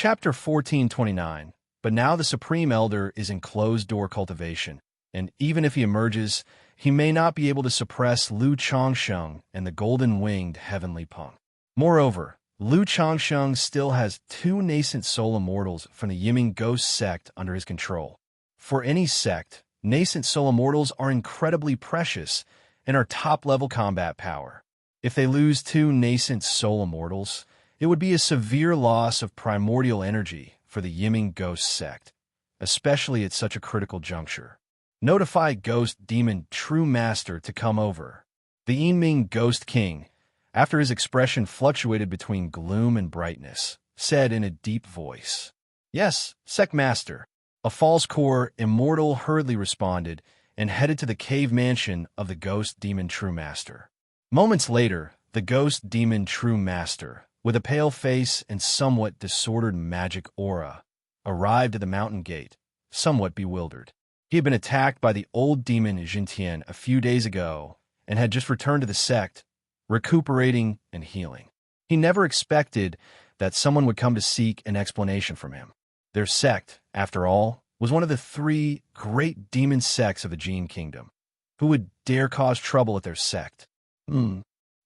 Chapter 1429. But now the Supreme Elder is in closed-door cultivation, and even if he emerges, he may not be able to suppress Lu Changsheng and the golden-winged heavenly Peng. Moreover, Lu Changsheng still has two nascent soul immortals from the Yiming Ghost sect under his control. For any sect, nascent soul immortals are incredibly precious and are top-level combat power. If they lose two nascent soul immortals, it would be a severe loss of primordial energy for the Yiming Ghost sect, especially at such a critical juncture. Notify Ghost Demon True Master to come over. The Yiming Ghost King, after his expression fluctuated between gloom and brightness, said in a deep voice, "Yes, Sect Master." A false core immortal hurriedly responded and headed to the cave mansion of the Ghost Demon True Master. Moments later, the Ghost Demon True Master, with a pale face and somewhat disordered magic aura, arrived at the mountain gate, somewhat bewildered. He had been attacked by the old demon Xianxia a few days ago and had just returned to the sect, recuperating and healing. He never expected that someone would come to seek an explanation from him. Their sect, after all, was one of the three great demon sects of the Jin Kingdom. Who would dare cause trouble at their sect?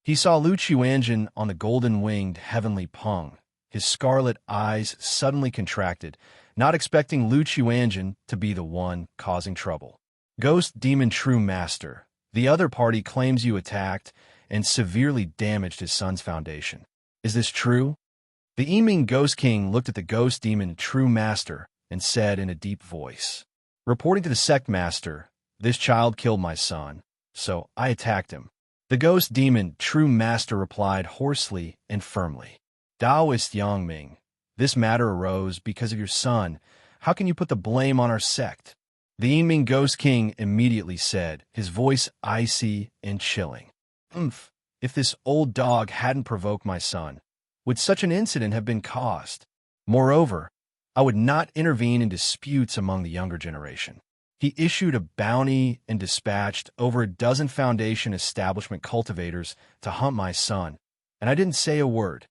He saw Lu Qiuanjin on the golden-winged heavenly Peng. His scarlet eyes suddenly contracted, not expecting Lu Qiuanjin to be the one causing trouble. Ghost Demon True Master, the other party claims you attacked and severely damaged his son's foundation. Is this true? The Yiming Ghost King looked at the Ghost Demon True Master and said in a deep voice, "Reporting to the Sect Master, this child killed my son, so I attacked him." The Ghost Demon True Master replied hoarsely and firmly, "Taoist Yangming, this matter arose because of your son. How can you put the blame on our sect?" The Yiming Ghost King immediately said, his voice icy and chilling, If this old dog hadn't provoked my son, would such an incident have been caused? Moreover, I would not intervene in disputes among the younger generation." He issued a bounty and dispatched over a dozen Foundation establishment cultivators to hunt my son, and I didn't say a word.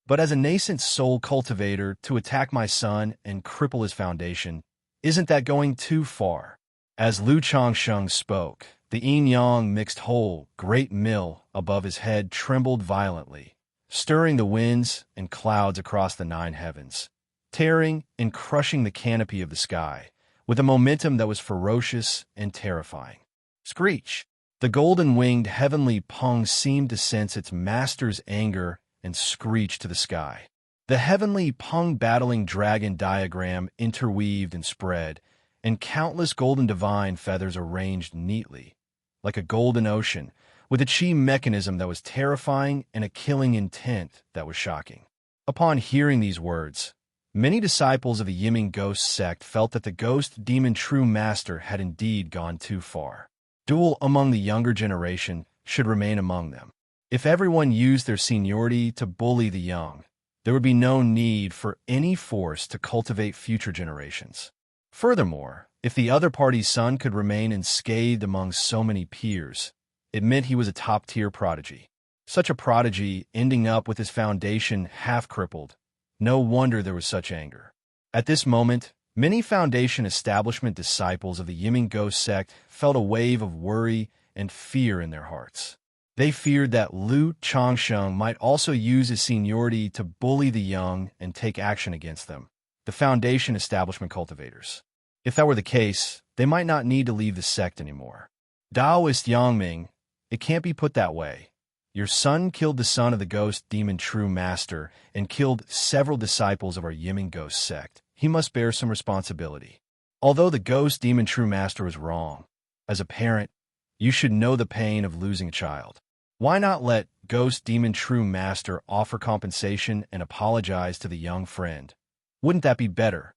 But as a nascent soul cultivator, to attack my son and cripple his foundation, isn't that going too far? As Lu Changsheng spoke, the yin-yang mixed whole great mill above his head trembled violently, stirring the winds and clouds across the nine heavens, tearing and crushing the canopy of the sky, with a momentum that was ferocious and terrifying. Screech! The golden-winged heavenly Peng seemed to sense its master's anger and screeched to the sky. The heavenly Peng battling dragon diagram interweaved and spread, and countless golden divine feathers arranged neatly, like a golden ocean, with a chi mechanism that was terrifying and a killing intent that was shocking. Upon hearing these words, many disciples of the Yiming Ghost sect felt that the Ghost Demon True Master had indeed gone too far. Duel among the younger generation should remain among them. If everyone used their seniority to bully the young, there would be no need for any force to cultivate future generations. Furthermore, if the other party's son could remain unscathed among so many peers, it meant he was a top-tier prodigy. Such a prodigy ending up with his foundation half-crippled. No wonder there was such anger. At this moment, many Foundation establishment disciples of the Yiming Ghost sect felt a wave of worry and fear in their hearts. They feared that Lu Changsheng might also use his seniority to bully the young and take action against them, the Foundation establishment cultivators. If that were the case, they might not need to leave the sect anymore. Taoist Yangming, it can't be put that way. Your son killed the son of the Ghost Demon True Master and killed several disciples of our Yiming Ghost sect. He must bear some responsibility. Although the Ghost Demon True Master was wrong, as a parent, you should know the pain of losing a child. Why not let Ghost Demon True Master offer compensation and apologize to the young friend? Wouldn't that be better?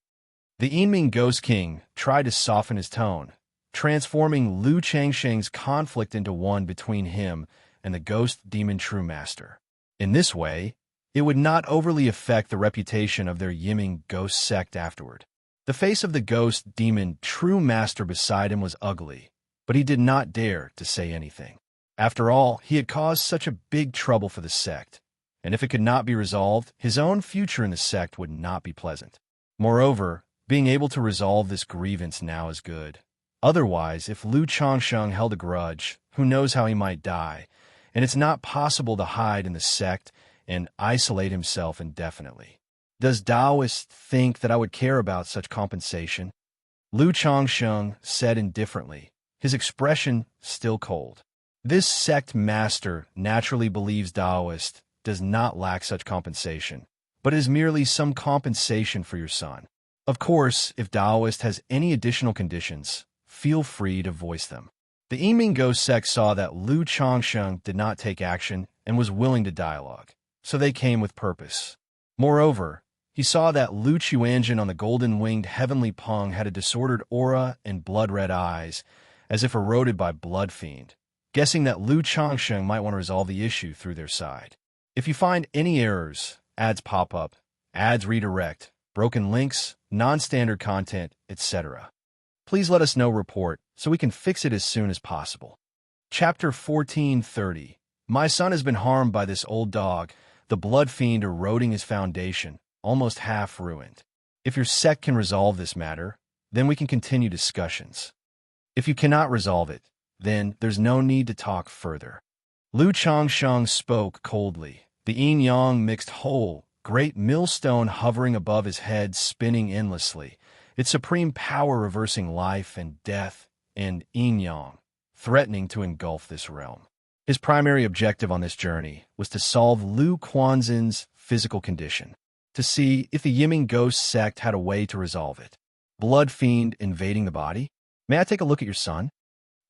The Yiming Ghost King tried to soften his tone, transforming Lu Changsheng's conflict into one between him and the Ghost Demon True Master. In this way, it would not overly affect the reputation of their Yiming Ghost sect afterward. The face of the Ghost Demon True Master beside him was ugly, but he did not dare to say anything. After all, he had caused such a big trouble for the sect, and if it could not be resolved, his own future in the sect would not be pleasant. Moreover, being able to resolve this grievance now is good. Otherwise, if Lu Changsheng held a grudge, who knows how he might die, and it's not possible to hide in the sect and isolate himself indefinitely. Does Taoist think that I would care about such compensation? Lu Changsheng said indifferently, his expression still cold. This sect master naturally believes Taoist does not lack such compensation, but is merely some compensation for your son. Of course, if Taoist has any additional conditions, feel free to voice them. The Yiming Ghost sect saw that Lu Changsheng did not take action and was willing to dialogue, so they came with purpose. Moreover, he saw that Lu Chuanjin on the golden-winged heavenly Peng had a disordered aura and blood-red eyes, as if eroded by blood fiend, guessing that Lu Changsheng might want to resolve the issue through their side. If you find any errors, ads pop up, ads redirect, broken links, non-standard content, etc., please let us know report so we can fix it as soon as possible. Chapter 1430. My son has been harmed by this old dog, the blood fiend eroding his foundation, almost half ruined. If your sect can resolve this matter, then we can continue discussions. If you cannot resolve it, then there's no need to talk further. Lu Changsheng spoke coldly, the yin-yang mixed whole, great millstone hovering above his head spinning endlessly, its supreme power reversing life and death, and yin-yang, threatening to engulf this realm. His primary objective on this journey was to solve Lu Quanzhen's physical condition, to see if the Yiming Ghost sect had a way to resolve it. Blood fiend invading the body? May I take a look at your son?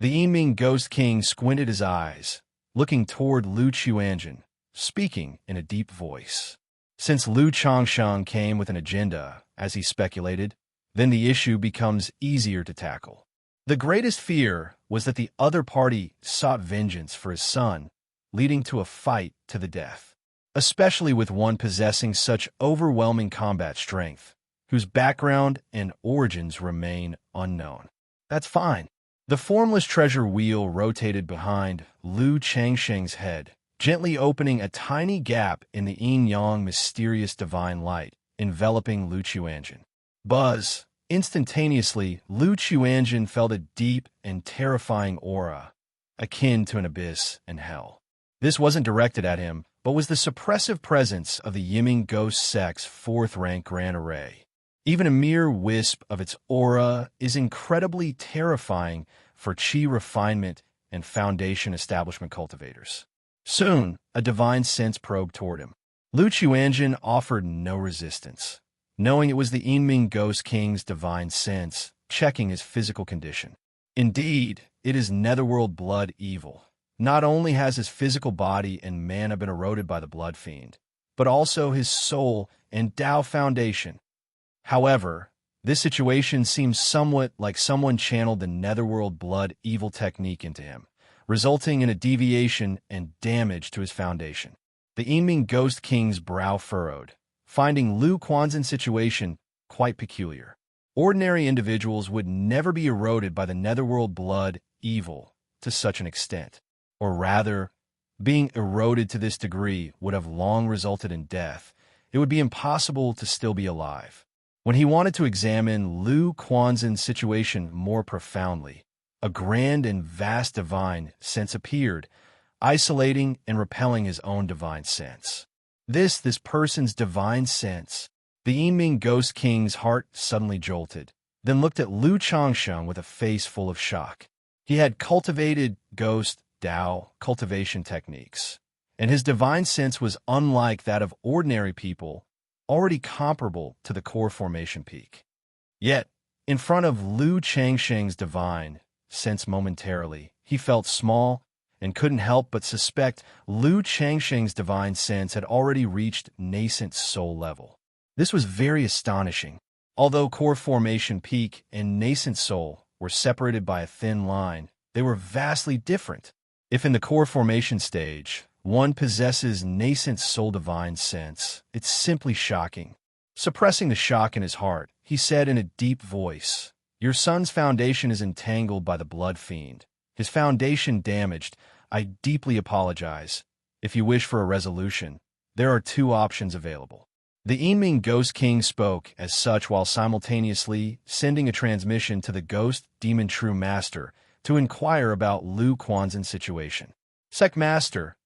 The Yiming Ghost King squinted his eyes, looking toward Lu Chuanjin, speaking in a deep voice. Since Lu Changsheng came with an agenda, as he speculated, then the issue becomes easier to tackle. The greatest fear was that the other party sought vengeance for his son, leading to a fight to the death, especially with one possessing such overwhelming combat strength, whose background and origins remain unknown. That's fine. The formless treasure wheel rotated behind Lu Changsheng's head, gently opening a tiny gap in the yin-yang mysterious divine light, enveloping Lu Chuanjin. Buzz! Instantaneously, Lu Chuanjin felt a deep and terrifying aura, akin to an abyss and hell. This wasn't directed at him, but was the suppressive presence of the Yiming Ghost sect's fourth-rank Grand Array. Even a mere wisp of its aura is incredibly terrifying for Qi refinement and Foundation establishment cultivators. Soon, a divine sense probed toward him. Lu Chuanjin offered no resistance, knowing it was the Yiming Ghost King's divine sense, checking his physical condition. Indeed, it is netherworld blood evil. Not only has his physical body and mana been eroded by the blood fiend, but also his soul and Tao Foundation. However, this situation seems somewhat like someone channeled the netherworld blood evil technique into him, resulting in a deviation and damage to his foundation. The Yiming Ghost King's brow furrowed, finding Lu Quanzhen's situation quite peculiar. Ordinary individuals would never be eroded by the netherworld blood evil to such an extent. Or rather, being eroded to this degree would have long resulted in death. It would be impossible to still be alive. When he wanted to examine Lu Quanzhen's situation more profoundly, a grand and vast divine sense appeared, isolating and repelling his own divine sense. This person's divine sense. The Yiming Ghost King's heart suddenly jolted, then looked at Lu Changsheng with a face full of shock. He had cultivated ghost Tao cultivation techniques, and his divine sense was unlike that of ordinary people, already comparable to the core formation peak. Yet, in front of Lu Changsheng's divine sense momentarily, he felt small and couldn't help but suspect Lu Changsheng's divine sense had already reached nascent soul level. This was very astonishing. Although core formation peak and nascent soul were separated by a thin line, they were vastly different. If in the core formation stage, one possesses nascent soul divine sense, it's simply shocking. Suppressing the shock in his heart, he said in a deep voice, "Your son's foundation is entangled by the blood fiend. His foundation damaged. I deeply apologize. If you wish for a resolution, there are two options available. The Yiming Ghost King spoke as such while simultaneously sending a transmission to the Ghost Demon True Master to inquire about Lu Quanzhen's situation. Sect Master,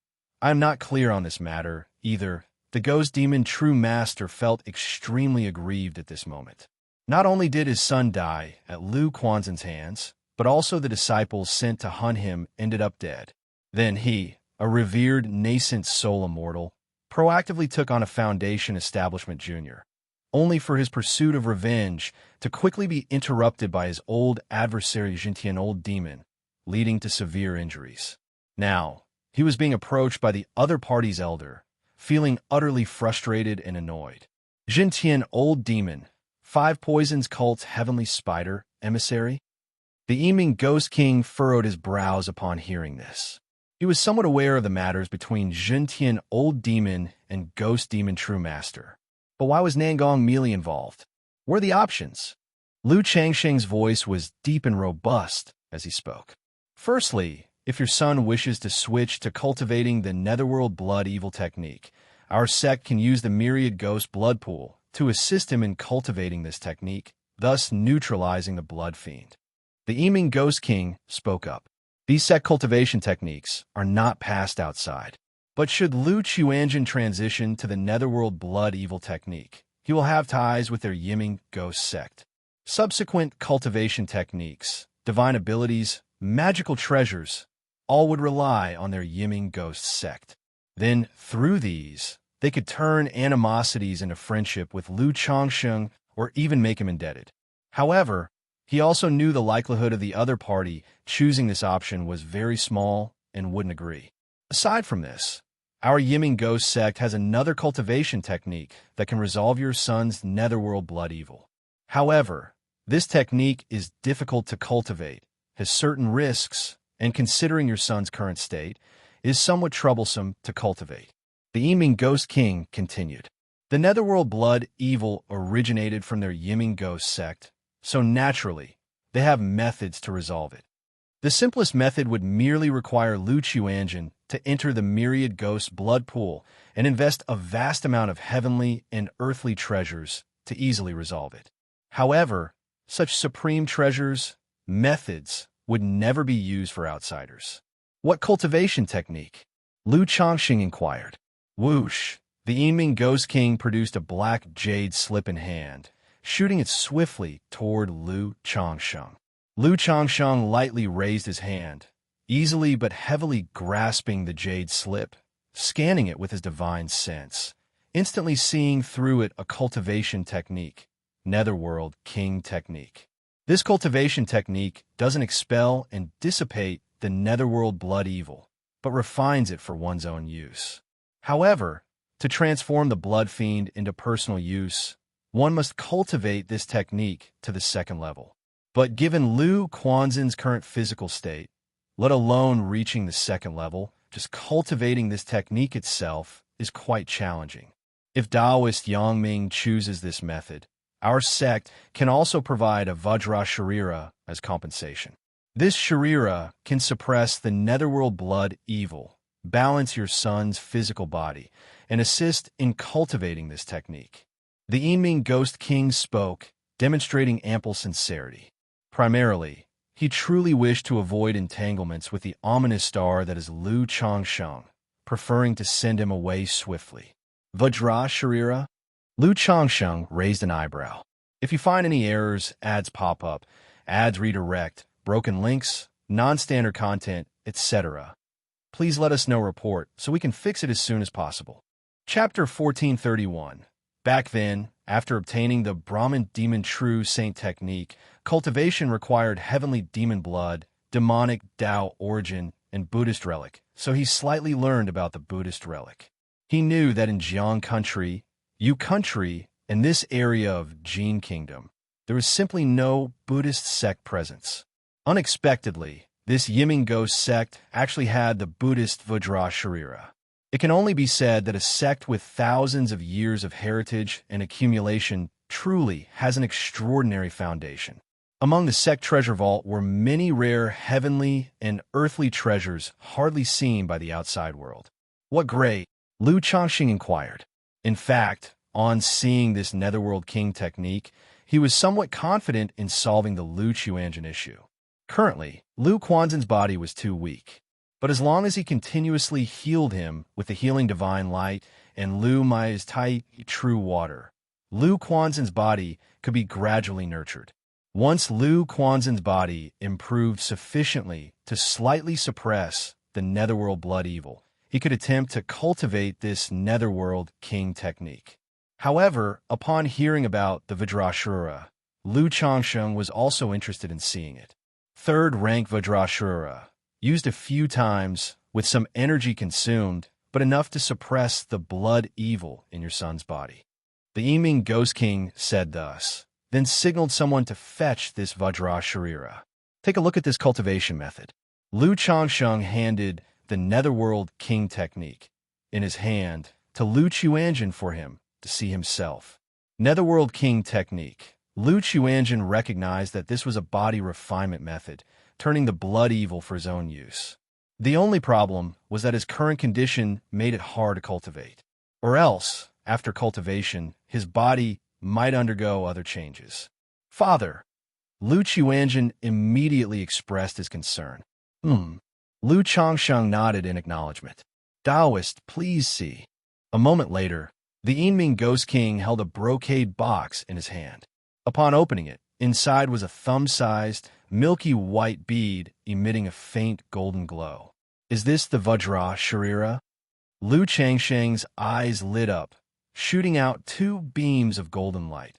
I am not clear on this matter, either. The Ghost Demon True Master felt extremely aggrieved at this moment. Not only did his son die at Lu Quanzhen's hands, but also the disciples sent to hunt him ended up dead. Then he, a revered nascent soul immortal, proactively took on a Foundation Establishment Junior, only for his pursuit of revenge to quickly be interrupted by his old adversary Xianxia, Old Demon, leading to severe injuries. Now, he was being approached by the other party's elder, feeling utterly frustrated and annoyed. Xianxia, Old Demon, 5 Poisons Cult's Heavenly Spider, Emissary? The Yiming Ghost King furrowed his brows upon hearing this. He was somewhat aware of the matters between Xianxia, Old Demon, and Ghost Demon True Master. But why was Nangong Mealy involved? What were the options? Lu Changsheng's voice was deep and robust as he spoke. Firstly, if your son wishes to switch to cultivating the Netherworld Blood Evil technique, our sect can use the Myriad Ghost Blood Pool to assist him in cultivating this technique, thus neutralizing the Blood Fiend. The Yiming Ghost King spoke up. These sect cultivation techniques are not passed outside. But should Lu Quanzhen transition to the Netherworld Blood Evil technique, he will have ties with their Yiming Ghost sect. Subsequent cultivation techniques, divine abilities, magical treasures, all would rely on their Yiming Ghost sect. Then, through these, they could turn animosities into friendship with Lu Changsheng or even make him indebted. However, he also knew the likelihood of the other party choosing this option was very small and wouldn't agree. Aside from this, our Yiming Ghost sect has another cultivation technique that can resolve your son's Netherworld Blood Evil. However, this technique is difficult to cultivate, has certain risks, and considering your son's current state, is somewhat troublesome to cultivate. The Yiming Ghost King continued. The Netherworld Blood Evil originated from their Yiming Ghost sect, so naturally, they have methods to resolve it. The simplest method would merely require Lu Quanzhen to enter the Myriad Ghost Blood Pool and invest a vast amount of heavenly and earthly treasures to easily resolve it. However, such supreme treasures, methods, would never be used for outsiders. What cultivation technique? Lu Changxing inquired. Whoosh! The Yiming Ghost King produced a black jade slip in hand, shooting it swiftly toward Lu Changsheng. Lu Changsheng lightly raised his hand, easily but heavily grasping the jade slip, scanning it with his divine sense, instantly seeing through it a cultivation technique, Netherworld King technique. This cultivation technique doesn't expel and dissipate the Netherworld Blood Evil, but refines it for one's own use. However, to transform the Blood Fiend into personal use, one must cultivate this technique to the second level. But given Lu Quanzhen's current physical state, let alone reaching the second level, just cultivating this technique itself is quite challenging. If Taoist Yangming chooses this method, our sect can also provide a Vajra Sharira as compensation. This Sharira can suppress the Netherworld Blood Evil, balance your son's physical body, and assist in cultivating this technique. The Yiming Ghost King spoke, demonstrating ample sincerity. Primarily, he truly wished to avoid entanglements with the ominous star that is Lu Changsheng, preferring to send him away swiftly. Vajra Sharira? Lu Changsheng raised an eyebrow. If you find any errors, ads pop up, ads redirect, broken links, non-standard content, etc., please let us know report so we can fix it as soon as possible. Chapter 1431. Back then, after obtaining the Brahmin Demon True Saint technique, cultivation required heavenly demon blood, demonic Tao origin, and Buddhist relic, so he slightly learned about the Buddhist relic. He knew that in Jiang country, Yu country, and this area of Jin Kingdom, there was simply no Buddhist sect presence. Unexpectedly, this Yiming Ghost sect actually had the Buddhist Vajra Sharira. It can only be said that a sect with thousands of years of heritage and accumulation truly has an extraordinary foundation. Among the sect treasure vault were many rare heavenly and earthly treasures hardly seen by the outside world. What great, Lu Changxing inquired. In fact, on seeing this Netherworld King technique, he was somewhat confident in solving the Lu Chuanjin issue. Currently, Lu Quanzhen's body was too weak. But as long as he continuously healed him with the healing divine light and Lu Mai's Tai true water, Lu Quanzhen's body could be gradually nurtured. Once Lu Quanzhen's body improved sufficiently to slightly suppress the Netherworld blood evil, he could attempt to cultivate this Netherworld King technique. However, upon hearing about the Vajrashura, Lu Changsheng was also interested in seeing it. Third-rank Vajrashura, used a few times with some energy consumed, but enough to suppress the blood evil in your son's body. The Yiming Ghost King said thus, then signaled someone to fetch this Vajrashura. Take a look at this cultivation method. Lu Changsheng handed the Netherworld King technique in his hand to Lu Chuanjin for him to see himself. Netherworld King technique. Lu Chuanjin recognized that this was a body refinement method, turning the blood evil for his own use. The only problem was that his current condition made it hard to cultivate. Or else, after cultivation, his body might undergo other changes. Father, Lu Chuanjin immediately expressed his concern. Lu Changsheng nodded in acknowledgement. Taoist, please see. A moment later, the Yinming Ghost King held a brocade box in his hand. Upon opening it, inside was a thumb-sized, milky white bead emitting a faint golden glow. Is this the Vajra Sharira? Lu Changsheng's eyes lit up, shooting out two beams of golden light.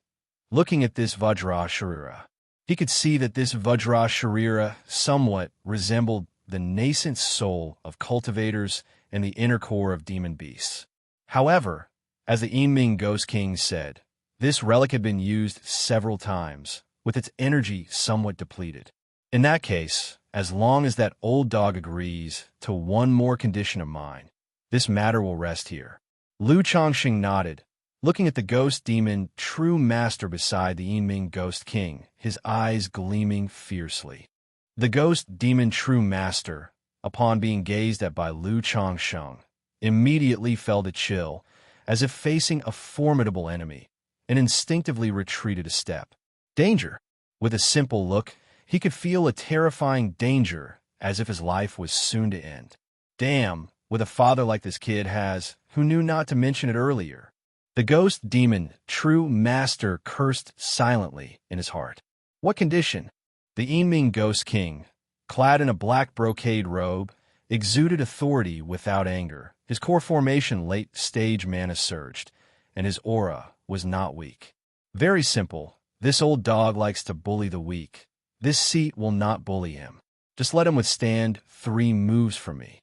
Looking at this Vajra Sharira, he could see that this Vajra Sharira somewhat resembled the nascent soul of cultivators and the inner core of demon beasts. However, as the Yinming Ghost King said, this relic had been used several times, with its energy somewhat depleted. In that case, as long as that old dog agrees to one more condition of mine, this matter will rest here. Lu Changxing nodded, looking at the ghost demon true master beside the Yinming Ghost King, his eyes gleaming fiercely. The ghost demon true master, upon being gazed at by Lu Changsheng, immediately felt a chill, as if facing a formidable enemy, and instinctively retreated a step. Danger! With a simple look, he could feel a terrifying danger, as if his life was soon to end. Damn, with a father like this kid has, who knew not to mention it earlier. The ghost demon true master cursed silently in his heart. What condition? The Yinming Ghost King, clad in a black brocade robe, exuded authority without anger. His core formation late-stage mana surged, and his aura was not weak. Very simple. This old dog likes to bully the weak. This seat will not bully him. Just let him withstand 3 moves from me.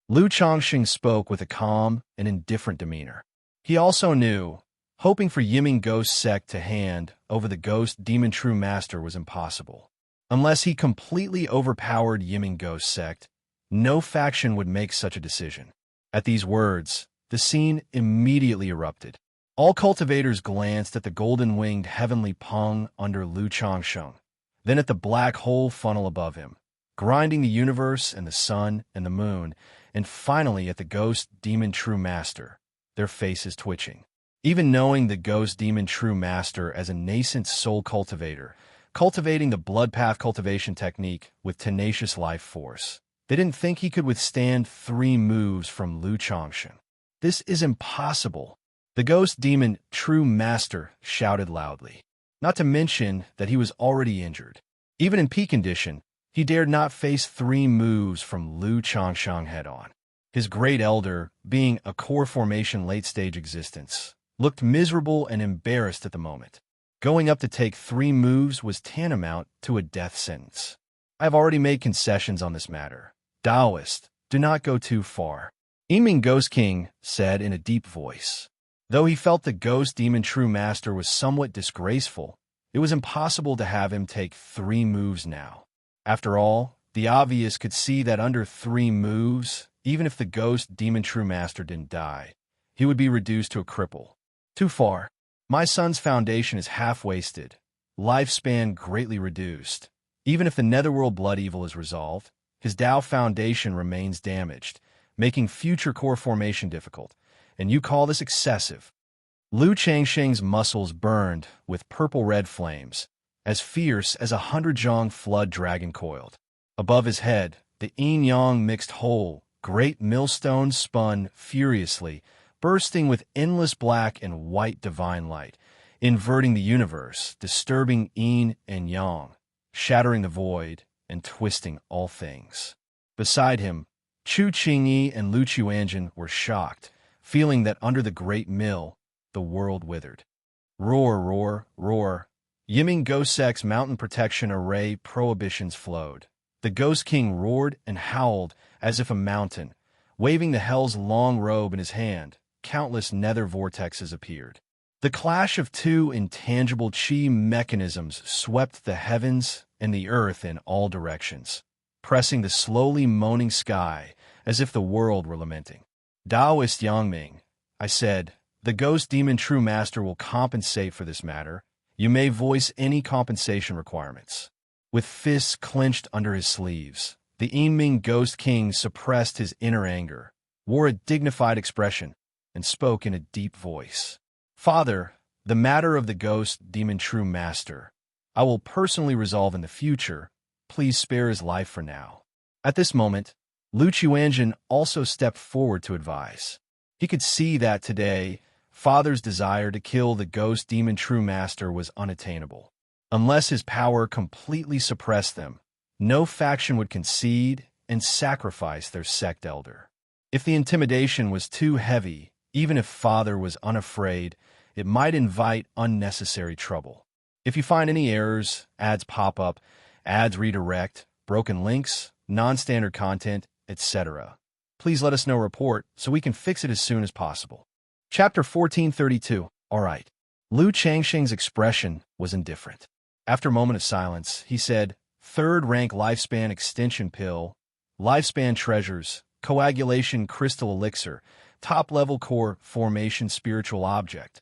Lu Changxing spoke with a calm and indifferent demeanor. He also knew, hoping for Yiming Ghost Sect to hand over the ghost demon true master was impossible. Unless he completely overpowered Yiming Ghost Sect, no faction would make such a decision. At these words, the scene immediately erupted. All cultivators glanced at the golden-winged heavenly Peng under Lu Changsheng, then at the black hole funnel above him, grinding the universe and the sun and the moon, and finally at the ghost demon true master, their faces twitching. Even knowing the ghost demon true master as a nascent soul cultivator, cultivating the blood path cultivation technique with tenacious life force, they didn't think he could withstand 3 moves from Lu Changsheng. This is impossible. The ghost demon true master shouted loudly. Not to mention that he was already injured. Even in peak condition, he dared not face 3 moves from Lu Changsheng head-on. His great elder, being a core formation late-stage existence, looked miserable and embarrassed at the moment. Going up to take 3 moves was tantamount to a death sentence. I have already made concessions on this matter. Taoist, do not go too far. Yiming Ghost King said in a deep voice. Though he felt the ghost demon true master was somewhat disgraceful, it was impossible to have him take 3 moves now. After all, the obvious could see that under 3 moves, even if the ghost demon true master didn't die, he would be reduced to a cripple. Too far. My son's foundation is half-wasted, lifespan greatly reduced. Even if the netherworld blood evil is resolved, his Tao foundation remains damaged, making future core formation difficult, and you call this excessive?" Lu Changsheng's muscles burned with purple-red flames, as fierce as 100-zhang flood dragon coiled. Above his head, the yin-yang mixed whole, great millstones spun furiously, bursting with endless black and white divine light, inverting the universe, disturbing yin and yang, shattering the void, and twisting all things. Beside him, Chu Qingyi and Lu Chuanjin were shocked, feeling that under the great mill, the world withered. Roar, roar, roar. Yiming Gosek's mountain protection array prohibitions flowed. The Ghost King roared and howled as if a mountain. Waving the hell's long robe in his hand, countless nether vortexes appeared. The clash of two intangible chi mechanisms swept the heavens and the earth in all directions, pressing the slowly moaning sky as if the world were lamenting. "Taoist Yangming," I said, "the ghost demon true master will compensate for this matter. You may voice any compensation requirements." With fists clenched under his sleeves, the Yiming Ghost King suppressed his inner anger, wore a dignified expression, and spoke in a deep voice. "Father, the matter of the ghost demon true master, I will personally resolve in the future. Please spare his life for now." At this moment, Lu Chuanjin also stepped forward to advise. He could see that today, Father's desire to kill the ghost demon true master was unattainable. Unless his power completely suppressed them, no faction would concede and sacrifice their sect elder. If the intimidation was too heavy, even if Father was unafraid, it might invite unnecessary trouble. If you find any errors, ads pop up, ads redirect, broken links, non-standard content, etc., please let us know report so we can fix it as soon as possible. Chapter 1432. Alright. Lu Changsheng's expression was indifferent. After a moment of silence, he said, "Third rank lifespan extension pill, lifespan treasures, coagulation crystal elixir, top-level core formation spiritual object.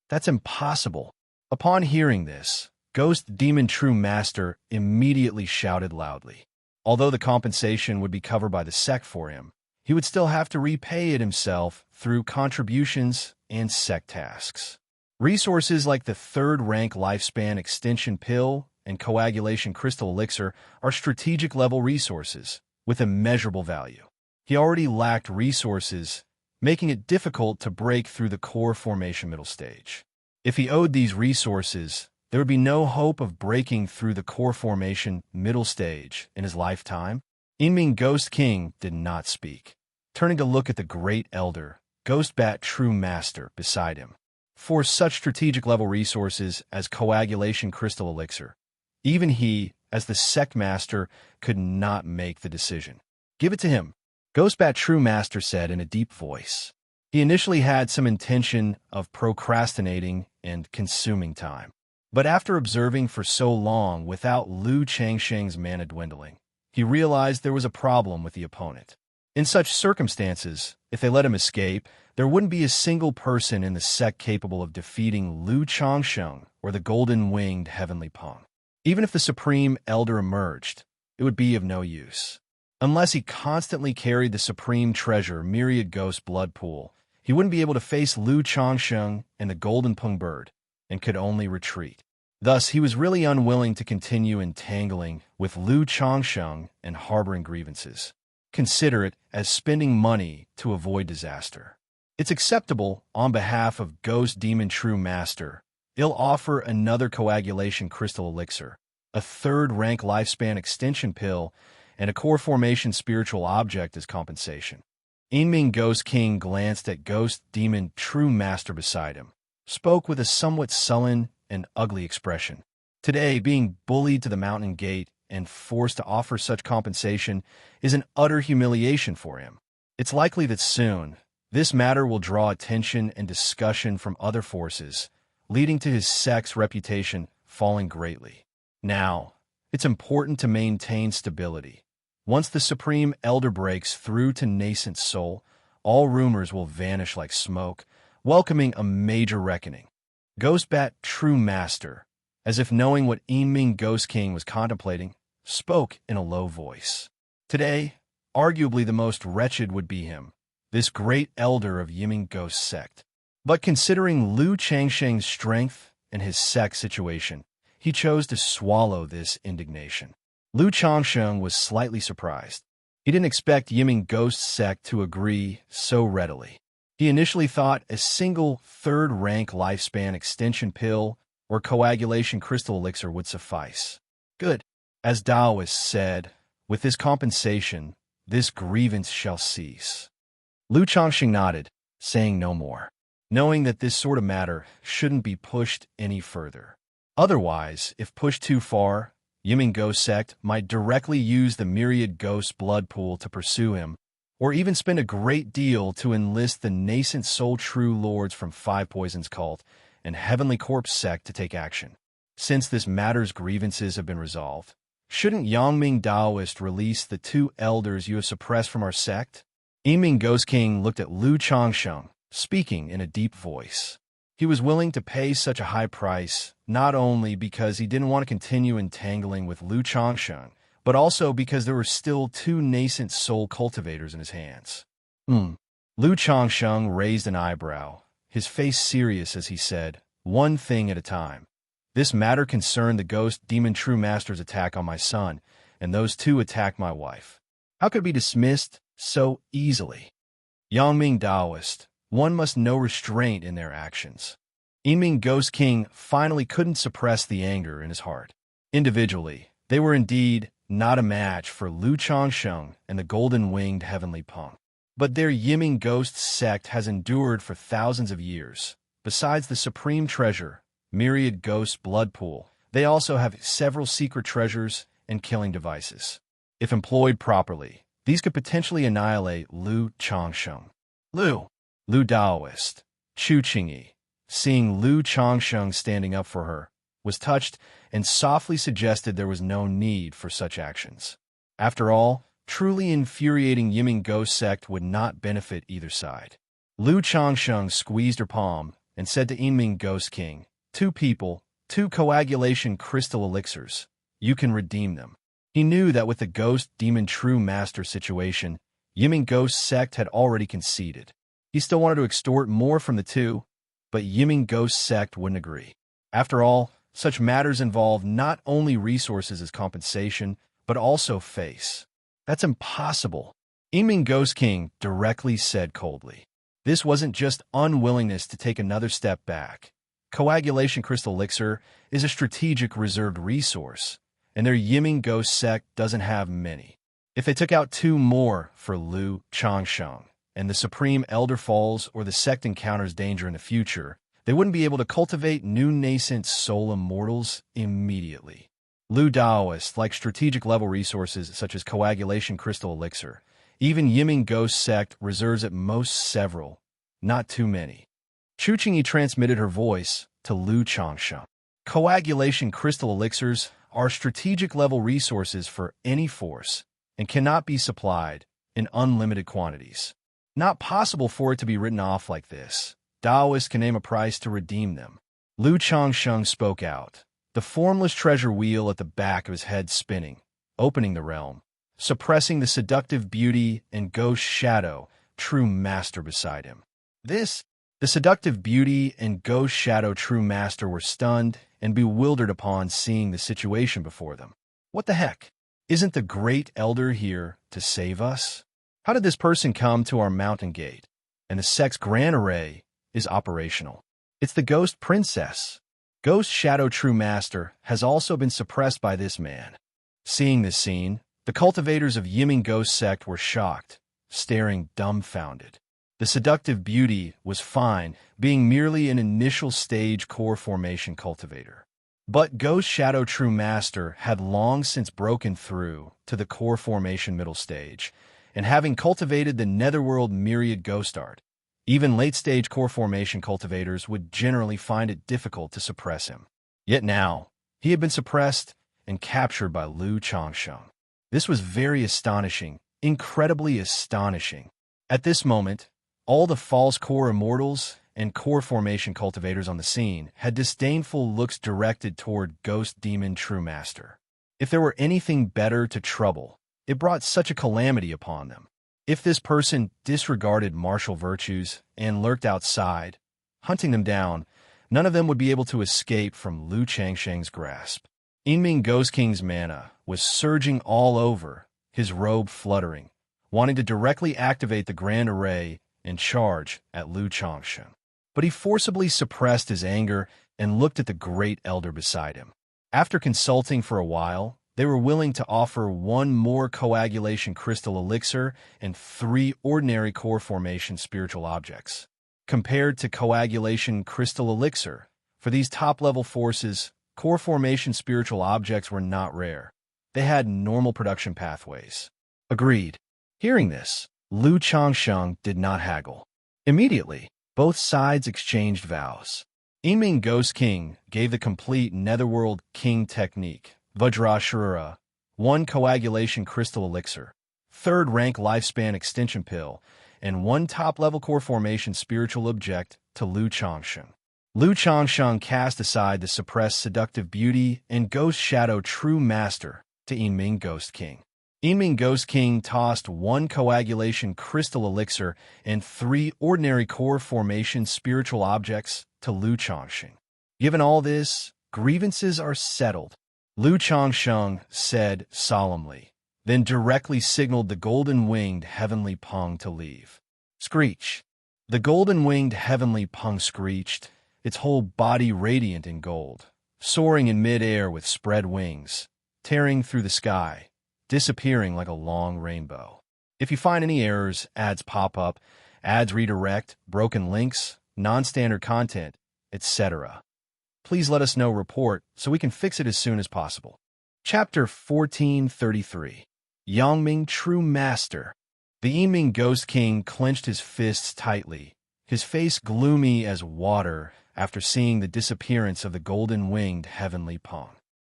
That's impossible." Upon hearing this, Ghost Demon True Master immediately shouted loudly. Although the compensation would be covered by the sect for him, he would still have to repay it himself through contributions and sect tasks. Resources like the third-rank lifespan extension pill and coagulation crystal elixir are strategic-level resources with immeasurable value. He already lacked resources, making it difficult to break through the core formation middle stage. If he owed these resources, there would be no hope of breaking through the core formation middle stage in his lifetime. Yiming Ghost King did not speak, turning to look at the Great Elder, Ghost Bat True Master, beside him. For such strategic-level resources as coagulation crystal elixir, even he, as the sect master, could not make the decision. "Give it to him," Ghost Bat True Master said in a deep voice. He initially had some intention of procrastinating and consuming time. But after observing for so long without Lu Changsheng's mana dwindling, he realized there was a problem with the opponent. In such circumstances, if they let him escape, there wouldn't be a single person in the sect capable of defeating Lu Changsheng or the golden-winged heavenly Peng. Even if the Supreme Elder emerged, it would be of no use. Unless he constantly carried the Supreme Treasure Myriad Ghost Blood Pool, he wouldn't be able to face Lu Changsheng and the Golden Peng Bird, and could only retreat. Thus, he was really unwilling to continue entangling with Lu Changsheng and harboring grievances. Consider it as spending money to avoid disaster. It's acceptable on behalf of Ghost Demon True Master. He'll offer another coagulation crystal elixir, a third-rank lifespan extension pill, and a core formation spiritual object as compensation. Yiming Ghost King glanced at Ghost Demon True Master beside him, spoke with a somewhat sullen and ugly expression. Today, being bullied to the mountain gate and forced to offer such compensation is an utter humiliation for him. It's likely that soon, this matter will draw attention and discussion from other forces, leading to his sect's reputation falling greatly. Now, it's important to maintain stability. Once the Supreme Elder breaks through to nascent soul, all rumors will vanish like smoke, welcoming a major reckoning. Ghost Bat True Master, as if knowing what Yiming Ghost King was contemplating, spoke in a low voice. Today, arguably the most wretched would be him, this great elder of Yiming Ghost sect. But considering Lu Changsheng's strength and his sect situation, he chose to swallow this indignation. Lu Changsheng was slightly surprised. He didn't expect Yiming Ghost sect to agree so readily. He initially thought a single third-rank lifespan extension pill or coagulation crystal elixir would suffice. Good. As Taoists said, with this compensation, this grievance shall cease. Lu Changsheng nodded, saying no more, knowing that this sort of matter shouldn't be pushed any further. Otherwise, if pushed too far, Yiming Ghost sect might directly use the myriad ghost blood pool to pursue him, or even spend a great deal to enlist the nascent Soul True Lords from Five Poisons Cult and Heavenly Corpse sect to take action. Since this matter's grievances have been resolved, shouldn't Yangming Daoist release the 2 elders you have suppressed from our sect? Yiming Ghost King looked at Lu Changsheng, speaking in a deep voice. He was willing to pay such a high price, not only because he didn't want to continue entangling with Lu Changsheng, but also because there were still 2 nascent soul cultivators in his hands. Lu Changsheng raised an eyebrow, his face serious as he said, "One thing at a time. This matter concerned the ghost demon True Master's attack on my son, and those 2 attacked my wife. How could it be dismissed so easily? Yangming Daoist, one must know restraint in their actions." Yiming Ghost King finally couldn't suppress the anger in his heart. Individually, they were indeed not a match for Lu Changsheng and the golden-winged heavenly punk. But their Yiming Ghost sect has endured for thousands of years. Besides the supreme treasure, myriad ghost blood pool, they also have several secret treasures and killing devices. If employed properly, these could potentially annihilate Lu Changsheng. Lu Daoist, Chu Qingyi, seeing Lu Changsheng standing up for her, was touched and softly suggested there was no need for such actions. After all, truly infuriating Yiming Ghost sect would not benefit either side. Lu Changsheng squeezed her palm and said to Yiming Ghost King, 2 people, 2 coagulation crystal elixirs. You can redeem them. He knew that with the ghost demon True Master situation, Yiming Ghost sect had already conceded. He still wanted to extort more from the 2, but Yiming Ghost sect wouldn't agree. After all, such matters involve not only resources as compensation, but also face. That's impossible. Yiming Ghost King directly said coldly. This wasn't just unwillingness to take another step back. Coagulation crystal elixir is a strategic reserved resource, and their Yiming Ghost sect doesn't have many. If they took out 2 more for Lu Changsheng, and the Supreme Elder falls or the sect encounters danger in the future, they wouldn't be able to cultivate new nascent soul immortals immediately. Lu Daoist liked strategic-level resources such as coagulation crystal elixir. Even Yiming Ghost sect reserves at most several, not too many. Chu Qingyi transmitted her voice to Lu Changsheng. Coagulation crystal elixirs are strategic-level resources for any force and cannot be supplied in unlimited quantities. Not possible for it to be written off like this. Daoists can name a price to redeem them. Lu Changsheng spoke out, the formless treasure wheel at the back of his head spinning, opening the realm, suppressing the seductive beauty and ghost shadow True Master beside him. The seductive beauty and ghost shadow True Master were stunned and bewildered upon seeing the situation before them. What the heck? Isn't the great elder here to save us? How did this person come to our mountain gate? And the sect's grand array is operational. It's the Ghost Princess. Ghost Shadow True Master has also been suppressed by this man. Seeing this scene, the cultivators of Yiming Ghost sect were shocked, staring dumbfounded. The seductive beauty was fine, being merely an initial stage core formation cultivator. But Ghost Shadow True Master had long since broken through to the core formation middle stage, and having cultivated the netherworld myriad ghost art, even late-stage core formation cultivators would generally find it difficult to suppress him. Yet now, he had been suppressed and captured by Lu Changsheng. This was very astonishing, incredibly astonishing. At this moment, all the false core immortals and core formation cultivators on the scene had disdainful looks directed toward Ghost Demon True Master. If there were anything better to trouble, it brought such a calamity upon them. If this person disregarded martial virtues and lurked outside, hunting them down, none of them would be able to escape from Lu Changsheng's grasp. Yinming Ghost King's mana was surging all over, his robe fluttering, wanting to directly activate the Grand Array and charge at Lu Changsheng. But he forcibly suppressed his anger and looked at the Great Elder beside him. After consulting for a while, they were willing to offer 1 more coagulation crystal elixir and 3 ordinary core formation spiritual objects. Compared to coagulation crystal elixir, for these top-level forces, core formation spiritual objects were not rare. They had normal production pathways. Agreed. Hearing this, Lu Changsheng did not haggle. Immediately, both sides exchanged vows. Yinming Ghost King gave the complete Netherworld King technique, Vajrashura, 1 coagulation crystal elixir, 3rd rank lifespan extension pill, and 1 top-level core formation spiritual object to Lu Changsheng. Lu Changsheng cast aside the suppressed seductive beauty and ghost shadow true master to Yinming Ghost King. Yinming Ghost King tossed 1 coagulation crystal elixir and 3 ordinary core formation spiritual objects to Lu Changsheng. Given all this, grievances are settled, Lu Changsheng said solemnly, then directly signaled the golden-winged heavenly Peng to leave. Screech. The golden-winged heavenly Peng screeched, its whole body radiant in gold, soaring in mid-air with spread wings, tearing through the sky, disappearing like a long rainbow. If you find any errors, ads pop up, ads redirect, broken links, non-standard content, etc., please let us know report so we can fix it as soon as possible. Chapter 1433. Yangming True Master. The Yinming Ghost King clenched his fists tightly, his face gloomy as water after seeing the disappearance of the golden-winged heavenly Peng.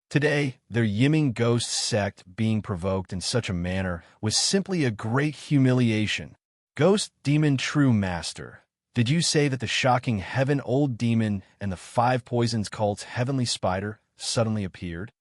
Today, their Yinming Ghost sect being provoked in such a manner was simply a great humiliation. Ghost Demon True Master. Did you say that the shocking Heaven Old Demon and the 5 Poisons cult's Heavenly Spider suddenly appeared?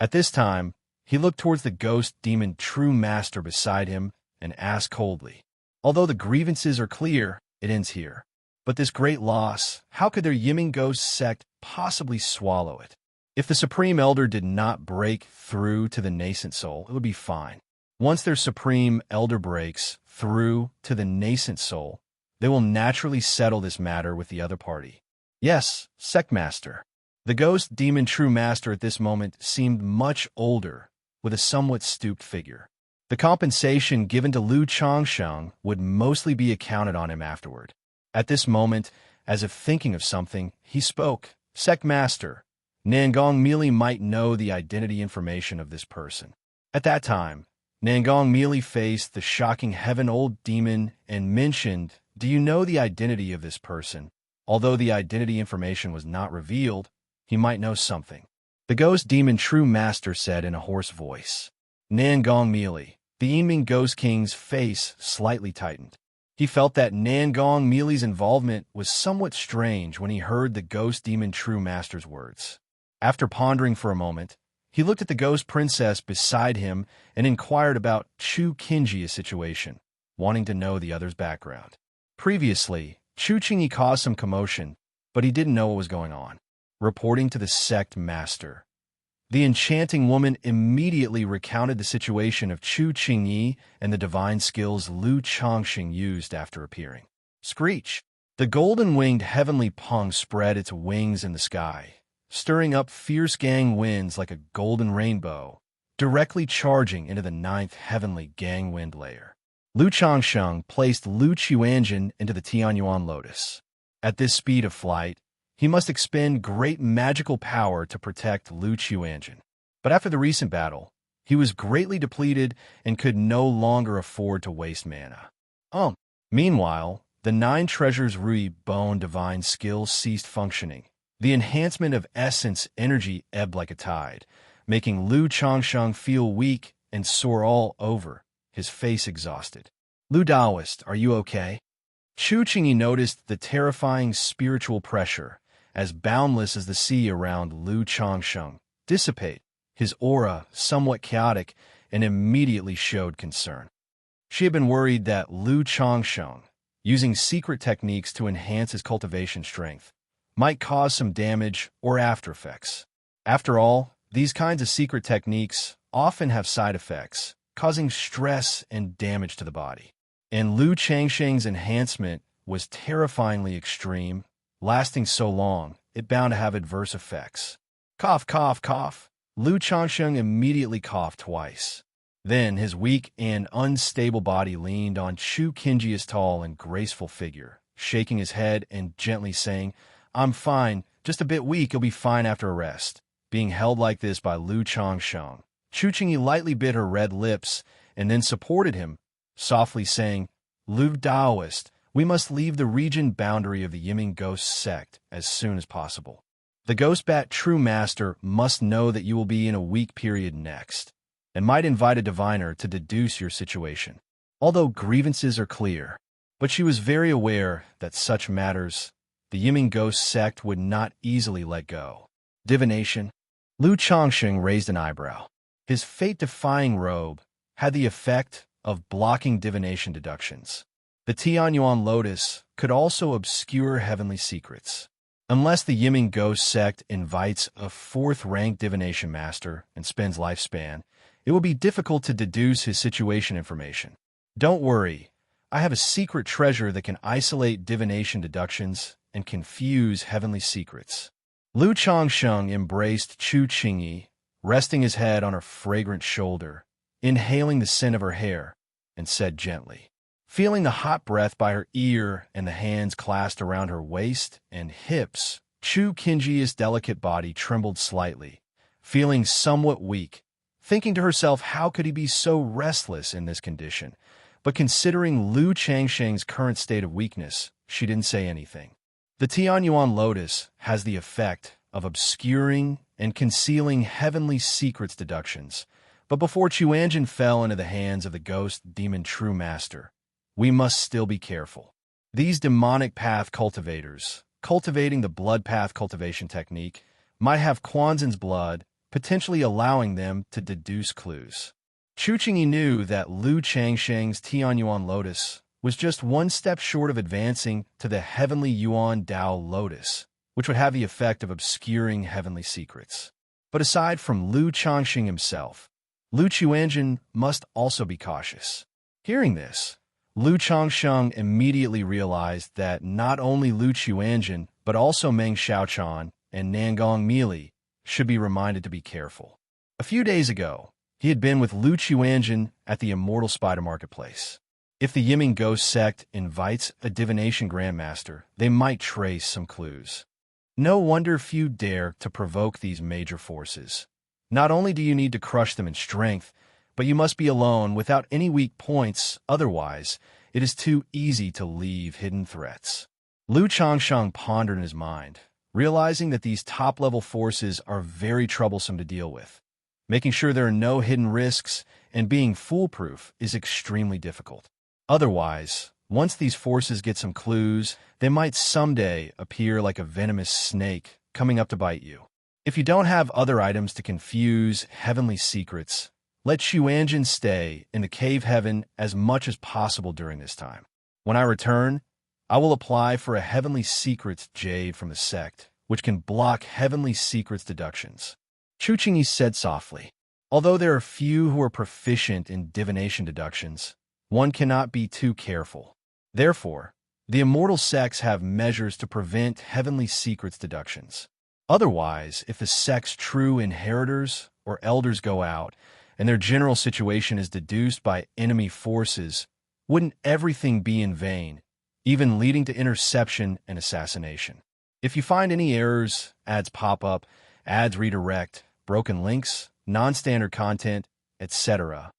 At this time, he looked towards the Ghost Demon True Master beside him and asked coldly, although the grievances are clear, it ends here. But this great loss, how could their Yinming Ghost sect possibly swallow it? If the Supreme Elder did not break through to the nascent soul, it would be fine. Once their Supreme Elder breaks through to the nascent soul, they will naturally settle this matter with the other party. Yes, Sect Master. The Ghost Demon True Master at this moment seemed much older, with a somewhat stooped figure. The compensation given to Lu Changsheng would mostly be accounted on him afterward. At this moment, as if thinking of something, he spoke. Sect Master, Nangong Mealy might know the identity information of this person. At that time, Nangong Mealy faced the shocking Heaven Old Demon and mentioned, do you know the identity of this person? Although the identity information was not revealed, he might know something. The Ghost Demon True Master said in a hoarse voice. Nangong Mealy. The Yinming Ghost King's face slightly tightened. He felt that Nangong Mealy's involvement was somewhat strange when he heard the Ghost Demon True Master's words. After pondering for a moment, he looked at the Ghost Princess beside him and inquired about Chu Qingji's situation, wanting to know the other's background. Previously, Chu Qingji caused some commotion, but he didn't know what was going on. Reporting to the sect master, the enchanting woman immediately recounted the situation of Chu Qingyi and the divine skills Lu Changsheng used after appearing. Screech! The golden-winged heavenly Peng spread its wings in the sky, stirring up fierce gang winds like a golden rainbow, directly charging into the 9th heavenly gang wind layer. Lu Changsheng placed Lu Qiuanjin into the Tianyuan Lotus. At this speed of flight, he must expend great magical power to protect Lu Qiuanjin. But after the recent battle, he was greatly depleted and could no longer afford to waste mana. Meanwhile, the 9 treasures Rui Bone divine skills ceased functioning. The enhancement of essence energy ebbed like a tide, making Lu Changsheng feel weak and sore all over, his face exhausted. Lu Daoist, are you okay? Chu Qingyi noticed the terrifying spiritual pressure, as boundless as the sea around Lu Changsheng, dissipate, his aura somewhat chaotic, and immediately showed concern. She had been worried that Lu Changsheng, using secret techniques to enhance his cultivation strength, might cause some damage or after effects. After all, these kinds of secret techniques often have side effects, causing stress and damage to the body. And Lu Changsheng's enhancement was terrifyingly extreme, lasting so long, it bound to have adverse effects. Cough, cough, cough. Lu Changsheng immediately coughed twice. Then his weak and unstable body leaned on Chu Qingjia's tall and graceful figure, shaking his head and gently saying, "I'm fine, just a bit weak, you'll be fine after a rest." Being held like this by Lu Changsheng, Chu Qingyi lightly bit her red lips and then supported him, softly saying, "Lu Taoist, we must leave the region boundary of the Yiming Ghost sect as soon as possible. The Ghost Bat True Master must know that you will be in a weak period next, and might invite a diviner to deduce your situation." Although grievances are clear, but she was very aware that such matters the Yiming Ghost sect would not easily let go. Divination. Lu Changsheng raised an eyebrow. His fate-defying robe had the effect of blocking divination deductions. The Tianyuan Lotus could also obscure heavenly secrets. Unless the Yiming Ghost sect invites a fourth-ranked divination master and spends lifespan, it will be difficult to deduce his situation information. Don't worry, I have a secret treasure that can isolate divination deductions and confuse heavenly secrets. Lu Changsheng embraced Chu Qingyi, resting his head on her fragrant shoulder, inhaling the scent of her hair, and said gently, feeling the hot breath by her ear and the hands clasped around her waist and hips. Chu Qingji's delicate body trembled slightly, feeling somewhat weak, thinking to herself how could he be so restless in this condition. But considering Lu Changsheng's current state of weakness, she didn't say anything. The Tianyuan Lotus has the effect of obscuring and concealing heavenly secrets deductions, but before Chuanjin fell into the hands of the ghost demon True Master, we must still be careful. These demonic path cultivators, cultivating the blood path cultivation technique, might have Quanzhen's blood, potentially allowing them to deduce clues. Chu Qingyi knew that Lu Changsheng's Tianyuan Lotus was just one step short of advancing to the heavenly Yuan Dao Lotus, which would have the effect of obscuring heavenly secrets. But aside from Lu Changsheng himself, Lu Chuanjin must also be cautious. Hearing this, Lu Changsheng immediately realized that not only Lu Chuanjin, but also Meng Xiaochan and Nangong Mili should be reminded to be careful. A few days ago, he had been with Lu Chuanjin at the Immortal Spider Marketplace. If the Yiming Ghost sect invites a divination grandmaster, they might trace some clues. No wonder few dare to provoke these major forces. Not only do you need to crush them in strength, but you must be alone without any weak points, otherwise it is too easy to leave hidden threats. Lu Changsheng pondered in his mind, realizing that these top-level forces are very troublesome to deal with. Making sure there are no hidden risks and being foolproof is extremely difficult. Otherwise, once these forces get some clues, they might someday appear like a venomous snake coming up to bite you. If you don't have other items to confuse heavenly secrets, let Xuanjin stay in the cave heaven as much as possible during this time. When I return, I will apply for a heavenly secrets jade from the sect, which can block heavenly secrets deductions. Chu Qingyi said softly. Although there are few who are proficient in divination deductions, one cannot be too careful. Therefore, the immortal sects have measures to prevent heavenly secrets deductions. Otherwise, if the sect's true inheritors or elders go out, and their general situation is deduced by enemy forces, wouldn't everything be in vain, even leading to interception and assassination? If you find any errors, ads pop up, ads redirect, broken links, non-standard content, etc.,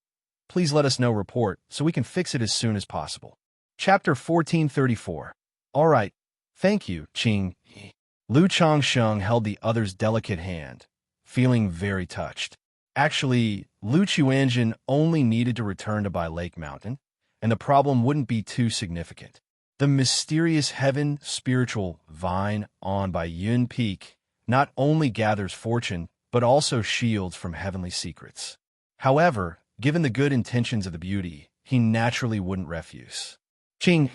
please let us know report so we can fix it as soon as possible. Chapter 1434. All right, thank you, Qing. Lu Changsheng held the other's delicate hand, feeling very touched. Actually, Lu Chuanjin only needed to return to Bai Lake Mountain, and the problem wouldn't be too significant. The mysterious heaven spiritual vine on by Yun Peak not only gathers fortune, but also shields from heavenly secrets. However, given the good intentions of the beauty, he naturally wouldn't refuse. Qing,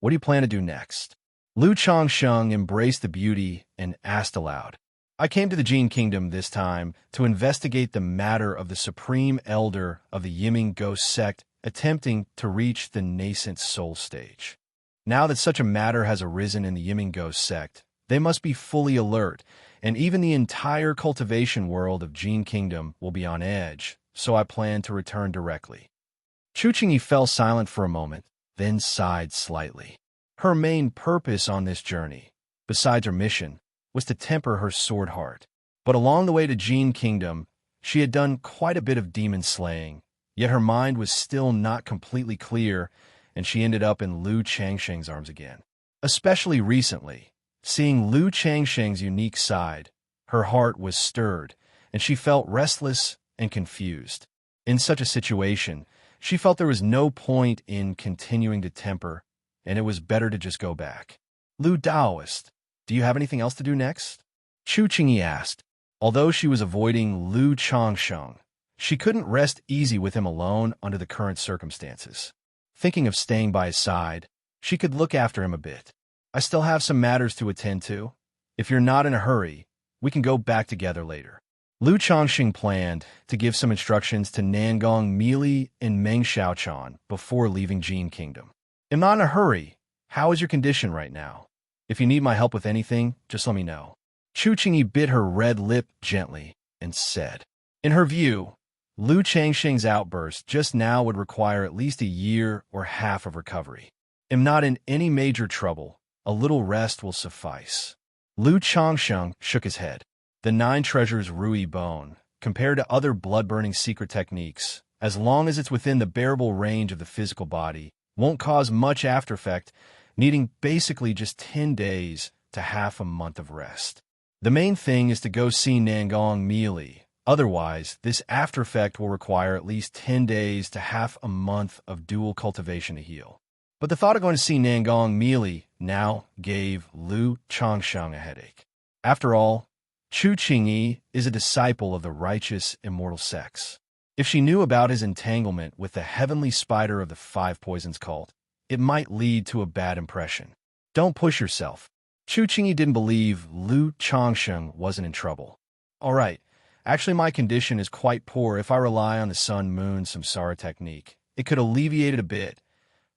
what do you plan to do next? Lu Changsheng embraced the beauty and asked aloud. I came to the Jin Kingdom this time to investigate the matter of the Supreme Elder of the Yiming Ghost Sect attempting to reach the nascent soul stage. Now that such a matter has arisen in the Yiming Ghost Sect, they must be fully alert, and even the entire cultivation world of Jin Kingdom will be on edge, so I plan to return directly. Chu Qingyi fell silent for a moment, then sighed slightly. Her main purpose on this journey, besides her mission, was to temper her sword heart. But along the way to Jin Kingdom, she had done quite a bit of demon slaying, yet her mind was still not completely clear, and she ended up in Lu Changsheng's arms again. Especially recently, seeing Lu Changsheng's unique side, her heart was stirred, and she felt restless and confused. In such a situation, she felt there was no point in continuing to temper, and it was better to just go back. Lu Daoist, do you have anything else to do next? Chu Qingyi asked. Although she was avoiding Lu Changsheng, she couldn't rest easy with him alone under the current circumstances. Thinking of staying by his side, she could look after him a bit. I still have some matters to attend to. If you're not in a hurry, we can go back together later. Lu Changsheng planned to give some instructions to Nangong Meili and Meng Xiaochan before leaving Jin Kingdom. I'm not in a hurry. How is your condition right now? If you need my help with anything, just let me know. Chu Qingyi bit her red lip gently and said. In her view, Lu Changsheng's outburst just now would require at least a year or half of recovery. I'm not in any major trouble. A little rest will suffice. Lu Changsheng shook his head. The 9 treasures Rui Bone, compared to other blood-burning secret techniques, as long as it's within the bearable range of the physical body, won't cause much aftereffect, needing basically just 10 days to half a month of rest. The main thing is to go see Nangong Meili. Otherwise, this aftereffect will require at least 10 days to half a month of dual cultivation to heal. But the thought of going to see Nangong Meili now gave Lu Changsheng a headache. After all, Chu Qingyi is a disciple of the righteous immortal sects. If she knew about his entanglement with the heavenly spider of the 5 poisons cult, it might lead to a bad impression. Don't push yourself. Chu Qingyi didn't believe Lu Changsheng wasn't in trouble. All right, actually my condition is quite poor. If I rely on the sun-moon samsara technique, it could alleviate it a bit.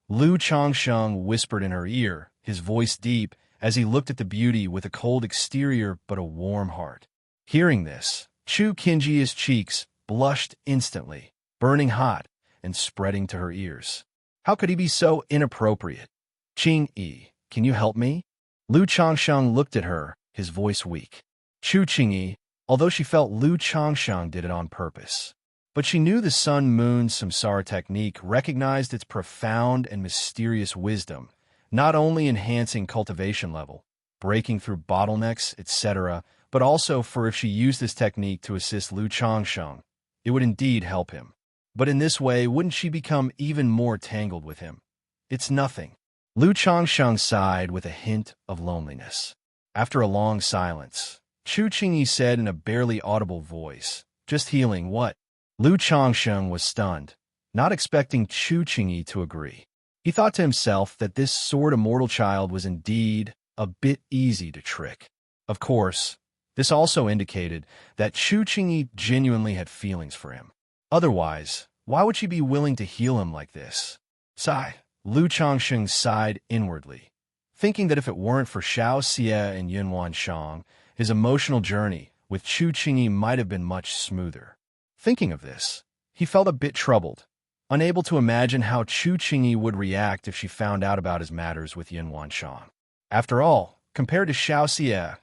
Lu Changsheng whispered in her ear, his voice deep, as he looked at the beauty with a cold exterior but a warm heart. Hearing this, Chu Qingyi's cheeks blushed instantly, burning hot and spreading to her ears. How could he be so inappropriate? Qingyi, can you help me? Lu Changsheng looked at her, his voice weak. Chu Qingyi, although she felt Lu Changsheng did it on purpose. But she knew the sun-moon samsara technique recognized its profound and mysterious wisdom, not only enhancing cultivation level, breaking through bottlenecks, etc., but also for if she used this technique to assist Lu Changsheng, it would indeed help him. But in this way, wouldn't she become even more tangled with him? It's nothing. Lu Changsheng sighed with a hint of loneliness. After a long silence, Chu Qingyi said in a barely audible voice, just healing what? Lu Changsheng was stunned, not expecting Chu Qingyi to agree. He thought to himself that this sword-immortal child was indeed a bit easy to trick. Of course, this also indicated that Chu Qingyi genuinely had feelings for him. Otherwise, why would she be willing to heal him like this? Sigh. Lu Changsheng sighed inwardly, thinking that if it weren't for Xianxia and Yuanshang, his emotional journey with Chu Qingyi might have been much smoother. Thinking of this, he felt a bit troubled, unable to imagine how Chu Qingyi would react if she found out about his matters with Yuanshang. After all, compared to Xianxia,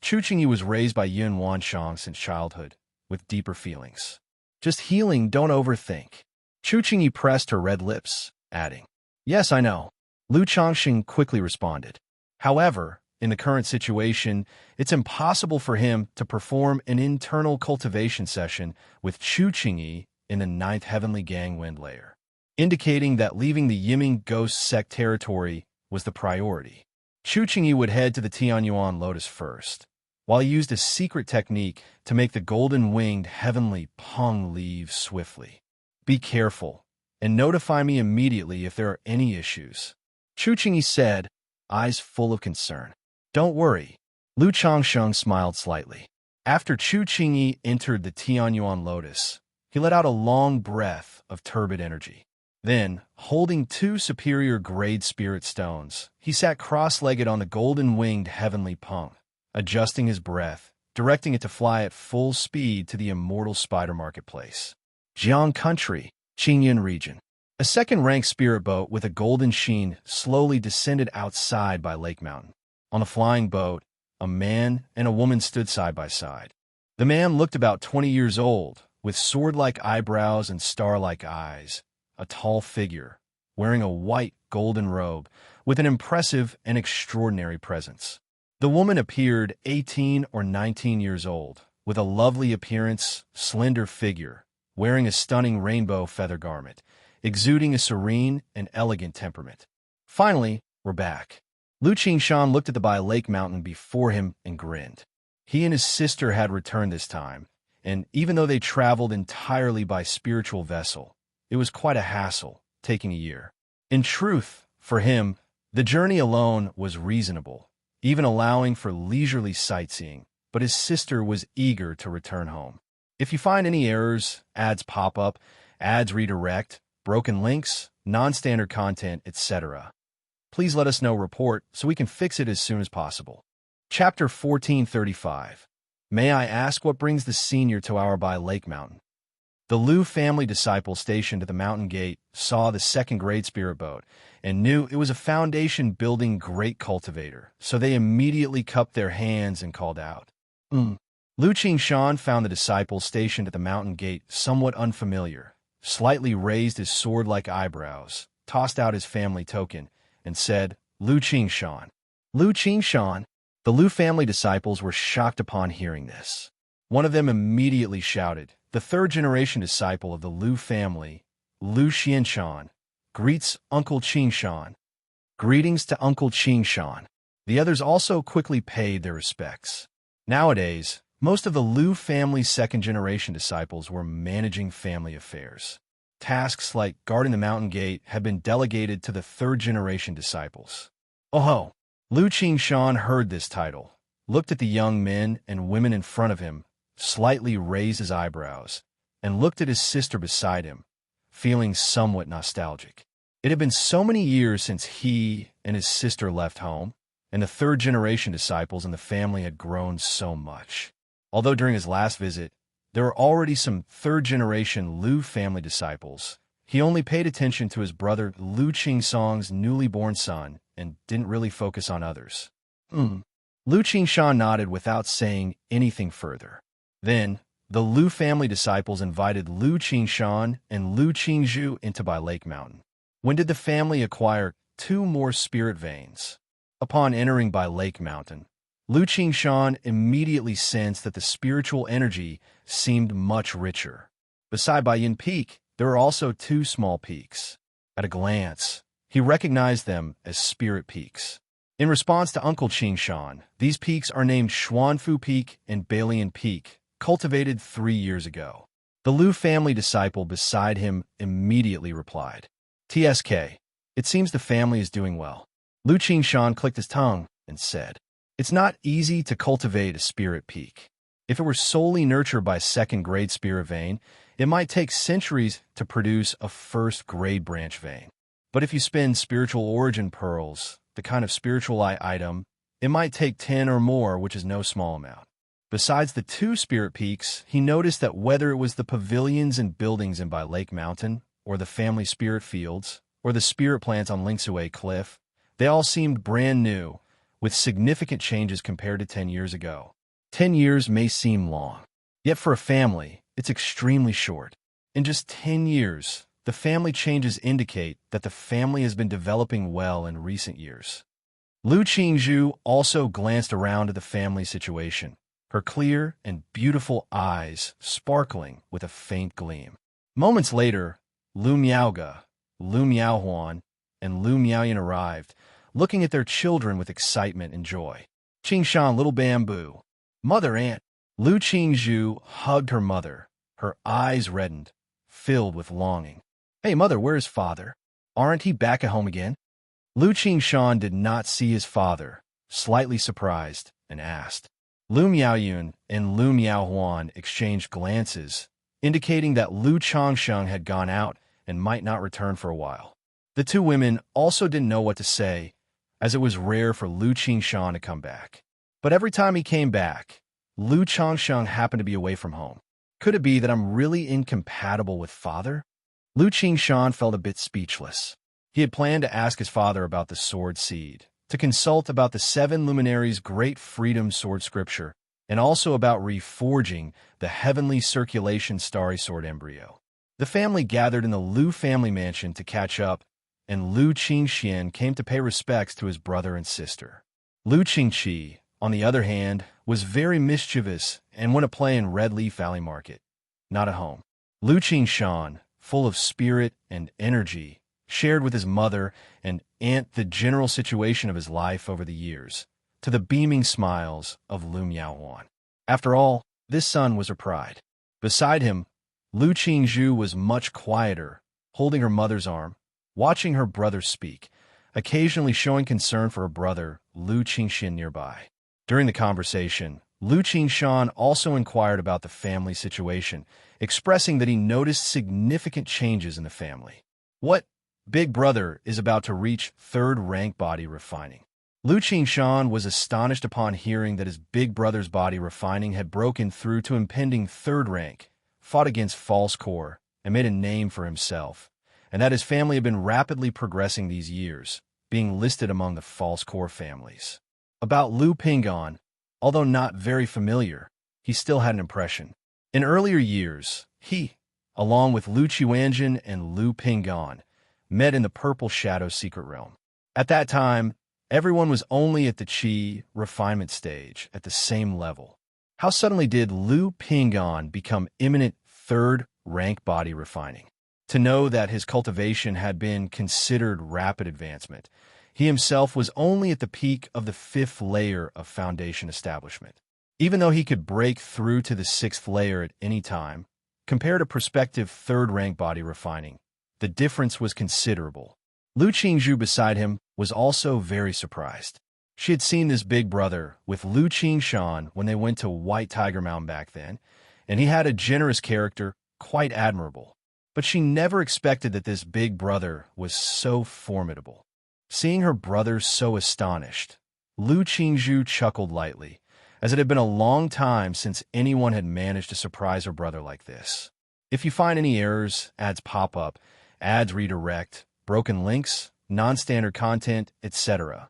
Chu Qingyi was raised by Yuanshang since childhood, with deeper feelings. Just healing, don't overthink. Chu Qingyi pressed her red lips, adding, Yes, I know. Lu Changsheng quickly responded. However, in the current situation, it's impossible for him to perform an internal cultivation session with Chu Qingyi in the 9th Heavenly Gangwind layer, indicating that leaving the Yiming Ghost Sect territory was the priority. Chu Qingyi would head to the Tianyuan Lotus first, while he used a secret technique to make the golden-winged heavenly Peng leave swiftly. Be careful. and notify me immediately if there are any issues," Chu Qingyi said, eyes full of concern. "Don't worry." Lu Changsheng smiled slightly. After Chu Qingyi entered the Tianyuan lotus, he let out a long breath of turbid energy. Then, holding two superior-grade spirit stones, he sat cross-legged on the golden-winged heavenly pung, adjusting his breath, directing it to fly at full speed to the immortal spider marketplace. Jiang Country, Qingyan region. A second-ranked spirit boat with a golden sheen slowly descended outside by Lake Mountain. On the flying boat, a man and a woman stood side by side. The man looked about 20 years old, with sword-like eyebrows and star-like eyes, a tall figure, wearing a white golden robe, with an impressive and extraordinary presence. The woman appeared 18 or 19 years old, with a lovely appearance, slender figure, wearing a stunning rainbow feather garment, exuding a serene and elegant temperament. Finally, we're back. Lu Qingshan looked at the Bai Lake Mountain before him and grinned. He and his sister had returned this time, and even though they traveled entirely by spiritual vessel, it was quite a hassle, taking a year. In truth, for him, the journey alone was reasonable, even allowing for leisurely sightseeing, but his sister was eager to return home. If you find any errors, ads pop up, ads redirect, broken links, non-standard content, etc., please let us know report so we can fix it as soon as possible. Chapter 1435. May I ask what brings the senior to our Bai Lake Mountain? The Liu family disciples stationed at the mountain gate saw the second-grade spirit boat and knew it was a foundation-building great cultivator, so they immediately cupped their hands and called out. Lu Qingshan found the disciples stationed at the mountain gate somewhat unfamiliar, slightly raised his sword-like eyebrows, tossed out his family token, and said, "Lu Qingshan." Lu Qingshan. The Liu family disciples were shocked upon hearing this. One of them immediately shouted, "The third-generation disciple of the Liu family, Lu Xianshan, greets Uncle Qingshan." Greetings to Uncle Qingshan. The others also quickly paid their respects. Nowadays, most of the Liu family's second-generation disciples were managing family affairs. Tasks like guarding the mountain gate had been delegated to the third-generation disciples. Oh! Lu Qingshan heard this title, looked at the young men and women in front of him, slightly raised his eyebrows, and looked at his sister beside him, feeling somewhat nostalgic. It had been so many years since he and his sister left home, and the third-generation disciples in the family had grown so much. Although during his last visit, there were already some third-generation Liu family disciples, he only paid attention to his brother Lu Qingsong's newly born son and didn't really focus on others. Lu Qingshan nodded without saying anything further. Then, the Liu family disciples invited Lu Qingshan and Lu Qingzhu into Bai Lake Mountain. When did the family acquire 2 more spirit veins? Upon entering Bai Lake Mountain, Lu Qingshan immediately sensed that the spiritual energy seemed much richer. Beside Baiyin Peak, there were also 2 small peaks. At a glance, he recognized them as spirit peaks. In response to Uncle Qingshan, these peaks are named Xuanfu Peak and Balian Peak, cultivated 3 years ago. The Liu family disciple beside him immediately replied, "TSK, it seems the family is doing well." Lu Qingshan clicked his tongue and said, "It's not easy to cultivate a spirit peak. If it were solely nurtured by second-grade spirit vein, it might take centuries to produce a first-grade branch vein. But if you spin spiritual origin pearls, the kind of spiritual item, it might take 10 or more, which is no small amount." Besides the 2 spirit peaks, he noticed that whether it was the pavilions and buildings in Bai Lake Mountain, or the family spirit fields, or the spirit plants on Lingsue Cliff, they all seemed brand new, with significant changes compared to 10 years ago. 10 years may seem long, yet for a family, it's extremely short. In just 10 years, the family changes indicate that the family has been developing well in recent years. Lu Qingzhu also glanced around at the family situation, her clear and beautiful eyes sparkling with a faint gleam. Moments later, Lu Miaoge, Lu Miaohuan, and Lu Miaoyan arrived, looking at their children with excitement and joy. "Qingshan, little bamboo. Mother Aunt." Lu Qingzhu hugged her mother, her eyes reddened, filled with longing. "Hey, mother, where is father? Aren't he back at home again?" Lu Qingshan did not see his father, slightly surprised, and asked. Lu Miaoyun and Lu Miaohuan exchanged glances, indicating that Lu Changsheng had gone out and might not return for a while. The two women also didn't know what to say, as it was rare for Lu Qingshan to come back. But every time he came back, Lu Changsheng happened to be away from home. Could it be that I'm really incompatible with father? Lu Qingshan felt a bit speechless. He had planned to ask his father about the sword seed, to consult about the 7 luminaries' great freedom sword scripture, and also about reforging the heavenly circulation starry sword embryo. The family gathered in the Lu family mansion to catch up, and Lu Qingxian came to pay respects to his brother and sister. Lu Qingqi, on the other hand, was very mischievous and went to play in Red Leaf Valley Market, not at home. Lu Qingshan, full of spirit and energy, shared with his mother and aunt the general situation of his life over the years, to the beaming smiles of Lu Miaohuan. After all, this son was her pride. Beside him, Lu Qingzhu was much quieter, holding her mother's arm, watching her brother speak, occasionally showing concern for her brother, Lu Qingxian, nearby. During the conversation, Lu Qingshan also inquired about the family situation, expressing that he noticed significant changes in the family. What big brother is about to reach 3rd rank body refining? Lu Qingshan was astonished upon hearing that his big brother's body refining had broken through to impending 3rd rank, fought against false core, and made a name for himself, and that his family had been rapidly progressing these years, being listed among the false core families. About Lu Pingon, although not very familiar, he still had an impression. In earlier years, he, along with Lu Qiuanjin and Lu Pingon, met in the Purple Shadow secret realm. At that time, everyone was only at the Qi refinement stage at the same level. How suddenly did Lu Pingon become imminent 3rd rank body refining? To know that his cultivation had been considered rapid advancement, he himself was only at the peak of the 5th layer of foundation establishment. Even though he could break through to the 6th layer at any time, compared to prospective 3rd rank body refining, the difference was considerable. Lu Qingzhu beside him was also very surprised. She had seen this big brother with Lu Qingshan when they went to White Tiger Mountain back then, and he had a generous character, quite admirable. But she never expected that this big brother was so formidable. Seeing her brother so astonished, Lu Qingzhu chuckled lightly, as it had been a long time since anyone had managed to surprise her brother like this. If you find any errors, ads pop up, ads redirect, broken links, non-standard content, etc.,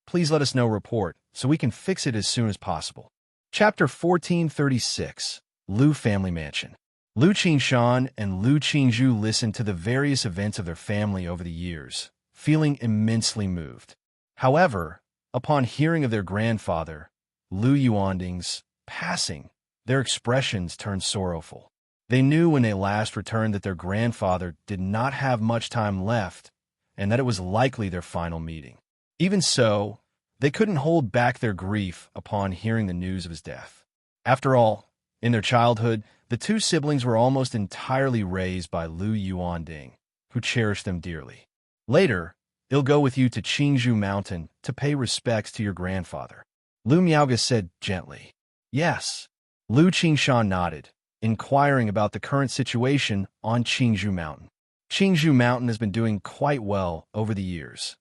please let us know report so we can fix it as soon as possible. Chapter 1436, Lu Family Mansion. Lu Qingshan and Lu Qingzhu listened to the various events of their family over the years, feeling immensely moved. However, upon hearing of their grandfather, Lu Yuanding's passing, their expressions turned sorrowful. They knew when they last returned that their grandfather did not have much time left and that it was likely their final meeting. Even so, they couldn't hold back their grief upon hearing the news of his death. After all, in their childhood, the two siblings were almost entirely raised by Lu Yuanding, who cherished them dearly. Later, I'll go with you to Qingzhou Mountain to pay respects to your grandfather, Lu Miaoga said gently. Yes. Lu Qingshan nodded, inquiring about the current situation on Qingzhou Mountain. Qingzhou Mountain has been doing quite well over the years.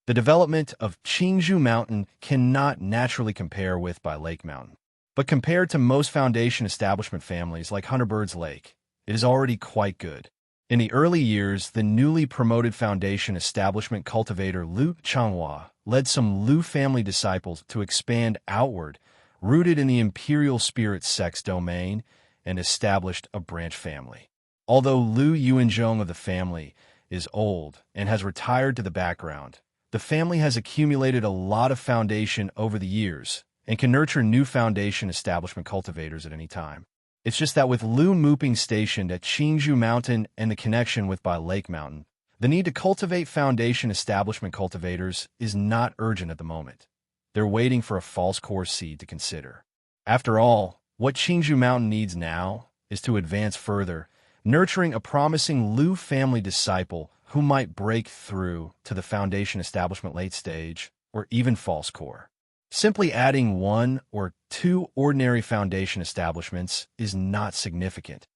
The development of Qingzhou Mountain cannot naturally compare with by Lake Mountain. But compared to most foundation establishment families like Hunterbird's Lake, it is already quite good. In the early years, the newly promoted foundation establishment cultivator Lu Changhua led some Lu family disciples to expand outward, rooted in the imperial spirit sex domain, and established a branch family. Although Lu Yuanzhong of the family is old and has retired to the background, the family has accumulated a lot of foundation over the years and can nurture new foundation establishment cultivators at any time. It's just that with Lu Muping stationed at Qingzhou Mountain and the connection with Bai Lake Mountain, the need to cultivate foundation establishment cultivators is not urgent at the moment. They're waiting for a false core seed to consider. After all, what Qingzhou Mountain needs now is to advance further nurturing a promising Lu family disciple who might break through to the Foundation establishment late stage or even false core. Simply adding 1 or 2 ordinary Foundation establishments is not significant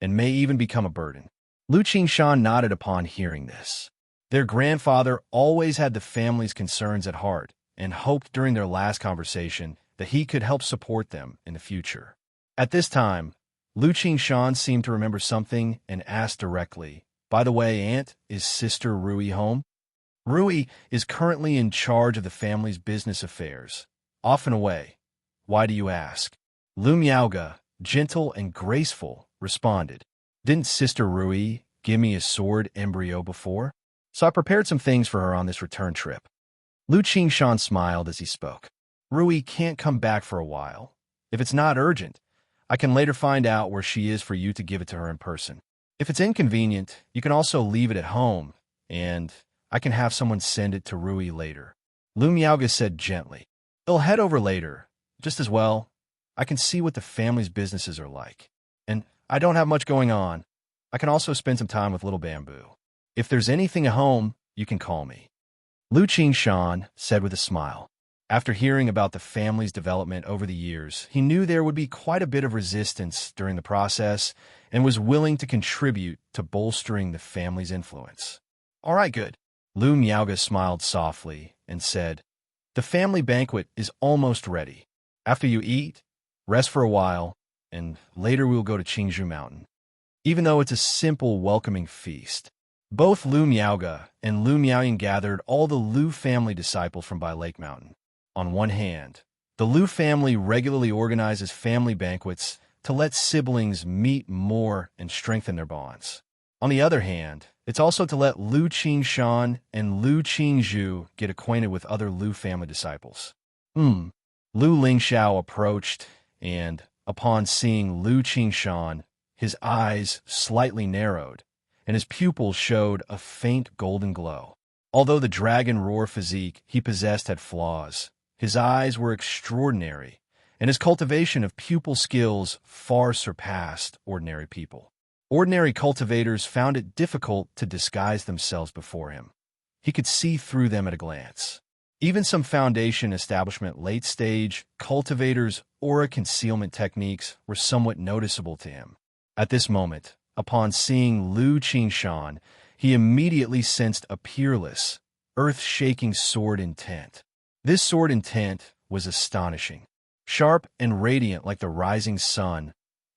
and may even become a burden. Lu Qingshan nodded upon hearing this. Their grandfather always had the family's concerns at heart and hoped during their last conversation that he could help support them in the future. At this time, Lu Qingshan seemed to remember something and asked directly, "By the way, Aunt, is Sister Rui home?" Rui is currently in charge of the family's business affairs, often away. "Why do you ask?" Lu Miaoge, gentle and graceful, responded, "Didn't Sister Rui give me a sword embryo before? So I prepared some things for her on this return trip." Lu Qingshan smiled as he spoke. "Rui can't come back for a while. If it's not urgent, I can later find out where she is for you to give it to her in person. If it's inconvenient, you can also leave it at home, and I can have someone send it to Rui later." Lu Miaoge said gently, "He'll head over later. Just as well, I can see what the family's businesses are like. And I don't have much going on. I can also spend some time with Little Bamboo. If there's anything at home, you can call me." Lu Qingshan said with a smile. After hearing about the family's development over the years, he knew there would be quite a bit of resistance during the process and was willing to contribute to bolstering the family's influence. "All right, good." Lu Miaoge smiled softly and said, "The family banquet is almost ready. After you eat, rest for a while, and later we'll go to Qingzhou Mountain." Even though it's a simple, welcoming feast, both Lu Miaoge and Lu Miaoying gathered all the Lu family disciples from Bai Lake Mountain. On one hand, the Lu family regularly organizes family banquets to let siblings meet more and strengthen their bonds. On the other hand, it's also to let Lu Qingshan and Lu Qingzhu get acquainted with other Lu family disciples. Lu Lingxiao approached, and, upon seeing Lu Qingshan, his eyes slightly narrowed, and his pupils showed a faint golden glow. Although the dragon roar physique he possessed had flaws, his eyes were extraordinary, and his cultivation of pupil skills far surpassed ordinary people. Ordinary cultivators found it difficult to disguise themselves before him. He could see through them at a glance. Even some Foundation establishment late-stage cultivators' aura concealment techniques were somewhat noticeable to him. At this moment, upon seeing Lu Qingshan, he immediately sensed a peerless, earth-shaking sword intent. This sword intent was astonishing, sharp and radiant like the rising sun,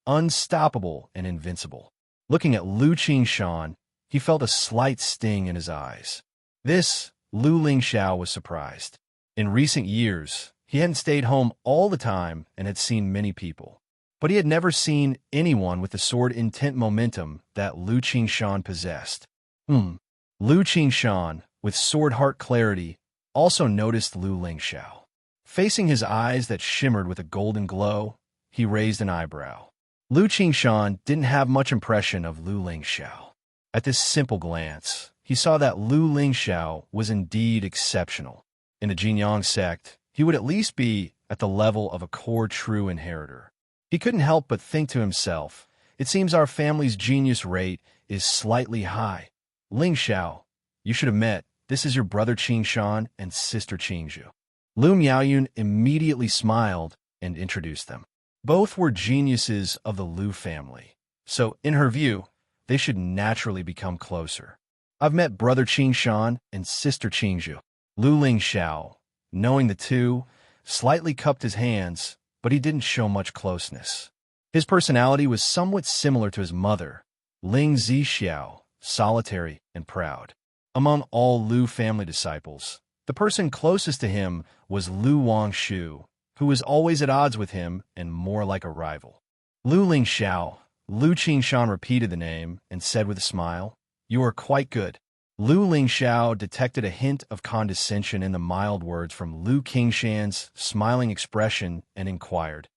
unstoppable and invincible. Looking at Lu Qingshan, he felt a slight sting in his eyes. This, Lu Lingxiao was surprised. In recent years, he hadn't stayed home all the time and had seen many people. But he had never seen anyone with the sword intent momentum that Lu Qingshan possessed. Lu Qingshan, with sword heart clarity, also noticed Lu Lingxiao. Facing his eyes that shimmered with a golden glow, he raised an eyebrow. Lu Qingshan didn't have much impression of Lu Lingxiao. At this simple glance, he saw that Lu Lingxiao was indeed exceptional. In the Jinyang sect, he would at least be at the level of a core true inheritor. He couldn't help but think to himself, "It seems our family's genius rate is slightly high. Lingxiao, you should have met. This is your brother Qingshan and sister Qingzhu." Lu Miaoyun immediately smiled and introduced them. Both were geniuses of the Lu family, so in her view, they should naturally become closer. "I've met brother Qingshan and sister Qingzhu." Lu Lingxiao, knowing the two, slightly cupped his hands, but he didn't show much closeness. His personality was somewhat similar to his mother, Ling Zixiao, solitary and proud. Among all Lu family disciples, the person closest to him was Lu Wangshu, who was always at odds with him and more like a rival. Lu Lingxiao, Lu Qingshan repeated the name and said with a smile, "You are quite good." Lu Lingxiao detected a hint of condescension in the mild words from Lu Qingshan's smiling expression and inquired,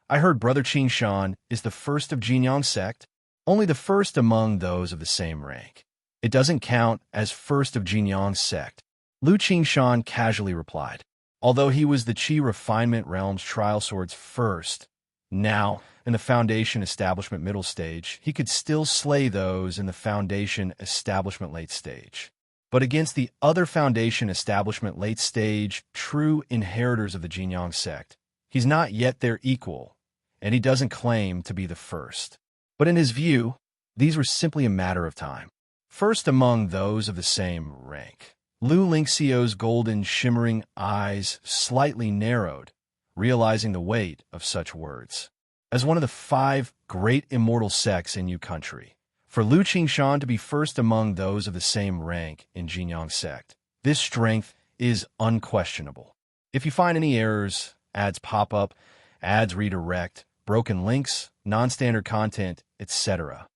"I heard brother Qingshan is the first of Jinyang sect?" "Only the first among those of the same rank. It doesn't count as first of Jinyang sect," Lu Qingshan casually replied. Although he was the Qi Refinement Realm's trial sword's first, Now, in the Foundation Establishment middle stage, he could still slay those in the Foundation Establishment late stage. But against the other Foundation Establishment late stage true inheritors of the Jinyang sect, he's not yet their equal, and he doesn't claim to be the first. But in his view, these were simply a matter of time. First among those of the same rank. Lu Lingxiao's golden, shimmering eyes slightly narrowed, realizing the weight of such words. As one of the 5 great immortal sects in Yu country, for Lu Qingshan to be first among those of the same rank in Jinyang sect, this strength is unquestionable. If you find any errors, ads pop up, ads redirect, broken links, non-standard content, etc.,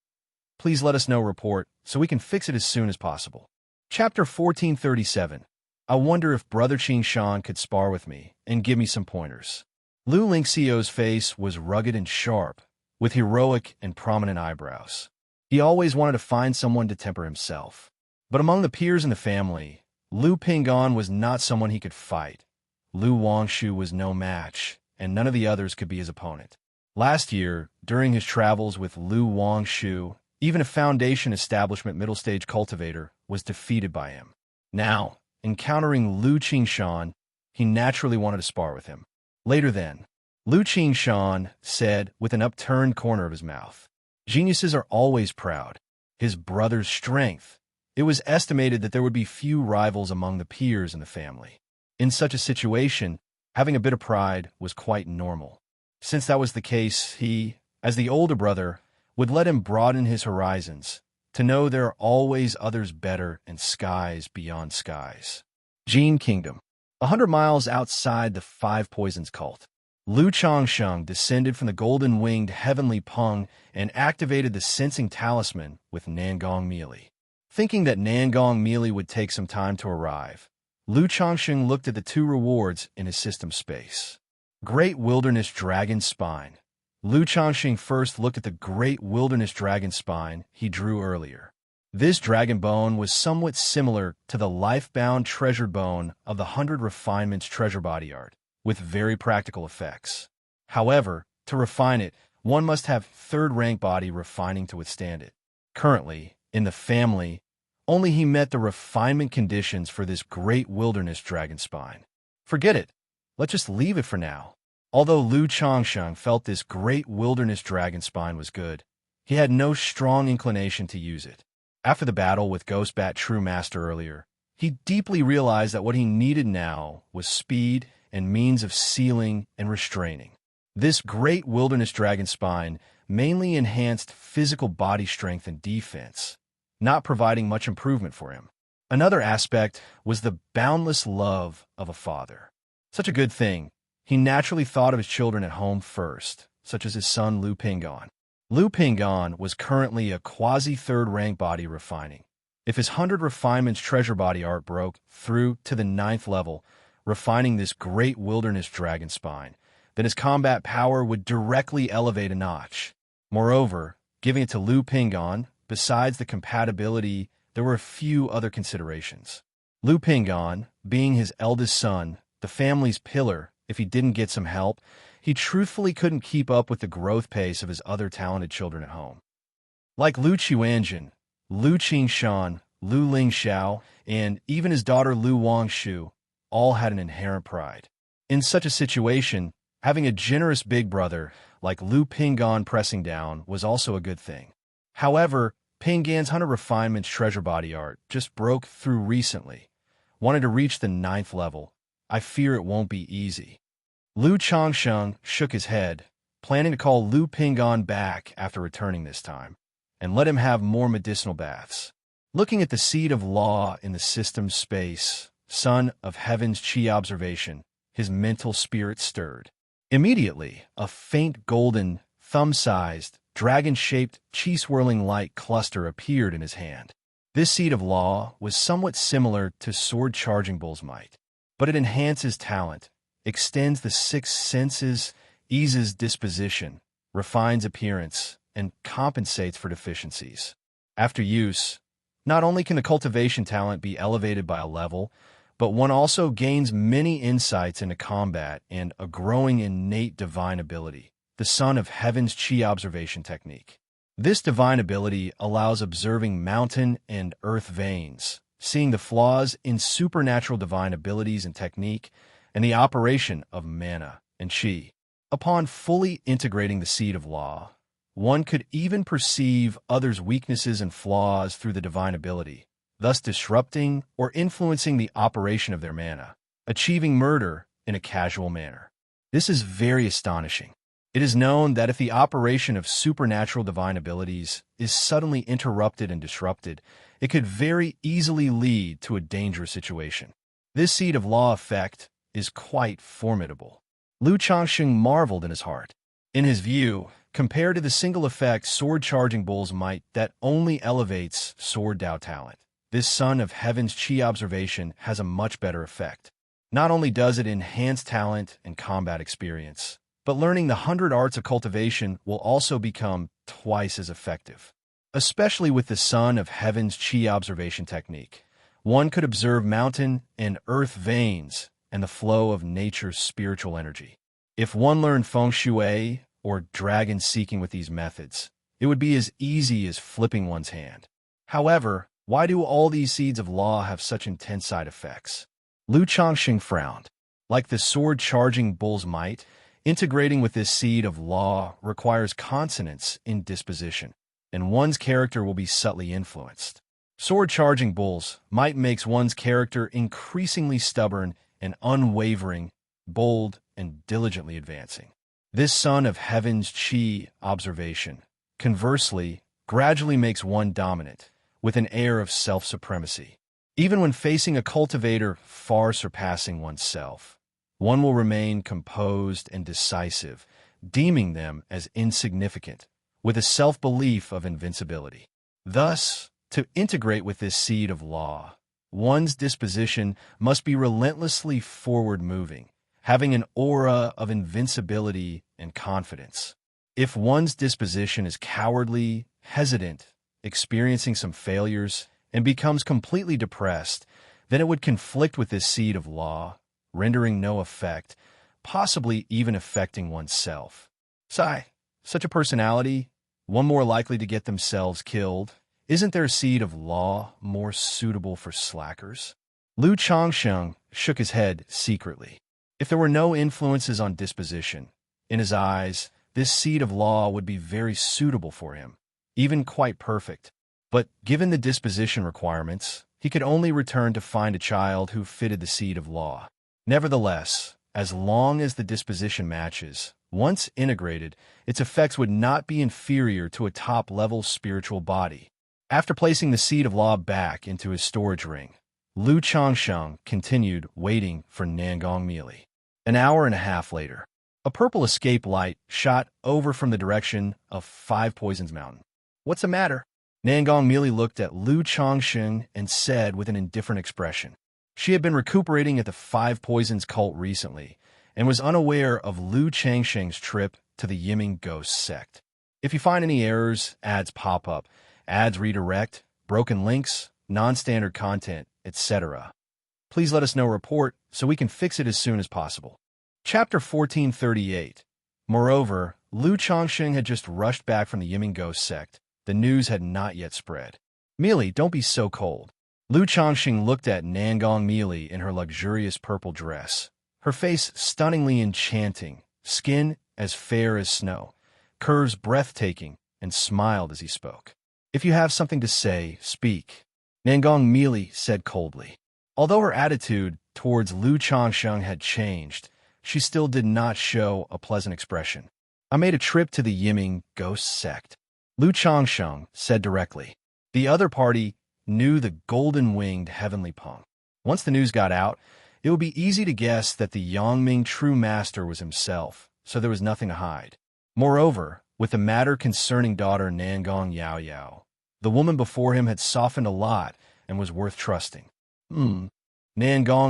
please let us know report so we can fix it as soon as possible. Chapter 1437. I wonder if Brother Qingshan could spar with me and give me some pointers. Lu Lingxiao's face was rugged and sharp, with heroic and prominent eyebrows. He always wanted to find someone to temper himself. But among the peers in the family, Lu Pinggan was not someone he could fight. Lu Wangshu was no match, and none of the others could be his opponent. Last year, during his travels with Lu Wangshu, even a Foundation Establishment middle stage cultivator was defeated by him. Now, encountering Lu Qingshan, he naturally wanted to spar with him. Later then, Lu Qingshan said with an upturned corner of his mouth, "Geniuses are always proud. His brother's strength." It was estimated that there would be few rivals among the peers in the family. In such a situation, having a bit of pride was quite normal. Since that was the case, he, as the older brother, would let him broaden his horizons, to know there are always others better and skies beyond skies. Jin Kingdom. 100 miles outside the 5 Poisons cult, Lu Changsheng descended from the golden-winged heavenly Peng and activated the sensing talisman with Nangong Mealy. Thinking that Nangong Mealy would take some time to arrive, Lu Changsheng looked at the 2 rewards in his system space. Great Wilderness Dragon Spine. Lu Changxing first looked at the Great Wilderness Dragon Spine he drew earlier. This dragon bone was somewhat similar to the life-bound treasured bone of the 100 Refinements treasure body art, with very practical effects. However, to refine it, one must have 3rd-rank body refining to withstand it. Currently, in the family, only he met the refinement conditions for this Great Wilderness Dragon Spine. Forget it. Let's just leave it for now. Although Lu Changsheng felt this Great Wilderness Dragon Spine was good, he had no strong inclination to use it. After the battle with Ghostbat True Master earlier, he deeply realized that what he needed now was speed and means of sealing and restraining. This Great Wilderness Dragon Spine mainly enhanced physical body strength and defense, not providing much improvement for him. Another aspect was the boundless love of a father. Such a good thing. He naturally thought of his children at home first, such as his son Lu Pinggan. Lu Pinggan was currently a quasi-3rd-rank body refining. If his 100 Refinements treasure body art broke through to the 9th level, refining this Great Wilderness Dragon Spine, then his combat power would directly elevate a notch. Moreover, giving it to Lu Pinggan, besides the compatibility, there were a few other considerations. Lu Pinggan, being his eldest son, the family's pillar, if he didn't get some help, he truthfully couldn't keep up with the growth pace of his other talented children at home. Like Lu Qiwanjin, Lu Qingshan, Lu Lingxiao, and even his daughter Lu Wangshu, all had an inherent pride. In such a situation, having a generous big brother like Lu Pinggan pressing down was also a good thing. However, Pinggan's 100 Refinements treasure body art just broke through recently. Wanted to reach the 9th level. I fear it won't be easy. Lu Changsheng shook his head, planning to call Lu Pinggan back after returning this time, and let him have more medicinal baths. Looking at the seed of law in the system's space, son of heaven's chi observation, his mental spirit stirred. Immediately, a faint golden, thumb-sized, dragon-shaped, chi-swirling light cluster appeared in his hand. This seed of law was somewhat similar to Sword Charging Bull's might, but it enhances talent, extends the 6 senses, eases disposition, refines appearance, and compensates for deficiencies. After use, not only can the cultivation talent be elevated by a level, but one also gains many insights into combat and a growing innate divine ability. the Son of Heaven's Qi observation technique. This divine ability allows observing mountain and earth veins, seeing the flaws in supernatural divine abilities and technique, and the operation of mana and qi. Upon fully integrating the seed of law, one could even perceive others' weaknesses and flaws through the divine ability, thus disrupting or influencing the operation of their mana, achieving murder in a casual manner. This is very astonishing. It is known that if the operation of supernatural divine abilities is suddenly interrupted and disrupted, it could very easily lead to a dangerous situation. This seed of law effect is quite formidable. Lu Changxing marveled in his heart. In his view, compared to the single effect sword charging bull's might that only elevates sword Dao talent, this Son of Heaven's Qi observation has a much better effect. Not only does it enhance talent and combat experience, but learning the 100 arts of cultivation will also become twice as effective. Especially with the Son of Heaven's Qi observation technique, one could observe mountain and earth veins and the flow of nature's spiritual energy. If one learned feng shui or dragon seeking with these methods, it would be as easy as flipping one's hand. However, why do all these seeds of law have such intense side effects? Lu Changxing frowned. Like the sword-charging bull's might, integrating with this seed of law requires consonance in disposition, and one's character will be subtly influenced. Sword-charging bull's might makes one's character increasingly stubborn and unwavering, bold and diligently advancing. This Son of Heaven's Qi observation, conversely, gradually makes one dominant, with an air of self-supremacy. Even when facing a cultivator far surpassing oneself, one will remain composed and decisive, deeming them as insignificant, with a self-belief of invincibility. Thus, to integrate with this seed of law, one's disposition must be relentlessly forward-moving, having an aura of invincibility and confidence. If one's disposition is cowardly, hesitant, experiencing some failures, and becomes completely depressed, then it would conflict with this seed of law, rendering no effect, possibly even affecting oneself. Such a personality, one more likely to get themselves killed. Isn't their seed of law more suitable for slackers? Lu Changxing shook his head secretly. If there were no influences on disposition, in his eyes, this seed of law would be very suitable for him, even quite perfect. But given the disposition requirements, he could only return to find a child who fitted the seed of law. Nevertheless, as long as the disposition matches, once integrated, its effects would not be inferior to a top-level spiritual body. After placing the seed of law back into his storage ring, Lu Changxing continued waiting for Nangong Meili. An hour and a half later, a purple escape light shot over from the direction of Five Poisons Mountain. "What's the matter?" Nangong Meili looked at Lu Changxing and said with an indifferent expression. She had been recuperating at the Five Poisons cult recently and was unaware of Lu Changxing's trip to the Yiming Ghost sect. If you find any errors, ads pop up, ads redirect, broken links, non-standard content, etc., please let us know report so we can fix it as soon as possible. Chapter 1438. Moreover, Lu Changxing had just rushed back from the Yiming Ghost sect. The news had not yet spread. "Meili, don't be so cold." Lu Changxing looked at Nangong Meili in her luxurious purple dress, her face stunningly enchanting, skin as fair as snow, curves breathtaking, and smiled as he spoke. "If you have something to say, speak," Nangong Meili said coldly. Although her attitude towards Lu Changxing had changed, she still did not show a pleasant expression. "I made a trip to the Yiming Ghost sect," Lu Changxing said directly. The other party knew the golden-winged heavenly pung. Once the news got out, it would be easy to guess that the Yangming true master was himself, so there was nothing to hide. Moreover, with the matter concerning daughter Nangong Yao Yao, the woman before him had softened a lot and was worth trusting. Nangong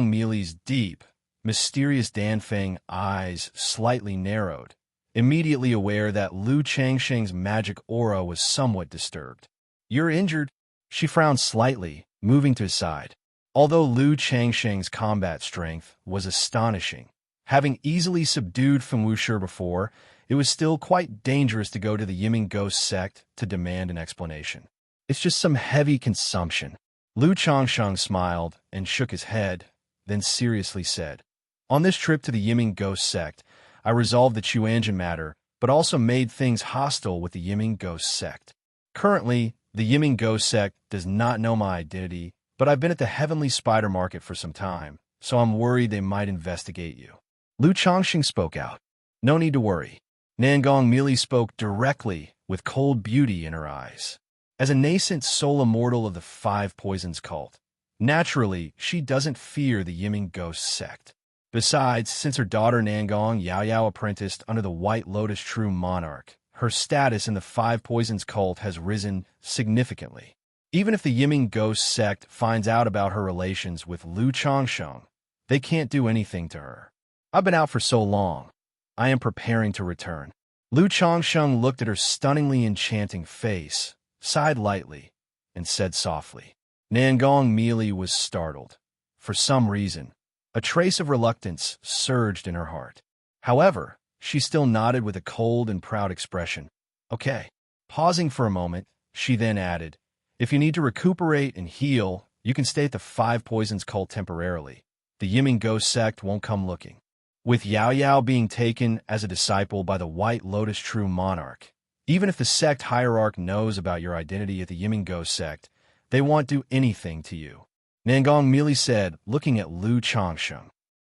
Meili's deep, mysterious Danfeng eyes slightly narrowed, immediately aware that Lu Changxing's magic aura was somewhat disturbed. "You're injured?" She frowned slightly, moving to his side. Although Lu Changxing's combat strength was astonishing, having easily subdued Feng Wuxia before, it was still quite dangerous to go to the Yiming ghost sect to demand an explanation. It's just some heavy consumption. Lu Changsheng smiled and shook his head, then seriously said, "On this trip to the Yiming ghost sect, I resolved the Chuanjin matter, but also made things hostile with the Yiming ghost sect. Currently, the Yiming ghost sect does not know my identity, but I've been at the Heavenly Spider Market for some time, so I'm worried they might investigate you." Lu Changxing spoke out. "No need to worry." Nangong merely spoke directly with cold beauty in her eyes. As a nascent soul immortal of the Five Poisons cult, naturally, she doesn't fear the Yiming ghost sect. Besides, since her daughter Nangong Yaoyao apprenticed under the White Lotus True Monarch, her status in the Five Poisons cult has risen significantly. Even if the Yiming ghost sect finds out about her relations with Lu Changsheng, they can't do anything to her. "I've been out for so long. I am preparing to return." Lu Changsheng looked at her stunningly enchanting face, sighed lightly, and said softly. Nangong Meili was startled. For some reason, a trace of reluctance surged in her heart. However, she still nodded with a cold and proud expression. "Okay." Pausing for a moment, she then added, "If you need to recuperate and heal, you can stay at the Five Poisons cult temporarily. The Yiming ghost sect won't come looking." With Yao Yao being taken as a disciple by the White Lotus True Monarch, even if the sect hierarch knows about your identity at the Yiming ghost sect, they won't do anything to you. Nangong Meili said, looking at Lu Changsheng.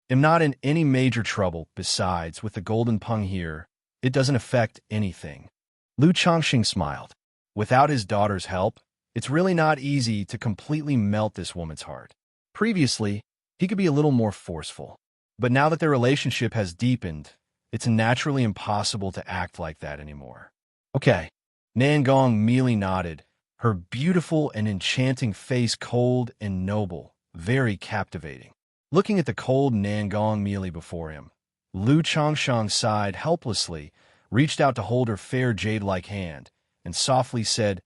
"I'm not in any major trouble. Besides, with the golden pung here, it doesn't affect anything." Lu Changsheng smiled. Without his daughter's help, it's really not easy to completely melt this woman's heart. Previously, he could be a little more forceful. But now that their relationship has deepened, it's naturally impossible to act like that anymore. "Okay." Nangong Meili nodded, her beautiful and enchanting face cold and noble, very captivating. Looking at the cold Nangong Meili before him, Lu Changsheng sighed helplessly, reached out to hold her fair jade-like hand, and softly said,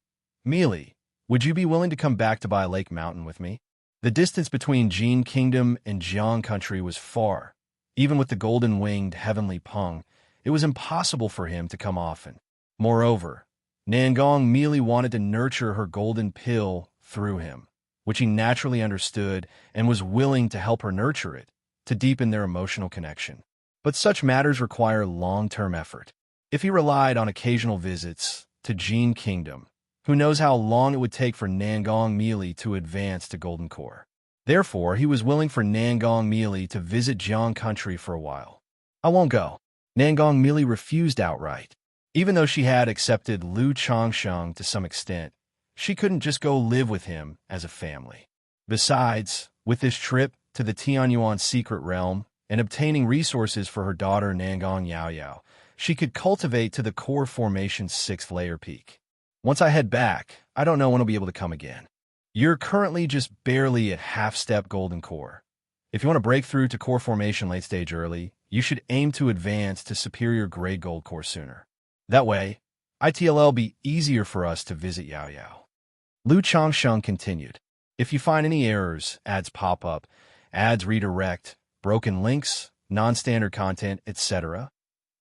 "Meili, would you be willing to come back to Bai Lake Mountain with me?" The distance between Jin Kingdom and Jiang Country was far. Even with the golden-winged heavenly pung, it was impossible for him to come often. Moreover, Nangong Meili wanted to nurture her golden pill through him, which he naturally understood and was willing to help her nurture it, to deepen their emotional connection. But such matters require long-term effort. If he relied on occasional visits to Jin Kingdom, who knows how long it would take for Nangong Meili to advance to Golden Core. Therefore, he was willing for Nangong Meili to visit Jiang Country for a while. "I won't go." Nangong Meili refused outright. Even though she had accepted Lu Changsheng to some extent, she couldn't just go live with him as a family. Besides, with this trip to the Tianyuan secret realm and obtaining resources for her daughter Nangong Yaoyao, she could cultivate to the core formation's 6th layer peak. "Once I head back, I don't know when I'll be able to come again. You're currently just barely at half-step Golden Core. If you want to break through to Core Formation late stage early, you should aim to advance to Superior Grade Gold Core sooner. That way, ITLL be easier for us to visit Yao Yao." Lu Changsheng continued. "If you find any errors, ads pop up, ads redirect, broken links, non-standard content, etc.,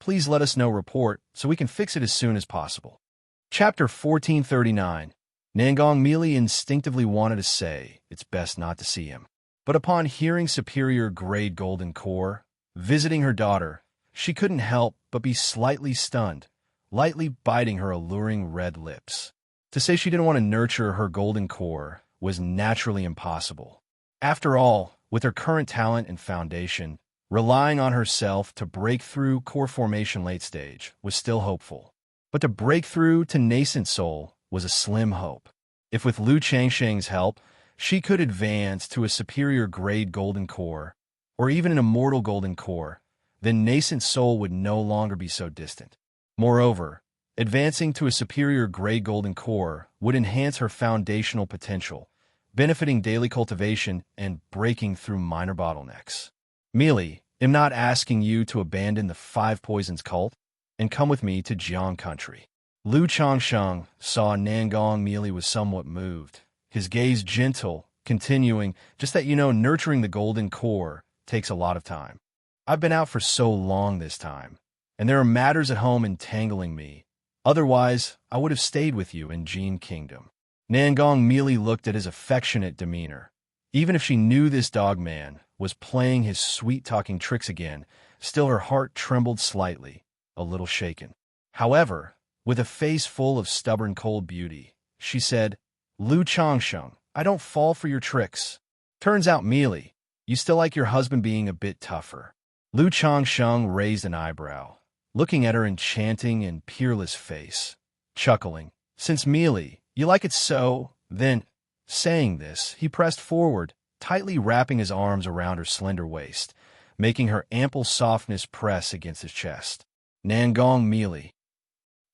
please let us know report so we can fix it as soon as possible." Chapter 1439. Nangong Meili instinctively wanted to say it's best not to see him. But upon hearing Superior Grade Golden Core visiting her daughter, she couldn't help but be slightly stunned, lightly biting her alluring red lips. To say she didn't want to nurture her Golden Core was naturally impossible. After all, with her current talent and foundation, relying on herself to break through Core Formation late stage was still hopeful. But to break through to Nascent Soul was a slim hope. If with Lu Changsheng's help, she could advance to a Superior Grade Golden Core, or even an Immortal Golden Core, then Nascent Soul would no longer be so distant. Moreover, advancing to a Superior Grade Golden Core would enhance her foundational potential, benefiting daily cultivation and breaking through minor bottlenecks. "Meili, I'm not asking you to abandon the Five Poisons cult and come with me to Jiang Country." Lu Changsheng saw Nangong Meili was somewhat moved, his gaze gentle, continuing, "Just that you know, nurturing the Golden Core takes a lot of time. I've been out for so long this time. and there are matters at home entangling me. Otherwise, I would have stayed with you in Jin Kingdom. Nangong merely looked at his affectionate demeanor. Even if she knew this dog man was playing his sweet-talking tricks again, still her heart trembled slightly, a little shaken. However, with a face full of stubborn cold beauty, she said, "Lu Changsheng, I don't fall for your tricks. Turns out, Mealy, you still like your husband being a bit tougher." Lu Changsheng raised an eyebrow, looking at her enchanting and peerless face, chuckling. "Since Mealy, you like it so, then—" Saying this, he pressed forward, tightly wrapping his arms around her slender waist, making her ample softness press against his chest. "Nangong Mealy,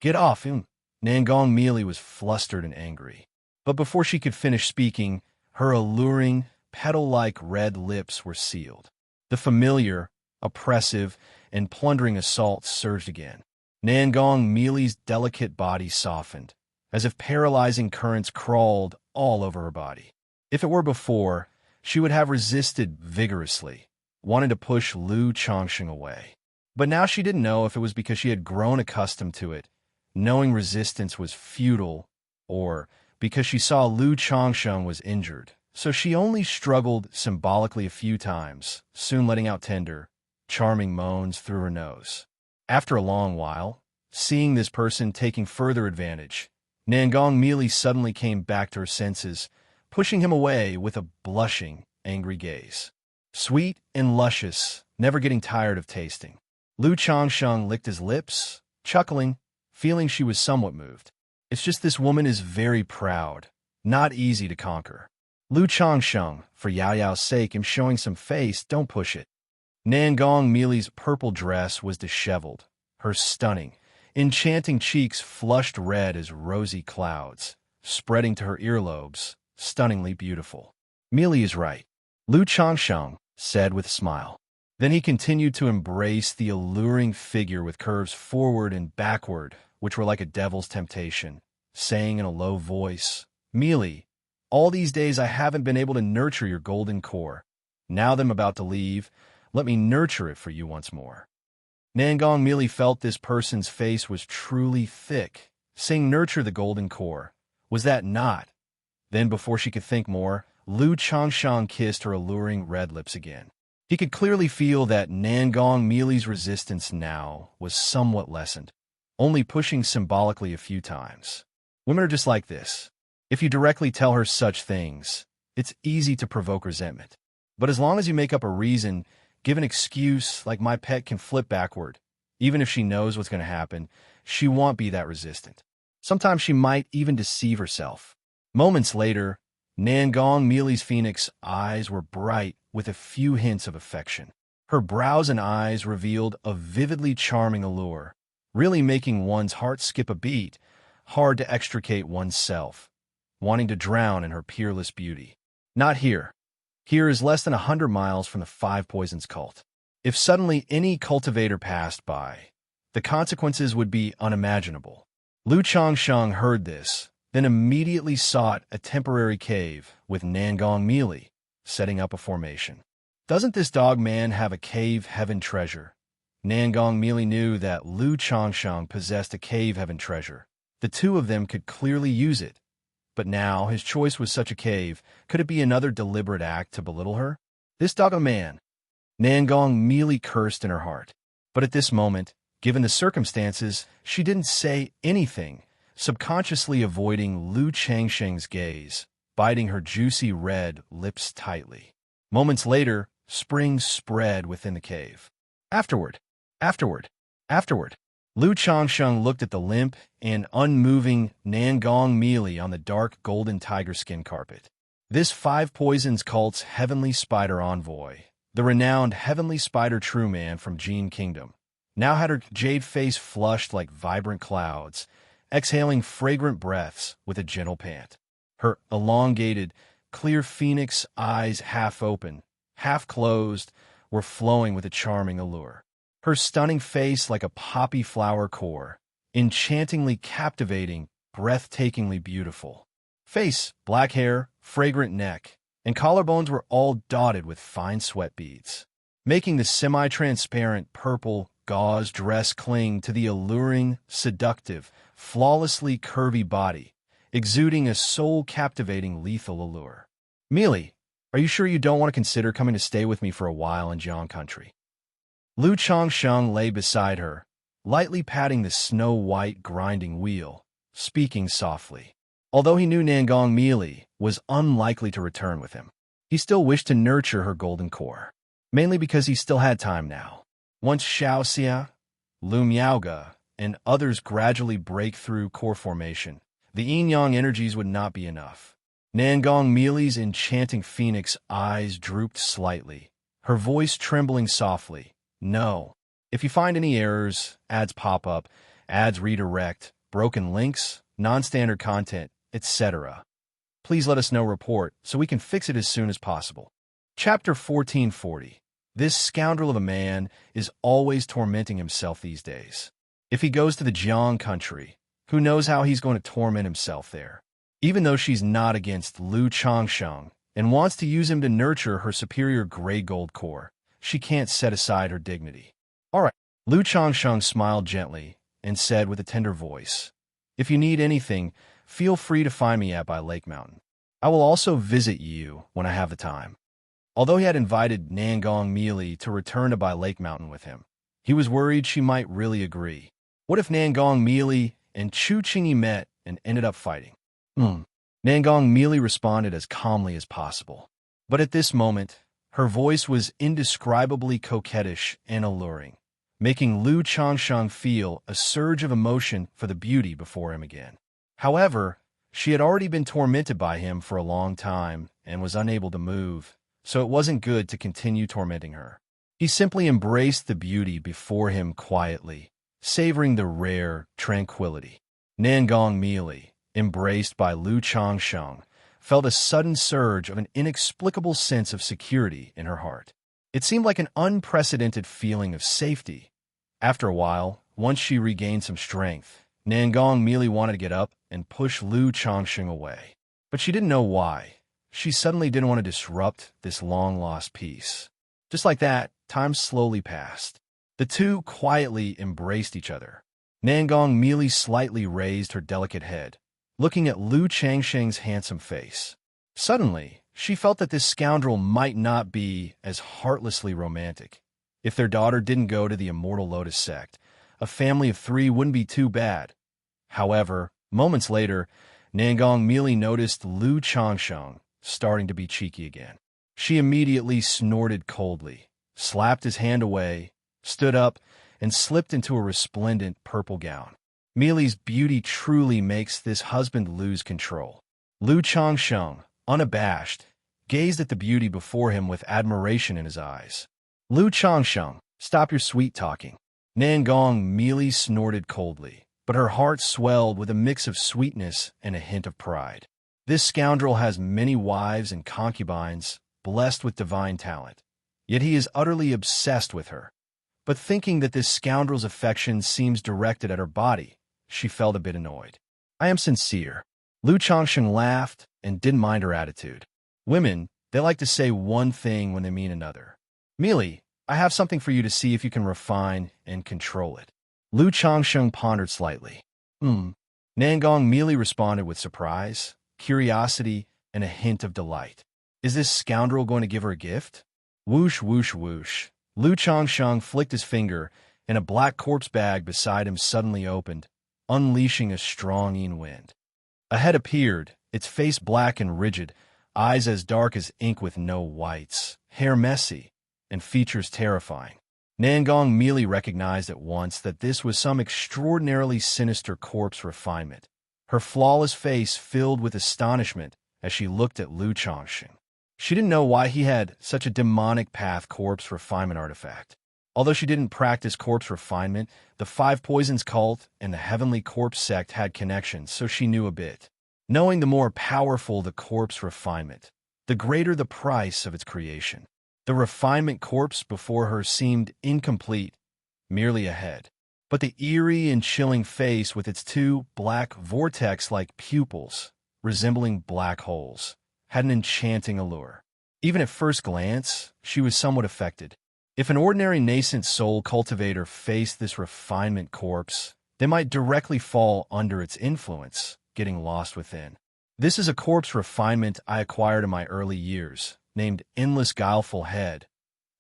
get off him!" Nangong Mealy was flustered and angry. But before she could finish speaking, her alluring, petal-like red lips were sealed. The familiar, oppressive, and plundering assault surged again. Nangong Mealy's delicate body softened, as if paralyzing currents crawled all over her body. If it were before, she would have resisted vigorously, wanting to push Lu Changsheng away. But now she didn't know if it was because she had grown accustomed to it, knowing resistance was futile, or because she saw Lu Changsheng was injured. So she only struggled symbolically a few times, soon letting out tender, charming moans through her nose. After a long while, seeing this person taking further advantage, Nangong Mealy suddenly came back to her senses, pushing him away with a blushing, angry gaze. Sweet and luscious, never getting tired of tasting. Lu Changsheng licked his lips, chuckling, feeling she was somewhat moved. It's just this woman is very proud, not easy to conquer. Lu Changsheng, for Yao Yao's sake, am showing some face, don't push it. Nangong Mealy's purple dress was disheveled, her stunning, enchanting cheeks flushed red as rosy clouds, spreading to her earlobes, stunningly beautiful. "Mealy is right," Lu Changsheng said with a smile. Then he continued to embrace the alluring figure with curves forward and backward, which were like a devil's temptation, saying in a low voice, "Mealy, all these days I haven't been able to nurture your golden core. Now that I'm about to leave, let me nurture it for you once more." Nangong Mealy felt this person's face was truly thick, saying nurture the golden core. Was that not? Then before she could think more, Lu Changsheng kissed her alluring red lips again. He could clearly feel that Nangong Mealy's resistance now was somewhat lessened, only pushing symbolically a few times. Women are just like this. If you directly tell her such things, it's easy to provoke resentment. But as long as you make up a reason, give an excuse like my pet can flip backward, even if she knows what's going to happen, she won't be that resistant. Sometimes she might even deceive herself. Moments later, Nangong Mealy's phoenix eyes were bright with a few hints of affection. Her brows and eyes revealed a vividly charming allure, really making one's heart skip a beat, hard to extricate oneself, wanting to drown in her peerless beauty. Not here. Here is less than 100 miles from the Five Poisons cult. If suddenly any cultivator passed by, the consequences would be unimaginable. Lu Changsheng heard this, then immediately sought a temporary cave with Nangong Mealy, setting up a formation. Doesn't this dog man have a cave heaven treasure? Nangong Mealy knew that Lu Changsheng possessed a cave heaven treasure. The two of them could clearly use it. But now his choice was such a cave. Could it be another deliberate act to belittle her? This dog a man. Nangong Mealy cursed in her heart. But at this moment, given the circumstances, she didn't say anything, subconsciously avoiding Lu Changsheng's gaze, biting her juicy red lips tightly. Moments later, spring spread within the cave. Afterward. Lu Changsheng looked at the limp and unmoving Nangong Mealy on the dark golden tiger skin carpet. This Five Poisons cult's heavenly spider envoy, the renowned heavenly spider true man from Jin Kingdom, now had her jade face flushed like vibrant clouds, exhaling fragrant breaths with a gentle pant. Her elongated, clear phoenix eyes half open, half closed, were flowing with a charming allure. Her stunning face like a poppy flower core, enchantingly captivating, breathtakingly beautiful. Face, black hair, fragrant neck, and collarbones were all dotted with fine sweat beads, making the semi-transparent purple, gauze dress cling to the alluring, seductive, flawlessly curvy body, exuding a soul-captivating lethal allure. Mealy, are you sure you don't want to consider coming to stay with me for a while in Jiang country? Lu Changsheng lay beside her, lightly patting the snow-white grinding wheel, speaking softly. Although he knew Nangong Mealy was unlikely to return with him, he still wished to nurture her golden core, mainly because he still had time now. Once Xianxia, Lu Miaoge, and others gradually break through core formation, the yin-yang energies would not be enough. Nangong Mealy's enchanting phoenix eyes drooped slightly, her voice trembling softly. No. If you find any errors, ads pop up, ads redirect, broken links, non-standard content, etc., please let us know report so we can fix it as soon as possible. Chapter 1440. This scoundrel of a man is always tormenting himself these days. If he goes to the Jiang country, who knows how he's going to torment himself there? Even though she's not against Lu Changsheng and wants to use him to nurture her superior gray gold core, she can't set aside her dignity. All right. Lu Changsheng smiled gently and said with a tender voice, "If you need anything, feel free to find me at by Lake Mountain. I will also visit you when I have the time." Although he had invited Nangong Mealy to return to Bai Lake Mountain with him, he was worried she might really agree. What if Nangong Mealy and Chu Qingyi met and ended up fighting? Nangong Mealy responded as calmly as possible. But at this moment, her voice was indescribably coquettish and alluring, making Lu Changsheng feel a surge of emotion for the beauty before him again. However, she had already been tormented by him for a long time and was unable to move, so it wasn't good to continue tormenting her. He simply embraced the beauty before him quietly, savoring the rare tranquility. Nangong Mealy, embraced by Lu Changsheng, felt a sudden surge of an inexplicable sense of security in her heart. It seemed like an unprecedented feeling of safety. After a while, once she regained some strength, Nangong Mealy wanted to get up and push Lu Changsheng away. But she didn't know why. She suddenly didn't want to disrupt this long-lost peace. Just like that, time slowly passed. The two quietly embraced each other. Nangong Mealy slightly raised her delicate head, looking at Lu Changsheng's handsome face. Suddenly, she felt that this scoundrel might not be as heartlessly romantic. If their daughter didn't go to the Immortal Lotus sect, a family of 3 wouldn't be too bad. However, moments later, Nangong Mealy noticed Lu Changsheng starting to be cheeky again. She immediately snorted coldly, slapped his hand away, stood up, and slipped into a resplendent purple gown. Mealy's beauty truly makes this husband lose control. Lu Changsheng, unabashed, gazed at the beauty before him with admiration in his eyes. Lu Changsheng, stop your sweet talking. Nangong Mealy snorted coldly, but her heart swelled with a mix of sweetness and a hint of pride. This scoundrel has many wives and concubines, blessed with divine talent, yet he is utterly obsessed with her. But thinking that this scoundrel's affection seems directed at her body, she felt a bit annoyed. I am sincere. Lu Changsheng laughed and didn't mind her attitude. Women, they like to say one thing when they mean another. Mealy, I have something for you to see if you can refine and control it. Lu Changsheng pondered slightly. Nangong Mealy responded with surprise, curiosity, and a hint of delight. Is this scoundrel going to give her a gift? Whoosh, whoosh, whoosh. Lu Changsheng flicked his finger, and a black corpse bag beside him suddenly opened, unleashing a strong yin wind. A head appeared, its face black and rigid, eyes as dark as ink with no whites, hair messy, and features terrifying. Nangong Mealy recognized at once that this was some extraordinarily sinister corpse refinement. Her flawless face filled with astonishment as she looked at Lu Changsheng. She didn't know why he had such a demonic path corpse refinement artifact. Although she didn't practice corpse refinement, the Five Poisons cult and the Heavenly Corpse sect had connections, so she knew a bit. Knowing the more powerful the corpse refinement, the greater the price of its creation. The refinement corpse before her seemed incomplete, merely a head. But the eerie and chilling face with its 2 black vortex-like pupils, resembling black holes, had an enchanting allure. Even at first glance, she was somewhat affected. If an ordinary nascent soul cultivator faced this refinement corpse, they might directly fall under its influence, getting lost within. This is a corpse refinement I acquired in my early years, named Endless Guileful Head.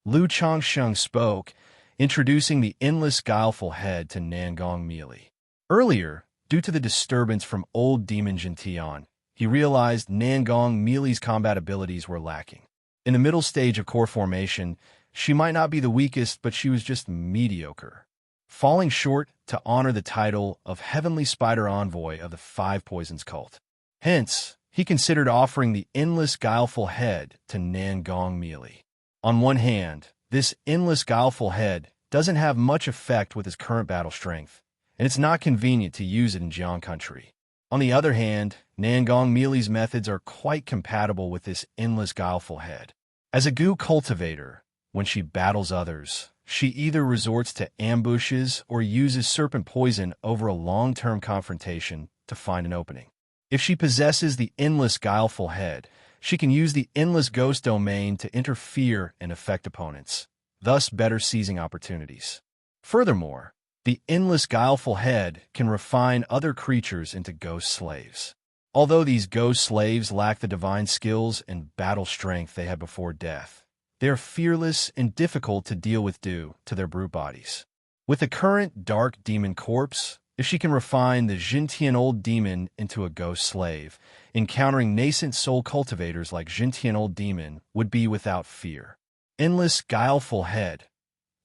Lu Changsheng spoke, introducing the Endless Guileful Head to Nangong Meili. Earlier, due to the disturbance from old demon Jintian, he realized Nangong Meili's combat abilities were lacking. In the middle stage of core formation, she might not be the weakest, but she was just mediocre, falling short to honor the title of Heavenly Spider Envoy of the Five Poisons cult. Hence, he considered offering the Endless Guileful Head to Nangong Meili. On one hand, this Endless Guileful Head doesn't have much effect with his current battle strength, and it's not convenient to use it in Jiang country. On the other hand, Nangong Meili's methods are quite compatible with this Endless Guileful Head. As a Gu cultivator, when she battles others, she either resorts to ambushes or uses serpent poison over a long-term confrontation to find an opening. If she possesses the Endless Guileful Head, she can use the Endless Ghost Domain to interfere and affect opponents, thus better seizing opportunities. Furthermore, the Endless Guileful Head can refine other creatures into ghost slaves. Although these ghost slaves lack the divine skills and battle strength they had before death, they are fearless and difficult to deal with due to their brute bodies. With the current Dark Demon corpse, if she can refine the Jintian Old Demon into a ghost slave, encountering nascent soul cultivators like Jintian Old Demon would be without fear. Endless Guileful Head.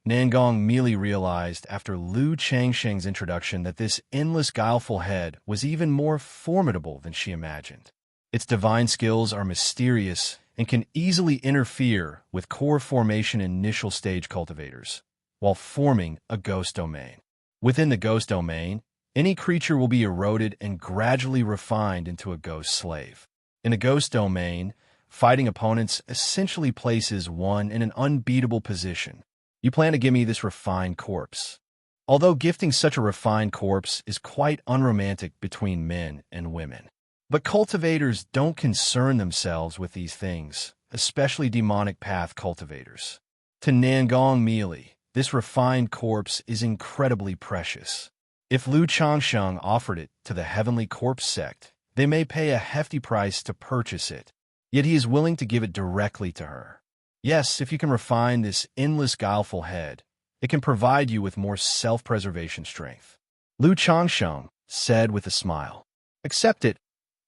Nangong Meili realized after Lu Changsheng's introduction that this Endless Guileful Head was even more formidable than she imagined. Its divine skills are mysterious and can easily interfere with core formation initial stage cultivators, while forming a ghost domain. Within the ghost domain, any creature will be eroded and gradually refined into a ghost slave. In a ghost domain, fighting opponents essentially places one in an unbeatable position. You plan to give me this refined corpse. Although gifting such a refined corpse is quite unromantic between men and women. But cultivators don't concern themselves with these things, especially demonic path cultivators. To Nangong Meili, this refined corpse is incredibly precious. If Lu Changsheng offered it to the Heavenly Corpse sect, they may pay a hefty price to purchase it, yet he is willing to give it directly to her. Yes, if you can refine this Endless Guileful Head, it can provide you with more self-preservation strength. Lu Changsheng said with a smile. Accept it,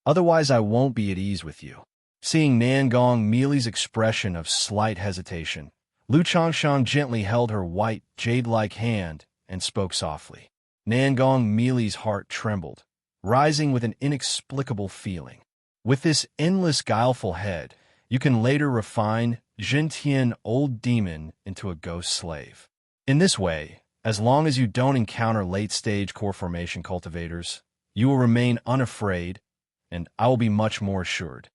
otherwise I won't be at ease with you. Seeing Nangong Meili's expression of slight hesitation, Lu Changsheng gently held her white, jade-like hand and spoke softly. Nangong Meili's heart trembled, rising with an inexplicable feeling. With this Endless Guileful Head, you can later refine Jintian Old Demon into a ghost slave. In this way, as long as you don't encounter late-stage core formation cultivators, you will remain unafraid, and I will be much more assured.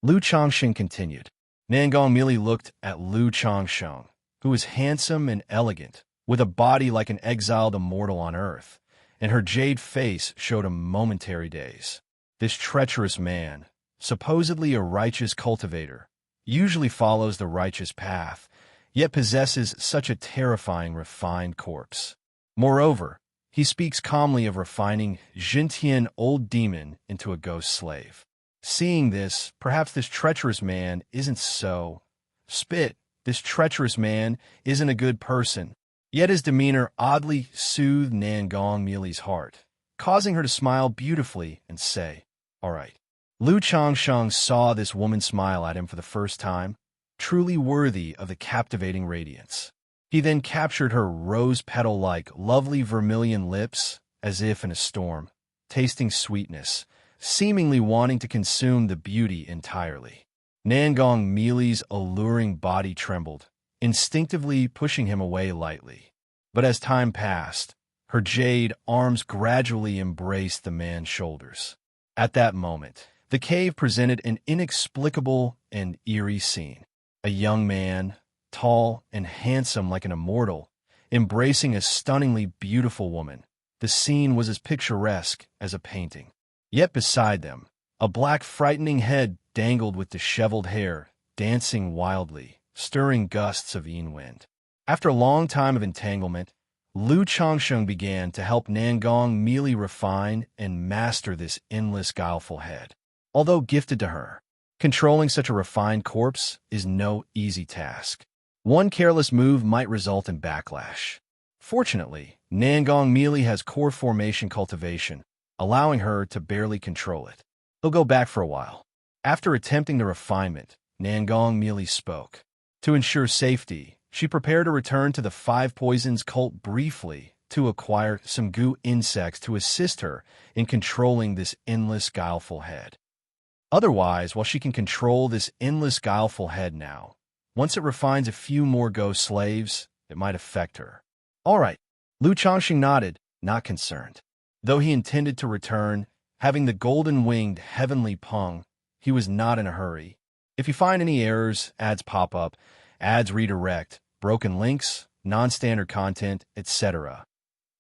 Lu Changsheng continued. Nangong Meili looked at Lu Changsheng, who was handsome and elegant, with a body like an exiled immortal on earth, and her jade face showed a momentary daze. This treacherous man, supposedly a righteous cultivator, usually follows the righteous path, yet possesses such a terrifying refined corpse. Moreover, he speaks calmly of refining Jintian Old Demon into a ghost slave. Seeing this, perhaps this treacherous man isn't so. This treacherous man isn't a good person. Yet his demeanor oddly soothed Nangong Meili's heart, causing her to smile beautifully and say, "All right." Lu Changsheng saw this woman smile at him for the first time, truly worthy of the captivating radiance. He then captured her rose-petal-like lovely vermilion lips, as if in a storm, tasting sweetness, seemingly wanting to consume the beauty entirely. Nangong Meili's alluring body trembled, instinctively pushing him away lightly. But as time passed, her jade arms gradually embraced the man's shoulders. At that moment, the cave presented an inexplicable and eerie scene. A young man, tall and handsome like an immortal, embracing a stunningly beautiful woman. The scene was as picturesque as a painting. Yet beside them, a black frightening head dangled with disheveled hair, dancing wildly, stirring gusts of wind. After a long time of entanglement, Lu Changsheng began to help Nangong merely refine and master this endless guileful head. Although gifted to her, controlling such a refined corpse is no easy task. One careless move might result in backlash. Fortunately, Nangong merely has core formation cultivation, allowing her to barely control it. He'll go back for a while. After attempting the refinement, Nangong merely spoke. To ensure safety, she prepared to return to the Five Poisons cult briefly to acquire some goo insects to assist her in controlling this endless guileful head. Otherwise, while she can control this endless guileful head now, once it refines a few more ghost slaves, it might affect her. All right, Lu Changxing nodded, not concerned. Though he intended to return, having the golden-winged heavenly Peng, he was not in a hurry. If you find any errors, ads pop up, ads redirect, broken links, non-standard content, etc.,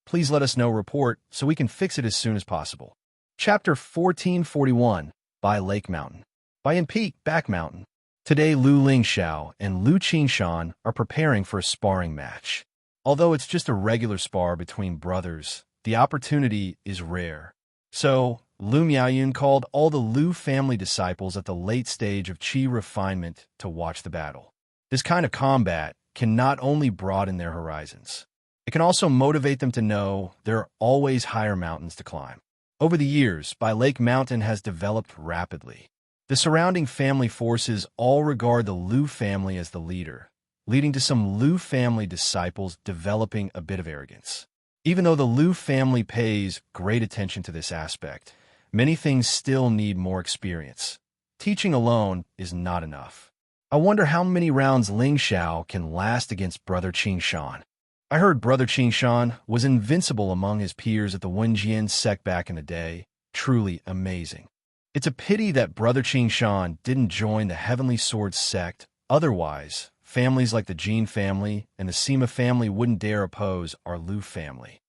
please let us know report so we can fix it as soon as possible. Chapter 1441, by Lake Mountain. By In Peak, Back Mountain. Today Lu Lingxiao and Lu Qingshan are preparing for a sparring match. Although it's just a regular spar between brothers, the opportunity is rare. So, Lu Miaoyun called all the Lu family disciples at the late stage of qi refinement to watch the battle. This kind of combat can not only broaden their horizons, it can also motivate them to know there are always higher mountains to climb. Over the years, By Lake Mountain has developed rapidly. The surrounding family forces all regard the Lu family as the leader, leading to some Lu family disciples developing a bit of arrogance. Even though the Lu family pays great attention to this aspect, many things still need more experience. Teaching alone is not enough. I wonder how many rounds Ling Xiao can last against Brother Qingshan. I heard Brother Qingshan was invincible among his peers at the Wenjian sect back in the day. Truly amazing. It's a pity that Brother Qingshan didn't join the Heavenly Sword sect. Otherwise, families like the Jin family and the Sima family wouldn't dare oppose our Lu family.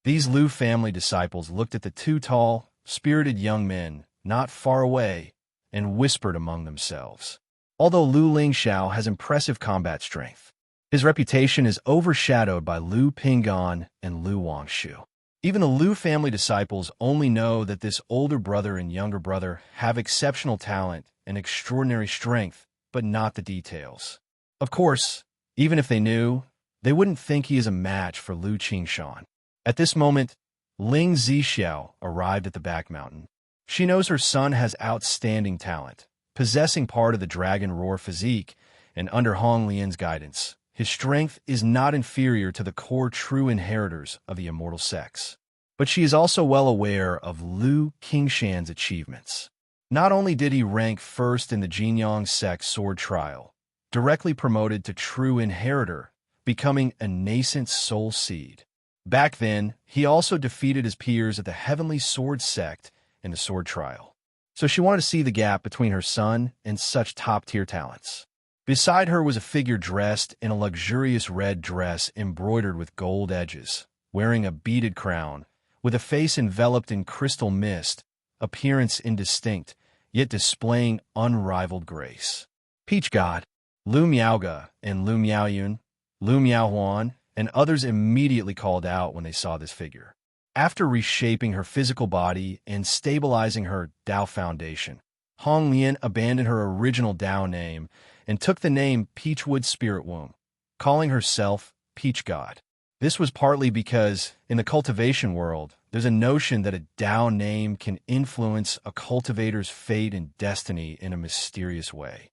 These Lu family disciples looked at the two tall, spirited young men not far away and whispered among themselves. Although Lu Lingxiao has impressive combat strength, his reputation is overshadowed by Lu Pinggan and Lu Wangshu. Even the Lu family disciples only know that this older brother and younger brother have exceptional talent and extraordinary strength, but not the details. Of course, even if they knew, they wouldn't think he is a match for Lu Qingshan. At this moment, Ling Zixiao arrived at the back mountain. She knows her son has outstanding talent, possessing part of the dragon roar physique, and under Hong Lian's guidance, his strength is not inferior to the core true inheritors of the immortal sex. But she is also well aware of Lu Qingshan's achievements. Not only did he rank first in the Jinyang sect sword trial, directly promoted to true inheritor, becoming a nascent soul seed. Back then, he also defeated his peers at the Heavenly Sword sect in the sword trial. So she wanted to see the gap between her son and such top-tier talents. Beside her was a figure dressed in a luxurious red dress embroidered with gold edges, wearing a beaded crown, with a face enveloped in crystal mist, appearance indistinct, yet displaying unrivaled grace. Peach God, Lu Miaoga and Lu Miaoyun, Lu Miaohuan, and others immediately called out when they saw this figure. After reshaping her physical body and stabilizing her Dao foundation, Hong Lian abandoned her original Dao name and took the name Peachwood Spirit Womb, calling herself Peach God. This was partly because, in the cultivation world, there's a notion that a Dao name can influence a cultivator's fate and destiny in a mysterious way.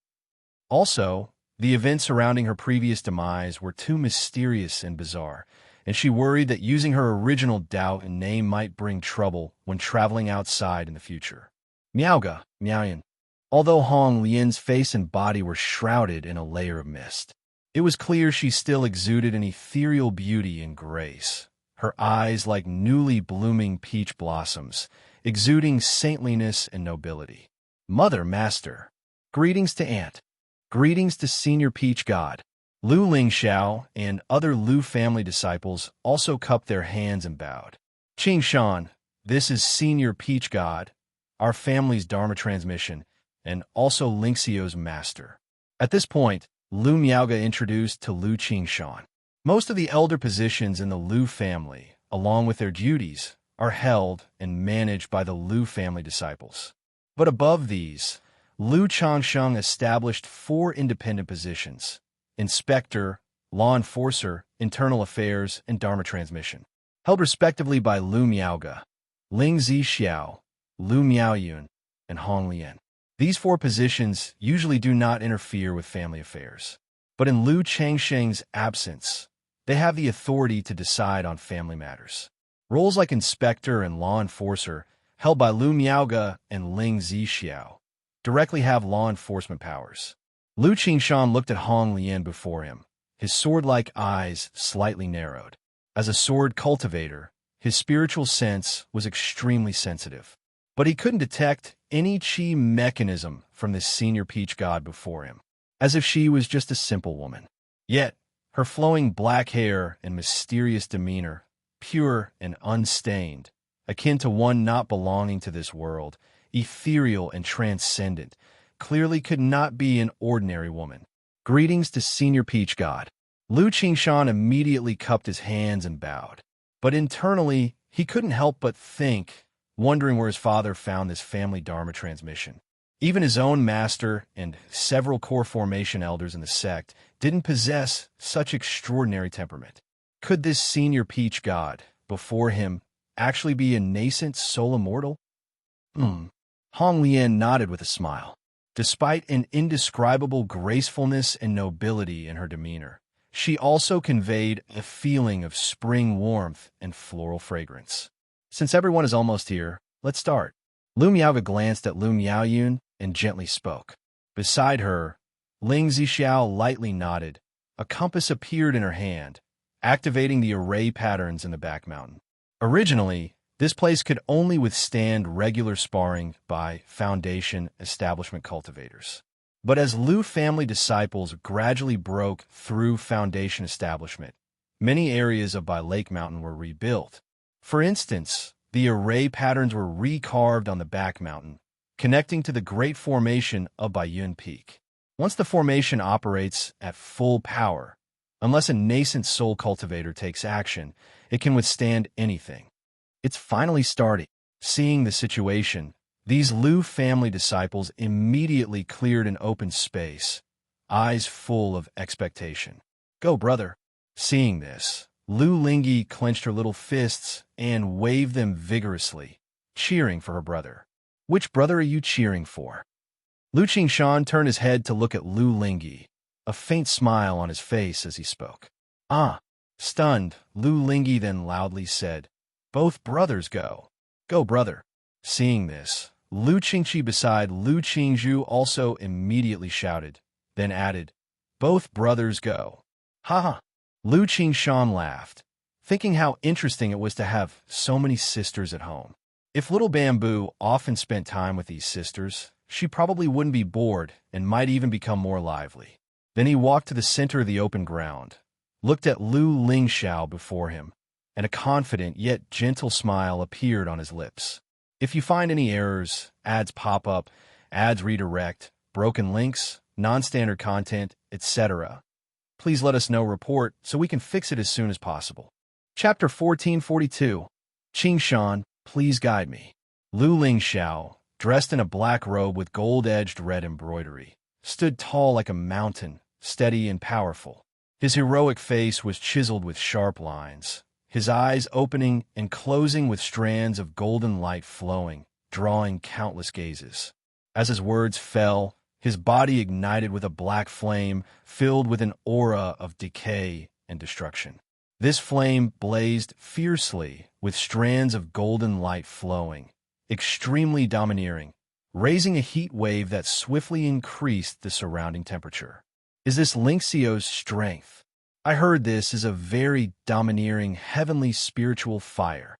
Also, the events surrounding her previous demise were too mysterious and bizarre, and she worried that using her original Dao name might bring trouble when traveling outside in the future. Miaoga, Miaoyan. Although Hong Lian's face and body were shrouded in a layer of mist, it was clear she still exuded an ethereal beauty and grace, her eyes like newly blooming peach blossoms, exuding saintliness and nobility. Mother, Master, greetings to Aunt. Greetings to Senior Peach God. Lu Lingxiao and other Lu family disciples also cupped their hands and bowed. Qingshan, this is Senior Peach God, our family's Dharma transmission, and also Lingxiao's master. At this point, Lu Miaoga introduced to Lu Qingshan. Most of the elder positions in the Lu family, along with their duties, are held and managed by the Lu family disciples. But above these, Lu Changsheng established 4 independent positions: inspector, law enforcer, internal affairs, and dharma transmission, held respectively by Lu Miaoge, Ling Zixiao, Lu Miaoyun, and Hong Lian. These 4 positions usually do not interfere with family affairs. But in Lu Changsheng's absence, they have the authority to decide on family matters. Roles like inspector and law enforcer, held by Lu Miaoge and Ling Zixiao, directly have law enforcement powers. Lu Qingshan looked at Hong Lian before him, his sword-like eyes slightly narrowed. As a sword cultivator, his spiritual sense was extremely sensitive. But he couldn't detect any chi mechanism from this senior peach god before him, as if she was just a simple woman. Yet, her flowing black hair and mysterious demeanor, pure and unstained, akin to one not belonging to this world, ethereal and transcendent, clearly could not be an ordinary woman. Greetings to Senior Peach God. Lu Qingshan immediately cupped his hands and bowed. But internally, he couldn't help but think, wondering where his father found this family dharma transmission. Even his own master and several core formation elders in the sect didn't possess such extraordinary temperament. Could this senior peach god, before him, actually be a nascent soul immortal? Hong Lian nodded with a smile. Despite an indescribable gracefulness and nobility in her demeanor, she also conveyed a feeling of spring warmth and floral fragrance. Since everyone is almost here, let's start. Lu Miaoge glanced at Lu Miaoyun and gently spoke. Beside her, Ling Zixiao lightly nodded. A compass appeared in her hand, activating the array patterns in the back mountain. Originally, this place could only withstand regular sparring by Foundation establishment cultivators. But as Lu family disciples gradually broke through Foundation establishment, many areas of Bai Lake Mountain were rebuilt. For instance, the array patterns were recarved on the back mountain, connecting to the Great Formation of Baiyun Peak. Once the formation operates at full power, unless a nascent soul cultivator takes action, it can withstand anything. It's finally starting. Seeing the situation, these Lu family disciples immediately cleared an open space, eyes full of expectation. Go, brother. Seeing this, Lu Lingyi clenched her little fists and waved them vigorously, cheering for her brother. Which brother are you cheering for? Lu Qingshan turned his head to look at Lu Lingyi, a faint smile on his face as he spoke. Stunned, Lu Lingyi then loudly said, both brothers go. Go, brother. Seeing this, Lu Qingqi beside Lu Qingzhu also immediately shouted, then added, both brothers go. Ha ha. Lu Qingshan laughed, thinking how interesting it was to have so many sisters at home. If Little Bamboo often spent time with these sisters, she probably wouldn't be bored and might even become more lively. Then he walked to the center of the open ground, looked at Lu Lingxiao before him, and a confident yet gentle smile appeared on his lips. If you find any errors, ads pop up, ads redirect, broken links, non-standard content, etc., please let us know report so we can fix it as soon as possible. Chapter 1442. Qingshan, please guide me. Lu Lingxiao, dressed in a black robe with gold-edged red embroidery, stood tall like a mountain, steady and powerful. His heroic face was chiseled with sharp lines, his eyes opening and closing with strands of golden light flowing, drawing countless gazes. As his words fell, his body ignited with a black flame filled with an aura of decay and destruction. This flame blazed fiercely with strands of golden light flowing, extremely domineering, raising a heat wave that swiftly increased the surrounding temperature. Is this Lingxio's strength? I heard this is a very domineering heavenly spiritual fire.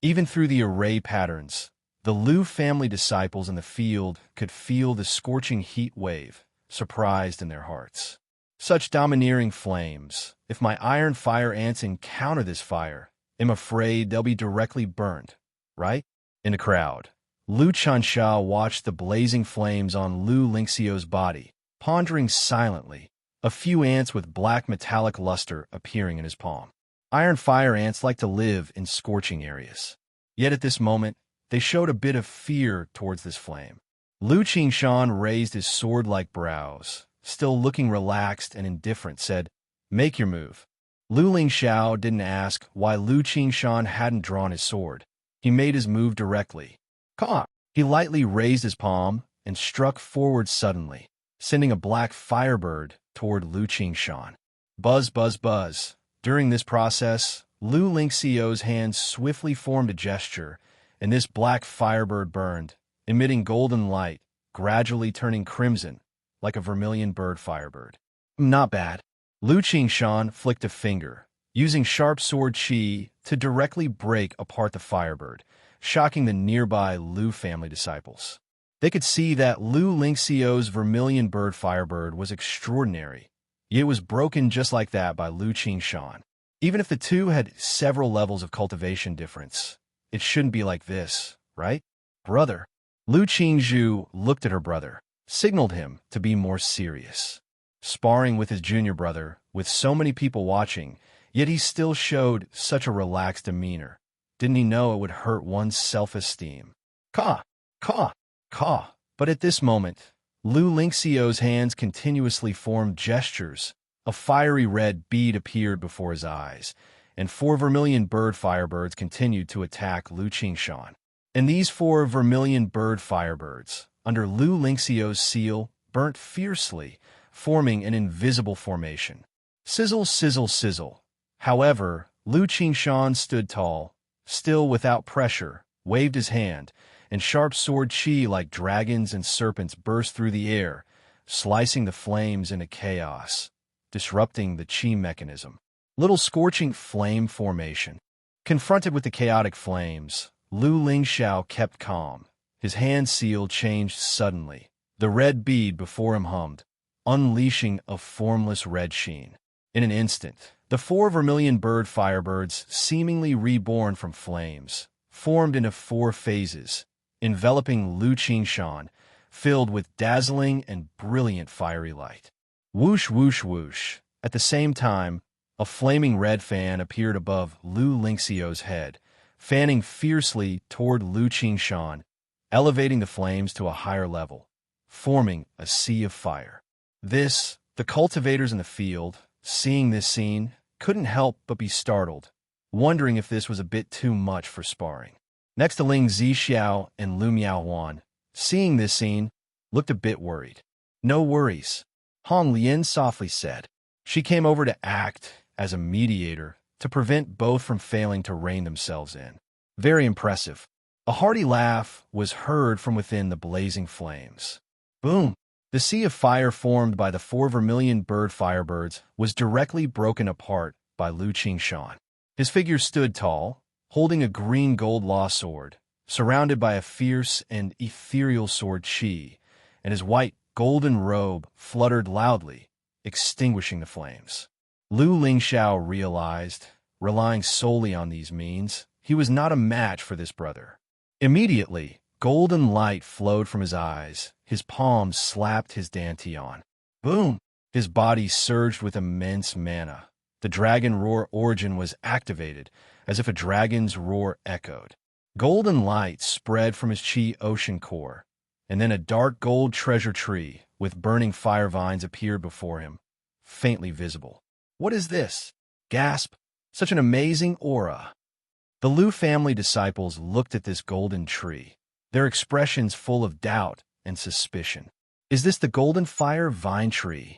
Even through the array patterns, the Lu family disciples in the field could feel the scorching heat wave, surprised in their hearts. Such domineering flames, if my iron fire ants encounter this fire, I'm afraid they'll be directly burned, right? In the crowd, Lu Qingshan watched the blazing flames on Lu Lingxio's body, pondering silently. a few ants with black metallic luster appearing in his palm. Iron fire ants like to live in scorching areas. Yet at this moment, they showed a bit of fear towards this flame. Lu Qingshan raised his sword-like brows, still looking relaxed and indifferent, said, "Make your move." Lu Lingxiao didn't ask why Lu Qingshan hadn't drawn his sword. He made his move directly. Caw! He lightly raised his palm and struck forward suddenly, sending a black firebird toward Lu Qingshan. Buzz, buzz, buzz. During this process, Lu Lingxiao's hands swiftly formed a gesture, and this black firebird burned, emitting golden light, gradually turning crimson, like a vermilion bird firebird. Not bad. Lu Qingshan flicked a finger, using sharp sword qi to directly break apart the firebird, shocking the nearby Lu family disciples. They could see that Lu Lingxiao's vermilion bird firebird was extraordinary. It was broken just like that by Lu Qingshan. Even if the two had several levels of cultivation difference, it shouldn't be like this, right? Brother. Lu Qingzhu looked at her brother, signaled him to be more serious. Sparring with his junior brother, with so many people watching, yet he still showed such a relaxed demeanor. Didn't he know it would hurt one's self-esteem? Caw! Caw! Caw! But at this moment, Lu Lingxiao's hands continuously formed gestures. A fiery red bead appeared before his eyes, and 4 vermilion bird firebirds continued to attack Lu Qingshan. And these 4 vermilion bird firebirds, under Lu Lingxiao's seal, burnt fiercely, forming an invisible formation. Sizzle, sizzle, sizzle. However, Lu Qingshan stood tall, still without pressure, waved his hand, and sharp sword qi like dragons and serpents burst through the air, slicing the flames into chaos, disrupting the qi mechanism. Little scorching flame formation. Confronted with the chaotic flames, Lu Lingxiao kept calm. His hand seal changed suddenly. The red bead before him hummed, unleashing a formless red sheen. In an instant, the 4 vermilion bird firebirds, seemingly reborn from flames, formed into 4 phases, enveloping Lu Qingshan, filled with dazzling and brilliant fiery light. Whoosh, whoosh, whoosh. At the same time, a flaming red fan appeared above Lu Lingxiao's head, fanning fiercely toward Lu Qingshan, elevating the flames to a higher level, forming a sea of fire. The cultivators in the field, seeing this scene, couldn't help but be startled, wondering if this was a bit too much for sparring. Next to Ling Zixiao and Lu Miaohuan, seeing this scene, looked a bit worried. "No worries," Hong Lian softly said. She came over to act as a mediator to prevent both from failing to rein themselves in. Very impressive. A hearty laugh was heard from within the blazing flames. Boom! The sea of fire formed by the 4 vermilion bird firebirds was directly broken apart by Lu Qingshan. His figure stood tall, holding a green gold law sword, surrounded by a fierce and ethereal sword qi, and his white golden robe fluttered loudly, extinguishing the flames. Lu Lingxiao realized, relying solely on these means, he was not a match for this brother. Immediately, golden light flowed from his eyes, his palms slapped his dantian. Boom! His body surged with immense mana. The dragon roar origin was activated, as if a dragon's roar echoed. Golden light spread from his qi ocean core, and then a dark gold treasure tree with burning fire vines appeared before him, faintly visible. "What is this?" Gasp! Such an amazing aura! The Lu family disciples looked at this golden tree, their expressions full of doubt and suspicion. "Is this the golden fire vine tree?"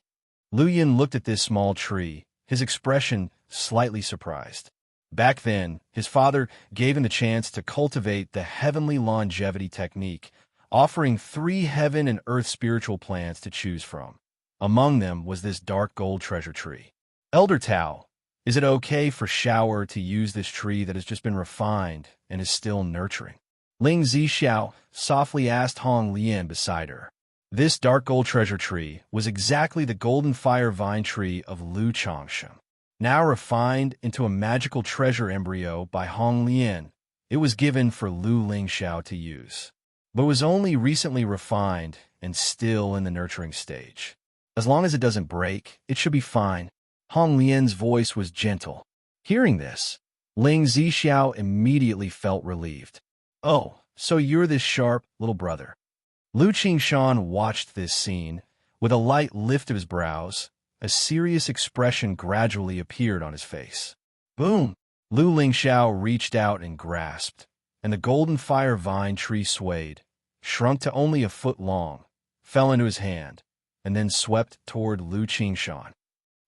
Lu Yin looked at this small tree, his expression slightly surprised. Back then, his father gave him the chance to cultivate the heavenly longevity technique, offering 3 heaven and earth spiritual plants to choose from. Among them was this dark gold treasure tree. "Elder Tao, is it okay for Shower to use this tree that has just been refined and is still nurturing?" Ling Zixiao softly asked Hong Lian beside her. This dark gold treasure tree was exactly the golden fire vine tree of Lu Qingshan. Now refined into a magical treasure embryo by Hong Lian, it was given for Lu Lingxiao to use, but was only recently refined and still in the nurturing stage. As long as it doesn't break, it should be fine. Hong Lian's voice was gentle. Hearing this, Ling Zixiao immediately felt relieved. Oh, so you're this sharp little brother. Lu Qingshan watched this scene. With a light lift of his brows, a serious expression gradually appeared on his face. Boom! Lu Lingxiao reached out and grasped, and the golden fire vine tree swayed, shrunk to only a foot long, fell into his hand, and then swept toward Lu Qingshan.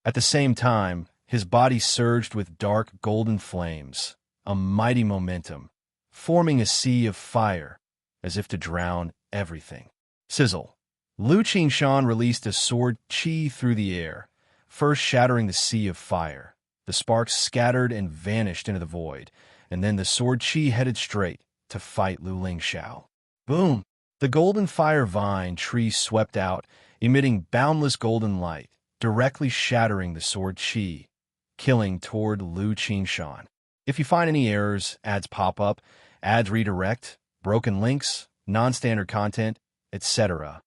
At the same time, his body surged with dark golden flames, a mighty momentum, forming a sea of fire, as if to drown everything. Sizzle! Lu Qingshan released a sword qi through the air, first shattering the sea of fire. The sparks scattered and vanished into the void, and then the sword qi headed straight to fight Lu Lingxiao. Boom! The golden fire vine tree swept out, emitting boundless golden light, directly shattering the sword qi, killing toward Lu Qingshan. If you find any errors, ads pop up, ads redirect, broken links, non-standard content, etc.,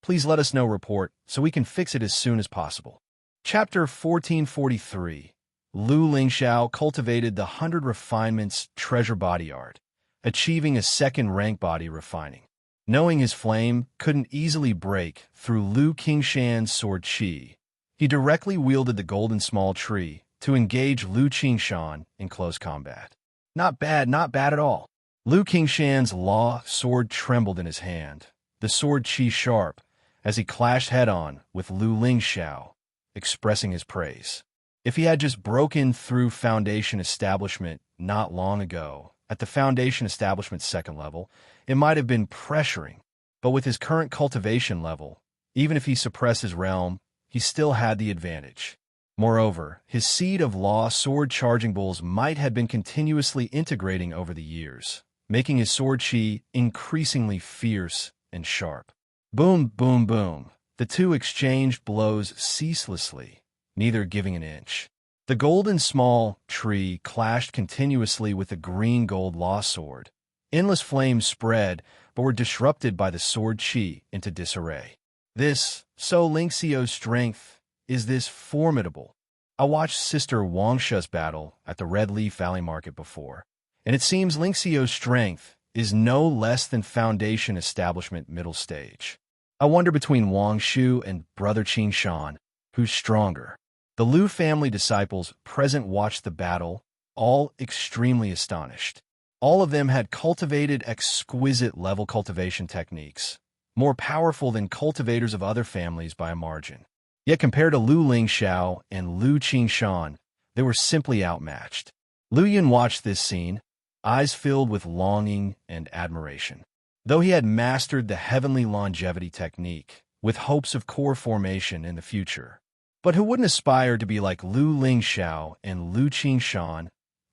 please let us know report so we can fix it as soon as possible. Chapter 1443. Lu Lingxiao cultivated the 100 Refinements Treasure Body Art, achieving a second rank body refining. Knowing his flame couldn't easily break through Lu Qingshan's sword qi, he directly wielded the golden small tree to engage Lu Qingshan in close combat. Not bad at all. Lu Qingshan's law sword trembled in his hand, the sword qi sharp, as he clashed head-on with Lu Lingxiao, expressing his praise. If he had just broken through Foundation Establishment not long ago, at the Foundation Establishment second level, it might have been pressuring, but with his current cultivation level, even if he suppressed his realm, he still had the advantage. Moreover, his seed of law sword charging bulls might have been continuously integrating over the years, making his sword qi increasingly fierce and sharp. Boom, boom, boom. The two exchanged blows ceaselessly, neither giving an inch. The golden small tree clashed continuously with the green gold law sword. Endless flames spread, but were disrupted by the sword qi into disarray. So Lingxiao's strength is this formidable. I watched Sister Wangsha's battle at the Red Leaf Valley Market before, and it seems Lingxiao's strength is no less than Foundation Establishment middle stage. I wonder between Wang Shu and Brother Qingshan, who's stronger? The Lu family disciples present watched the battle, all extremely astonished. All of them had cultivated exquisite level cultivation techniques, more powerful than cultivators of other families by a margin. Yet compared to Lu Lingxiao and Lu Qingshan, they were simply outmatched. Lu Yun watched this scene, eyes filled with longing and admiration. Though he had mastered the heavenly longevity technique, with hopes of core formation in the future, but who wouldn't aspire to be like Lu Lingxiao and Lu Qingshan,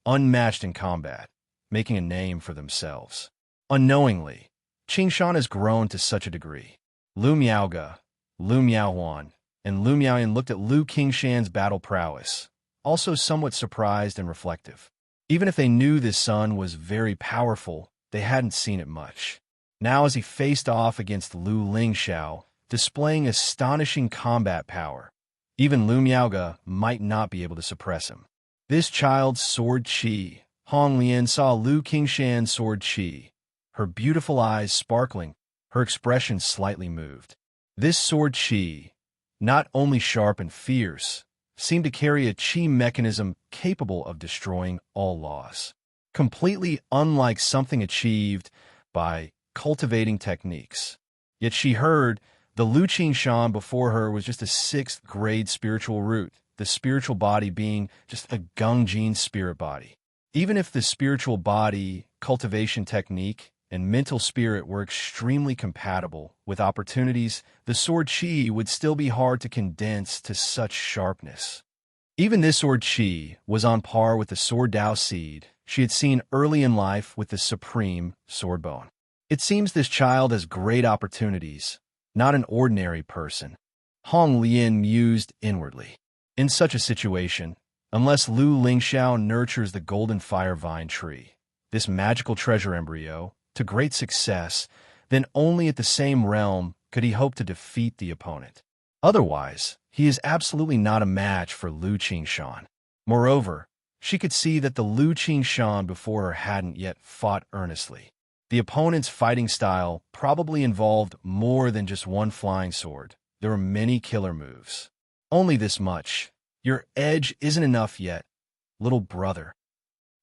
unmatched in combat, making a name for themselves? Unknowingly, Qingshan has grown to such a degree. Lu Miaoge, Lu Miaohuan, and Lu Miaoyan looked at Lu Qingshan's battle prowess, also somewhat surprised and reflective. Even if they knew this son was very powerful, they hadn't seen it much. Now as he faced off against Lu Lingxiao, displaying astonishing combat power, even Lu Miaoge might not be able to suppress him. This child's sword qi. Hong Lian saw Lu Qingshan's sword qi, her beautiful eyes sparkling, her expression slightly moved. This sword qi, not only sharp and fierce, seemed to carry a qi mechanism capable of destroying all laws, completely unlike something achieved by cultivating techniques. Yet she heard the Lu Qingshan before her was just a 6th grade spiritual root, the spiritual body being just a Gungjin spirit body. Even if the spiritual body, cultivation technique, and mental spirit were extremely compatible with opportunities, the sword qi would still be hard to condense to such sharpness. Even this sword qi was on par with the sword Dao seed she had seen early in life with the supreme sword bone. It seems this child has great opportunities, not an ordinary person. Hong Lian mused inwardly. In such a situation, unless Lu Lingxiao nurtures the golden fire vine tree, this magical treasure embryo, to great success, then only at the same realm could he hope to defeat the opponent. Otherwise, he is absolutely not a match for Lu Qingshan. Moreover, she could see that the Lu Qingshan before her hadn't yet fought earnestly. The opponent's fighting style probably involved more than just one flying sword. There were many killer moves. Only this much. Your edge isn't enough yet, little brother.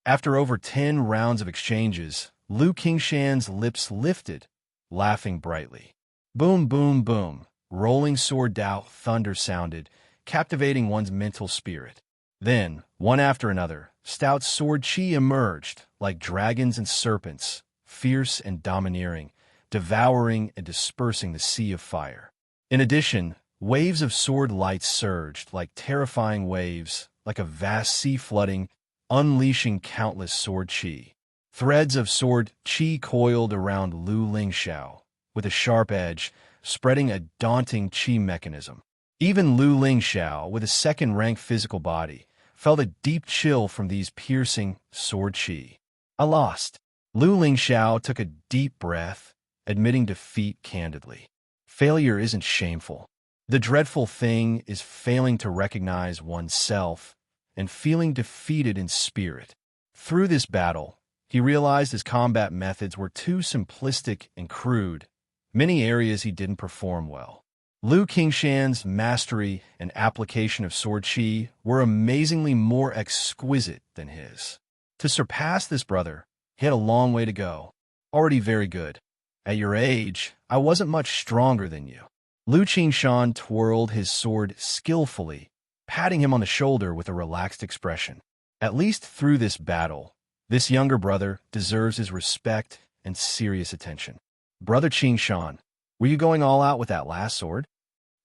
After over 10 rounds of exchanges, Lu Qingshan's lips lifted, laughing brightly. Boom, boom, boom. Rolling sword Dao thunder sounded, captivating one's mental spirit. Then, one after another, stout sword chi emerged, like dragons and serpents, fierce and domineering, devouring and dispersing the sea of fire. In addition, waves of sword light surged, like terrifying waves, like a vast sea flooding, unleashing countless sword chi. Threads of sword chi coiled around Lu Lingxiao, with a sharp edge, spreading a daunting chi mechanism. Even Lu Lingxiao, with a second-rank physical body, felt a deep chill from these piercing sword chi. I lost. Lu Lingxiao took a deep breath, admitting defeat candidly. Failure isn't shameful. The dreadful thing is failing to recognize oneself and feeling defeated in spirit. Through this battle, he realized his combat methods were too simplistic and crude. Many areas he didn't perform well. Lu Qingshan's mastery and application of sword chi were amazingly more exquisite than his. To surpass this brother, he had a long way to go. Already very good. At your age, I wasn't much stronger than you. Lu Qingshan twirled his sword skillfully, patting him on the shoulder with a relaxed expression. At least through this battle, this younger brother deserves his respect and serious attention. Brother Qingshan, were you going all out with that last sword?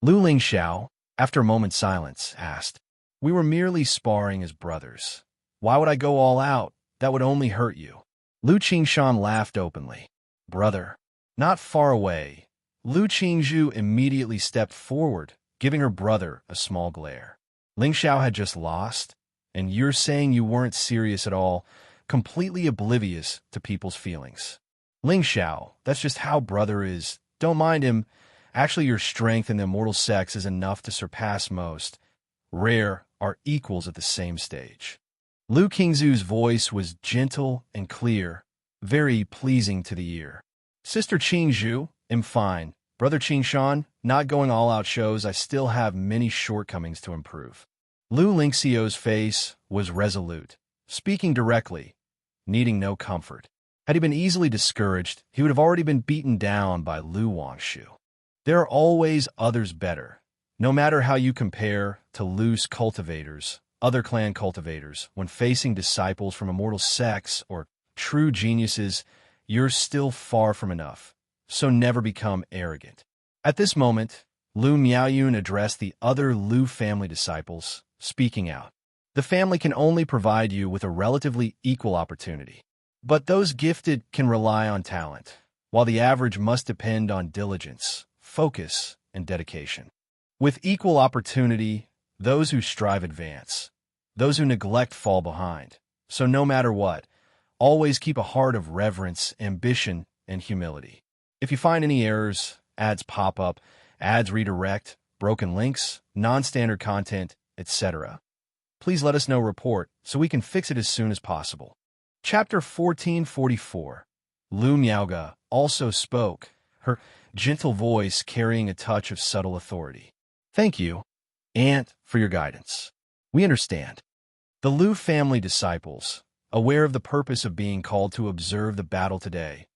Lu Lingxiao, after a moment's silence, asked. We were merely sparring as brothers. Why would I go all out? That would only hurt you. Lu Qingshan laughed openly. Brother. Not far away, Lu Qingzhu immediately stepped forward, giving her brother a small glare. Lingxiao had just lost, and you're saying you weren't serious at all, completely oblivious to people's feelings. Lingxiao, that's just how brother is. Don't mind him. Actually, your strength in the immortal sex is enough to surpass most. Rare are equals at the same stage. Lu Qingzhu's voice was gentle and clear, very pleasing to the ear. Sister Qingzhu, I'm fine. Brother Qingshan, not going all out shows I still have many shortcomings to improve. Lu Lingxiao's face was resolute, speaking directly, needing no comfort. Had he been easily discouraged, he would have already been beaten down by Lu Wangshu. There are always others better. No matter how you compare to loose cultivators, other clan cultivators, when facing disciples from immortal sects or true geniuses, you're still far from enough, so never become arrogant. At this moment, Lu Miaoyun addressed the other Lu family disciples, speaking out. The family can only provide you with a relatively equal opportunity. But those gifted can rely on talent, while the average must depend on diligence, focus, and dedication. With equal opportunity, those who strive advance. Those who neglect fall behind. So no matter what, always keep a heart of reverence, ambition, and humility. If you find any errors, ads pop up, ads redirect, broken links, non-standard content, etc., please let us know report so we can fix it as soon as possible. Chapter 1444. Lu Miaoga also spoke, her gentle voice carrying a touch of subtle authority. Thank you, Aunt, for your guidance. We understand. The Lu family disciples, aware of the purpose of being called to observe the battle today,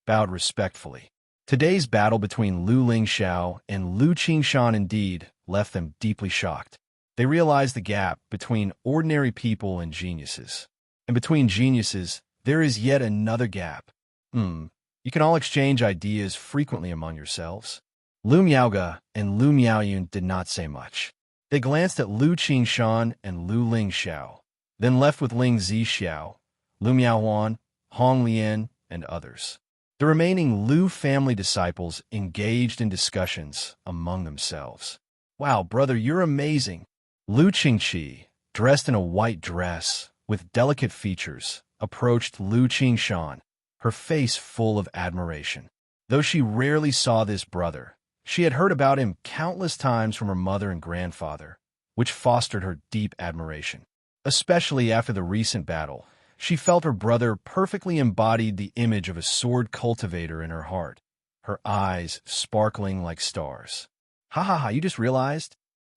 bowed respectfully. Today's battle between Lu Lingxiao and Lu Qingshan indeed left them deeply shocked. They realized the gap between ordinary people and geniuses. And between geniuses, there is yet another gap. You can all exchange ideas frequently among yourselves. Lu Miaoga and Lu Miaoyun did not say much. They glanced at Lu Qingshan and Lu Lingxiao, then left with Ling Zixiao, Lu Miaohuan, Hong Lian, and others. The remaining Lu family disciples engaged in discussions among themselves. Wow, brother, you're amazing. Lu Qingqi, dressed in a white dress with delicate features, approached Lu Qingshan, her face full of admiration. Though she rarely saw this brother, She had heard about him countless times from her mother and grandfather, which fostered her deep admiration. Especially after the recent battle, she felt her brother perfectly embodied the image of a sword cultivator in her heart, her eyes sparkling like stars. Ha ha ha, you just realized?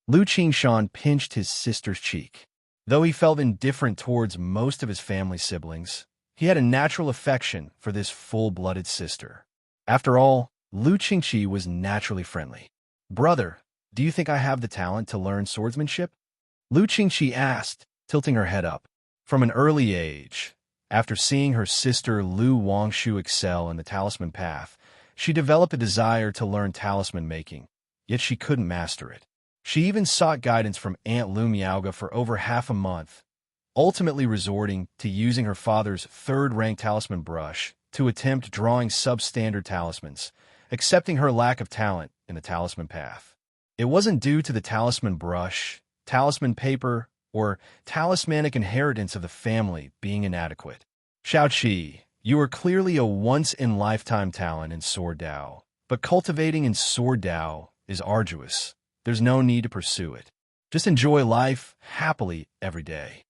Lu Qingshan pinched his sister's cheek. Though he felt indifferent towards most of his family siblings, he had a natural affection for this full-blooded sister. After all, Lu Qingqi was naturally friendly. "Brother, do you think I have the talent to learn swordsmanship?" Lu Qingqi asked, tilting her head up. From an early age, after seeing her sister Lu Wangshu excel in the talisman path, she developed a desire to learn talisman making, yet she couldn't master it. She even sought guidance from Aunt Lu Miaoga for over half a month, ultimately resorting to using her father's third-rank talisman brush to attempt drawing substandard talismans, accepting her lack of talent in the talisman path. It wasn't due to the talisman brush, talisman paper, or talismanic inheritance of the family being inadequate. "Xiaoqi, you are clearly a once-in-lifetime talent in Sword Dao, but cultivating in Sword Dao is arduous. There's no need to pursue it. Just enjoy life happily every day."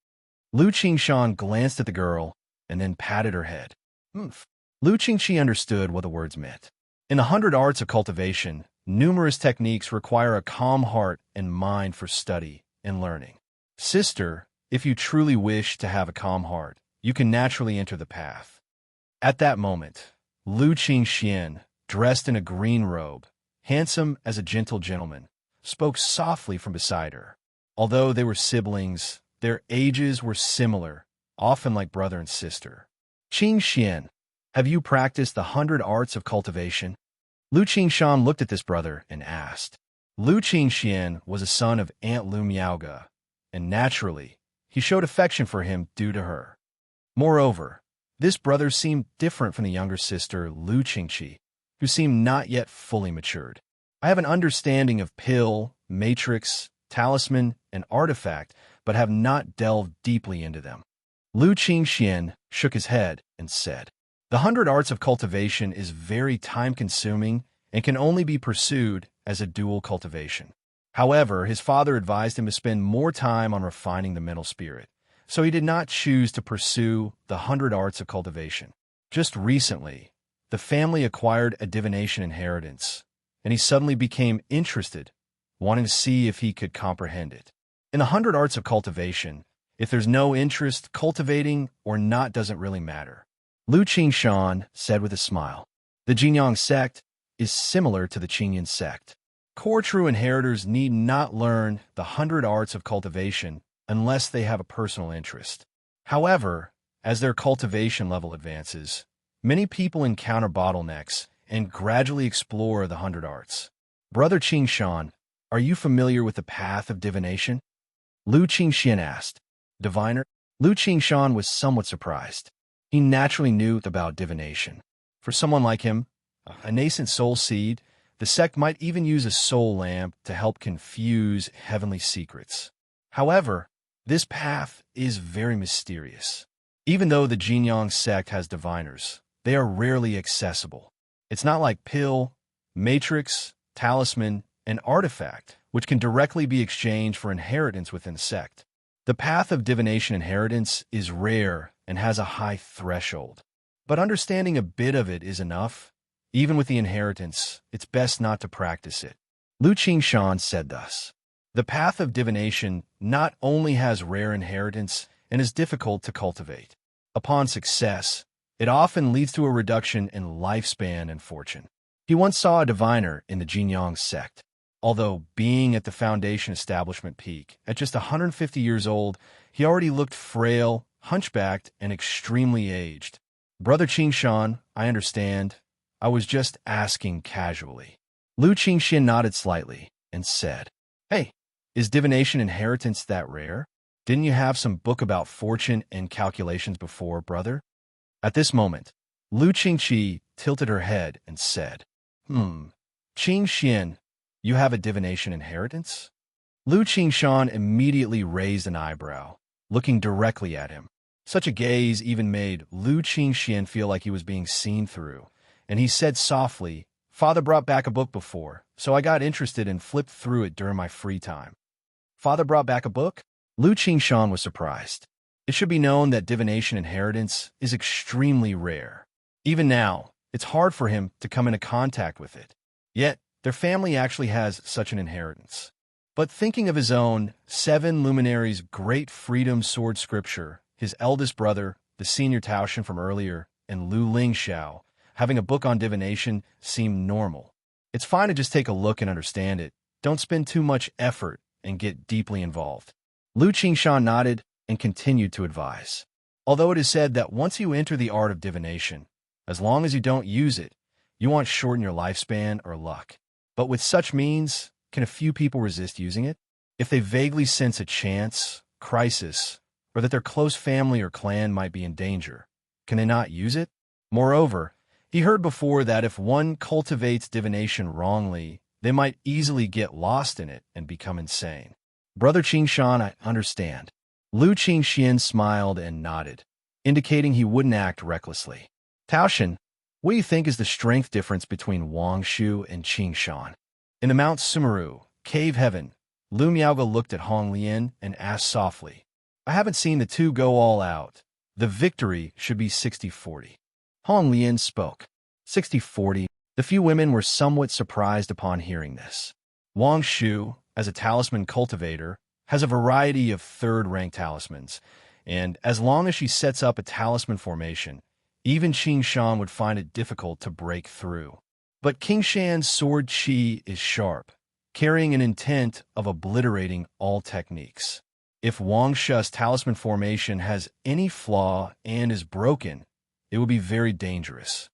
Lu Qingshan glanced at the girl and then patted her head. Lu Qingqi understood what the words meant. In the 100 arts of cultivation, numerous techniques require a calm heart and mind for study and learning. "Sister, if you truly wish to have a calm heart, you can naturally enter the path." At that moment, Lu Qingxian, dressed in a green robe, handsome as a gentle gentleman, spoke softly from beside her. Although they were siblings, their ages were similar, often like brother and sister. "Qingxian, have you practiced the 100 arts of cultivation?" Lu Qingshan looked at this brother and asked. Lu Qingxian was a son of Aunt Lu Miaoga, and naturally, he showed affection for him due to her. Moreover, this brother seemed different from the younger sister, Lu Qingqi, who seemed not yet fully matured. "I have an understanding of pill, matrix, talisman, and artifact, but have not delved deeply into them." Lu Qingxian shook his head and said, "The 100 arts of cultivation is very time-consuming and can only be pursued as a dual cultivation." However, his father advised him to spend more time on refining the mental spirit, so he did not choose to pursue the 100 arts of cultivation. Just recently, the family acquired a divination inheritance, and he suddenly became interested, wanting to see if he could comprehend it. In the 100 arts of cultivation, if there's no interest, cultivating or not doesn't really matter. Lu Qingshan said with a smile. The Jinyang sect is similar to the Qingyan sect. Core true inheritors need not learn the 100 arts of cultivation unless they have a personal interest. However, as their cultivation level advances, many people encounter bottlenecks and gradually explore the 100 arts. Brother Qingshan, are you familiar with the path of divination? Lu Qingxian asked. Diviner? Lu Qingshan was somewhat surprised. He naturally knew about divination. For someone like him, a nascent soul seed, the sect might even use a soul lamp to help confuse heavenly secrets. However, this path is very mysterious. Even though the Jinyang sect has diviners, they are rarely accessible. It's not like pill, matrix, talisman, and artifact, which can directly be exchanged for inheritance within the sect. The path of divination inheritance is rare and has a high threshold. But understanding a bit of it is enough. Even with the inheritance, it's best not to practice it. Lu Qingshan said thus. The path of divination not only has rare inheritance and is difficult to cultivate. Upon success, it often leads to a reduction in lifespan and fortune. He once saw a diviner in the Jinyang sect. Although being at the Foundation establishment peak, at just 150 years old, he already looked frail, hunchbacked, and extremely aged. Brother Qingshan, I understand. I was just asking casually. Lu Qingxian nodded slightly and said, Hey, is divination inheritance that rare? Didn't you have some book about fortune and calculations before, brother? At this moment, Lu Qingqi tilted her head and said, Qingxian, you have a divination inheritance? Lu Qingshan immediately raised an eyebrow, looking directly at him. Such a gaze even made Lu Qingxian feel like he was being seen through, and he said softly, Father brought back a book before, so I got interested and flipped through it during my free time. Father brought back a book? Lu Qingshan was surprised. It should be known that divination inheritance is extremely rare. Even now, it's hard for him to come into contact with it. Yet, their family actually has such an inheritance. But thinking of his own 7 luminaries' great freedom sword scripture, his eldest brother, the senior Taoshan from earlier, and Lu Lingxiao, having a book on divination seemed normal. It's fine to just take a look and understand it. Don't spend too much effort and get deeply involved. Lu Qingshan nodded and continued to advise. Although it is said that once you enter the art of divination, as long as you don't use it, you won't shorten your lifespan or luck. But with such means, can a few people resist using it? If they vaguely sense a chance, crisis, or that their close family or clan might be in danger, can they not use it? Moreover, he heard before that if one cultivates divination wrongly, they might easily get lost in it and become insane. Brother Qingshan, I understand. Lu Qingxian smiled and nodded, indicating he wouldn't act recklessly. Taoshan, what do you think is the strength difference between Wangshu and Qingshan? In the Mount Sumeru, Cave Heaven, Lu Miaoge looked at Hong Lian and asked softly, I haven't seen the two go all out. The victory should be 60-40. Hong Lian spoke. 60-40. The few women were somewhat surprised upon hearing this. Wang Shu, as a talisman cultivator, has a variety of third-rank talismans, and as long as she sets up a talisman formation, even Qingshan would find it difficult to break through. But Qingshan's sword qi is sharp, carrying an intent of obliterating all techniques. If Wang Shu's talisman formation has any flaw and is broken, it would be very dangerous.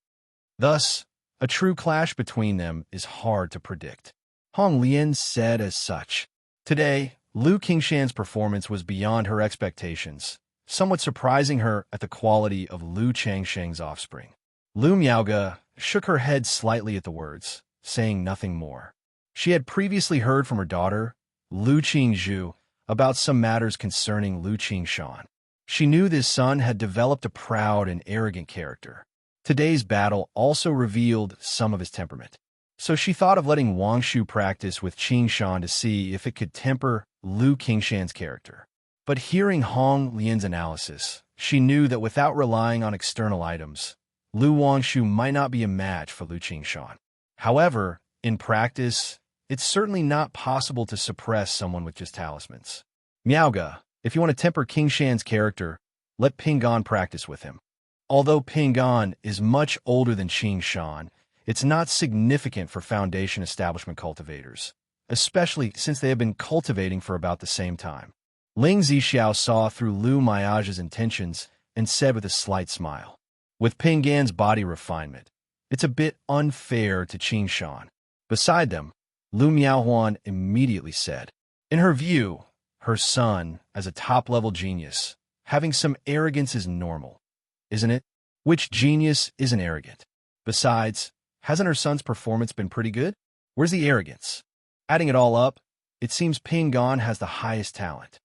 Thus, a true clash between them is hard to predict. Hong Lian said as such. Today, Lu Qingshan's performance was beyond her expectations, somewhat surprising her at the quality of Lu Changsheng's offspring. Lu Miaoge shook her head slightly at the words, saying nothing more. She had previously heard from her daughter, Lu Qingzhu, about some matters concerning Lu Qingshan. She knew this son had developed a proud and arrogant character. Today's battle also revealed some of his temperament. So she thought of letting Wang Shu practice with Qingshan to see if it could temper Lu Qingshan's character. But hearing Hong Lian's analysis, she knew that without relying on external items, Lu Wangshu might not be a match for Lu Qingshan. However, in practice, it's certainly not possible to suppress someone with just talismans. Miaoge, if you want to temper Qingshan's character, let Pingan practice with him. Although Pingan is much older than Qingshan, it's not significant for Foundation establishment cultivators, especially since they have been cultivating for about the same time. Ling Zixiao saw through Lu Miaoge's intentions and said with a slight smile, with Pingan's body refinement, it's a bit unfair to Qingshan. Beside them, Lu Miaohuan immediately said, in her view, her son, as a top-level genius, having some arrogance is normal, isn't it? Which genius isn't arrogant? Besides, hasn't her son's performance been pretty good? Where's the arrogance? Adding it all up, it seems Pingan has the highest talent.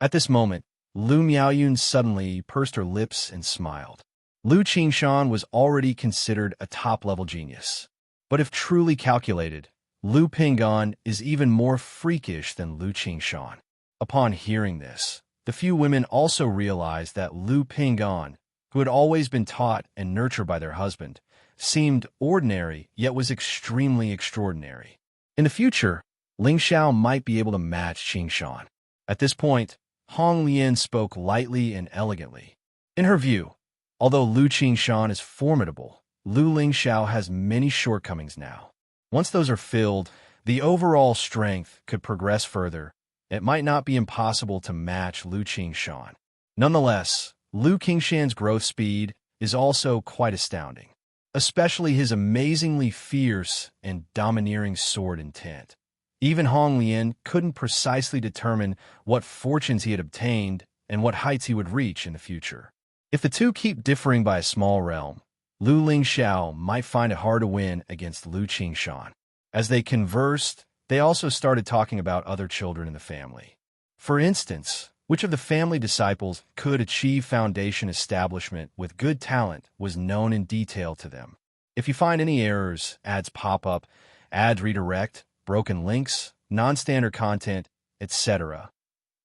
At this moment, Lu Miaoyun suddenly pursed her lips and smiled. Lu Qingshan was already considered a top-level genius. But if truly calculated, Lu Pingan is even more freakish than Lu Qingshan. Upon hearing this, the few women also realized that Lu Pingan, who had always been taught and nurtured by their husband, seemed ordinary yet was extremely extraordinary. In the future, Ling Xiao might be able to match Qingshan. At this point, Hong Lian spoke lightly and elegantly. In her view, although Lu Qingshan is formidable, Lu Lingxiao has many shortcomings now. Once those are filled, the overall strength could progress further. It might not be impossible to match Lu Qingshan. Nonetheless, Lu Qingshan's growth speed is also quite astounding, especially his amazingly fierce and domineering sword intent. Even Hong Lian couldn't precisely determine what fortunes he had obtained and what heights he would reach in the future. If the two keep differing by a small realm, Lu Lingxiao might find it hard to win against Lu Qingshan. As they conversed, they also started talking about other children in the family. For instance, which of the family disciples could achieve foundation establishment with good talent was known in detail to them. If you find any errors, ads pop up, ads redirect, broken links, non-standard content, etc.,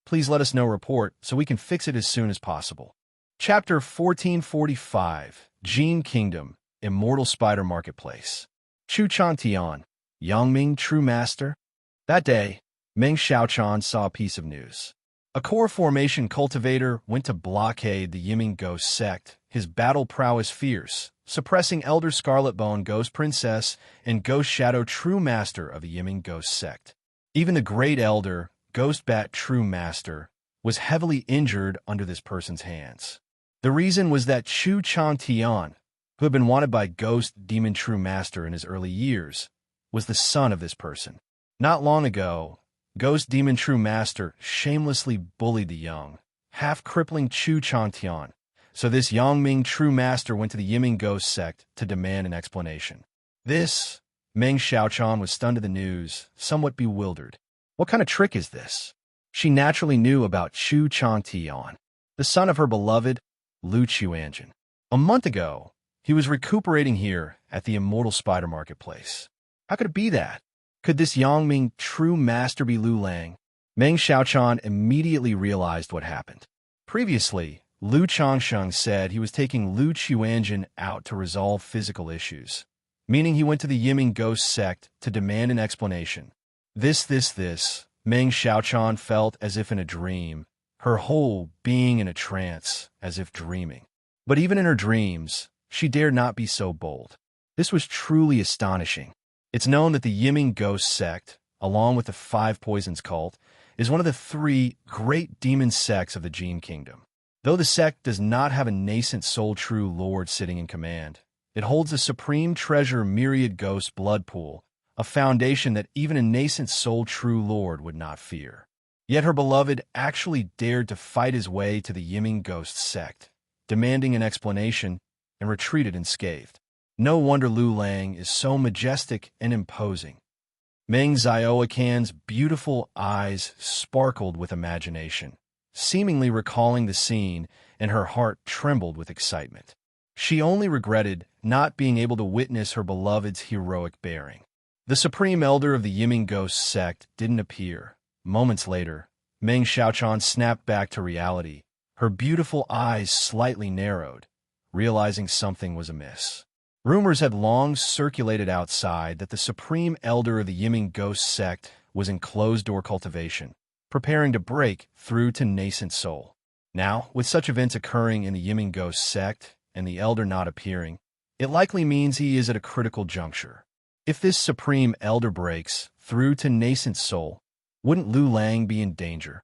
please let us know report so we can fix it as soon as possible. Chapter 1445, Gene Kingdom, Immortal Spider Marketplace. Chu Tian, Yangming True Master. That day, Meng Xiaochan saw a piece of news. A core formation cultivator went to blockade the Yiming Ghost sect, his battle prowess fierce, suppressing Elder Scarletbone Ghost Princess and Ghost Shadow True Master of the Yiming Ghost sect. Even the Great Elder, Ghost Bat True Master, was heavily injured under this person's hands. The reason was that Chu Tian, who had been wanted by Ghost Demon True Master in his early years, was the son of this person. Not long ago, Ghost Demon True Master shamelessly bullied the young, half-crippling Chu Tian, so this Yangming True Master went to the Yiming Ghost sect to demand an explanation. This, Meng Xiaochan was stunned to the news, somewhat bewildered. What kind of trick is this? She naturally knew about Chu Tian, the son of her beloved Lu Qianjin. A month ago, he was recuperating here at the Immortal Spider Marketplace. How could it be that? Could this Yangming True Master be Lu Lang? Meng Xiaochan immediately realized what happened. Previously, Lu Changsheng said he was taking Lu Qianjin out to resolve physical issues, meaning he went to the Yiming Ghost sect to demand an explanation. This, Meng Xiaochan felt as if in a dream, her whole being in a trance, as if dreaming. But even in her dreams, she dared not be so bold. This was truly astonishing. It's known that the Yiming Ghost sect, along with the Five Poisons cult, is one of the three great demon sects of the Gene Kingdom. Though the sect does not have a nascent Soul True Lord sitting in command, it holds the supreme treasure Myriad Ghost blood pool, a foundation that even a nascent Soul True Lord would not fear. Yet her beloved actually dared to fight his way to the Yiming Ghost sect, demanding an explanation, and retreated unscathed. No wonder Lu Lang is so majestic and imposing. Meng Xiaocan's beautiful eyes sparkled with imagination, seemingly recalling the scene, and her heart trembled with excitement. She only regretted not being able to witness her beloved's heroic bearing. The Supreme Elder of the Yiming Ghost sect didn't appear. Moments later, Meng Xiaochan snapped back to reality, her beautiful eyes slightly narrowed, realizing something was amiss. Rumors had long circulated outside that the Supreme Elder of the Yiming Ghost sect was in closed-door cultivation, preparing to break through to nascent soul. Now, with such events occurring in the Yiming Ghost sect and the Elder not appearing, it likely means he is at a critical juncture. If this Supreme Elder breaks through to nascent soul, wouldn't Lu Lang be in danger?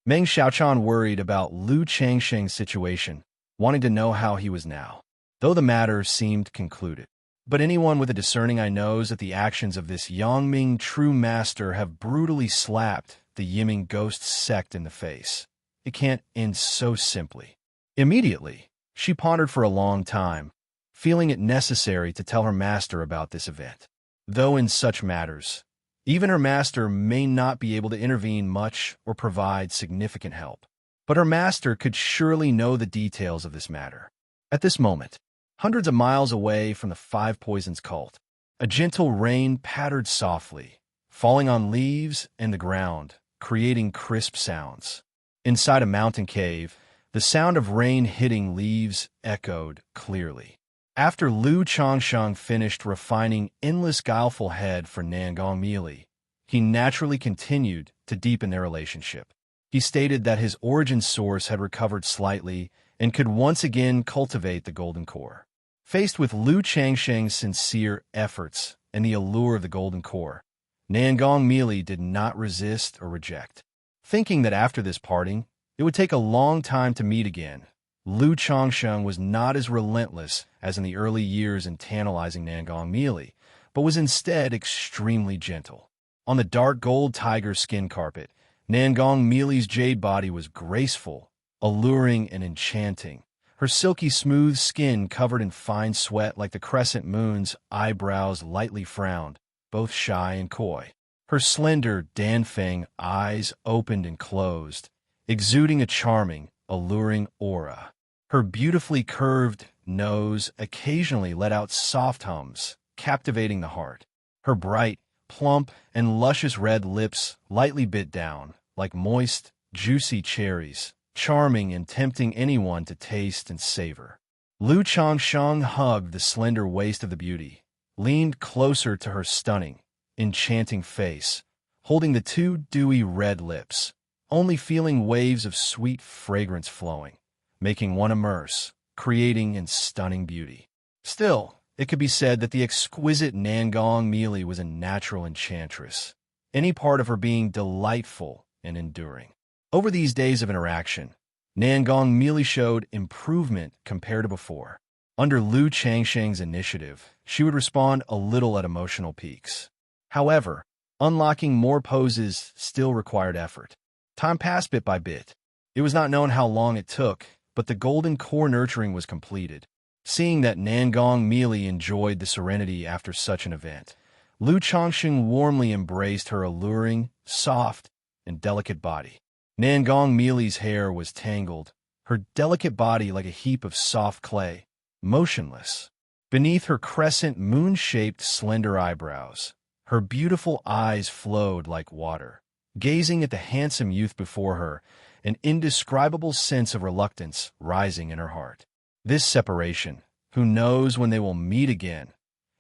Meng Xiaochan worried about Lu Changsheng's situation, wanting to know how he was now, though the matter seemed concluded. But anyone with a discerning eye knows that the actions of this Yangming True Master have brutally slapped the Yiming Ghost sect in the face. It can't end so simply. Immediately, she pondered for a long time, feeling it necessary to tell her master about this event. Though in such matters, even her master may not be able to intervene much or provide significant help. But her master could surely know the details of this matter. At this moment, hundreds of miles away from the Five Poisons cult, a gentle rain pattered softly, falling on leaves and the ground, creating crisp sounds. Inside a mountain cave, the sound of rain hitting leaves echoed clearly. After Lu Changsheng finished refining Endless Guileful Head for Nangong Meili, he naturally continued to deepen their relationship. He stated that his origin source had recovered slightly and could once again cultivate the Golden Core. Faced with Lu Changsheng's sincere efforts and the allure of the Golden Core, Nangong Meili did not resist or reject. Thinking that after this parting, it would take a long time to meet again, Lu Changsheng was not as relentless as in the early years in tantalizing Nangong Meili, but was instead extremely gentle. On the dark gold tiger skin carpet, Nangong Meili's jade body was graceful, alluring, and enchanting. Her silky smooth skin covered in fine sweat like the crescent moon's eyebrows lightly frowned, both shy and coy. Her slender, Danfeng eyes opened and closed, exuding a charming, alluring aura. Her beautifully curved, nose occasionally let out soft hums, captivating the heart. Her bright, plump, and luscious red lips lightly bit down, like moist, juicy cherries, charming and tempting anyone to taste and savor. Lu Changsheng hugged the slender waist of the beauty, leaned closer to her stunning, enchanting face, holding the two dewy red lips, only feeling waves of sweet fragrance flowing, making one immerse, creating in stunning beauty. Still, it could be said that the exquisite Nangong Meili was a natural enchantress, any part of her being delightful and enduring. Over these days of interaction, Nangong Meili showed improvement compared to before. Under Lu Changsheng's initiative, she would respond a little at emotional peaks. However, unlocking more poses still required effort. Time passed bit by bit. It was not known how long it took, but the golden core nurturing was completed. Seeing that Nangong Meili enjoyed the serenity after such an event, Lu Changsheng warmly embraced her alluring, soft, and delicate body. Nangong Meili's hair was tangled, her delicate body like a heap of soft clay, motionless. Beneath her crescent, moon-shaped, slender eyebrows, her beautiful eyes flowed like water. Gazing at the handsome youth before her, an indescribable sense of reluctance rising in her heart. This separation, who knows when they will meet again?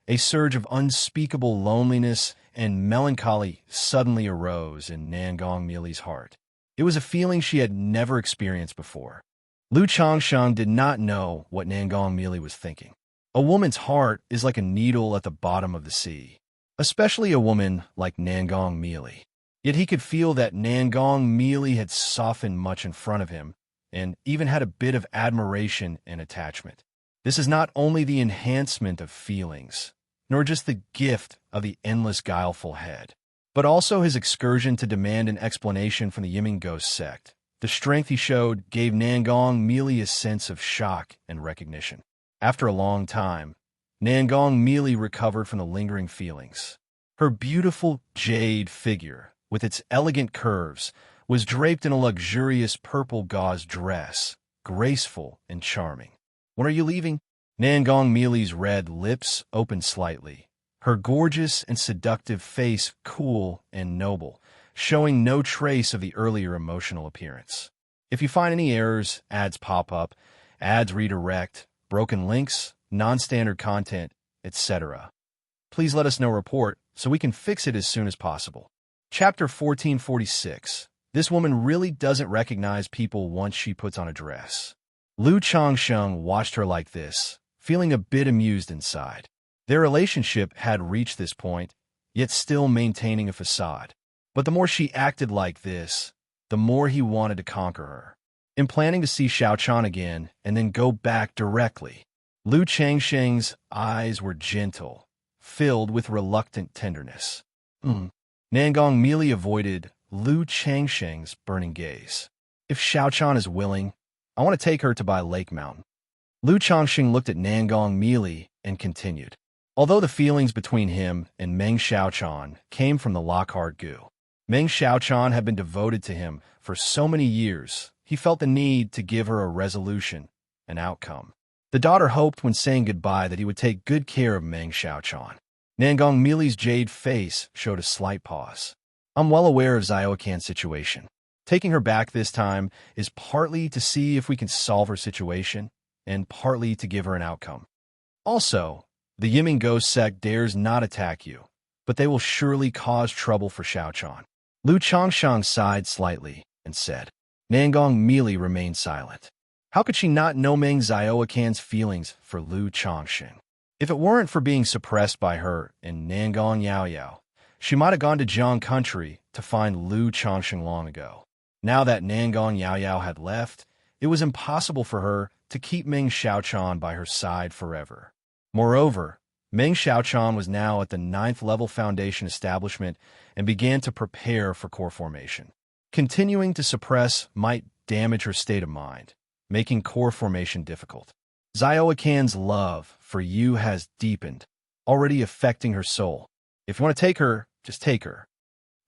A surge of unspeakable loneliness and melancholy suddenly arose in Nangong Meili's heart. It was a feeling she had never experienced before. Lu Changsheng did not know what Nangong Meili was thinking. A woman's heart is like a needle at the bottom of the sea, especially a woman like Nangong Meili. Yet he could feel that Nangong Meili had softened much in front of him, and even had a bit of admiration and attachment. This is not only the enhancement of feelings, nor just the gift of the endless guileful head, but also his excursion to demand an explanation from the Yiming Ghost sect. The strength he showed gave Nangong Meili a sense of shock and recognition. After a long time, Nangong Meili recovered from the lingering feelings. Her beautiful jade figure, with its elegant curves, was draped in a luxurious purple gauze dress, graceful and charming. "When are you leaving?" Nangong Meili's red lips opened slightly, her gorgeous and seductive face cool and noble, showing no trace of the earlier emotional appearance. If you find any errors, ads pop up, ads redirect, broken links, non-standard content, etc., please let us know report so we can fix it as soon as possible. Chapter 1446. This woman really doesn't recognize people once she puts on a dress. Lu Changsheng watched her like this, feeling a bit amused inside. Their relationship had reached this point, yet still maintaining a facade. But the more she acted like this, the more he wanted to conquer her. In planning to see Xiaochan again and then go back directly, Lu Changsheng's eyes were gentle, filled with reluctant tenderness. Nangong Meili avoided Lu Changsheng's burning gaze. "If Xiaochan is willing, I want to take her to by Lake Mountain." Lu Changsheng looked at Nangong Meili and continued. Although the feelings between him and Meng Xiaochan came from the Lockhart Gu, Meng Xiaochan had been devoted to him for so many years, he felt the need to give her a resolution, an outcome. The daughter hoped when saying goodbye that he would take good care of Meng Xiaochan. Nangong Meili's jade face showed a slight pause. "I'm well aware of Xiaocan's situation. Taking her back this time is partly to see if we can solve her situation, and partly to give her an outcome. Also, the Yiming Ghost sect dares not attack you, but they will surely cause trouble for Xiaochan." Lu Changsheng sighed slightly and said. Nangong Meili remained silent. How could she not know Meng Xiaocan's feelings for Lu Changsheng? If it weren't for being suppressed by her and Nangong Yaoyao, she might have gone to Jiang country to find Lu Changsheng long ago. Now that Nangong Yaoyao had left, it was impossible for her to keep Meng Xiaochan by her side forever. Moreover, Meng Xiaochan was now at the 9th level foundation establishment and began to prepare for core formation. Continuing to suppress might damage her state of mind, making core formation difficult. Xiaocan's love for you has deepened, already affecting her soul. If you want to take her, just take her.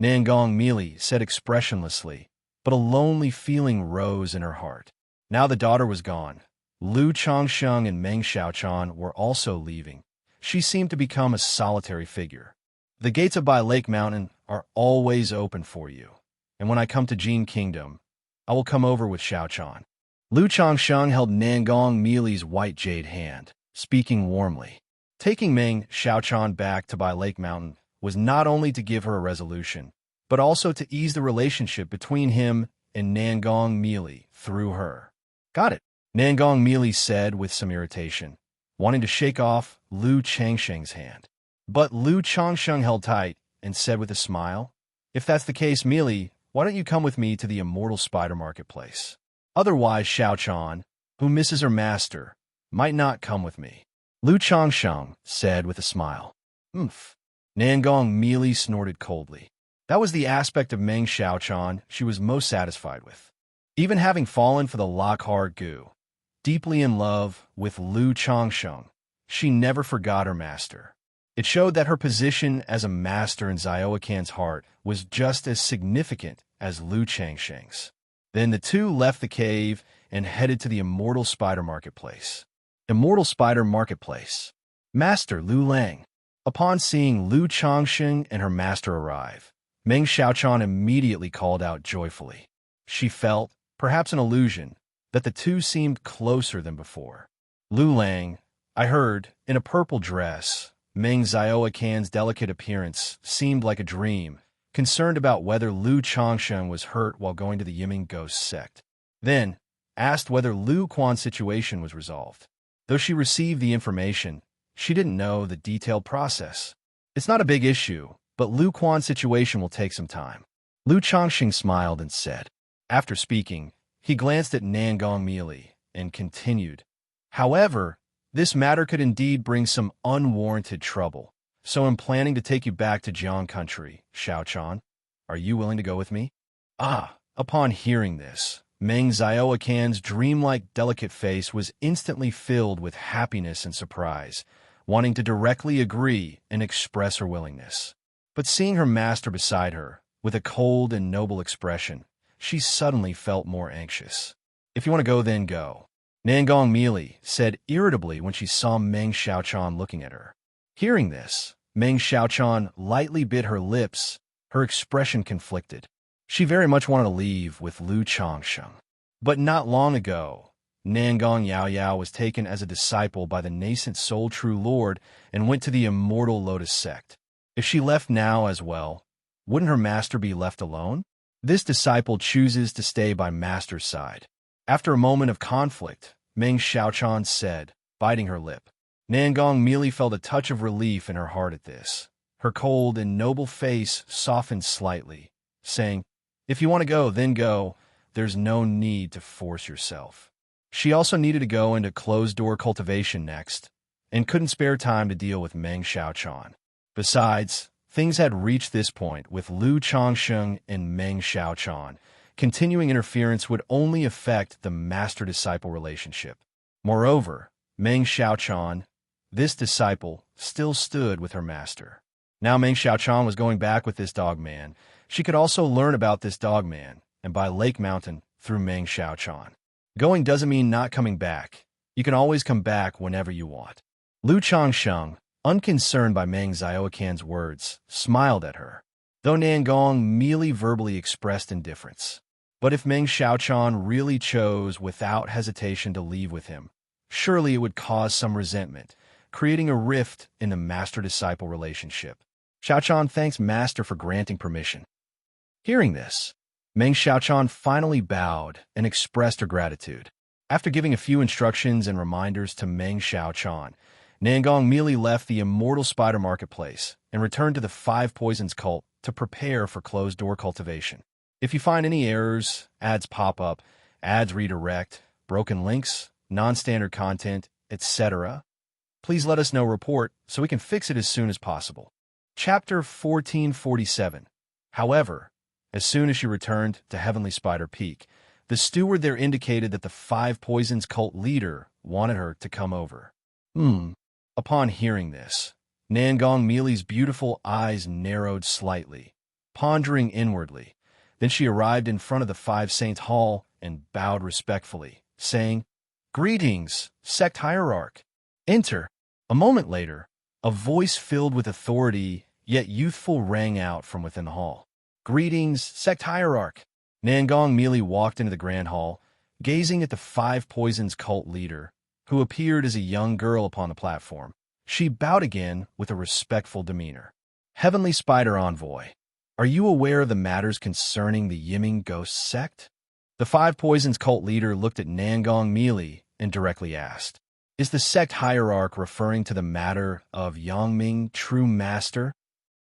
Nangong Meili said expressionlessly, but a lonely feeling rose in her heart. Now the daughter was gone. Lu Changsheng and Meng Xiaochan were also leaving. She seemed to become a solitary figure. The gates of Bai Lake Mountain are always open for you, and when I come to Jin Kingdom, I will come over with Xiaochan. Lu Changsheng held Nangong Meili's white jade hand, speaking warmly. Taking Meng Xiaochan back to Bai Lake Mountain was not only to give her a resolution, but also to ease the relationship between him and Nangong Meili through her. Got it, Nangong Meili said with some irritation, wanting to shake off Lu Changsheng's hand. But Lu Changsheng held tight and said with a smile, if that's the case, Meili, why don't you come with me to the Immortal Spider Marketplace? Otherwise, Xiaochan, who misses her master, might not come with me. Lu Changsheng said with a smile. Umph. Nangong Meili snorted coldly. That was the aspect of Meng Xiaochan she was most satisfied with. Even having fallen for the Lockhart Gu, deeply in love with Lu Changsheng, she never forgot her master. It showed that her position as a master in Xiaoquan's heart was just as significant as Lu Changsheng's. Then the two left the cave and headed to the Immortal Spider Marketplace. Immortal Spider Marketplace. Master Lu Lang. Upon seeing Lu Changsheng and her master arrive, Meng Xiaochan immediately called out joyfully. She felt, perhaps an illusion, that the two seemed closer than before. Lu Lang, I heard, in a purple dress, Meng Xiaoquan's delicate appearance seemed like a dream, concerned about whether Lu Changsheng was hurt while going to the Yiming Ghost sect. Then, asked whether Lu Quan's situation was resolved. Though she received the information, she didn't know the detailed process. It's not a big issue, but Lu Quan's situation will take some time. Lu Changsheng smiled and said. After speaking, he glanced at Nangong Meili and continued. However, this matter could indeed bring some unwarranted trouble, so I'm planning to take you back to Jiang country, Xiaochan. Are you willing to go with me? Upon hearing this, Meng Xiaoquan's dreamlike delicate face was instantly filled with happiness and surprise, wanting to directly agree and express her willingness. But seeing her master beside her, with a cold and noble expression, she suddenly felt more anxious. If you want to go, then go, Nangong Meili said irritably when she saw Meng Xiaochan looking at her. Hearing this, Meng Xiaochan lightly bit her lips, her expression conflicted. She very much wanted to leave with Lu Changsheng. But not long ago, Nangong Yaoyao was taken as a disciple by the nascent Soul True Lord and went to the Immortal Lotus sect. If she left now as well, wouldn't her master be left alone? This disciple chooses to stay by master's side. After a moment of conflict, Meng Xiaochan said, biting her lip. Nangong Meili felt a touch of relief in her heart at this. Her cold and noble face softened slightly, saying, if you want to go, then go. There's no need to force yourself. She also needed to go into closed-door cultivation next, and couldn't spare time to deal with Meng Xiaochan. Besides, things had reached this point with Lu Changsheng and Meng Xiaochan. Continuing interference would only affect the master-disciple relationship. Moreover, Meng Xiaochan, this disciple, still stood with her master. Now Meng Xiaochan was going back with this dogman. She could also learn about this dogman, and by Lake Mountain through Meng Xiaochan. Going doesn't mean not coming back. You can always come back whenever you want. Lu Changsheng, unconcerned by Meng Xiaoquan's words, smiled at her, though Nangong Meili verbally expressed indifference. But if Meng Xiaochan really chose without hesitation to leave with him, surely it would cause some resentment, creating a rift in the master-disciple relationship. Xiaochan thanks Master for granting permission. Hearing this, Meng Xiaochan finally bowed and expressed her gratitude. After giving a few instructions and reminders to Meng Xiaochan, Nangong Meili left the Immortal Spider Marketplace and returned to the Five Poisons cult to prepare for closed-door cultivation. If you find any errors, ads pop up, ads redirect, broken links, non-standard content, etc., please let us know report so we can fix it as soon as possible. Chapter 1447. However, as soon as she returned to Heavenly Spider Peak, the steward there indicated that the Five Poisons cult leader wanted her to come over. Upon hearing this, Nangong Meili's beautiful eyes narrowed slightly, pondering inwardly. Then she arrived in front of the Five Saints Hall and bowed respectfully, saying, Greetings, sect hierarch. Enter. A moment later, a voice filled with authority, yet youthful, rang out from within the hall. Greetings, sect hierarch. Nangong Mealy walked into the grand hall, gazing at the Five Poisons cult leader, who appeared as a young girl upon the platform. She bowed again with a respectful demeanor. Heavenly Spider Envoy, are you aware of the matters concerning the Yiming Ghost sect? The Five Poisons cult leader looked at Nangong Mealy and directly asked, is the sect hierarch referring to the matter of Yangming True Master?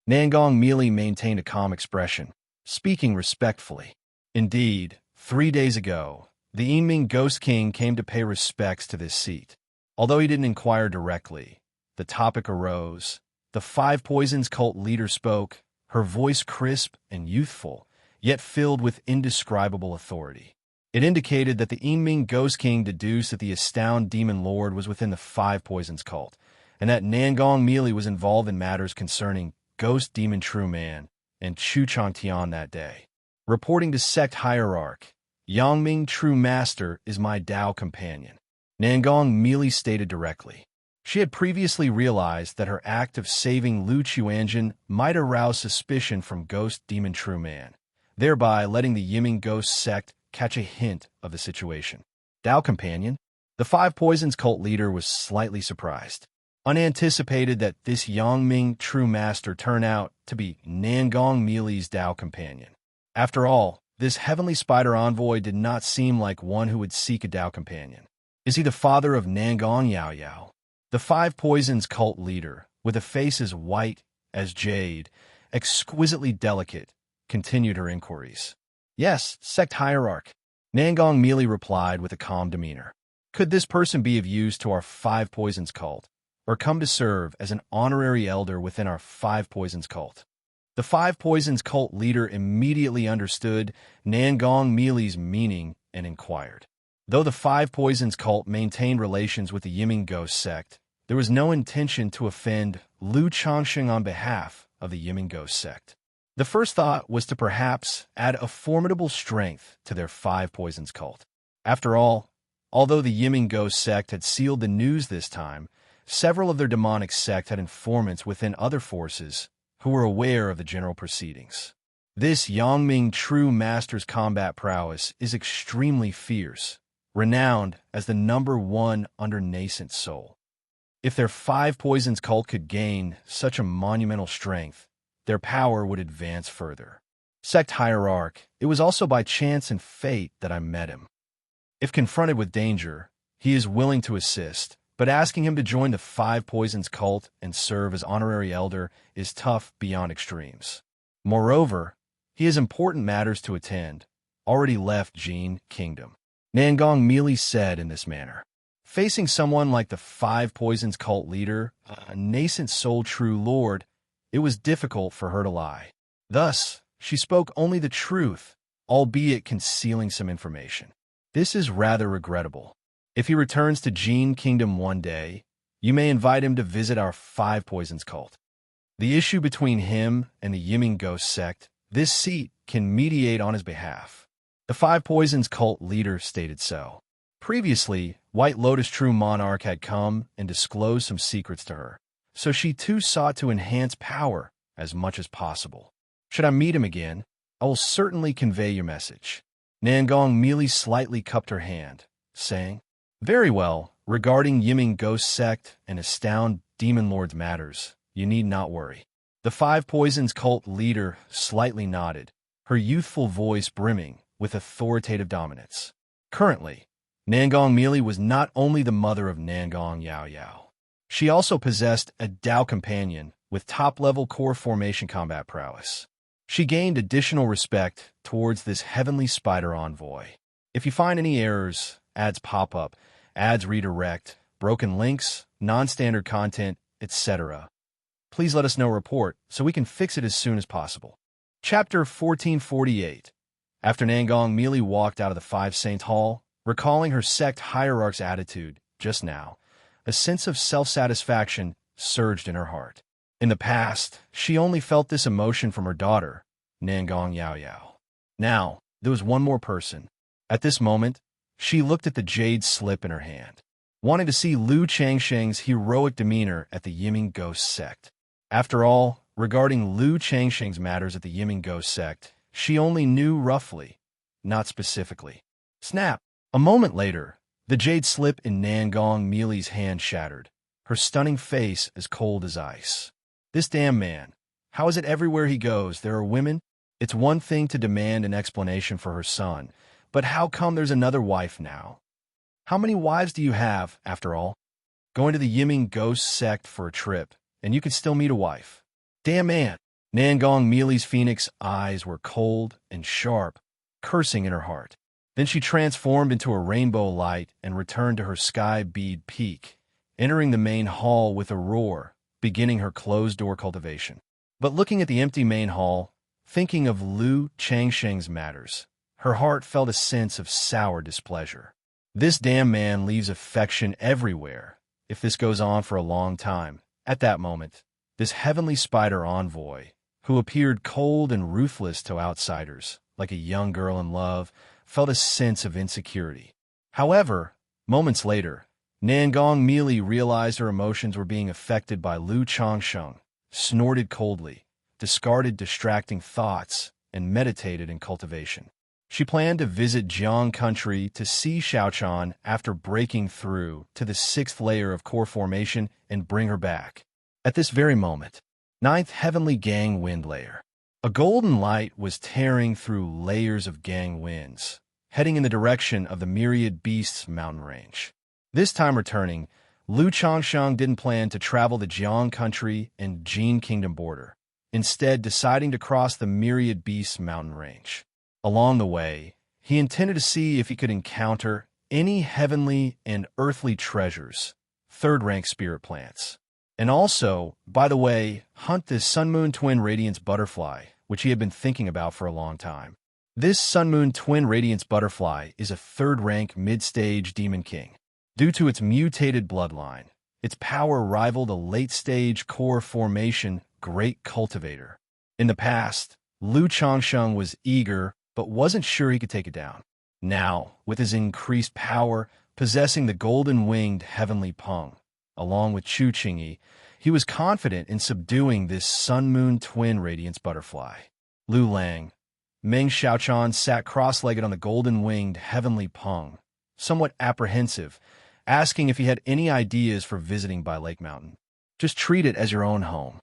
Nangong Mealy maintained a calm expression, speaking respectfully. Indeed, 3 days ago, the Yiming Ghost King came to pay respects to this seat. Although he didn't inquire directly, the topic arose. The Five Poisons cult leader spoke, her voice crisp and youthful, yet filled with indescribable authority. It indicated that the Yiming Ghost King deduced that the Astound Demon Lord was within the Five Poisons cult, and that Nangong Mealy was involved in matters concerning Ghost Demon True Man and Chu Changtian that day. Reporting to Sect Hierarch, Yangming True Master is my Dao companion, Nangong Mealy stated directly. She had previously realized that her act of saving Lu Chuanjin might arouse suspicion from Ghost Demon True Man, thereby letting the Yiming Ghost sect catch a hint of the situation. Dao companion? The Five Poisons cult leader was slightly surprised. Unanticipated that this Yangming True Master turned out to be Nangong Mealy's Dao companion. After all, this Heavenly Spider Envoy did not seem like one who would seek a Dao companion. Is he the father of Nangong Yao Yao? The Five Poisons cult leader, with a face as white as jade, exquisitely delicate, continued her inquiries. Yes, sect hierarch. Nangong Mealy replied with a calm demeanor. Could this person be of use to our Five Poisons cult, or come to serve as an honorary elder within our Five Poisons cult? The Five Poisons cult leader immediately understood Nangong Mealy's meaning and inquired. Though the Five Poisons cult maintained relations with the Yiming Ghost sect, there was no intention to offend Lu Changsheng on behalf of the Yiming Ghost sect. The first thought was to perhaps add a formidable strength to their Five Poisons cult. After all, although the Yiming Ghost sect had sealed the news this time, several of their demonic sect had informants within other forces who were aware of the general proceedings. This Yangming True Master's combat prowess is extremely fierce, renowned as the #1 under nascent soul. If their Five Poisons cult could gain such a monumental strength, their power would advance further. Sect Hierarch, it was also by chance and fate that I met him. If confronted with danger, he is willing to assist, but asking him to join the Five Poisons cult and serve as honorary elder is tough beyond extremes. Moreover, he has important matters to attend, already left Jin Kingdom. Nangong Mealy said in this manner. Facing someone like the Five Poisons cult leader, a nascent soul true lord, it was difficult for her to lie. Thus, she spoke only the truth, albeit concealing some information. This is rather regrettable. If he returns to Jin Kingdom one day, you may invite him to visit our Five Poisons cult. The issue between him and the Yiming Ghost sect, this seat can mediate on his behalf. The Five Poisons cult leader stated so. Previously, White Lotus True Monarch had come and disclosed some secrets to her, so she too sought to enhance power as much as possible. Should I meet him again, I will certainly convey your message. Nangong Mealy slightly cupped her hand, saying, Very well, regarding Yiming Ghost sect and Astound Demon Lord's matters, you need not worry. The Five Poisons cult leader slightly nodded, her youthful voice brimming with authoritative dominance. Currently, Nangong Mealy was not only the mother of Nangong Yao Yao. She also possessed a Dao companion with top-level core formation combat prowess. She gained additional respect towards this Heavenly Spider Envoy. If you find any errors, ads pop up, ads redirect, broken links, non-standard content, etc., please let us know report so we can fix it as soon as possible. Chapter 1448. After Nangong Mealy walked out of the Five Saints Hall, recalling her sect hierarch's attitude just now, a sense of self-satisfaction surged in her heart. In the past, she only felt this emotion from her daughter, Nangong Yao Yao. Now, there was one more person. At this moment, She looked at the jade slip in her hand, wanting to see Lu Changsheng's heroic demeanor at the Yiming Ghost Sect. After all, regarding Lu Changsheng's matters at the Yiming Ghost Sect, she only knew roughly, not specifically. Snap! A moment later, the jade slip in Nangong Meili's hand shattered, her stunning face as cold as ice. This damn man. How is it everywhere he goes there are women? It's one thing to demand an explanation for her son, but how come there's another wife now? How many wives do you have, after all? Going to the Yiming Ghost Sect for a trip, and you could still meet a wife. Damn man! Nangong Meili's phoenix eyes were cold and sharp, cursing in her heart. Then she transformed into a rainbow light and returned to her sky bead peak, entering the main hall with a roar, beginning her closed-door cultivation. But looking at the empty main hall, thinking of Lu Changsheng's matters, her heart felt a sense of sour displeasure. This damn man leaves affection everywhere. If this goes on for a long time, at that moment, this heavenly spider envoy, who appeared cold and ruthless to outsiders, like a young girl in love, felt a sense of insecurity. However, moments later, Nangong Meili realized her emotions were being affected by Lu Changsheng, snorted coldly, discarded distracting thoughts, and meditated in cultivation. She planned to visit Jiang country to see Xiaochan after breaking through to the 6th layer of core formation and bring her back. At this very moment, 9th heavenly gang wind layer. A golden light was tearing through layers of gang winds, heading in the direction of the Myriad Beasts mountain range. This time returning, Lu Changsheng didn't plan to travel the Jiang country and Jin Kingdom border, instead deciding to cross the Myriad Beasts mountain range. Along the way, he intended to see if he could encounter any heavenly and earthly treasures, 3rd-rank spirit plants. And also, by the way, hunt this Sun-Moon Twin Radiance butterfly, which he had been thinking about for a long time. This Sun-Moon Twin Radiance butterfly is a 3rd-rank mid-stage demon king. Due to its mutated bloodline, its power rivaled a late-stage core formation great cultivator. In the past, Lu Changsheng was eager but wasn't sure he could take it down. Now, with his increased power, possessing the golden-winged heavenly Peng, along with Chu Qingyi, he was confident in subduing this Sun-Moon Twin Radiance butterfly. Lu Lang. Meng Xiaochan sat cross-legged on the golden-winged heavenly Peng, somewhat apprehensive, asking if he had any ideas for visiting by Lake Mountain. Just treat it as your own home.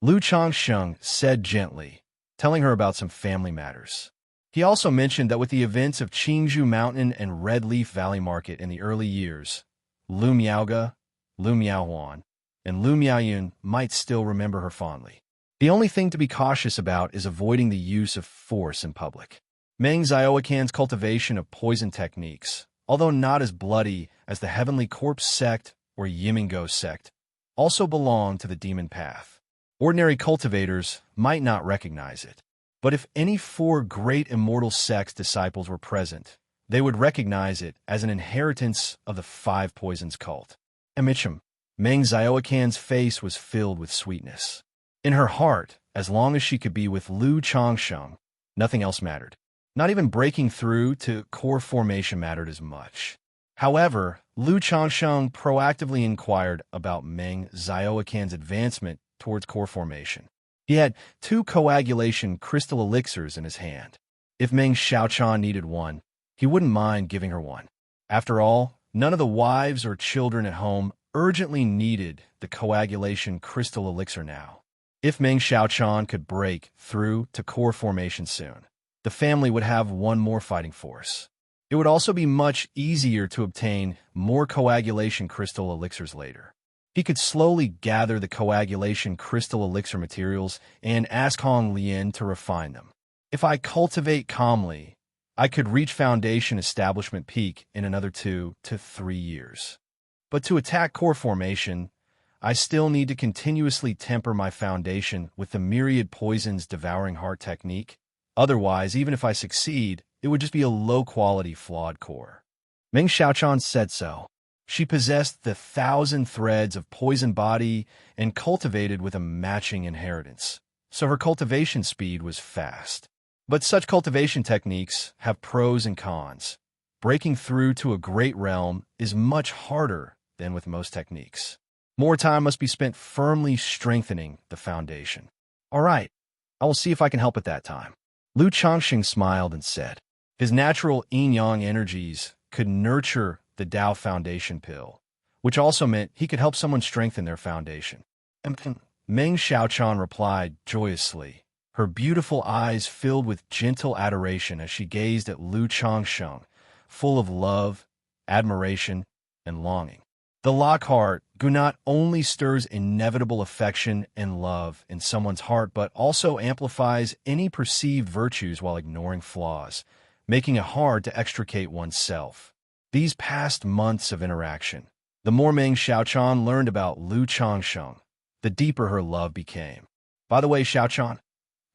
Lu Changsheng said gently, telling her about some family matters. He also mentioned that with the events of Qingzhou Mountain and Red Leaf Valley Market in the early years, Lu Miaoge, Lu Miaohuan, and Lu Miaoyun might still remember her fondly. The only thing to be cautious about is avoiding the use of force in public. Meng Xiaoquan's cultivation of poison techniques, although not as bloody as the Heavenly Corpse sect or Yimingo sect, also belong to the demon path. Ordinary cultivators might not recognize it. But if any 4 great immortal sects disciples were present, they would recognize it as an inheritance of the 5 poisons cult. Amicham, Meng Xiaoquan's face was filled with sweetness. In her heart, as long as she could be with Lu Changsheng, nothing else mattered. Not even breaking through to core formation mattered as much. However, Lu Changsheng proactively inquired about Meng Xiaoquan's advancement towards core formation. He had 2 coagulation crystal elixirs in his hand. If Meng Xiaochan needed one, he wouldn't mind giving her one. After all, none of the wives or children at home urgently needed the coagulation crystal elixir now. If Meng Xiaochan could break through to core formation soon, the family would have one more fighting force. It would also be much easier to obtain more coagulation crystal elixirs later. He could slowly gather the coagulation crystal elixir materials and ask Hong Lian to refine them. If I cultivate calmly, I could reach foundation establishment peak in another 2 to 3 years. But to attack core formation, I still need to continuously temper my foundation with the myriad poisons devouring heart technique. Otherwise, even if I succeed, it would just be a low-quality, flawed core. Meng Xiaochan said so. She possessed the 1,000 threads of poison body and cultivated with a matching inheritance, so her cultivation speed was fast. But such cultivation techniques have pros and cons. breaking through to a great realm is much harder than with most techniques. More time must be spent firmly strengthening the foundation. All right, I will see if I can help at that time. Lu Changxing smiled and said. His natural yin-yang energies could nurture the Tao Foundation pill, which also meant he could help someone strengthen their foundation. Meng Xiaochan replied joyously, her beautiful eyes filled with gentle adoration as she gazed at Lu Changsheng, full of love, admiration, and longing. The Lockhart not only stirs inevitable affection and love in someone's heart, but also amplifies any perceived virtues while ignoring flaws, making it hard to extricate oneself. These past months of interaction, the more Meng Xiaochan learned about Lu Changsheng, the deeper her love became. By the way, Xiaochan,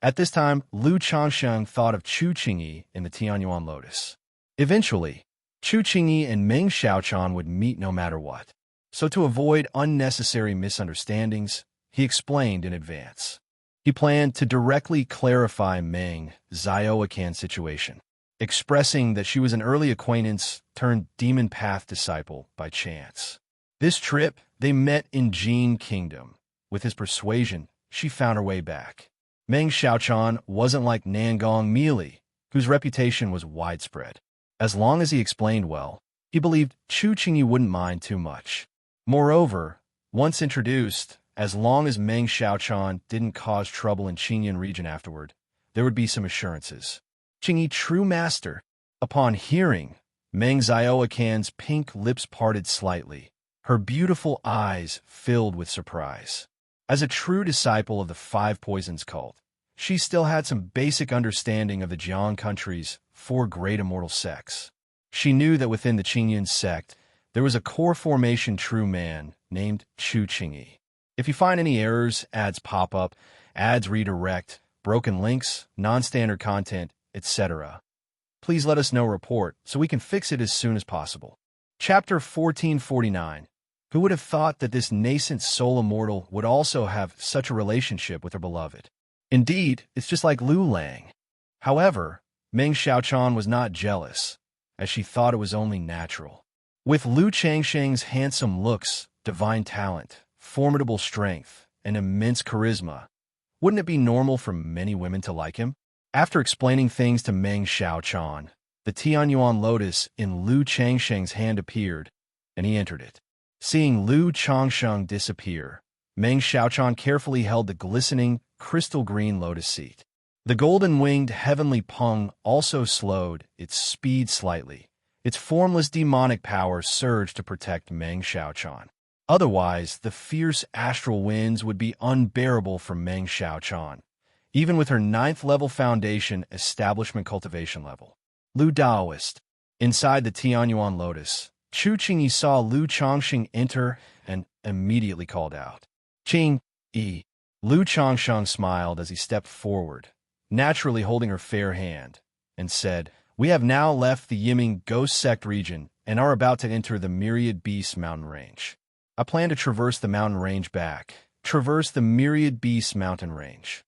at this time, Lu Changsheng thought of Chu Qingyi in the Tianyuan Lotus. Eventually, Chu Qingyi and Meng Xiaochan would meet no matter what. So to avoid unnecessary misunderstandings, he explained in advance. He planned to directly clarify Meng Xiaoacan's situation, expressing that she was an early acquaintance turned demon path disciple by chance. This trip, they met in Jin Kingdom. With his persuasion, she found her way back. Meng Xiaochan wasn't like Nangong Meili, whose reputation was widespread. As long as he explained well, he believed Chu Qingyi wouldn't mind too much. Moreover, once introduced, as long as Meng Xiaochan didn't cause trouble in Qingyan region afterward, there would be some assurances. Qingyi, true master. Upon hearing, Meng Xiaoacan's pink lips parted slightly, her beautiful eyes filled with surprise. As a true disciple of the Five Poisons cult, she still had some basic understanding of the Jiang country's 4 great immortal sects. She knew that within the Qingyan sect, there was a core formation true man named Chu Qingyi. If you find any errors, ads pop up, ads redirect, broken links, non-standard content, etc., please let us know report so we can fix it as soon as possible. Chapter 1449. Who would have thought that this nascent soul immortal would also have such a relationship with her beloved? Indeed, it's just like Lu Lang. However, Meng Xiaochan was not jealous, as she thought it was only natural. With Lu Changsheng's handsome looks, divine talent, formidable strength, and immense charisma, wouldn't it be normal for many women to like him? After explaining things to Meng Xiaochan, the Tianyuan lotus in Lu Changsheng's hand appeared, and he entered it. Seeing Lu Changsheng disappear, Meng Xiaochan carefully held the glistening, crystal-green lotus seat. The golden-winged heavenly Peng also slowed its speed slightly. Its formless demonic power surged to protect Meng Xiaochan. Otherwise, the fierce astral winds would be unbearable for Meng Xiaochan, even with her 9th-level foundation establishment cultivation level. Lu Daoist. Inside the Tianyuan lotus, Chu Qingyi saw Lu Changsheng enter and immediately called out, "Qing-yi." Lu Changsheng smiled as he stepped forward, naturally holding her fair hand, and said, "We have now left the Yiming Ghost Sect region and are about to enter the Myriad Beasts mountain range. I plan to traverse the mountain range back. Traverse the Myriad Beasts mountain range."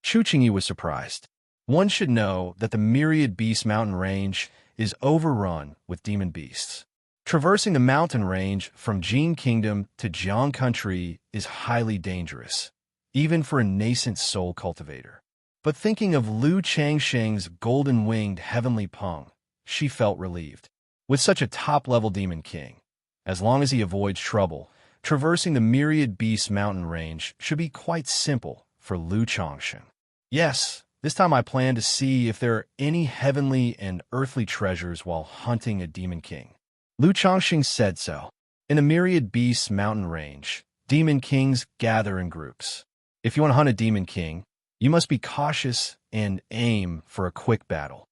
Chu Qingyi was surprised. One should know that the Myriad Beasts mountain range is overrun with demon beasts. Traversing the mountain range from Jin Kingdom to Jiang Country is highly dangerous, even for a nascent soul cultivator. But thinking of Lu Changsheng's golden-winged heavenly Peng, she felt relieved. With such a top-level demon king, as long as he avoids trouble, traversing the Myriad Beasts mountain range should be quite simple for Lu Changsheng. Yes, this time I plan to see if there are any heavenly and earthly treasures while hunting a demon king. Lu Changxing said so. In the Myriad Beasts mountain range, demon kings gather in groups. If you want to hunt a demon king, you must be cautious and aim for a quick battle.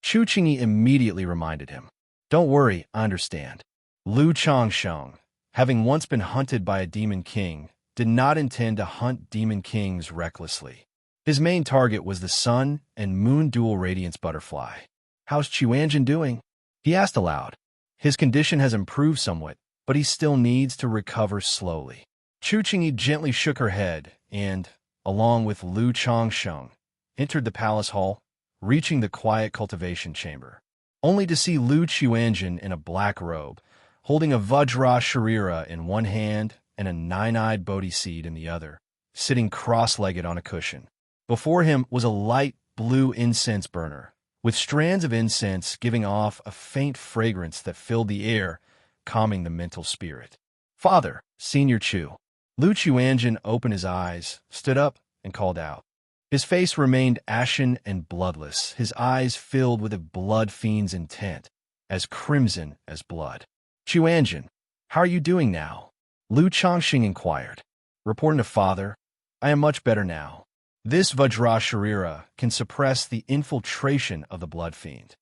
Chu Qingyi immediately reminded him. Don't worry, I understand. Lu Changsheng, having once been hunted by a demon king, did not intend to hunt demon kings recklessly. His main target was the sun and moon dual radiance butterfly. How's Chuanjin doing? He asked aloud. His condition has improved somewhat, but he still needs to recover slowly. Chu Qingyi gently shook her head and, along with Lu Changsheng, entered the palace hall, reaching the quiet cultivation chamber. only to see Lu Qiuanjin in a black robe, holding a Vajra Sharira in one hand and a nine-eyed Bodhi seed in the other, sitting cross-legged on a cushion. Before him was a light blue incense burner, with strands of incense giving off a faint fragrance that filled the air, calming the mental spirit. "Father, Senior Chu." Lu Qiuanjin opened his eyes, stood up, and called out. His face remained ashen and bloodless, his eyes filled with a blood fiend's intent, as crimson as blood. "Qiuanjin, how are you doing now?" Lu Chongqing inquired. Reporting to father, "I am much better now. This Vajra Sharira can suppress the infiltration of the blood fiend."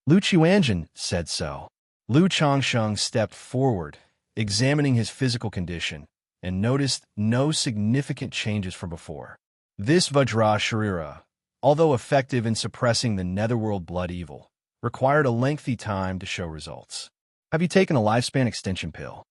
Lu Qiuanjin said so. Lu Chongqing stepped forward, examining his physical condition, and noticed no significant changes from before. This Vajra Sharira, although effective in suppressing the netherworld blood evil, required a lengthy time to show results. "Have you taken a lifespan extension pill?"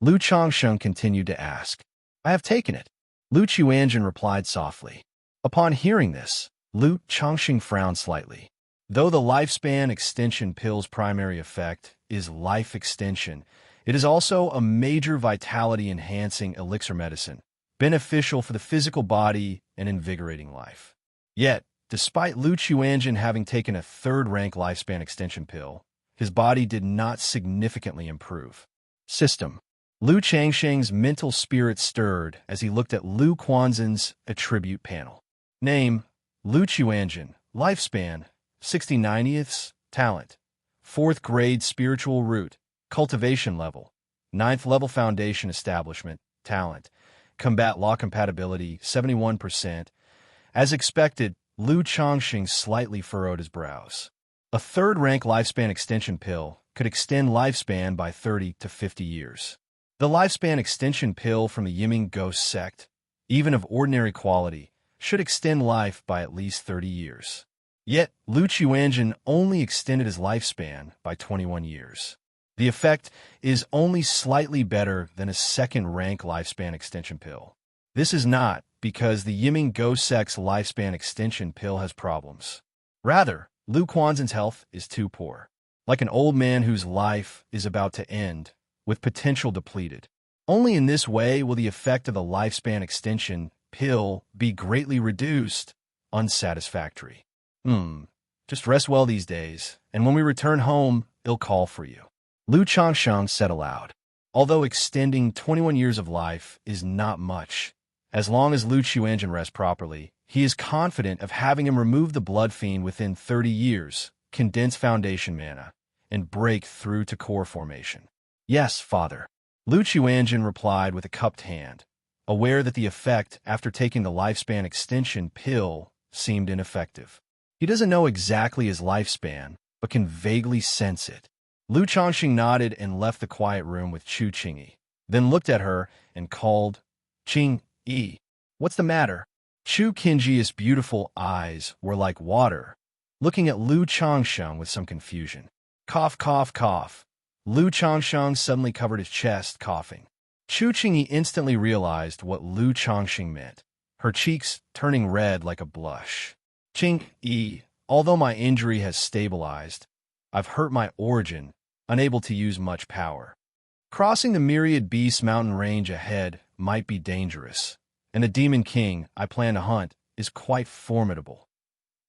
Lu Chongqing continued to ask. "I have taken it," Lu Qiuanjin replied softly. Upon hearing this, Lu Chongqing frowned slightly. Though the lifespan extension pill's primary effect is life extension, it is also a major vitality-enhancing elixir medicine, beneficial for the physical body and invigorating life. Yet, despite Lu Qiuanjin having taken a third-rank lifespan extension pill, his body did not significantly improve. System. Lu Changsheng's mental spirit stirred as he looked at Lu Quanzhen's attribute panel. Name, Lu Qiuanjin. Lifespan, 60/90ths. Talent, 4th grade spiritual root. Cultivation level, 9th level foundation establishment. Talent, combat law compatibility, 71%. As expected, Lu Chongqing slightly furrowed his brows. A third-rank lifespan extension pill could extend lifespan by 30 to 50 years. The lifespan extension pill from the Yiming Ghost sect, even of ordinary quality, should extend life by at least 30 years. Yet, Lu Qiuanjin only extended his lifespan by 21 years. The effect is only slightly better than a second-rank lifespan extension pill. This is not because the Yiming Ghost sect's lifespan extension pill has problems. Rather, Lu Quanzhen's health is too poor, like an old man whose life is about to end, with potential depleted. Only in this way will the effect of the lifespan extension pill be greatly reduced, unsatisfactory. Just rest well these days, and when we return home, I'll call for you," Lu Chongqing said aloud. Although extending 21 years of life is not much, as long as Lu Qiuanjin rests properly, he is confident of having him remove the blood fiend within 30 years, condense foundation mana, and break through to core formation. "Yes, father," Lu Qiuanjin replied with a cupped hand, aware that the effect after taking the lifespan extension pill seemed ineffective. He doesn't know exactly his lifespan, but can vaguely sense it. Lu Chongqing nodded and left the quiet room with Chu Qingyi, then looked at her and called, "Qingyi, what's the matter?" Chu Qingyi's beautiful eyes were like water, looking at Lu Chongqing with some confusion. Cough, cough, cough. Lu Chongqing suddenly covered his chest, coughing. Chu Qingyi instantly realized what Lu Chongqing meant, her cheeks turning red like a blush. "Qingyi, although my injury has stabilized, I've hurt my origin, unable to use much power. Crossing the Myriad Beast mountain range ahead might be dangerous, and the Demon King I plan to hunt is quite formidable,"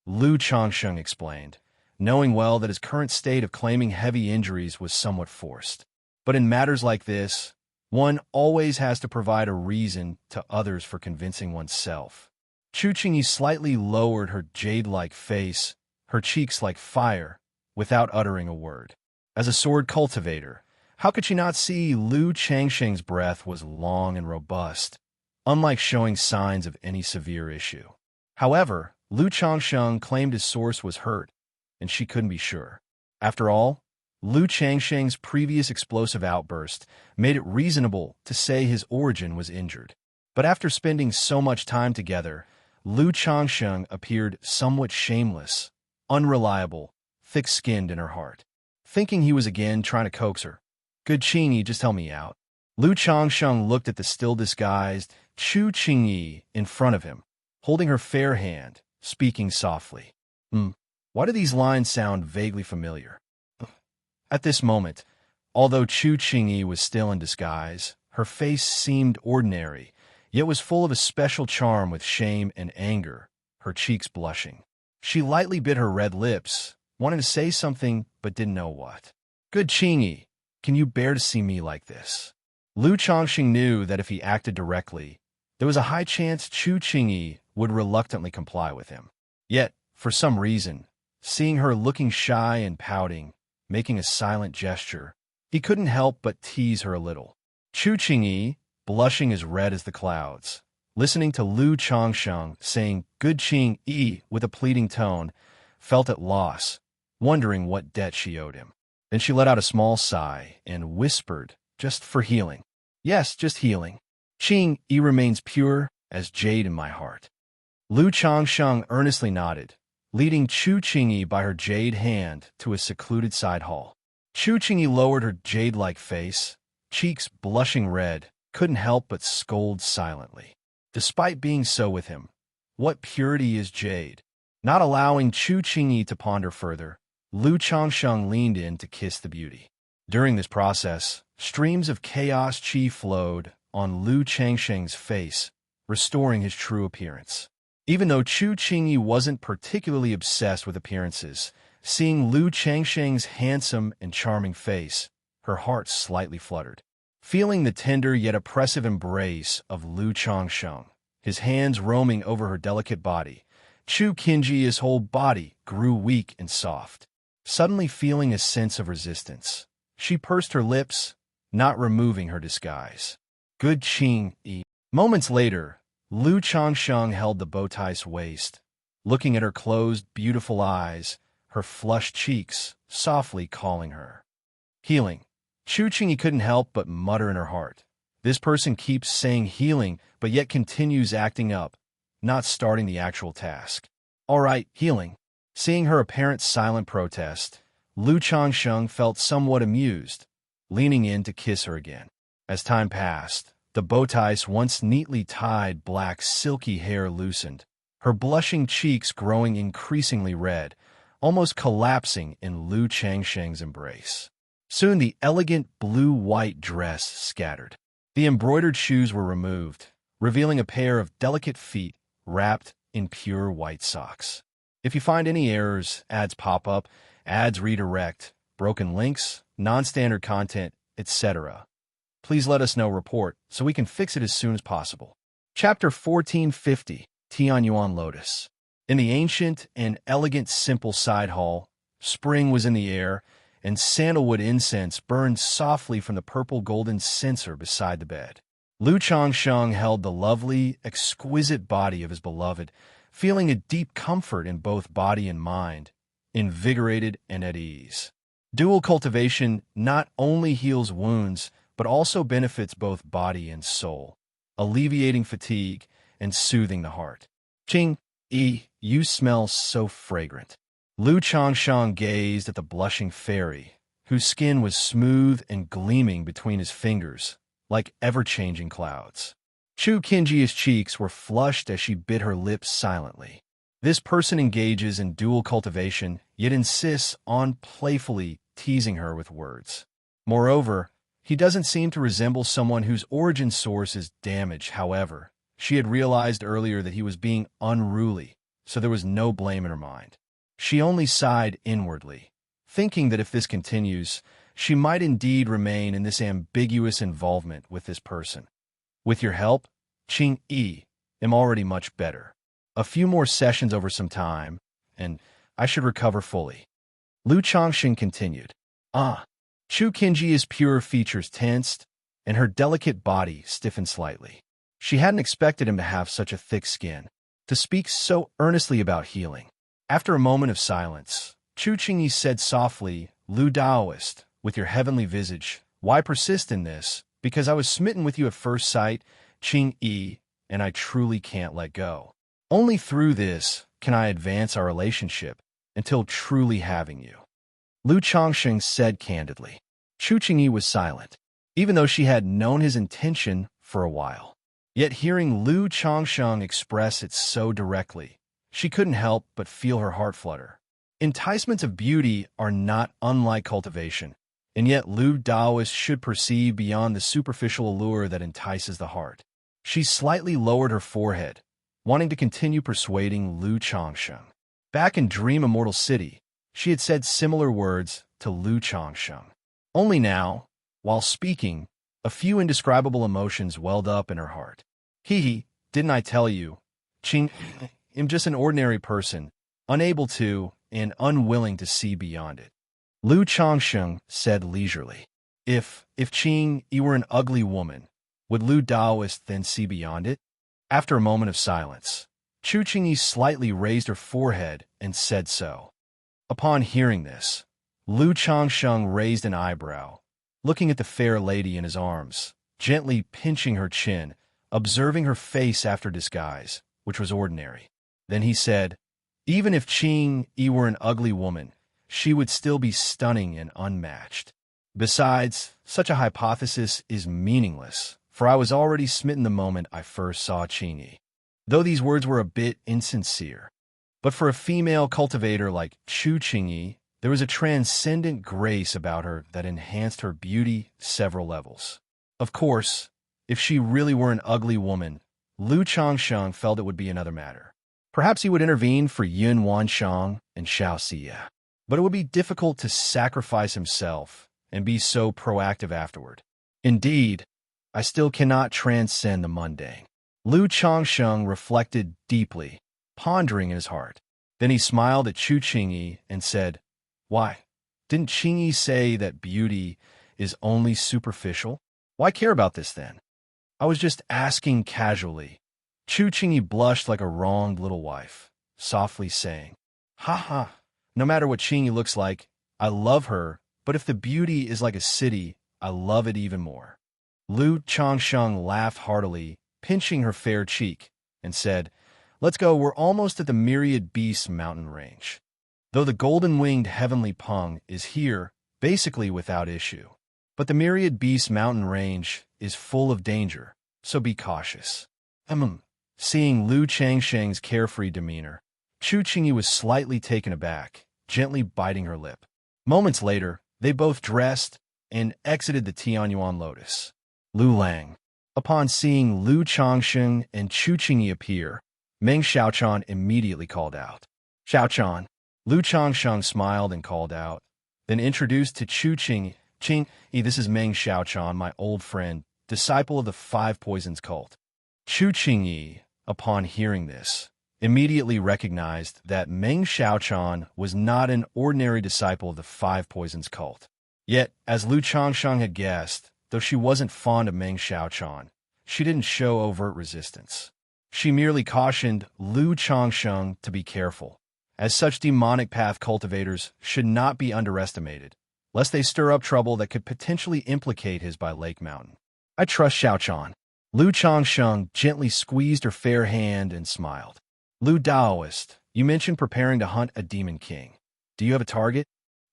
Lu Chongqing explained, knowing well that his current state of claiming heavy injuries was somewhat forced. But in matters like this, one always has to provide a reason to others for convincing oneself. Chu Qingyi slightly lowered her jade-like face, her cheeks like fire, without uttering a word. As a sword cultivator, how could she not see Lu Changsheng's breath was long and robust, unlike showing signs of any severe issue? However, Lu Chongqing claimed his source was hurt, and she couldn't be sure. After all, Lu Changsheng's previous explosive outburst made it reasonable to say his origin was injured. But after spending so much time together, Lu Chongqing appeared somewhat shameless, unreliable, thick-skinned in her heart. Thinking he was again trying to coax her, "Good Qingyi, just help me out." Lu Chongqing looked at the still-disguised Chu Qingyi in front of him, holding her fair hand, speaking softly. Why do these lines sound vaguely familiar?" At this moment, although Chu Qingyi was still in disguise, her face seemed ordinary, yet was full of a special charm with shame and anger, her cheeks blushing. She lightly bit her red lips, wanting to say something but didn't know what. "Good Qingyi, can you bear to see me like this?" Lu Chongqing knew that if he acted directly, there was a high chance Chu Qingyi would reluctantly comply with him. Yet, for some reason, seeing her looking shy and pouting, making a silent gesture, he couldn't help but tease her a little. Chu Qingyi, blushing as red as the clouds, listening to Lu Chongsheng saying "Good Qingyi" with a pleading tone, felt at loss, wondering what debt she owed him. Then she let out a small sigh and whispered, "Just for healing." "Yes, just healing. Qingyi remains pure as jade in my heart." Lu Chongsheng earnestly nodded, leading Chu Qingyi by her jade hand to a secluded side hall. Chu Qingyi lowered her jade-like face, cheeks blushing red, couldn't help but scold silently. Despite being so with him, what purity is jade? Not allowing Chu Qingyi to ponder further, Lu Chongsheng leaned in to kiss the beauty. During this process, streams of chaos qi flowed on Lu Chongsheng's face, restoring his true appearance. Even though Chu Qingyi wasn't particularly obsessed with appearances, seeing Lu Chongsheng's handsome and charming face, her heart slightly fluttered. Feeling the tender yet oppressive embrace of Lu Chongsheng, his hands roaming over her delicate body, Chu Qingyi's whole body grew weak and soft. Suddenly feeling a sense of resistance, she pursed her lips, not removing her disguise. "Good Qingyi." Moments later, Lu Chongsheng held the bowtie's waist, looking at her closed, beautiful eyes, her flushed cheeks, softly calling her. "Healing." Chu Qingyi couldn't help but mutter in her heart. This person keeps saying healing, but yet continues acting up, not starting the actual task. "All right, healing." Seeing her apparent silent protest, Lu Chongsheng felt somewhat amused, leaning in to kiss her again. As time passed, the bowtie's once neatly tied black silky hair loosened, her blushing cheeks growing increasingly red, almost collapsing in Lu Chongsheng's embrace. Soon the elegant blue-white dress scattered. The embroidered shoes were removed, revealing a pair of delicate feet wrapped in pure white socks. If you find any errors, ads pop up, ads redirect, broken links, non-standard content, etc., please let us know. Report so we can fix it as soon as possible. Chapter 1450, Tianyuan Lotus. In the ancient and elegant simple side hall, spring was in the air, and sandalwood incense burned softly from the purple-golden censer beside the bed. Lu Chongsheng held the lovely, exquisite body of his beloved, feeling a deep comfort in both body and mind, invigorated and at ease. Dual cultivation not only heals wounds, but also benefits both body and soul, alleviating fatigue and soothing the heart. "Qingyi, you smell so fragrant." Lu Chongsheng gazed at the blushing fairy, whose skin was smooth and gleaming between his fingers, like ever-changing clouds. Chu Qingyi's cheeks were flushed as she bit her lips silently. This person engages in dual cultivation, yet insists on playfully teasing her with words. Moreover, he doesn't seem to resemble someone whose origin source is damaged. However, she had realized earlier that he was being unruly, so there was no blame in her mind. She only sighed inwardly, thinking that if this continues, she might indeed remain in this ambiguous involvement with this person. "With your help, Qingyi, am already much better. A few more sessions over some time, and I should recover fully." Lu Chongsheng continued. Chu Qingyi's pure features tensed, and her delicate body stiffened slightly. She hadn't expected him to have such a thick skin, to speak so earnestly about healing. After a moment of silence, Chu Qingyi said softly, "Lu Daoist, with your heavenly visage, why persist in this? Because I was smitten with you at first sight, Qingyi, and I truly can't let go. Only through this can I advance our relationship until truly having you." Lu Chongsheng said candidly. Chu Qingyi was silent, even though she had known his intention for a while. Yet hearing Lu Chongsheng express it so directly, she couldn't help but feel her heart flutter. Enticements of beauty are not unlike cultivation, and yet Lu Daoist should perceive beyond the superficial allure that entices the heart. She slightly lowered her forehead, wanting to continue persuading Lu Changsheng. Back in Dream Immortal City, she had said similar words to Lu Changsheng. Only now, while speaking, a few indescribable emotions welled up in her heart. Hee, didn't I tell you? Qing, I'm just an ordinary person, unable to and unwilling to see beyond it. Lu Changsheng said leisurely. If Qing, you were an ugly woman, would Lu Daoist then see beyond it? After a moment of silence, Chu Qingyi slightly raised her forehead and said so. Upon hearing this, Lu Changsheng raised an eyebrow, looking at the fair lady in his arms, gently pinching her chin, observing her face after disguise, which was ordinary. Then he said, even if Qing Yi were an ugly woman, she would still be stunning and unmatched. Besides, such a hypothesis is meaningless, for I was already smitten the moment I first saw Qing Yi. Though these words were a bit insincere. But for a female cultivator like Chu Qingyi, there was a transcendent grace about her that enhanced her beauty several levels. Of course, if she really were an ugly woman, Lu Changsheng felt it would be another matter. Perhaps he would intervene for Yun Wanshang and Xianxia. But it would be difficult to sacrifice himself and be so proactive afterward. Indeed, I still cannot transcend the mundane. Lu Changsheng reflected deeply, pondering in his heart. Then he smiled at Chu Qingyi and said, why, didn't Qingyi say that beauty is only superficial? Why care about this then? I was just asking casually. Chu Qingyi blushed like a wronged little wife, softly saying, ha ha, no matter what Qingyi looks like, I love her, but if the beauty is like a city, I love it even more. Lu Changsheng laughed heartily, pinching her fair cheek, and said, let's go, we're almost at the Myriad Beasts mountain range. Though the golden-winged heavenly Peng is here, basically without issue. But the Myriad Beasts mountain range is full of danger, so be cautious. Seeing Lu Changsheng's carefree demeanor, Chu Qingyi was slightly taken aback, gently biting her lip. Moments later, they both dressed and exited the Tianyuan Lotus. Lu Lang. Upon seeing Lu Changsheng and Chu Qingyi appear, Meng Xiaochan immediately called out. Xiaochan. Lu Changsheng smiled and called out, then introduced to Chu Qingyi. Qingyi, this is Meng Xiaochan, my old friend, disciple of the Five Poisons cult. Chu Qingyi, upon hearing this, immediately recognized that Meng Xiaochan was not an ordinary disciple of the Five Poisons cult. Yet, as Lu Changsheng had guessed, though she wasn't fond of Meng Xiaochan, she didn't show overt resistance. She merely cautioned Lu Changsheng to be careful, as such demonic path cultivators should not be underestimated, lest they stir up trouble that could potentially implicate his by Lake Mountain. I trust Xiaochan. Lu Changsheng gently squeezed her fair hand and smiled. Lu Daoist, you mentioned preparing to hunt a demon king. Do you have a target?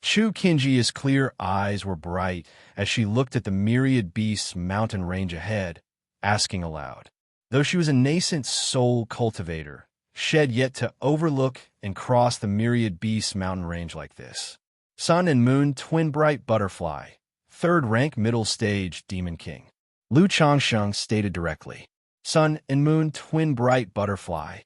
Chu Qingyi's clear eyes were bright as she looked at the Myriad Beasts mountain range ahead, asking aloud. Though she was a nascent soul cultivator, she had yet to overlook and cross the Myriad Beasts mountain range like this. Sun and Moon Twin Bright Butterfly, third rank middle stage demon king. Lu Changsheng stated directly. Sun and Moon Twin Bright Butterfly.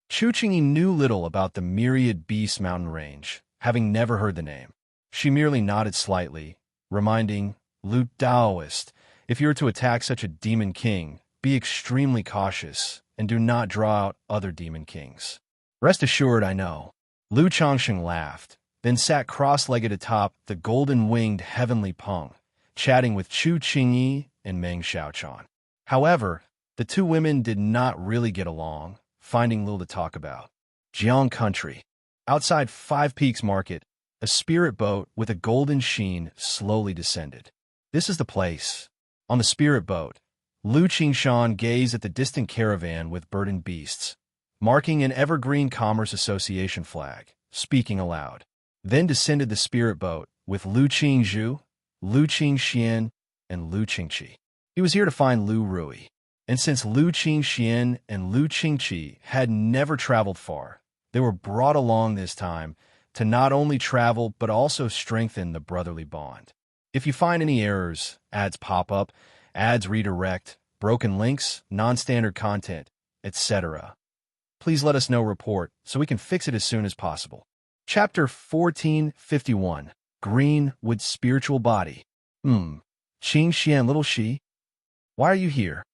Chu Qingyi knew little about the Myriad Beasts mountain range, having never heard the name. She merely nodded slightly, reminding Lu Daoist, if you are to attack such a demon king, be extremely cautious and do not draw out other demon kings. Rest assured, I know. Lu Changsheng laughed, then sat cross-legged atop the golden-winged heavenly Peng, chatting with Chu Qingyi and Meng Xiaochan. However, the two women did not really get along, finding little to talk about. Jiang Country. Outside Five Peaks Market, a spirit boat with a golden sheen slowly descended. This is the place. On the spirit boat, Lu Qingshan gazed at the distant caravan with burdened beasts, marking an Evergreen Commerce Association flag, speaking aloud. Then descended the spirit boat with Lu Qingzhu, Lu Qingxian, and Lu Qingqi. He was here to find Lu Rui, and since Lu Qingxian and Lu Qingqi had never traveled far, they were brought along this time to not only travel but also strengthen the brotherly bond. If you find any errors, ads pop up, ads redirect, broken links, non-standard content, etc., please let us know report so we can fix it as soon as possible. Chapter 1451, Green with Spiritual Body. Xianxia, little Shi, why are you here?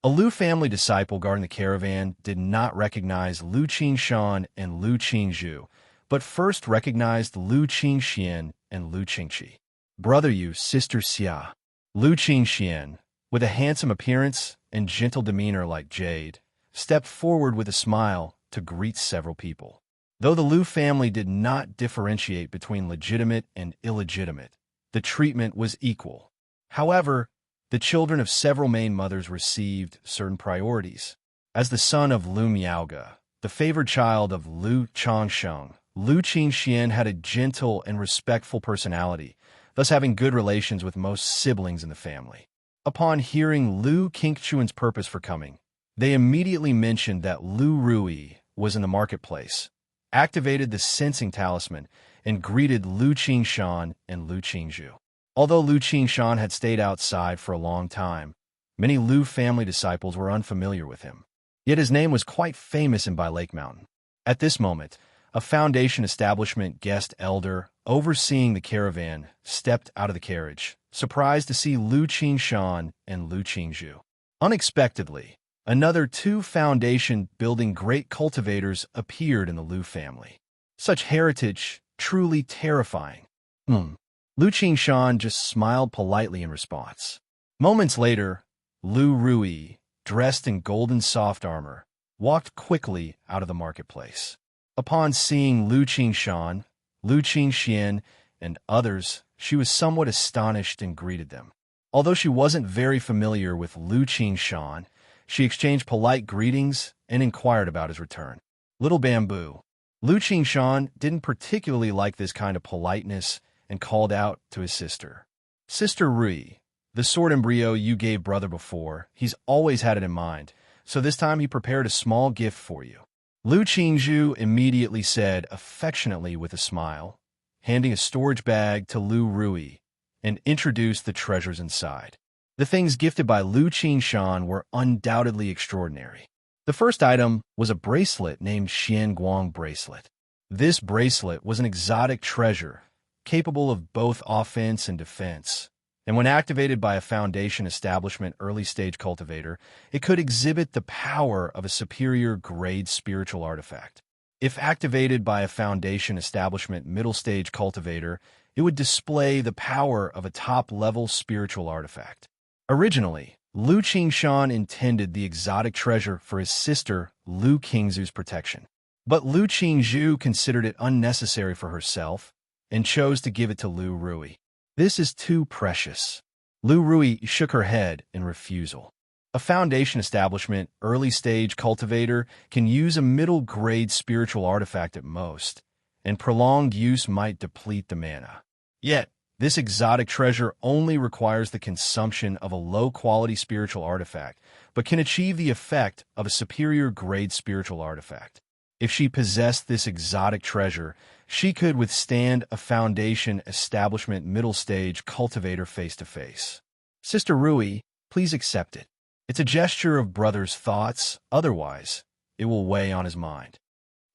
A Lu family disciple guarding the caravan did not recognize Lu Qingshan and Lu Qingzhu, but first recognized Lu Qingxian and Lu Qingqi. Brother Yu, sister Xia. Lu Qingxian, with a handsome appearance and gentle demeanor like jade, stepped forward with a smile to greet several people. Though the Lu family did not differentiate between legitimate and illegitimate, the treatment was equal. However, the children of several main mothers received certain priorities. As the son of Lu Miaoge, the favored child of Lu Changsheng, Lu Qingxian had a gentle and respectful personality, thus having good relations with most siblings in the family. Upon hearing Lu Qingchuan's purpose for coming, they immediately mentioned that Lu Rui was in the marketplace, activated the sensing talisman, and greeted Lu Qingshan and Lu Qingzhu. Although Lu Qingshan had stayed outside for a long time, many Lu family disciples were unfamiliar with him. Yet his name was quite famous in Bai Lake Mountain. At this moment, a Foundation establishment guest elder overseeing the caravan stepped out of the carriage, surprised to see Lu Qingshan and Lu Qingzhu. Unexpectedly, another two Foundation building great cultivators appeared in the Lu family. Such heritage, truly terrifying. Lu Qingshan just smiled politely in response. Moments later, Lu Rui, dressed in golden soft armor, walked quickly out of the marketplace. Upon seeing Lu Qingshan, Lu Qingxian, and others, she was somewhat astonished and greeted them. Although she wasn't very familiar with Lu Qingshan, she exchanged polite greetings and inquired about his return. Little Bamboo. Lu Qingshan didn't particularly like this kind of politeness and called out to his sister. Sister Rui, the sword embryo you gave brother before, he's always had it in mind, so this time he prepared a small gift for you. Lu Qingzhu immediately said affectionately with a smile, handing a storage bag to Lu Rui, and introduced the treasures inside. The things gifted by Lu Qingshan were undoubtedly extraordinary. The first item was a bracelet named Xianguang bracelet. This bracelet was an exotic treasure, capable of both offense and defense, and when activated by a Foundation establishment early-stage cultivator, it could exhibit the power of a superior-grade spiritual artifact. If activated by a Foundation establishment middle-stage cultivator, it would display the power of a top-level spiritual artifact. Originally, Lu Qingshan intended the exotic treasure for his sister Lu Qingzhu's protection, but Lu Qingzhu considered it unnecessary for herself and chose to give it to Lu Rui. This is too precious. Lu Rui shook her head in refusal. A Foundation establishment early-stage cultivator can use a middle-grade spiritual artifact at most, and prolonged use might deplete the mana. Yet, this exotic treasure only requires the consumption of a low-quality spiritual artifact, but can achieve the effect of a superior-grade spiritual artifact. If she possessed this exotic treasure, she could withstand a Foundation establishment middle-stage cultivator face-to-face. Sister Rui, please accept it. It's a gesture of brother's thoughts, otherwise, it will weigh on his mind.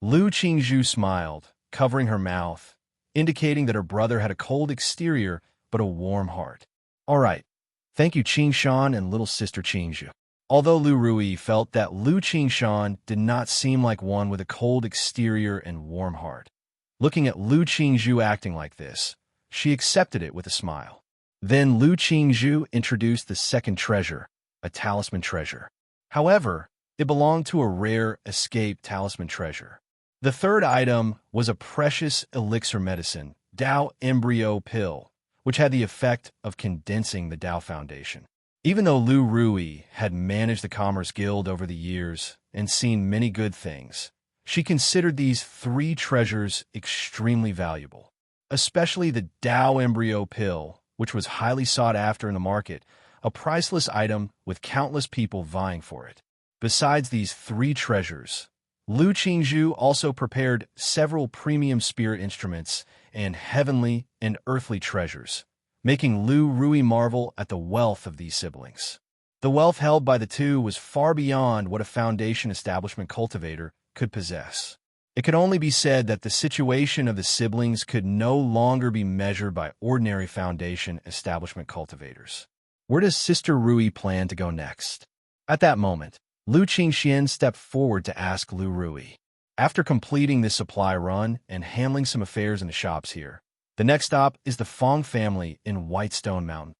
Lu Qingzhu smiled, covering her mouth, indicating that her brother had a cold exterior but a warm heart. All right, thank you Qingshan and little sister Qingzhu. Although Lu Rui felt that Lu Qingshan did not seem like one with a cold exterior and warm heart. Looking at Lu Qingzhu acting like this, she accepted it with a smile. Then Lu Qingzhu introduced the second treasure, a talisman treasure. However, it belonged to a rare escape talisman treasure. The third item was a precious elixir medicine, Dao Embryo Pill, which had the effect of condensing the Dao Foundation. Even though Lu Rui had managed the Commerce Guild over the years and seen many good things, she considered these three treasures extremely valuable, especially the Dao Embryo Pill, which was highly sought after in the market, a priceless item with countless people vying for it. Besides these three treasures, Lu Qingzhu also prepared several premium spirit instruments and heavenly and earthly treasures, making Lu Rui marvel at the wealth of these siblings. The wealth held by the two was far beyond what a Foundation establishment cultivator could possess. It could only be said that the situation of the siblings could no longer be measured by ordinary Foundation establishment cultivators. Where does Sister Rui plan to go next? At that moment, Lu Qingxian stepped forward to ask Lu Rui. After completing this supply run and handling some affairs in the shops here, the next stop is the Fong family in Whitestone Mountain.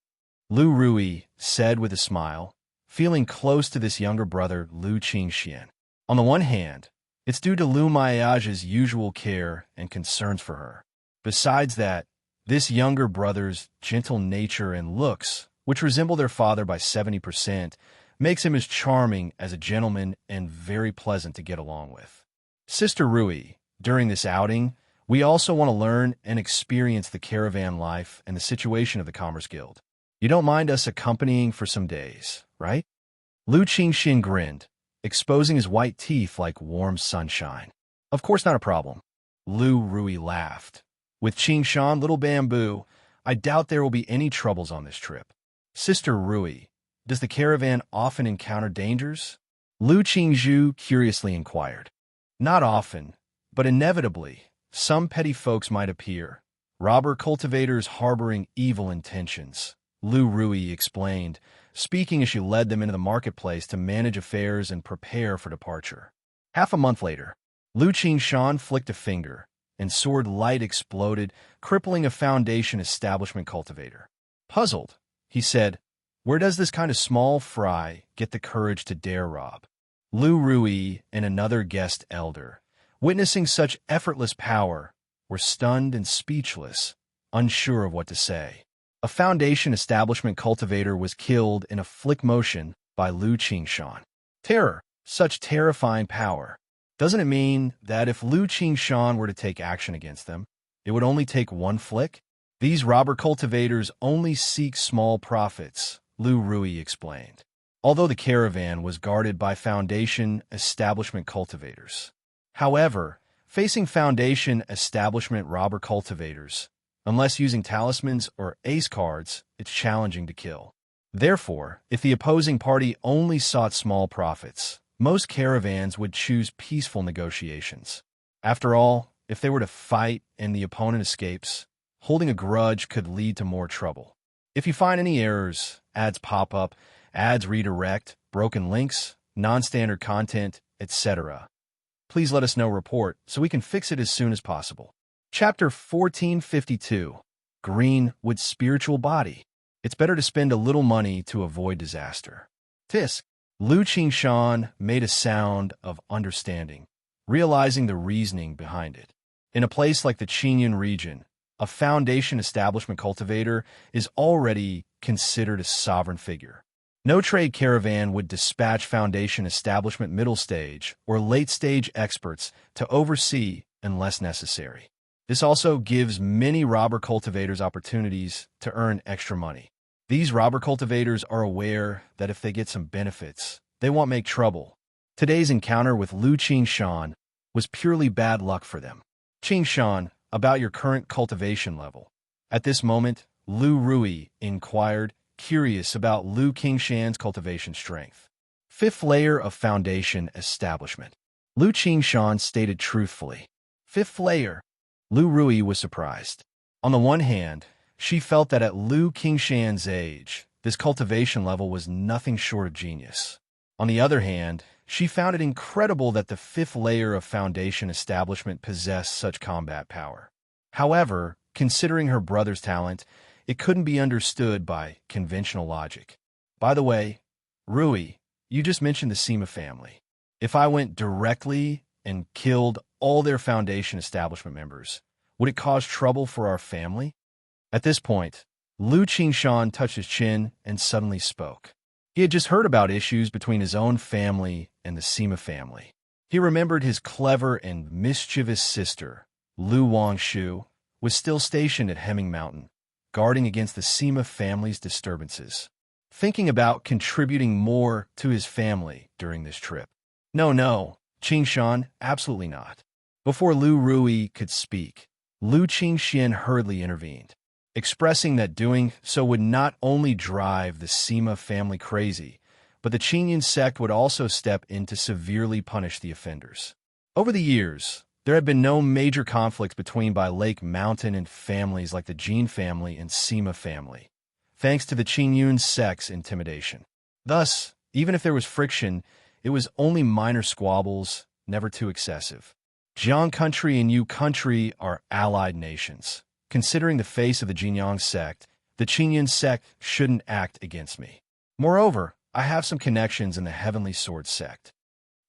Lu Rui said with a smile, feeling close to this younger brother Lu Qingxian. On the one hand, it's due to Lu Maiage's usual care and concerns for her. Besides that, this younger brother's gentle nature and looks, which resemble their father by 70%, makes him as charming as a gentleman and very pleasant to get along with. Sister Rui, during this outing, we also want to learn and experience the caravan life and the situation of the Commerce Guild. You don't mind us accompanying for some days, right? Lu Qingxian grinned, exposing his white teeth like warm sunshine. Of course not a problem. Lu Rui laughed. With Qingshan, Little Bamboo, I doubt there will be any troubles on this trip. Sister Rui, does the caravan often encounter dangers? Lu Qingzhu curiously inquired. Not often, but inevitably, some petty folks might appear. Robber cultivators harboring evil intentions, Lu Rui explained, speaking as she led them into the marketplace to manage affairs and prepare for departure. Half a month later, Lu Qingshan flicked a finger, and sword light exploded, crippling a Foundation establishment cultivator. Puzzled, he said, "Where does this kind of small fry get the courage to dare rob?" Lu Rui and another guest elder, witnessing such effortless power, were stunned and speechless, unsure of what to say. A Foundation establishment cultivator was killed in a flick motion by Lu Qingshan. Terror, such terrifying power. Doesn't it mean that if Lu Qingshan were to take action against them, it would only take one flick? These robber cultivators only seek small profits, Lu Rui explained, although the caravan was guarded by Foundation establishment cultivators. However, facing Foundation establishment robber cultivators, unless using talismans or ace cards, it's challenging to kill. Therefore, if the opposing party only sought small profits, most caravans would choose peaceful negotiations. After all, if they were to fight and the opponent escapes, holding a grudge could lead to more trouble. If you find any errors, ads pop up, ads redirect, broken links, non-standard content, etc., please let us know report so we can fix it as soon as possible. Chapter 1452, Green with Spiritual Body. It's better to spend a little money to avoid disaster. Tisk. Lu Qingshan made a sound of understanding, realizing the reasoning behind it. In a place like the Qingyun region, a Foundation establishment cultivator is already considered a sovereign figure. No trade caravan would dispatch Foundation establishment middle stage or late stage experts to oversee unless necessary. This also gives many robber cultivators opportunities to earn extra money. These robber cultivators are aware that if they get some benefits, they won't make trouble. Today's encounter with Lu Qingshan was purely bad luck for them. Qingshan, about your current cultivation level. At this moment, Lu Rui inquired, curious about Lu Qingshan's cultivation strength. 5th layer of Foundation establishment. Lu Qingshan stated truthfully. 5th layer. Lu Rui was surprised. On the one hand, she felt that at Lu Qingshan's age, this cultivation level was nothing short of genius. On the other hand, she found it incredible that the 5th layer of Foundation establishment possessed such combat power. However, considering her brother's talent, it couldn't be understood by conventional logic. By the way, Rui, you just mentioned the Sima family. If I went directly and killed all their Foundation establishment members, would it cause trouble for our family? At this point, Lu Qingshan touched his chin and suddenly spoke. He had just heard about issues between his own family and the Sima family. He remembered his clever and mischievous sister, Lu Wangshu, was still stationed at Hemming Mountain, guarding against the Sima family's disturbances, thinking about contributing more to his family during this trip. No, Qingshan, absolutely not. Before Lu Rui could speak, Lu Qingxian hurriedly intervened, expressing that doing so would not only drive the Sima family crazy, but the Qingyan sect would also step in to severely punish the offenders. Over the years, there had been no major conflicts between Bai Lake Mountain and families like the Jin family and Sima family, thanks to the Qingyun sect's intimidation. Thus, even if there was friction, it was only minor squabbles, never too excessive. Jiang country and Yu country are allied nations. Considering the face of the Jinyang sect, the Qingyun sect shouldn't act against me. Moreover, I have some connections in the Heavenly Sword sect.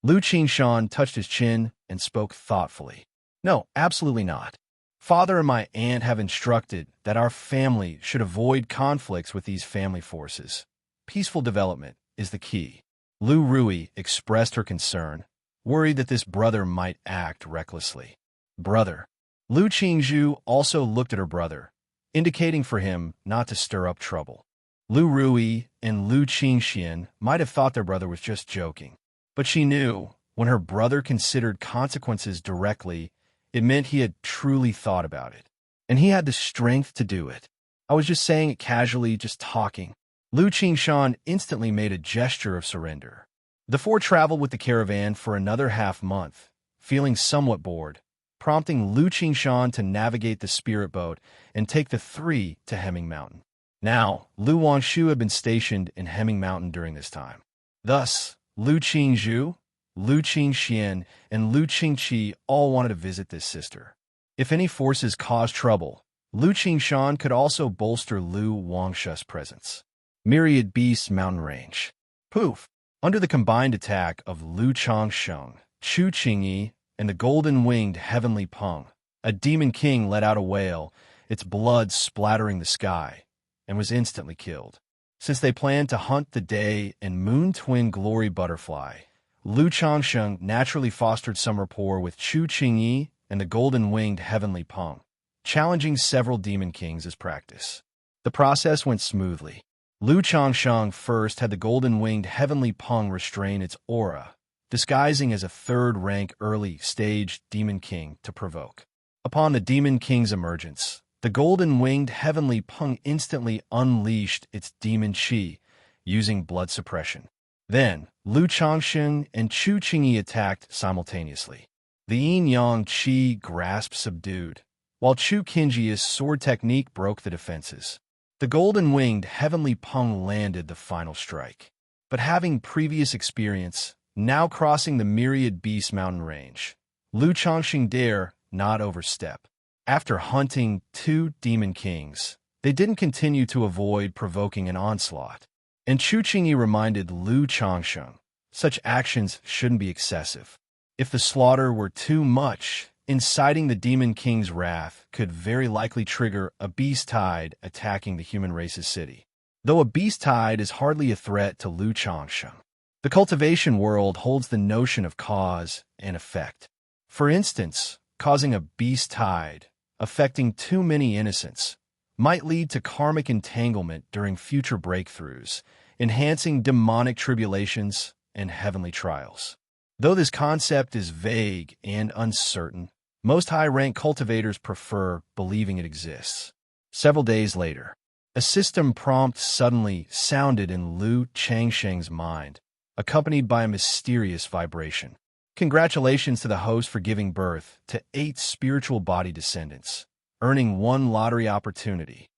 Lu Qingshan touched his chin and spoke thoughtfully. No, absolutely not. Father and my aunt have instructed that our family should avoid conflicts with these family forces. Peaceful development is the key. Lu Rui expressed her concern, worried that this brother might act recklessly. Brother. Lu Qingzhu also looked at her brother, indicating for him not to stir up trouble. Lu Rui and Lu Qingxian might have thought their brother was just joking, but she knew when her brother considered consequences directly, it meant he had truly thought about it, and he had the strength to do it. I was just saying it casually, just talking. Lu Qingshan instantly made a gesture of surrender. The four traveled with the caravan for another half-month, feeling somewhat bored, prompting Lu Qingshan to navigate the spirit boat and take the three to Hemming Mountain. Now, Lu Wangshu had been stationed in Hemming Mountain during this time. Thus, Lu Qingzhu, Lu Qingxian, and Lu Qingqi all wanted to visit this sister. If any forces caused trouble, Lu Qingshan could also bolster Lu Wangshu's presence. Myriad Beasts Mountain Range. Poof! Under the combined attack of Lu Changsheng, Chu Qingyi, and the golden-winged Heavenly Peng, a demon king let out a wail, its blood splattering the sky, and was instantly killed. Since they planned to hunt the day and moon twin glory butterfly, Lu Changsheng naturally fostered some rapport with Chu Qingyi and the golden-winged Heavenly Peng, challenging several demon kings as practice. The process went smoothly. Lu Changsheng first had the golden-winged Heavenly Peng restrain its aura, disguising as a third-rank early-stage demon king to provoke. Upon the demon king's emergence, the golden-winged Heavenly Peng instantly unleashed its demon qi, using blood suppression. Then, Lu Changsheng and Chu Qingyi attacked simultaneously. The yin-yang qi grasp subdued, while Chu Qingyi's sword technique broke the defenses. The golden-winged Heavenly Peng landed the final strike. But having previous experience, now crossing the Myriad Beast Mountain Range, Lu Changsheng dare not overstep. After hunting two demon kings, they didn't continue to avoid provoking an onslaught. And Chu Qingyi reminded Lu Changsheng, such actions shouldn't be excessive. If the slaughter were too much, inciting the demon king's wrath could very likely trigger a beast tide attacking the human race's city. Though a beast tide is hardly a threat to Lu Changsheng, the cultivation world holds the notion of cause and effect. For instance, causing a beast tide, affecting too many innocents, might lead to karmic entanglement during future breakthroughs, enhancing demonic tribulations and heavenly trials. Though this concept is vague and uncertain, most high-rank cultivators prefer believing it exists. Several days later, a system prompt suddenly sounded in Lu Changsheng's mind, accompanied by a mysterious vibration. Congratulations to the host for giving birth to 8 spiritual body descendants, earning 1 lottery opportunity.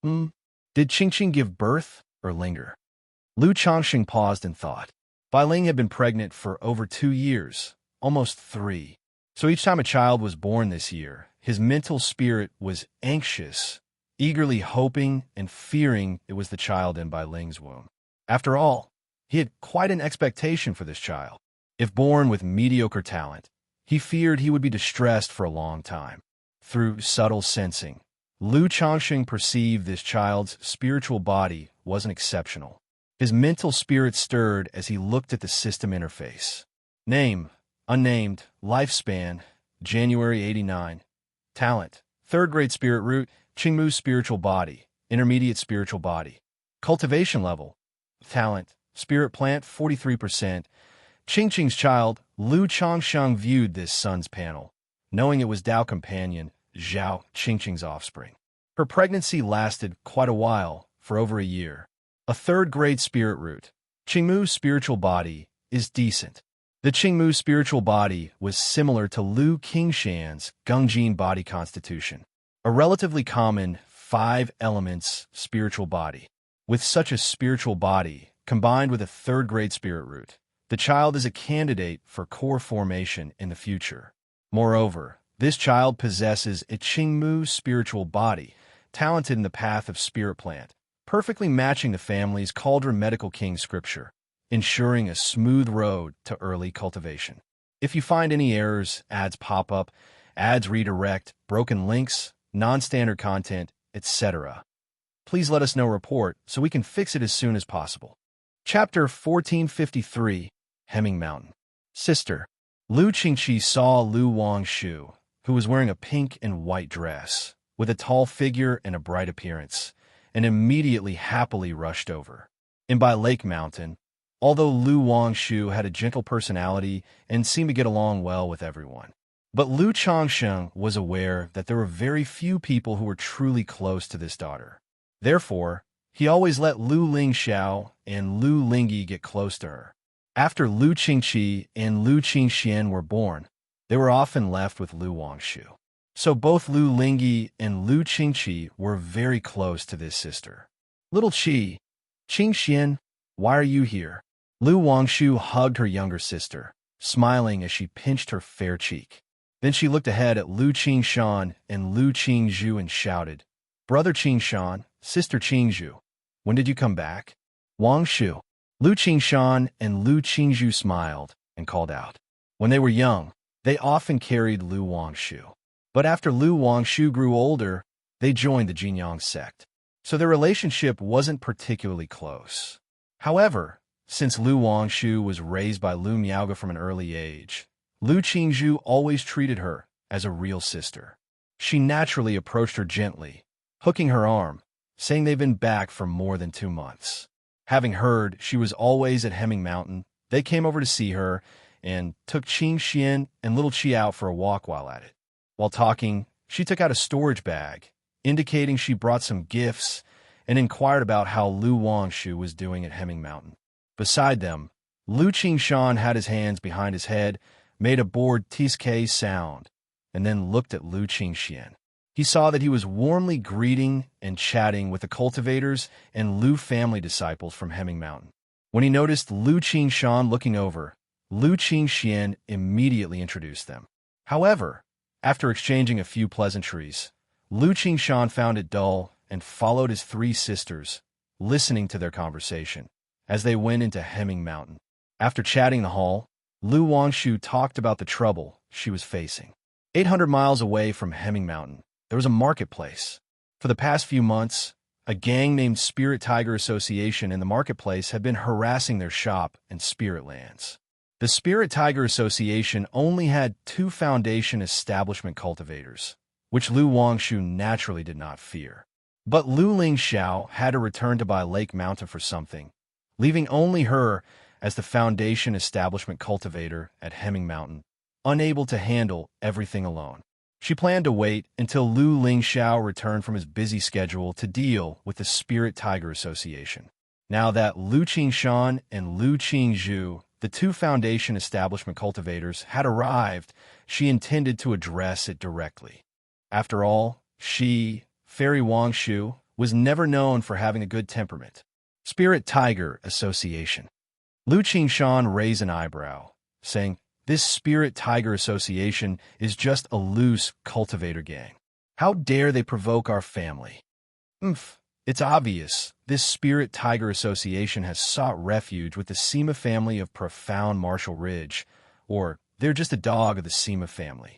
Did Qingqing give birth or linger? Lu Changsheng paused and thought. Bai Ling had been pregnant for over 2 years, almost 3. So each time a child was born this year, his mental spirit was anxious, eagerly hoping and fearing it was the child in Bai Ling's womb. After all, he had quite an expectation for this child. If born with mediocre talent, he feared he would be distressed for a long time. Through subtle sensing, Lu Changsheng perceived this child's spiritual body wasn't exceptional. His mental spirit stirred as he looked at the system interface. Name, unnamed, lifespan, January 89. Talent, 3rd grade spirit root, Qingmu spiritual body, intermediate spiritual body. Cultivation level, talent, spirit plant 43%, Qingqing's child, Lu Changsheng viewed this son's panel, knowing it was Dao companion Zhao Qingqing's offspring. Her pregnancy lasted quite a while, for over a year. A third-grade spirit root. Qingmu's spiritual body is decent. The Qingmu spiritual body was similar to Lu Qingshan's Gongjin body constitution, a relatively common 5 elements spiritual body. With such a spiritual body, combined with a third-grade spirit root, the child is a candidate for core formation in the future. Moreover, this child possesses a Qingmu spiritual body, talented in the path of spirit plant, perfectly matching the family's Cauldron Medical King scripture, ensuring a smooth road to early cultivation. If you find any errors, ads pop up, ads redirect, broken links, non-standard content, etc., please let us know report so we can fix it as soon as possible. Chapter 1453, Hemming Mountain. Sister. Lu Qingqi saw Lu Wangshu, who was wearing a pink and white dress, with a tall figure and a bright appearance, and immediately happily rushed over. And by Lake Mountain, although Lu Wangshu had a gentle personality and seemed to get along well with everyone. But Lu Changsheng was aware that there were very few people who were truly close to this daughter. Therefore, he always let Lu Lingxiao and Lu Lingyi get close to her. After Lu Qingqi and Lu Qingxian were born, they were often left with Lu Wangshu. So both Lu Lingyi and Lu Qingqi were very close to this sister. Little Qi, Qingxian, why are you here? Lu Wangshu hugged her younger sister, smiling as she pinched her fair cheek. Then she looked ahead at Lu Qingshan and Lu Qingzhu and shouted, Brother Qingshan, Sister Qingzhu, when did you come back? Wangshu. Lu Qingshan and Lu Qingzhu smiled and called out. When they were young, they often carried Lu Wangshu. But after Lu Wangshu grew older, they joined the Jinyang sect. So their relationship wasn't particularly close. However, since Lu Wangshu was raised by Lu Miaoge from an early age, Lu Qingzhu always treated her as a real sister. She naturally approached her gently, hooking her arm, saying they've been back for more than 2 months. Having heard she was always at Hemming Mountain, they came over to see her and took Qingxian and little Qi out for a walk while at it. While talking, she took out a storage bag, indicating she brought some gifts, and inquired about how Lu Wangshu was doing at Hemming Mountain. Beside them, Lu Qingshan had his hands behind his head, made a bored tsk sound, and then looked at Lu Qingxian. He saw that he was warmly greeting and chatting with the cultivators and Lu family disciples from Hemming Mountain. When he noticed Lu Qingshan looking over, Lu Qingxian immediately introduced them. However, after exchanging a few pleasantries, Lu Qingshan found it dull and followed his 3 sisters, listening to their conversation, as they went into Hemming Mountain. After chatting in the hall, Lu Wangshu talked about the trouble she was facing. 800 miles away from Hemming Mountain, there was a marketplace. For the past few months, a gang named Spirit Tiger Association in the marketplace had been harassing their shop and spirit lands. The Spirit Tiger Association only had 2 foundation establishment cultivators, which Lu Wangshu naturally did not fear. But Lu Lingxiao had to return to by Lake Mountain for something, leaving only her as the foundation establishment cultivator at Hemming Mountain, unable to handle everything alone. She planned to wait until Lu Lingxiao returned from his busy schedule to deal with the Spirit Tiger Association. Now that Lu Qingshan and Lu Qingzhu, the 2 foundation establishment cultivators, had arrived, she intended to address it directly. After all, she, Fairy Wangshu, was never known for having a good temperament. Spirit Tiger Association. Lu Qingshan raised an eyebrow, saying, This Spirit Tiger Association is just a loose cultivator gang. How dare they provoke our family? It's obvious. This Spirit Tiger Association has sought refuge with the Sima family of Profound Marshall Ridge, or they're just a dog of the Sima family.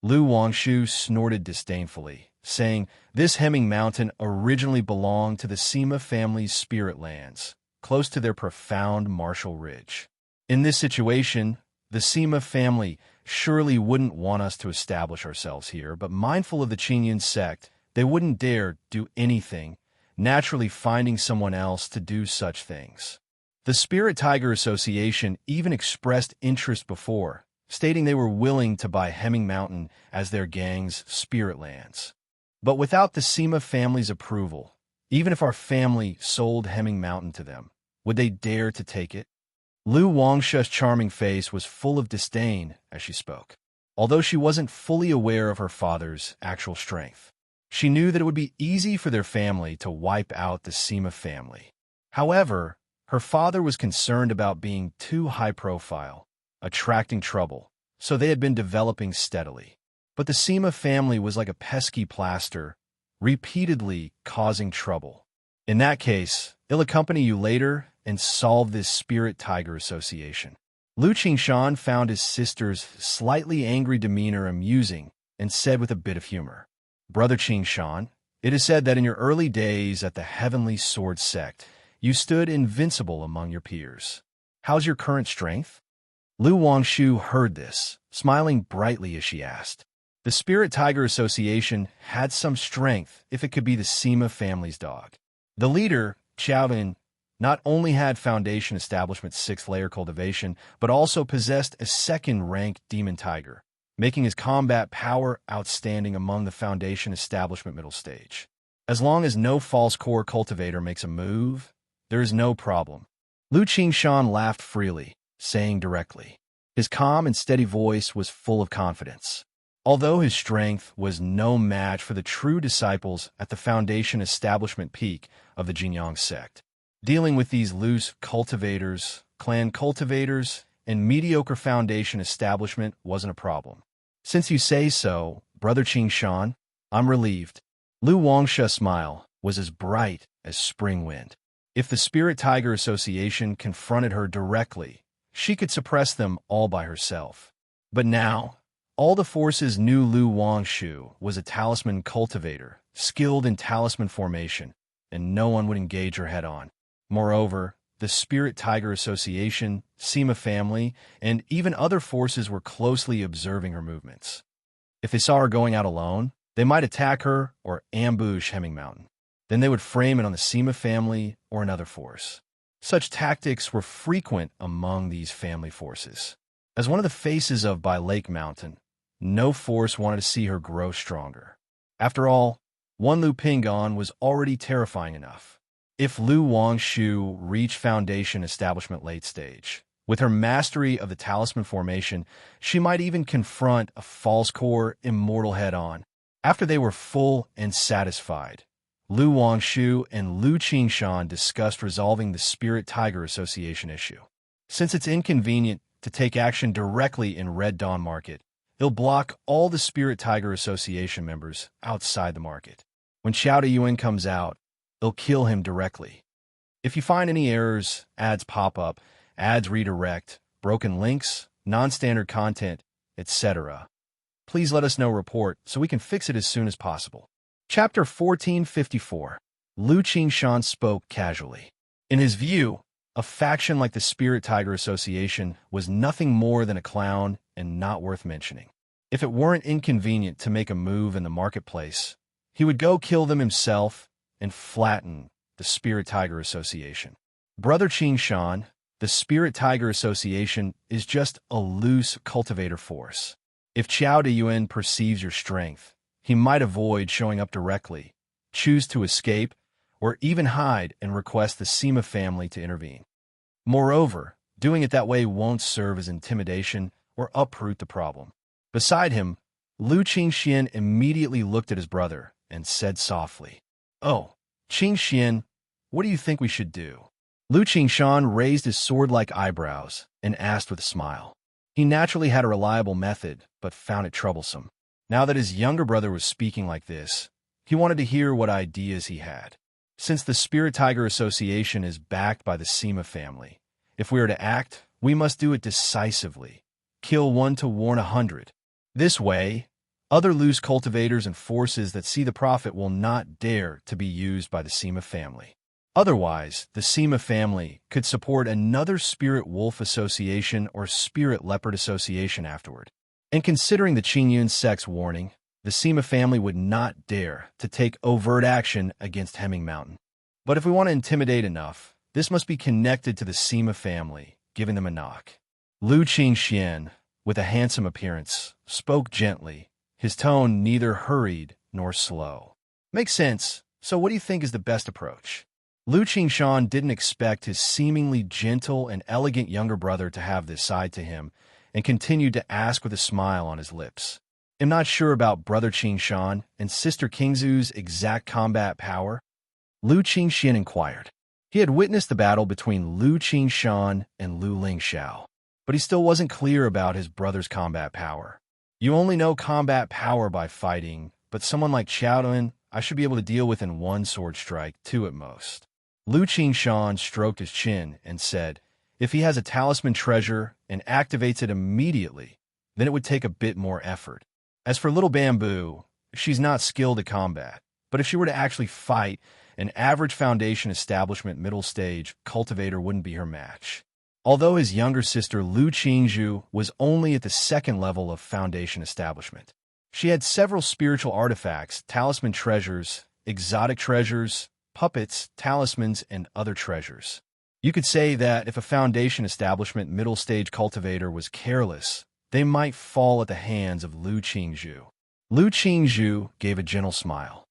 Lu Wangshu snorted disdainfully, saying, This Hemming Mountain originally belonged to the Sima family's spirit lands, close to their Profound Marshall Ridge. In this situation, the Sima family surely wouldn't want us to establish ourselves here, but mindful of the Qingyan sect, they wouldn't dare do anything, naturally finding someone else to do such things. The Spirit Tiger Association even expressed interest before, stating they were willing to buy Hemming Mountain as their gang's spirit lands. But without the Sima family's approval, even if our family sold Hemming Mountain to them, would they dare to take it? Lu Wangsha's charming face was full of disdain as she spoke, although she wasn't fully aware of her father's actual strength. She knew that it would be easy for their family to wipe out the Sima family. However, her father was concerned about being too high-profile, attracting trouble, so they had been developing steadily. But the Sima family was like a pesky plaster, repeatedly causing trouble. In that case, they'll accompany you later and solve this Spirit Tiger Association. Lu Qingshan found his sister's slightly angry demeanor amusing and said with a bit of humor, "Brother Qingshan, it is said that in your early days at the Heavenly Sword Sect, you stood invincible among your peers. How's your current strength?" Lu Wangshu heard this, smiling brightly as she asked. The Spirit Tiger Association had some strength if it could be the Sima family's dog. The leader, Xiaolin, not only had Foundation Establishment's 6th-layer cultivation, but also possessed a 2nd-rank Demon Tiger, making his combat power outstanding among the Foundation Establishment middle stage. As long as no false core cultivator makes a move, there is no problem. Lu Qingshan laughed freely, saying directly. His calm and steady voice was full of confidence. Although his strength was no match for the true disciples at the Foundation Establishment peak of the Jinyang sect, dealing with these loose cultivators, clan cultivators, and mediocre Foundation Establishment wasn't a problem. Since you say so, Brother Qingshan, I'm relieved. Lu Wangsha's smile was as bright as spring wind. If the Spirit Tiger Association confronted her directly, she could suppress them all by herself. But now, all the forces knew Lu Wangshu was a talisman cultivator, skilled in talisman formation, and no one would engage her head-on. Moreover, the Spirit Tiger Association, Sima family, and even other forces were closely observing her movements. If they saw her going out alone, they might attack her or ambush Hemming Mountain. Then they would frame it on the Sima family or another force. Such tactics were frequent among these family forces. As one of the faces of By Lake Mountain, no force wanted to see her grow stronger. After all, one Lu Pingon was already terrifying enough. If Lu Wangshu reached Foundation Establishment late stage, with her mastery of the talisman formation, she might even confront a false core immortal head-on. After they were full and satisfied, Lu Wangshu and Lu Qingshan discussed resolving the Spirit Tiger Association issue. Since it's inconvenient to take action directly in Red Dawn Market, they'll block all the Spirit Tiger Association members outside the market. When Xiao Yuan comes out, they'll kill him directly. If you find any errors, ads pop up, ads redirect, broken links, non-standard content, etc., please let us know report so we can fix it as soon as possible. Chapter 1454. Lu Qingshan spoke casually. In his view, a faction like the Spirit Tiger Association was nothing more than a clown and not worth mentioning. If it weren't inconvenient to make a move in the marketplace, he would go kill them himself and flatten the Spirit Tiger Association. Brother Qingshan, the Spirit Tiger Association is just a loose cultivator force. If Xiao Yuan perceives your strength, he might avoid showing up directly, choose to escape, or even hide and request the Sima family to intervene. Moreover, doing it that way won't serve as intimidation or uproot the problem. Beside him, Lu Qingxian immediately looked at his brother and said softly, "Oh, Qingxian, what do you think we should do?" Lu Qingshan raised his sword-like eyebrows and asked with a smile. He naturally had a reliable method, but found it troublesome. Now that his younger brother was speaking like this, he wanted to hear what ideas he had. Since the Spirit Tiger Association is backed by the Sima family, if we are to act, we must do it decisively. Kill one to warn 100. This way, other loose cultivators and forces that see the profit will not dare to be used by the Sima family. Otherwise, the Sima family could support another Spirit Wolf Association or Spirit Leopard Association afterward. And considering the Qingyun sect's warning, the Sima family would not dare to take overt action against Hemming Mountain. But if we want to intimidate enough, This must be connected to the Sima family, giving them a knock. Lu Qingxian, with a handsome appearance, spoke gently, his tone neither hurried nor slow. Makes sense. So what do you think is the best approach? Lu Qingshan didn't expect his seemingly gentle and elegant younger brother to have this side to him, and continued to ask with a smile on his lips. I'm not sure about Brother Qingshan and Sister Qingzu's exact combat power. Lu Qingxian inquired. He had witnessed the battle between Lu Qingshan and Lu Lingxiao, but he still wasn't clear about his brother's combat power. You only know combat power by fighting, but someone like Xiaodun, I should be able to deal with in one sword strike, two at most. Lu Qingshan stroked his chin and said, if he has a talisman treasure and activates it immediately, then it would take a bit more effort. As for Little Bamboo, she's not skilled at combat, but if she were to actually fight, an average Foundation Establishment middle stage cultivator wouldn't be her match. Although his younger sister Lu Qingzhu was only at the second level of Foundation Establishment. She had several spiritual artifacts, talisman treasures, exotic treasures, puppets, talismans, and other treasures. You could say that if a Foundation Establishment middle stage cultivator was careless, they might fall at the hands of Lu Qingzhu. Lu Qingzhu gave a gentle smile.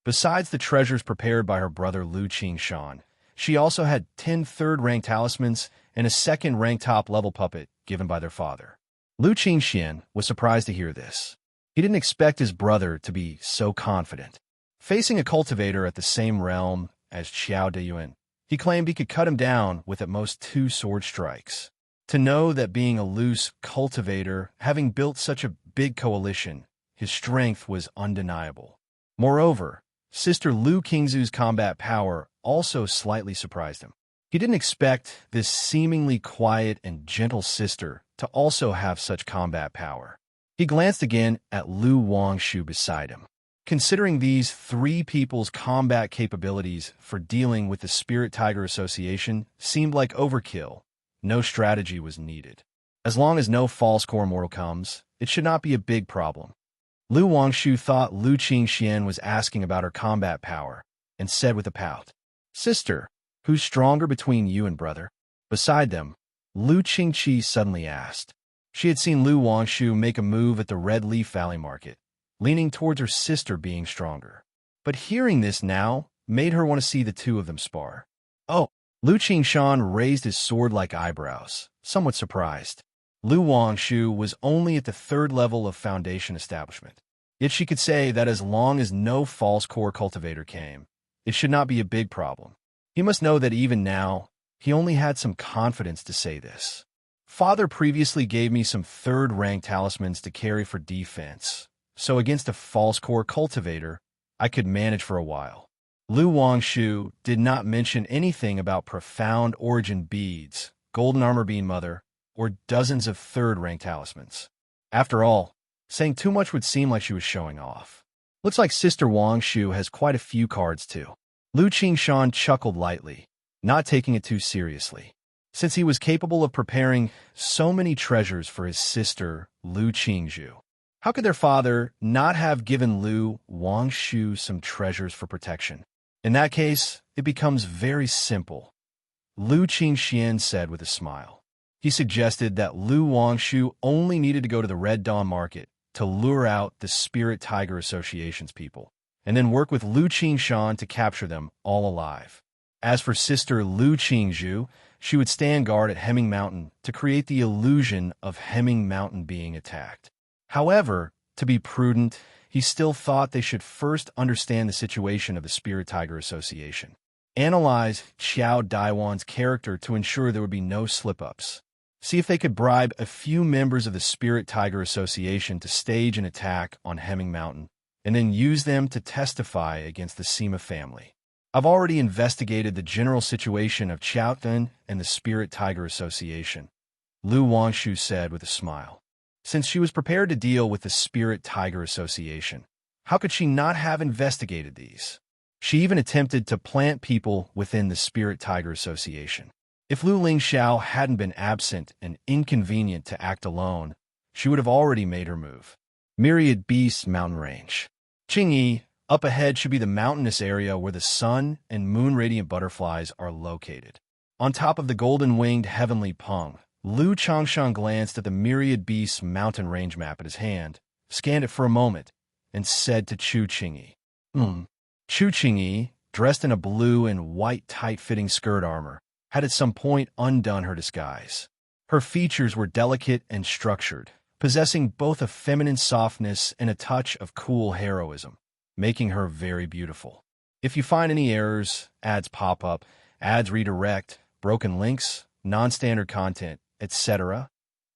Besides the treasures prepared by her brother Lu Qingshan, she also had 10 third-rank talismans and a second-rank top-level puppet given by their father. Lu Qingxian was surprised to hear this. He didn't expect his brother to be so confident. Facing a cultivator at the same realm as Xiao Deyuan, he claimed he could cut him down with at most 2 sword strikes. To know that being a loose cultivator, having built such a big coalition, his strength was undeniable. Moreover, Sister Lu Qingzu's combat power also slightly surprised him. He didn't expect this seemingly quiet and gentle sister to also have such combat power. He glanced again at Lu Wangshu beside him. Considering these 3 people's combat capabilities for dealing with the Spirit Tiger Association seemed like overkill. No strategy was needed. As long as no false core mortal comes, it should not be a big problem. Lu Wangshu thought Lu Qingxian was asking about her combat power, and said with a pout, Sister, who's stronger between you and brother? Beside them, Lu Qingqi suddenly asked. She had seen Lu Wangshu make a move at the Red Leaf Valley Market, leaning towards her sister being stronger. But hearing this now made her want to see the two of them spar. Oh! Lu Qingshan raised his sword-like eyebrows, somewhat surprised. Lu Wangshu was only at the 3rd level of Foundation Establishment. Yet she could say that as long as no false core cultivator came, it should not be a big problem. He must know that even now, he only had some confidence to say this. Father previously gave me some 3rd-rank talismans to carry for defense, so against a false core cultivator, I could manage for a while. Lu Wangshu did not mention anything about profound origin beads, golden armor being mother, or dozens of 3rd-rank talismans. After all, saying too much would seem like she was showing off. Looks like Sister Wangshu has quite a few cards too. Lu Qingshan chuckled lightly, not taking it too seriously. Since he was capable of preparing so many treasures for his sister, Lu Qingzhu, how could their father not have given Lu Wangshu some treasures for protection? In that case, it becomes very simple. Lu Qingxian said with a smile. He suggested that Lu Wangshu only needed to go to the Red Dawn Market to lure out the Spirit Tiger Association's people, and then work with Lu Qingshan to capture them all alive. As for Sister Lu Qingzhu, she would stand guard at Hemming Mountain to create the illusion of Hemming Mountain being attacked. However, to be prudent, he still thought they should first understand the situation of the Spirit Tiger Association. Analyze Xiao Daiwan's character to ensure there would be no slip-ups. See if they could bribe a few members of the Spirit Tiger Association to stage an attack on Hemming Mountain, and then use them to testify against the Sima family. I've already investigated the general situation of Xiaotun and the Spirit Tiger Association, Lu Wangshu said with a smile. Since she was prepared to deal with the Spirit Tiger Association, how could she not have investigated these? She even attempted to plant people within the Spirit Tiger Association. If Lu Lingxiao hadn't been absent and inconvenient to act alone, she would have already made her move. Myriad Beasts Mountain Range. Qingyi, up ahead should be the mountainous area where the sun and moon radiant butterflies are located. On top of the golden-winged heavenly Peng, Lu Changsheng glanced at the myriad beasts mountain range map at his hand, scanned it for a moment, and said to Chu Qingyi, Chu Qingyi, dressed in a blue and white tight-fitting skirt armor, had at some point undone her disguise. Her features were delicate and structured, possessing both a feminine softness and a touch of cool heroism, making her very beautiful. If you find any errors, ads pop up, ads redirect, broken links, non-standard content, etc.,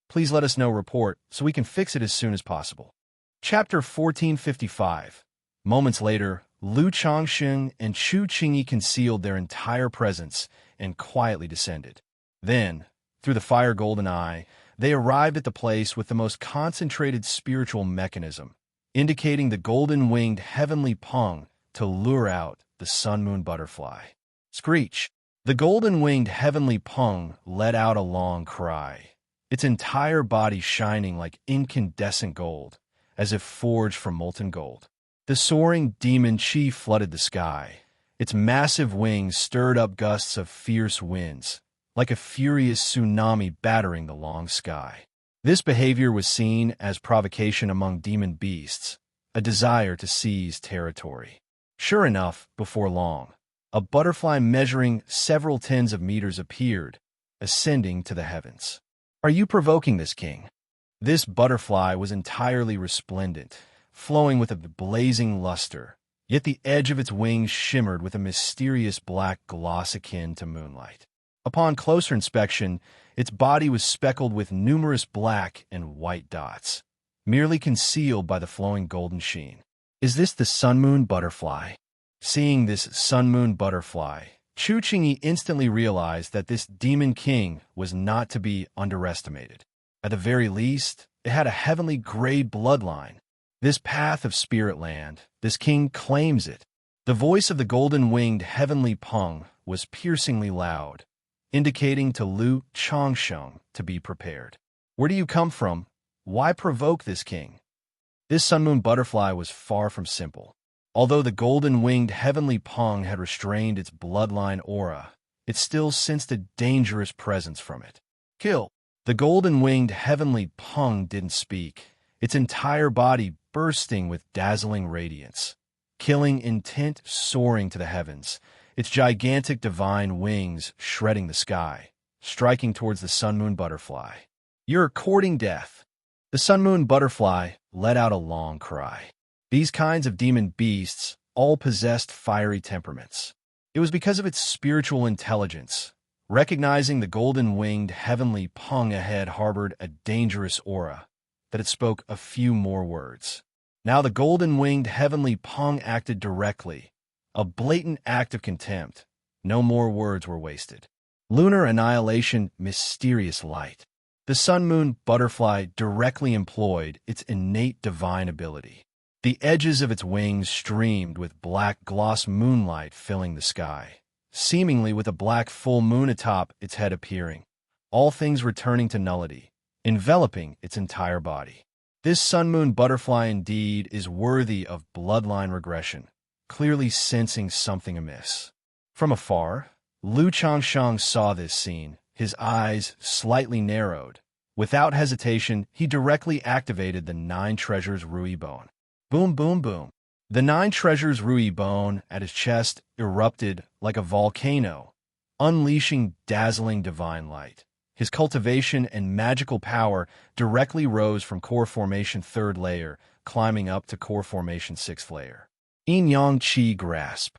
please let us know report so we can fix it as soon as possible. Chapter 1455. Moments later, Lu Changsheng and Chu Qingyi concealed their entire presence and quietly descended. Then, through the fire golden eye, they arrived at the place with the most concentrated spiritual mechanism, indicating the golden-winged heavenly Peng to lure out the sun-moon butterfly. Screech! The golden-winged heavenly Peng let out a long cry, its entire body shining like incandescent gold, as if forged from molten gold. The soaring demon chi flooded the sky. Its massive wings stirred up gusts of fierce winds, like a furious tsunami battering the long sky. This behavior was seen as provocation among demon beasts, a desire to seize territory. Sure enough, before long, a butterfly measuring several tens of meters appeared, ascending to the heavens. Are you provoking this, king? This butterfly was entirely resplendent, flowing with a blazing luster, yet the edge of its wings shimmered with a mysterious black gloss akin to moonlight. Upon closer inspection, its body was speckled with numerous black and white dots, merely concealed by the flowing golden sheen. Is this the sun-moon butterfly? Seeing this sun-moon butterfly, Chu Qingyi instantly realized that this demon king was not to be underestimated. At the very least, it had a heavenly grade bloodline. This path of spirit land, this king claims it. The voice of the golden-winged heavenly Peng was piercingly loud, indicating to Lu Changsheng to be prepared. Where do you come from? Why provoke this king? This sun-moon butterfly was far from simple. Although the golden-winged heavenly Peng had restrained its bloodline aura, it still sensed a dangerous presence from it. Kill! The golden-winged heavenly Peng didn't speak, its entire body bursting with dazzling radiance. Killing intent soaring to the heavens, its gigantic divine wings shredding the sky, striking towards the sun-moon butterfly. You're courting death. The sun-moon butterfly let out a long cry. These kinds of demon beasts all possessed fiery temperaments. It was because of its spiritual intelligence. Recognizing the golden-winged heavenly Peng ahead harbored a dangerous aura, that it spoke a few more words. Now the golden-winged heavenly Peng acted directly, a blatant act of contempt. No more words were wasted. Lunar annihilation, mysterious light. The sun-moon butterfly directly employed its innate divine ability. The edges of its wings streamed with black gloss moonlight filling the sky, seemingly with a black full moon atop its head appearing, all things returning to nullity, enveloping its entire body. This sun-moon butterfly indeed is worthy of bloodline regression, clearly sensing something amiss. From afar, Lu Changsheng saw this scene, his eyes slightly narrowed. Without hesitation, he directly activated the 9 treasures Rui bone. Boom, boom, boom. The 9 treasures Rui bone at his chest erupted like a volcano, unleashing dazzling divine light. His cultivation and magical power directly rose from core formation 3rd layer, climbing up to core formation 6th layer. Yin-Yang Qi grasp.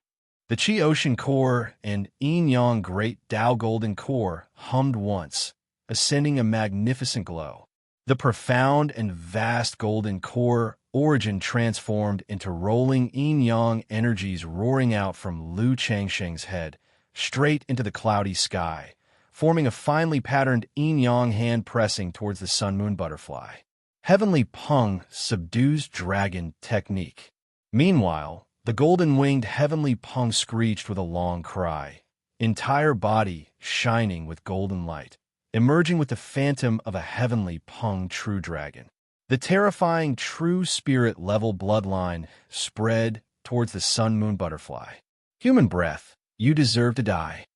The Qi Ocean core and Yin-Yang Great Tao Golden core hummed once, ascending a magnificent glow. The profound and vast golden core origin transformed into rolling yin-yang energies roaring out from Lu Changsheng's head, straight into the cloudy sky, forming a finely patterned yin-yang hand pressing towards the sun-moon butterfly. Heavenly Peng subdues dragon technique. Meanwhile, the golden-winged heavenly Peng screeched with a long cry, entire body shining with golden light, emerging with the phantom of a heavenly Peng true dragon. The terrifying true spirit level bloodline spread towards the sun-moon butterfly. Human breath, you deserve to die.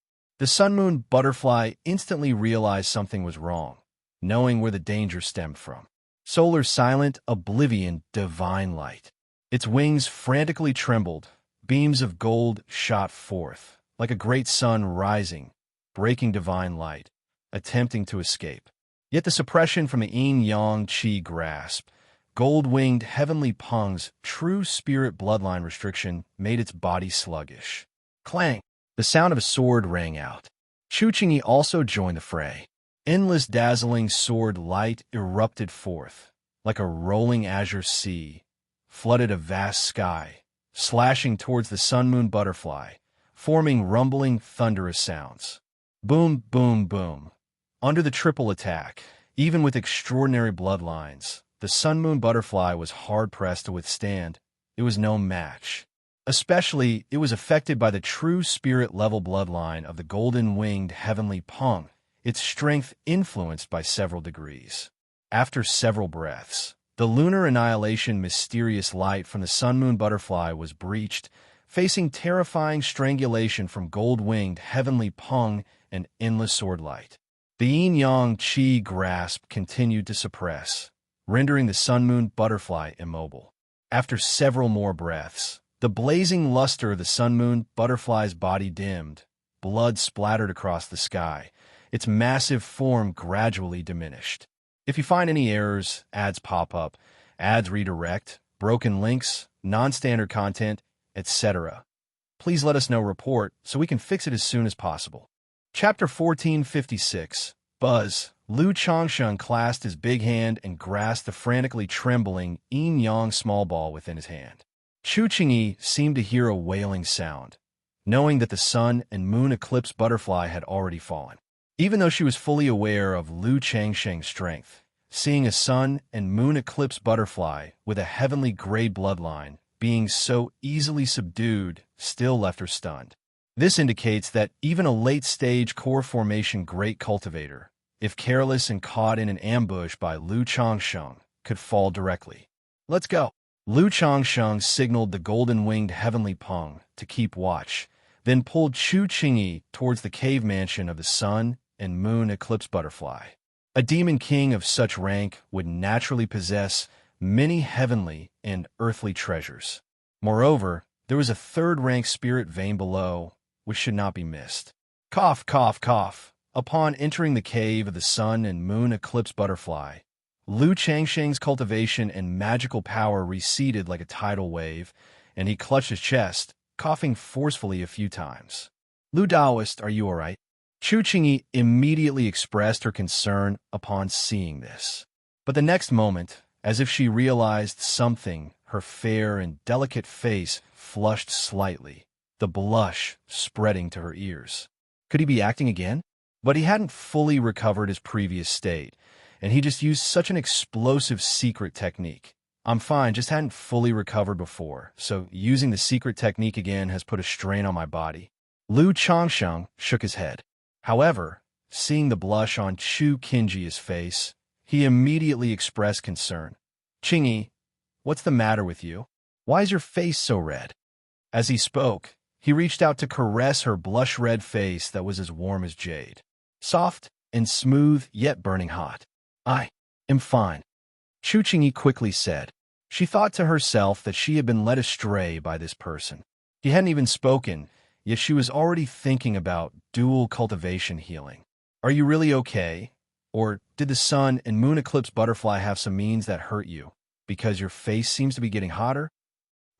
The sun-moon butterfly instantly realized something was wrong, knowing where the danger stemmed from. Solar silent, oblivion, divine light. Its wings frantically trembled, beams of gold shot forth, like a great sun rising, breaking divine light, attempting to escape. Yet the suppression from the yin-yang qi grasp, gold-winged heavenly Peng's true spirit bloodline restriction made its body sluggish. Clang! The sound of a sword rang out. Chu Qingyi also joined the fray. Endless dazzling sword light erupted forth, like a rolling azure sea, flooded a vast sky, slashing towards the sun-moon butterfly, forming rumbling, thunderous sounds. Boom, boom, boom. Under the triple attack, even with extraordinary bloodlines, the sun-moon butterfly was hard-pressed to withstand. It was no match. Especially, it was affected by the true spirit-level bloodline of the golden-winged heavenly Peng, its strength influenced by several degrees. After several breaths, the lunar annihilation mysterious light from the sun-moon butterfly was breached, facing terrifying strangulation from gold-winged heavenly Peng and endless sword light. The yin-yang qi grasp continued to suppress, rendering the sun-moon butterfly immobile. After several more breaths, the blazing luster of the sun-moon butterfly's body dimmed, blood splattered across the sky, its massive form gradually diminished. If you find any errors, ads pop up, ads redirect, broken links, non-standard content, etc., please let us know report so we can fix it as soon as possible. Chapter 1456. Buzz. Lu Changsheng clasped his big hand and grasped the frantically trembling yin-yang small ball within his hand. Chu Qingyi seemed to hear a wailing sound, knowing that the sun and moon eclipse butterfly had already fallen. Even though she was fully aware of Lu Changsheng's strength, seeing a sun and moon eclipse butterfly with a heavenly grade bloodline being so easily subdued still left her stunned. This indicates that even a late-stage core formation great cultivator, if careless and caught in an ambush by Lu Changsheng, could fall directly. Let's go. Lu Changsheng signaled the golden-winged heavenly Peng to keep watch, then pulled Chu Qingyi towards the cave mansion of the sun and moon eclipse butterfly. A demon king of such rank would naturally possess many heavenly and earthly treasures. Moreover, there was a third-rank spirit vein below, which should not be missed. Cough, cough, cough. Upon entering the cave of the sun and moon eclipse butterfly, Lu Changsheng's cultivation and magical power receded like a tidal wave, and he clutched his chest, coughing forcefully a few times. Lu Daoist, are you all right? Chu Qingyi immediately expressed her concern upon seeing this. But the next moment, as if she realized something, her fair and delicate face flushed slightly, the blush spreading to her ears. Could he be acting again? But he hadn't fully recovered his previous state, and he just used such an explosive secret technique. I'm fine, just hadn't fully recovered before, so using the secret technique again has put a strain on my body. Lu Changsheng shook his head. However, seeing the blush on Chu Qingyi's face, he immediately expressed concern. Qingyi, what's the matter with you? Why is your face so red? As he spoke, he reached out to caress her blush-red face that was as warm as jade. Soft and smooth, yet burning hot. I am fine, Chu Qingyi quickly said. She thought to herself that she had been led astray by this person. She hadn't even spoken, yet she was already thinking about dual cultivation healing. Are you really okay? Or did the sun and moon eclipse butterfly have some means that hurt you, because your face seems to be getting hotter?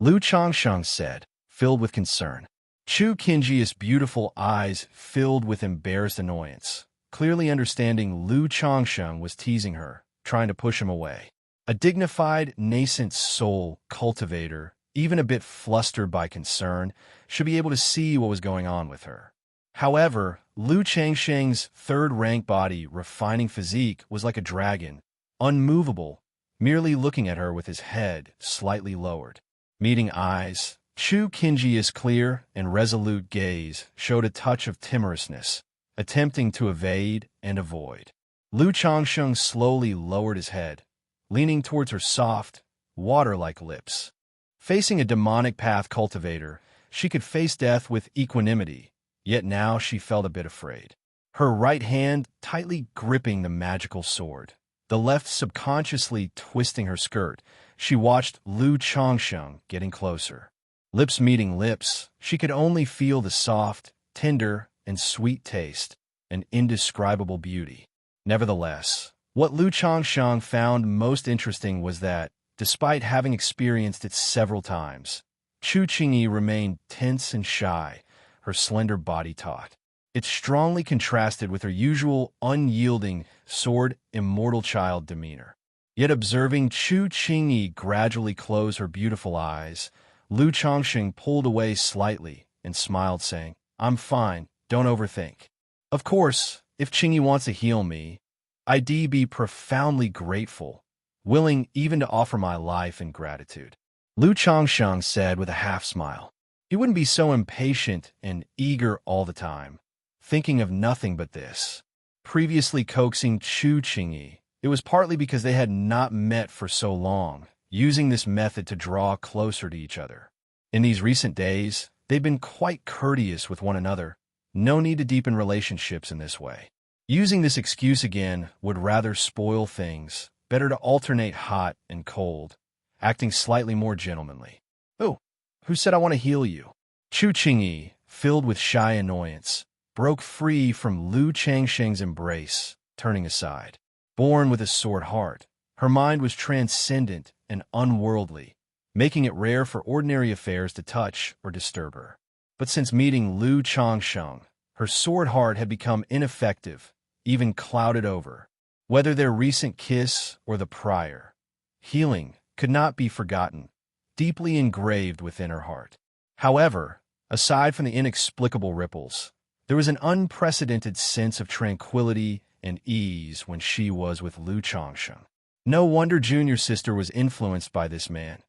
Lu Changsheng said, filled with concern. Chu Qingyi's beautiful eyes filled with embarrassed annoyance, clearly understanding Lu Changsheng was teasing her, trying to push him away. A dignified, nascent soul cultivator, even a bit flustered by concern, should be able to see what was going on with her. However, Lu Changsheng's third-rank body refining physique was like a dragon, unmovable, merely looking at her with his head slightly lowered. Meeting eyes, Chu Qingyi's clear and resolute gaze showed a touch of timorousness, attempting to evade and avoid. Lu Changsheng slowly lowered his head, leaning towards her soft, water-like lips. Facing a demonic path cultivator, she could face death with equanimity, Yet now she felt a bit afraid. Her right hand tightly gripping the magical sword, the left subconsciously twisting her skirt, she watched Lu Changsheng getting closer. Lips meeting lips, she could only feel the soft, tender, and sweet taste, an indescribable beauty. Nevertheless, what Lu Changsheng found most interesting was that, despite having experienced it several times, Chu Qingyi remained tense and shy, her slender body taut. It strongly contrasted with her usual unyielding, sword, immortal child demeanor. Yet observing Chu Qingyi gradually close her beautiful eyes, Lu Changsheng pulled away slightly and smiled, saying, "I'm fine, don't overthink. Of course, if Qingyi wants to heal me, I'd be profoundly grateful, willing even to offer my life in gratitude." Lu Changsheng said with a half-smile. He wouldn't be so impatient and eager all the time, thinking of nothing but this. Previously coaxing Chu Qingyi, it was partly because they had not met for so long, using this method to draw closer to each other. In these recent days, they've been quite courteous with one another. No need to deepen relationships in this way. Using this excuse again would rather spoil things. Better to alternate hot and cold, acting slightly more gentlemanly. "Oh, who said I want to heal you?" Chu Qingyi, filled with shy annoyance, broke free from Lu Changsheng's embrace, turning aside. Born with a sword heart, her mind was transcendent and unworldly, making it rare for ordinary affairs to touch or disturb her. But since meeting Lu Changsheng, her sword heart had become ineffective, even clouded over. Whether their recent kiss or the prior, healing could not be forgotten, deeply engraved within her heart. However, aside from the inexplicable ripples, there was an unprecedented sense of tranquility and ease when she was with Lu Changsheng. No wonder Junior Sister was influenced by this man.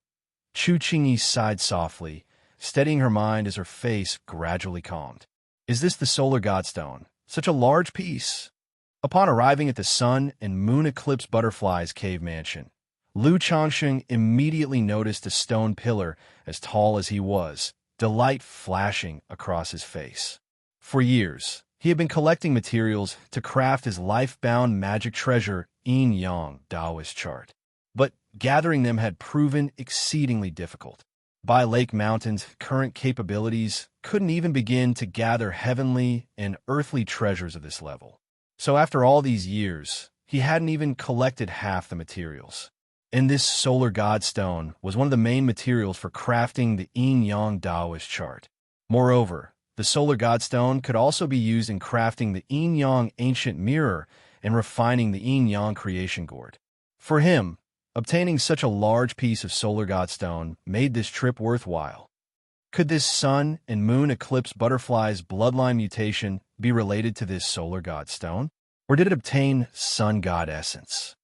Chu Qingyi sighed softly, steadying her mind as her face gradually calmed. "Is this the solar godstone? Such a large piece?" Upon arriving at the sun and moon eclipse butterfly's cave mansion, Lu Changsheng immediately noticed a stone pillar as tall as he was, delight flashing across his face. For years, he had been collecting materials to craft his life-bound magic treasure, Yin Yang Taoist chart. But gathering them had proven exceedingly difficult. Bai Lake Mountain's current capabilities couldn't even begin to gather heavenly and earthly treasures of this level. So after all these years, he hadn't even collected half the materials. And this solar godstone was one of the main materials for crafting the Yin Yang Taoist chart. Moreover, the solar godstone could also be used in crafting the Yin Yang ancient mirror and refining the Yin Yang creation gourd. For him, obtaining such a large piece of solar godstone made this trip worthwhile. Could this sun and moon eclipse butterfly's bloodline mutation be related to this solar godstone? Or did it obtain sun god essence?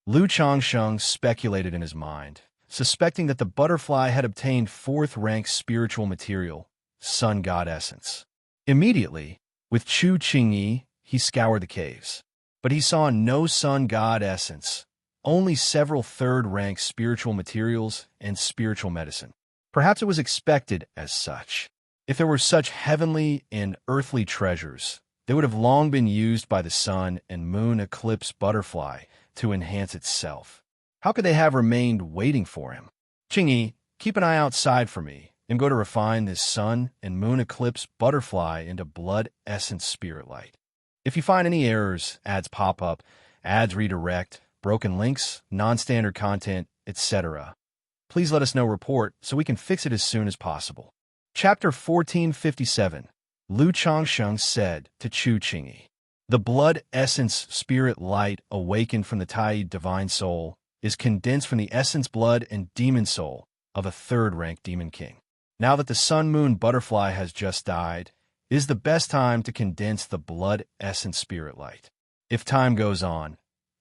Lu Changsheng speculated in his mind, suspecting that the butterfly had obtained fourth-rank spiritual material, sun god essence. Immediately, with Chu Qingyi, he scoured the caves. But he saw no sun god essence, only several third-rank spiritual materials and spiritual medicine. Perhaps it was expected as such. If there were such heavenly and earthly treasures, they would have long been used by the sun and moon eclipse butterfly to enhance itself. How could they have remained waiting for him? "Qingyi, keep an eye outside for me, and go to refine this sun and moon eclipse butterfly into blood essence spirit light. If you find any errors, ads pop up, ads redirect, broken links, non-standard content, etc., please let us know report so we can fix it as soon as possible." Chapter 1457. Lu Changsheng said to Chu Qingyi, "The blood essence spirit light awakened from the Tai divine soul is condensed from the essence blood and demon soul of a third-rank demon king. Now that the sun-moon butterfly has just died, it is the best time to condense the blood essence spirit light. If time goes on,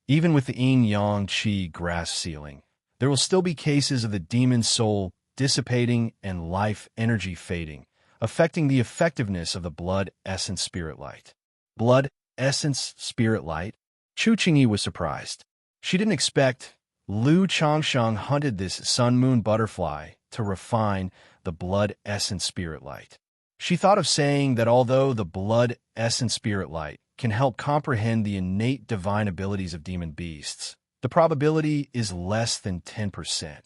even with the yin-yang qi grass ceiling, there will still be cases of the demon soul dissipating and life energy fading, affecting the effectiveness of the blood essence spirit light." Blood essence spirit light? Chu Qingyi was surprised. She didn't expect Lu Changsheng hunted this sun-moon butterfly to refine the blood essence spirit light. She thought of saying that although the blood essence spirit light can help comprehend the innate divine abilities of demon beasts, the probability is less than 10%,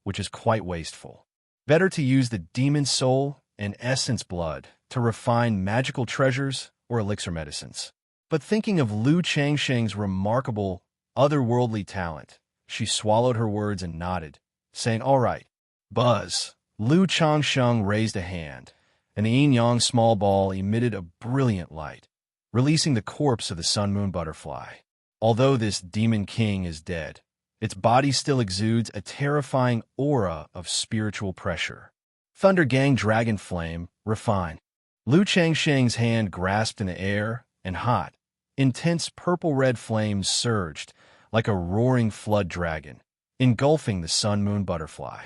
which is quite wasteful. Better to use the demon soul and essence blood to refine magical treasures or elixir medicines. But thinking of Lu Changsheng's remarkable otherworldly talent, she swallowed her words and nodded, saying, "All right, Buzz." Lu Changsheng raised a hand, and the yin-yang small ball emitted a brilliant light, releasing the corpse of the sun-moon butterfly. Although this demon king is dead, its body still exudes a terrifying aura of spiritual pressure. Thunder Gang Dragon Flame, refine. Lu Changsheng's hand grasped in the air, and hot, intense purple-red flames surged like a roaring flood dragon, engulfing the sun-moon butterfly.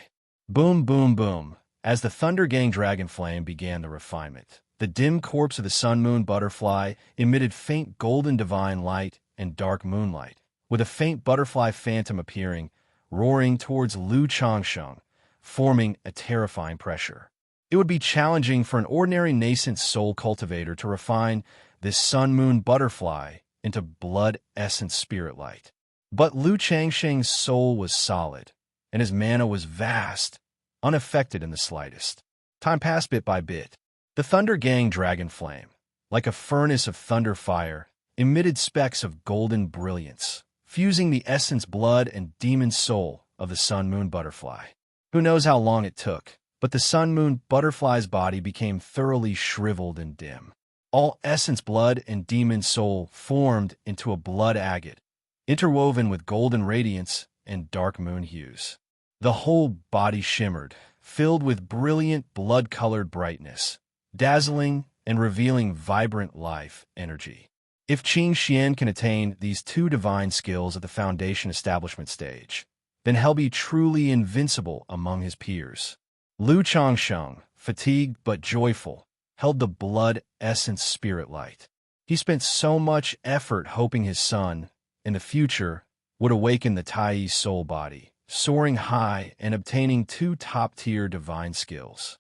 Boom, boom, boom. As the Thunder Gang Dragon Flame began the refinement, the dim corpse of the sun-moon butterfly emitted faint golden divine light and dark moonlight, with a faint butterfly phantom appearing, roaring towards Lu Changsheng, forming a terrifying pressure. It would be challenging for an ordinary nascent soul cultivator to refine this sun-moon butterfly into blood essence spirit light. But Lu Changsheng's soul was solid, and his mana was vast, unaffected in the slightest. Time passed bit by bit. The Thunder Gang Dragon Flame, like a furnace of thunder fire, emitted specks of golden brilliance, fusing the essence blood and demon soul of the sun-moon butterfly. Who knows how long it took, but the sun-moon butterfly's body became thoroughly shriveled and dim. All essence blood and demon soul formed into a blood agate, interwoven with golden radiance and dark moon hues. The whole body shimmered, filled with brilliant blood-colored brightness, dazzling and revealing vibrant life energy. If Qing Xian can attain these two divine skills at the foundation establishment stage, then he'll be truly invincible among his peers. Lu Changsheng, fatigued but joyful, held the blood essence spirit light. He spent so much effort hoping his son, in the future, would awaken the Tai soul body, soaring high and obtaining two top-tier divine skills.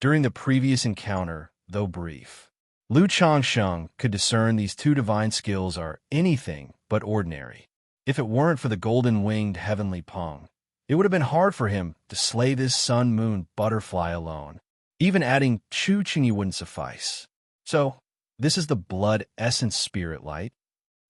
During the previous encounter, though brief, Lu Changsheng could discern these two divine skills are anything but ordinary. If it weren't for the golden-winged heavenly Peng, it would have been hard for him to slay this sun-moon butterfly alone. Even adding Chu Qingyi wouldn't suffice. So, this is the blood essence spirit light.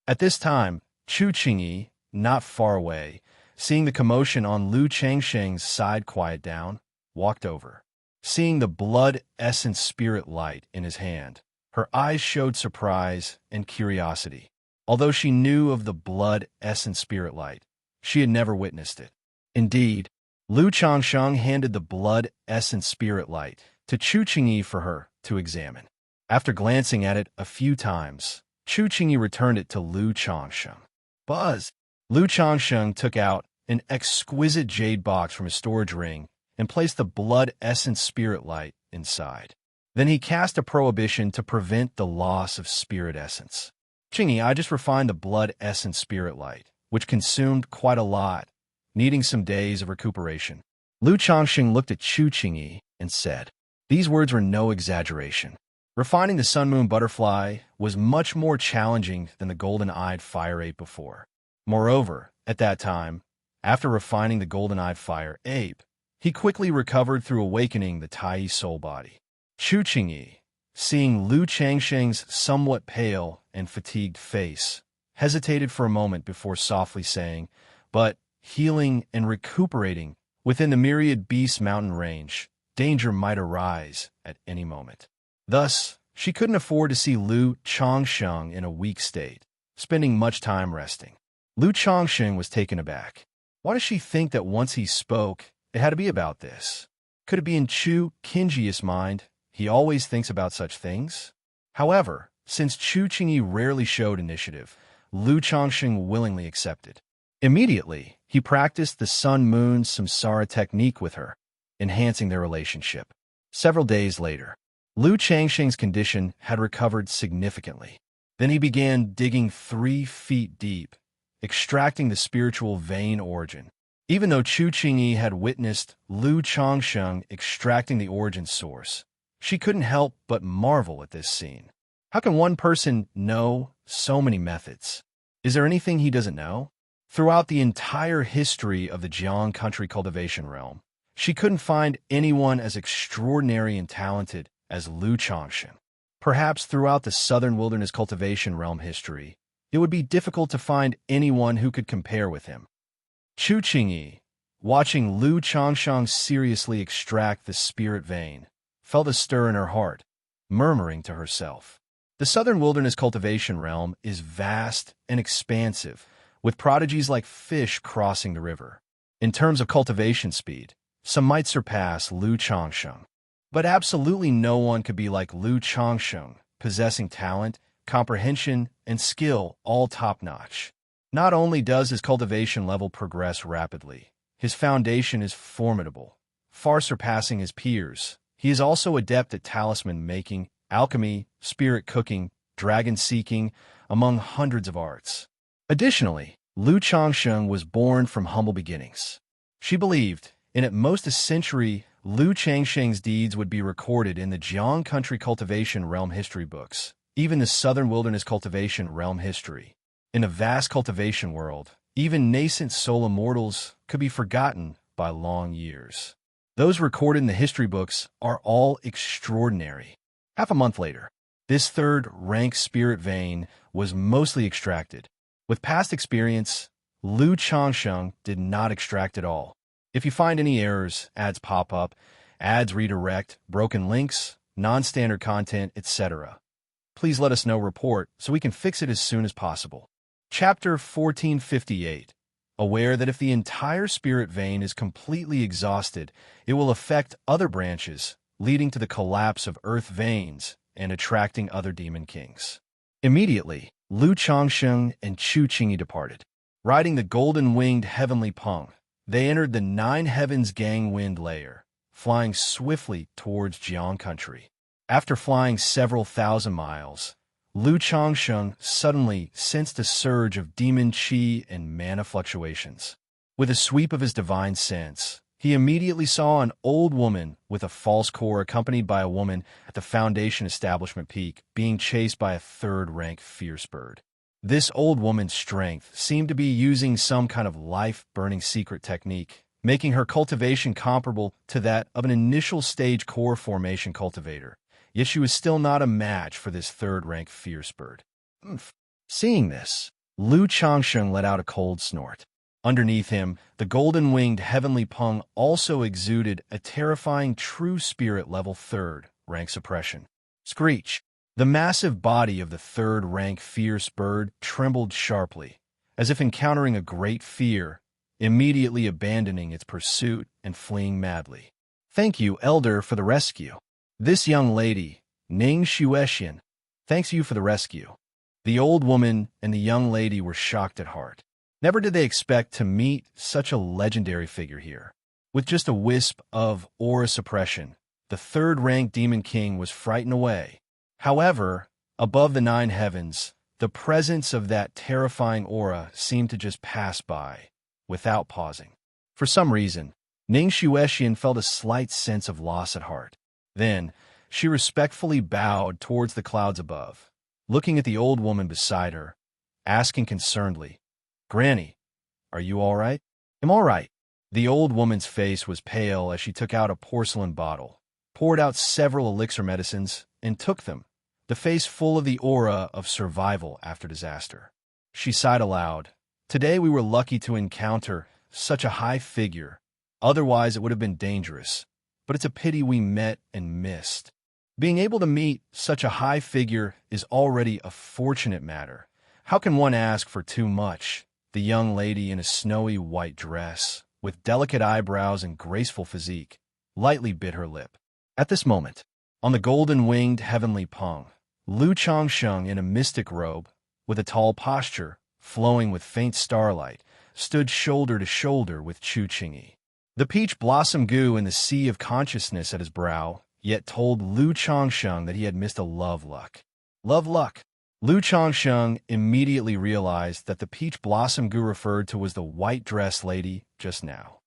At this time, Chu Qingyi, not far away, seeing the commotion on Lu Changsheng's side quiet down, walked over. Seeing the blood essence spirit light in his hand, her eyes showed surprise and curiosity. Although she knew of the blood essence spirit light, she had never witnessed it. Indeed, Lu Changsheng handed the blood essence spirit light to Chu Qingyi for her to examine. After glancing at it a few times, Chu Qingyi returned it to Lu Changsheng. Buzz! Lu Changsheng took out an exquisite jade box from his storage ring and placed the blood essence spirit light inside. Then he cast a prohibition to prevent the loss of spirit essence. Qingyi, I just refined the blood essence spirit light, which consumed quite a lot, needing some days of recuperation. Lu Changsheng looked at Chu Qingyi and said, these words were no exaggeration. Refining the sun-moon butterfly was much more challenging than the golden-eyed fire ape before. Moreover, at that time, after refining the golden-eyed fire ape, he quickly recovered through awakening the Tai soul body. Chu Qingyi, seeing Lu Changsheng's somewhat pale and fatigued face, hesitated for a moment before softly saying, but healing and recuperating within the myriad beast mountain range, danger might arise at any moment. Thus, she couldn't afford to see Lu Changsheng in a weak state, spending much time resting. Lu Changsheng was taken aback. Why does she think that once he spoke, it had to be about this? Could it be in Chu Qingyi's mind? He always thinks about such things. However, since Chu Qingyi rarely showed initiative, Lu Changsheng willingly accepted. Immediately, he practiced the sun-moon samsara technique with her, enhancing their relationship. Several days later, Lu Changsheng's condition had recovered significantly. Then he began digging 3 feet deep, extracting the spiritual vein origin. Even though Chu Qingyi had witnessed Lu Changsheng extracting the origin source, She couldn't help but marvel at this scene. How can one person know so many methods? Is there anything he doesn't know? Throughout the entire history of the Jiang country cultivation realm, she couldn't find anyone as extraordinary and talented as Lu Changsheng. Perhaps throughout the southern wilderness cultivation realm history, it would be difficult to find anyone who could compare with him. Chu Qingyi, watching Lu Changsheng seriously extract the spirit vein, felt a stir in her heart, murmuring to herself. The southern wilderness cultivation realm is vast and expansive, with prodigies like fish crossing the river. In terms of cultivation speed, some might surpass Lu Changsheng. But absolutely no one could be like Lu Changsheng, possessing talent, comprehension, and skill all top-notch. Not only does his cultivation level progress rapidly, his foundation is formidable, far surpassing his peers. He is also adept at talisman making, alchemy, spirit cooking, dragon seeking, among hundreds of arts. Additionally, Lu Changsheng was born from humble beginnings. She believed, in at most a century, Lu Changsheng's deeds would be recorded in the Jiang country cultivation realm history books, even the southern wilderness cultivation realm history. In a vast cultivation world, even nascent soul immortals could be forgotten by long years. Those recorded in the history books are all extraordinary. Half a month later, this third-rank spirit vein was mostly extracted. With past experience, Lu Changsheng did not extract it all. If you find any errors, ads pop up, ads redirect, broken links, non-standard content, etc., please let us know report so we can fix it as soon as possible. Chapter 1458. Aware that if the entire spirit vein is completely exhausted, it will affect other branches, leading to the collapse of earth veins and attracting other demon kings. Immediately, Lu Changsheng and Chu Qingyi departed. Riding the golden-winged heavenly peng, they entered the Nine Heavens Gang Wind layer, flying swiftly towards Jiang country. After flying several thousand miles, Lu Changsheng suddenly sensed a surge of demon qi and mana fluctuations. With a sweep of his divine sense, he immediately saw an old woman with a false core accompanied by a woman at the Foundation Establishment Peak being chased by a third-rank fierce bird. This old woman's strength seemed to be using some kind of life-burning secret technique, making her cultivation comparable to that of an initial stage core formation cultivator. Yet she was still not a match for this third-rank fierce bird. Seeing this, Lu Changsheng let out a cold snort. Underneath him, the golden-winged heavenly peng also exuded a terrifying true spirit level third-rank suppression. Screech! The massive body of the third-rank fierce bird trembled sharply, as if encountering a great fear, immediately abandoning its pursuit and fleeing madly. Thank you, Elder, for the rescue. This young lady, Ning Xuexian, thanks you for the rescue. The old woman and the young lady were shocked at heart. Never did they expect to meet such a legendary figure here. With just a wisp of aura suppression, the third-rank demon king was frightened away. However, above the nine heavens, the presence of that terrifying aura seemed to just pass by, without pausing. For some reason, Ning Xuexian felt a slight sense of loss at heart. Then, she respectfully bowed towards the clouds above, looking at the old woman beside her, asking concernedly, "Granny, are you all right?" "I'm all right." The old woman's face was pale as she took out a porcelain bottle, poured out several elixir medicines, and took them, the face full of the aura of survival after disaster. She sighed aloud. Today we were lucky to encounter such a high figure. Otherwise it would have been dangerous. But it's a pity we met and missed. Being able to meet such a high figure is already a fortunate matter. How can one ask for too much? The young lady in a snowy white dress, with delicate eyebrows and graceful physique, lightly bit her lip. At this moment, on the golden-winged heavenly peng, Lu Changsheng in a mystic robe, with a tall posture, flowing with faint starlight, stood shoulder to shoulder with Chu Qingyi. The peach blossom goo in the sea of consciousness at his brow, yet told Lu Changsheng that he had missed a love luck. Love luck. Lu Changsheng immediately realized that the peach blossom goo referred to was the white-dress lady just now.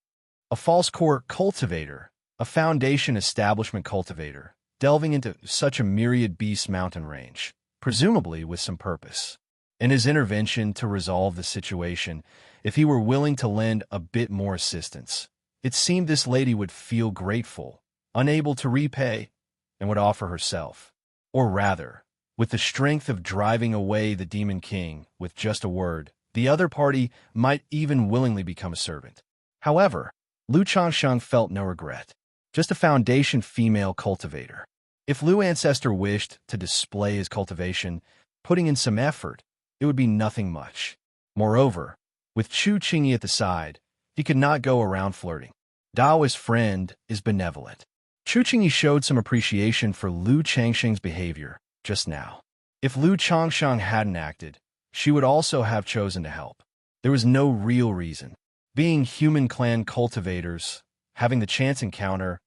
A false core cultivator, a foundation establishment cultivator, delving into such a myriad beast mountain range, presumably with some purpose. In his intervention to resolve the situation, if he were willing to lend a bit more assistance, it seemed this lady would feel grateful, unable to repay, and would offer herself. Or rather, with the strength of driving away the Demon King with just a word, the other party might even willingly become a servant. However, Lu Changsheng felt no regret, just a foundation female cultivator. If Lu Ancestor wished to display his cultivation, putting in some effort, it would be nothing much. Moreover, with Chu Qingyi at the side, he could not go around flirting. Daoist friend is benevolent. Chu Qingyi showed some appreciation for Lu Changsheng's behavior just now. If Lu Changsheng hadn't acted, she would also have chosen to help. There was no real reason. Being human clan cultivators, having the chance encounter,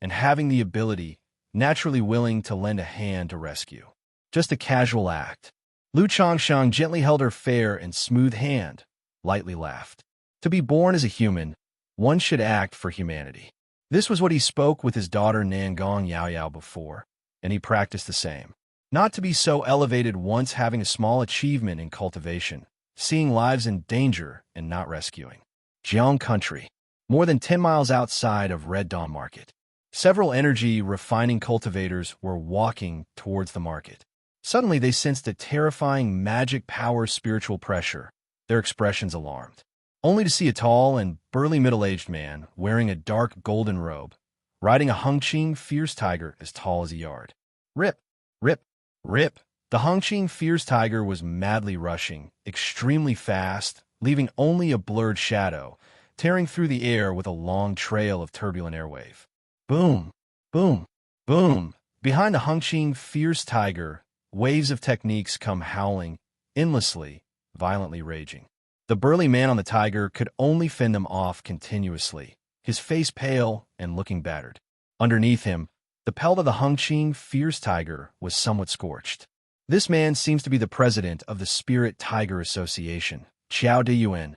and having the ability, naturally willing to lend a hand to rescue. Just a casual act. Lu Changsheng gently held her fair and smooth hand, lightly laughed. To be born as a human, one should act for humanity. This was what he spoke with his daughter Nangong Yaoyao before, and he practiced the same. Not to be so elevated once having a small achievement in cultivation, seeing lives in danger and not rescuing. Jiang Country, more than 10 miles outside of Red Dawn Market. Several energy refining cultivators were walking towards the market. Suddenly they sensed a terrifying magic power spiritual pressure, their expressions alarmed. Only to see a tall and burly middle-aged man wearing a dark golden robe, riding a Hengqing fierce tiger as tall as a yard. Rip, rip, rip. The Hengqing fierce tiger was madly rushing, extremely fast, leaving only a blurred shadow, tearing through the air with a long trail of turbulent airwave. Boom, boom, boom. Behind the Hengqing fierce tiger, waves of techniques come howling, endlessly, violently raging. The burly man on the tiger could only fend them off continuously, his face pale and looking battered. Underneath him, the pelt of the Hengqing fierce tiger was somewhat scorched. This man seems to be the president of the Spirit Tiger Association, Qiao Deyuan.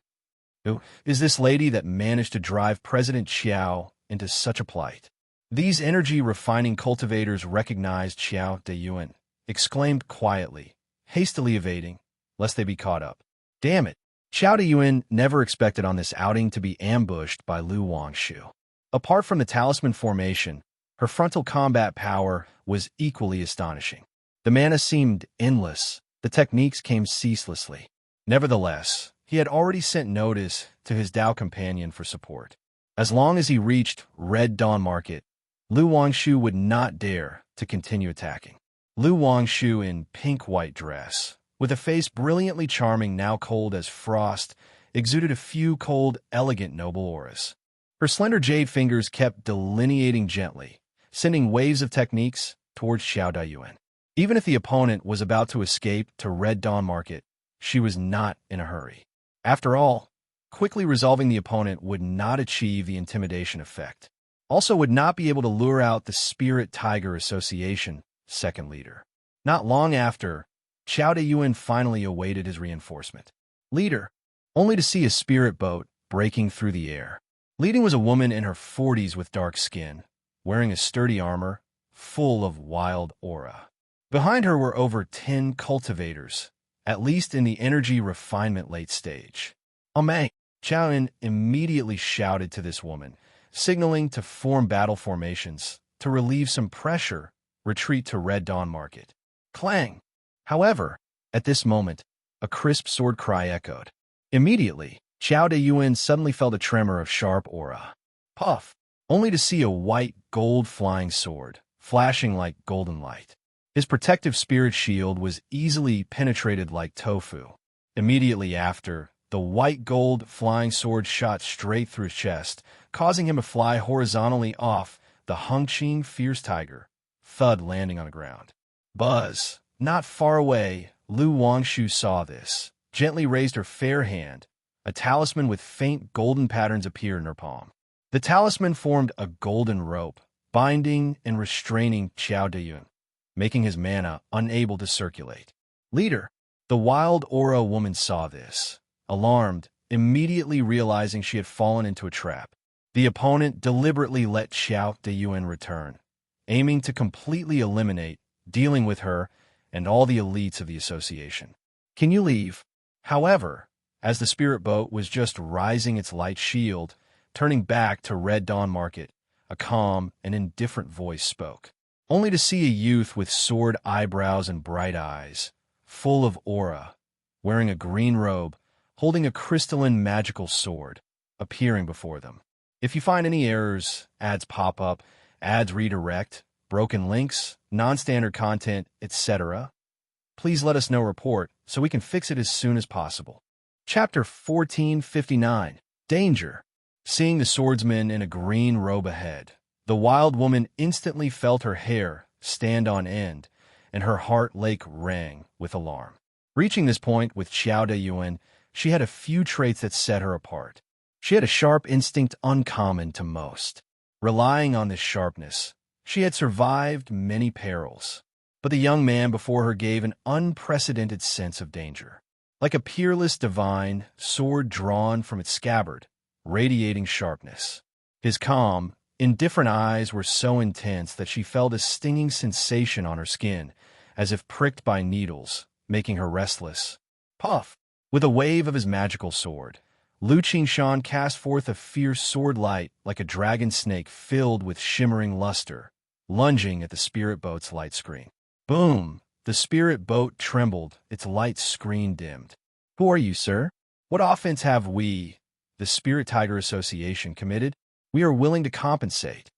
Who is this lady that managed to drive President Qiao into such a plight? These energy-refining cultivators recognized Qiao Deyuan, exclaimed quietly, hastily evading, lest they be caught up. Damn it! Qiao Deyuan never expected on this outing to be ambushed by Lu Wangshu. Apart from the talisman formation, her frontal combat power was equally astonishing. The mana seemed endless, the techniques came ceaselessly. Nevertheless, he had already sent notice to his Dao companion for support. As long as he reached Red Dawn Market, Lu Wangshu would not dare to continue attacking. Lu Wangshu in pink-white dress, with a face brilliantly charming now cold as frost, exuded a few cold, elegant, noble auras. Her slender jade fingers kept delineating gently, sending waves of techniques towards Xiao Deyuan. Even if the opponent was about to escape to Red Dawn Market, she was not in a hurry. After all, quickly resolving the opponent would not achieve the intimidation effect. Also would not be able to lure out the Spirit Tiger Association second leader. Not long after, Qiao Deyuan finally awaited his reinforcement. Leader, only to see a spirit boat breaking through the air. Leading was a woman in her 40s with dark skin, wearing a sturdy armor, full of wild aura. Behind her were over 10 cultivators, at least in the energy refinement late stage. Ameng! Qiaoyan immediately shouted to this woman, signaling to form battle formations, to relieve some pressure, retreat to Red Dawn Market. Clang! However, at this moment, a crisp sword cry echoed. Immediately, Qiao Deyuan suddenly felt a tremor of sharp aura. Puff! Only to see a white gold flying sword, flashing like golden light. His protective spirit shield was easily penetrated like tofu. Immediately after, the white gold flying sword shot straight through his chest, causing him to fly horizontally off the Hengqing fierce tiger, thud landing on the ground. Buzz! Not far away, Lu Wangshu saw this, gently raised her fair hand. A talisman with faint golden patterns appeared in her palm. The talisman formed a golden rope, binding and restraining Qiao Deyuan, making his mana unable to circulate. Leader! The wild aura woman saw this, alarmed, immediately realizing she had fallen into a trap. The opponent deliberately let Qiao Deyuan return, aiming to completely eliminate, dealing with her, and all the elites of the association. Can you leave? However, as the spirit boat was just rising its light shield, turning back to Red Dawn Market, a calm and indifferent voice spoke, only to see a youth with sword eyebrows and bright eyes, full of aura, wearing a green robe, holding a crystalline magical sword, appearing before them. If you find any errors, ads pop up, ads redirect, broken links, non-standard content, etc., please let us know report so we can fix it as soon as possible. Chapter 1459. Danger. Seeing the swordsman in a green robe ahead, the wild woman instantly felt her hair stand on end, and her heart lake rang with alarm. Reaching this point with Xiao De Yuan, she had a few traits that set her apart. She had a sharp instinct uncommon to most. Relying on this sharpness, she had survived many perils. But the young man before her gave an unprecedented sense of danger. Like a peerless divine, sword drawn from its scabbard, radiating sharpness. His calm, indifferent eyes were so intense that she felt a stinging sensation on her skin, as if pricked by needles, making her restless. Puff! With a wave of his magical sword, Xianxia cast forth a fierce sword light like a dragon snake filled with shimmering luster, lunging at the spirit boat's light screen. Boom! The spirit boat trembled, its light screen dimmed. Who are you, sir? What offense have we, the Spirit Tiger Association, committed? We are willing to compensate.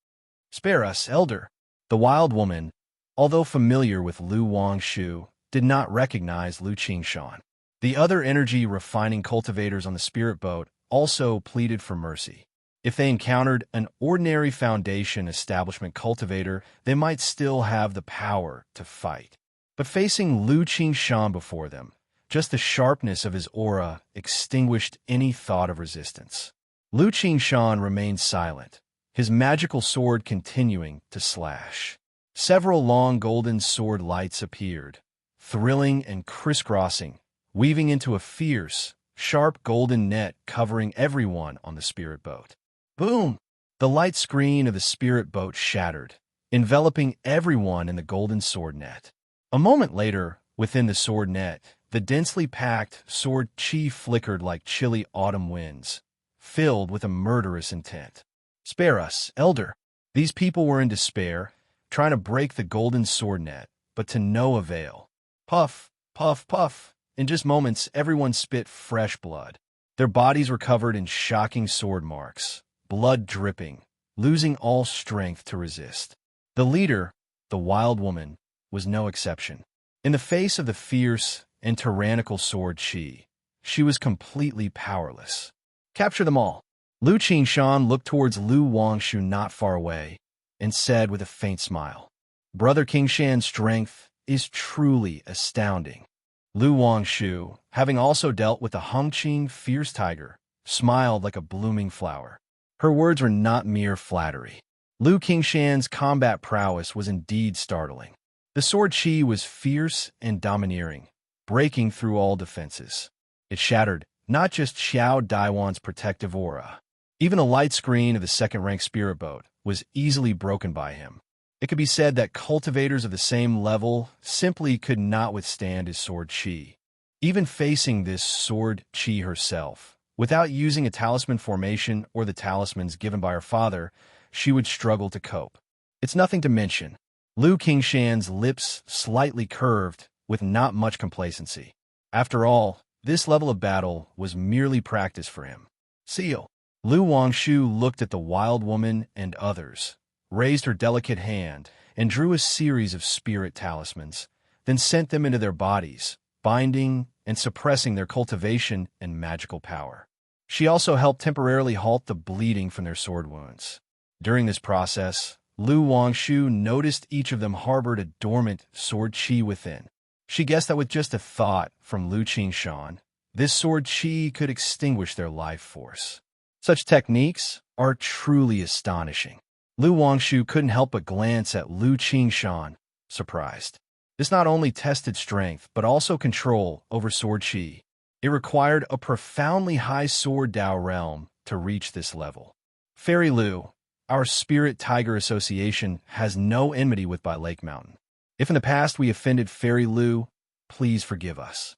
Spare us, elder. The wild woman, although familiar with Lu Wangshu, did not recognize Xianxia. The other energy-refining cultivators on the spirit boat also pleaded for mercy. If they encountered an ordinary Foundation establishment cultivator, they might still have the power to fight. But facing Xianxia before them, just the sharpness of his aura extinguished any thought of resistance. Xianxia remained silent, his magical sword continuing to slash. Several long golden sword lights appeared, thrilling and crisscrossing, weaving into a fierce, sharp golden net covering everyone on the spirit boat. Boom! The light screen of the spirit boat shattered, enveloping everyone in the golden sword net. A moment later, within the sword net, the densely packed sword chi flickered like chilly autumn winds, filled with a murderous intent. Spare us, elder. These people were in despair, trying to break the golden sword net, but to no avail. Puff, puff, puff. In just moments, everyone spit fresh blood. Their bodies were covered in shocking sword marks, blood dripping, losing all strength to resist. The leader, the wild woman, was no exception. In the face of the fierce and tyrannical sword chi, she was completely powerless. Capture them all. Xianxia looked towards Lu Wangshu not far away and said with a faint smile, Brother King Shan's strength is truly astounding. Lu Wangshu, having also dealt with the Hongqing fierce tiger, smiled like a blooming flower. Her words were not mere flattery. Xianxia's combat prowess was indeed startling. The sword chi was fierce and domineering, breaking through all defenses. It shattered not just Xiao Daiwan's protective aura. Even the light screen of the second-rank spirit boat was easily broken by him. It could be said that cultivators of the same level simply could not withstand his sword chi. Even facing this sword chi herself, without using a talisman formation or the talismans given by her father, she would struggle to cope. It's nothing to mention. Xianxia's lips slightly curved with not much complacency. After all, this level of battle was merely practice for him. Seal. Lu Wangshu looked at the wild woman and others, raised her delicate hand, and drew a series of spirit talismans, then sent them into their bodies, binding and suppressing their cultivation and magical power. She also helped temporarily halt the bleeding from their sword wounds. During this process, Lu Wangshu noticed each of them harbored a dormant sword chi within. She guessed that with just a thought from Xianxia, this sword chi could extinguish their life force. Such techniques are truly astonishing. Lu Wangshu couldn't help but glance at Xianxia, surprised. This not only tested strength, but also control over sword chi. It required a profoundly high sword Dao realm to reach this level. Fairy Lu, Our Spirit Tiger Association has no enmity with By Lake Mountain. If in the past we offended Fairy Lu, please forgive us.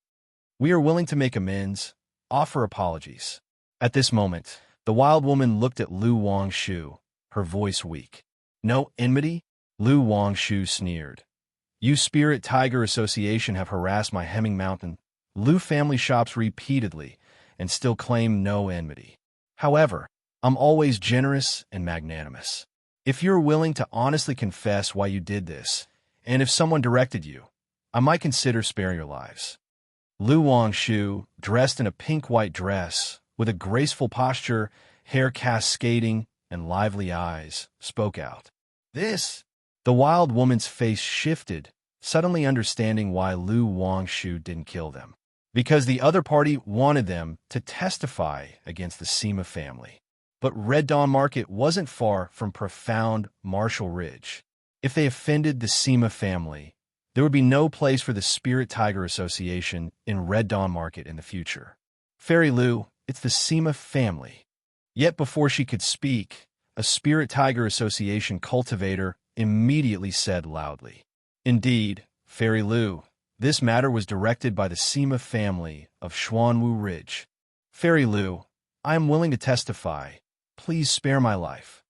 We are willing to make amends, offer apologies. At this moment, the wild woman looked at Lu Wangshu, her voice weak. No enmity? Lu Wangshu sneered. You Spirit Tiger Association have harassed my Hemming Mountain Lu family shops repeatedly and still claim no enmity. However, I'm always generous and magnanimous. If you're willing to honestly confess why you did this, and if someone directed you, I might consider sparing your lives. Lu Wangshu, dressed in a pink-white dress, with a graceful posture, hair cascading, and lively eyes, spoke out. This? The wild woman's face shifted, suddenly understanding why Lu Wangshu didn't kill them. Because the other party wanted them to testify against the Sima family. But Red Dawn Market wasn't far from profound Marshall Ridge. If they offended the Sima family, there would be no place for the Spirit Tiger Association in Red Dawn Market in the future. Fairy Lu, it's the Sima family. Yet before she could speak, a Spirit Tiger Association cultivator immediately said loudly, Indeed, Fairy Lu, this matter was directed by the Sima family of Xuanwu Ridge. Fairy Lu, I am willing to testify. Please spare my life.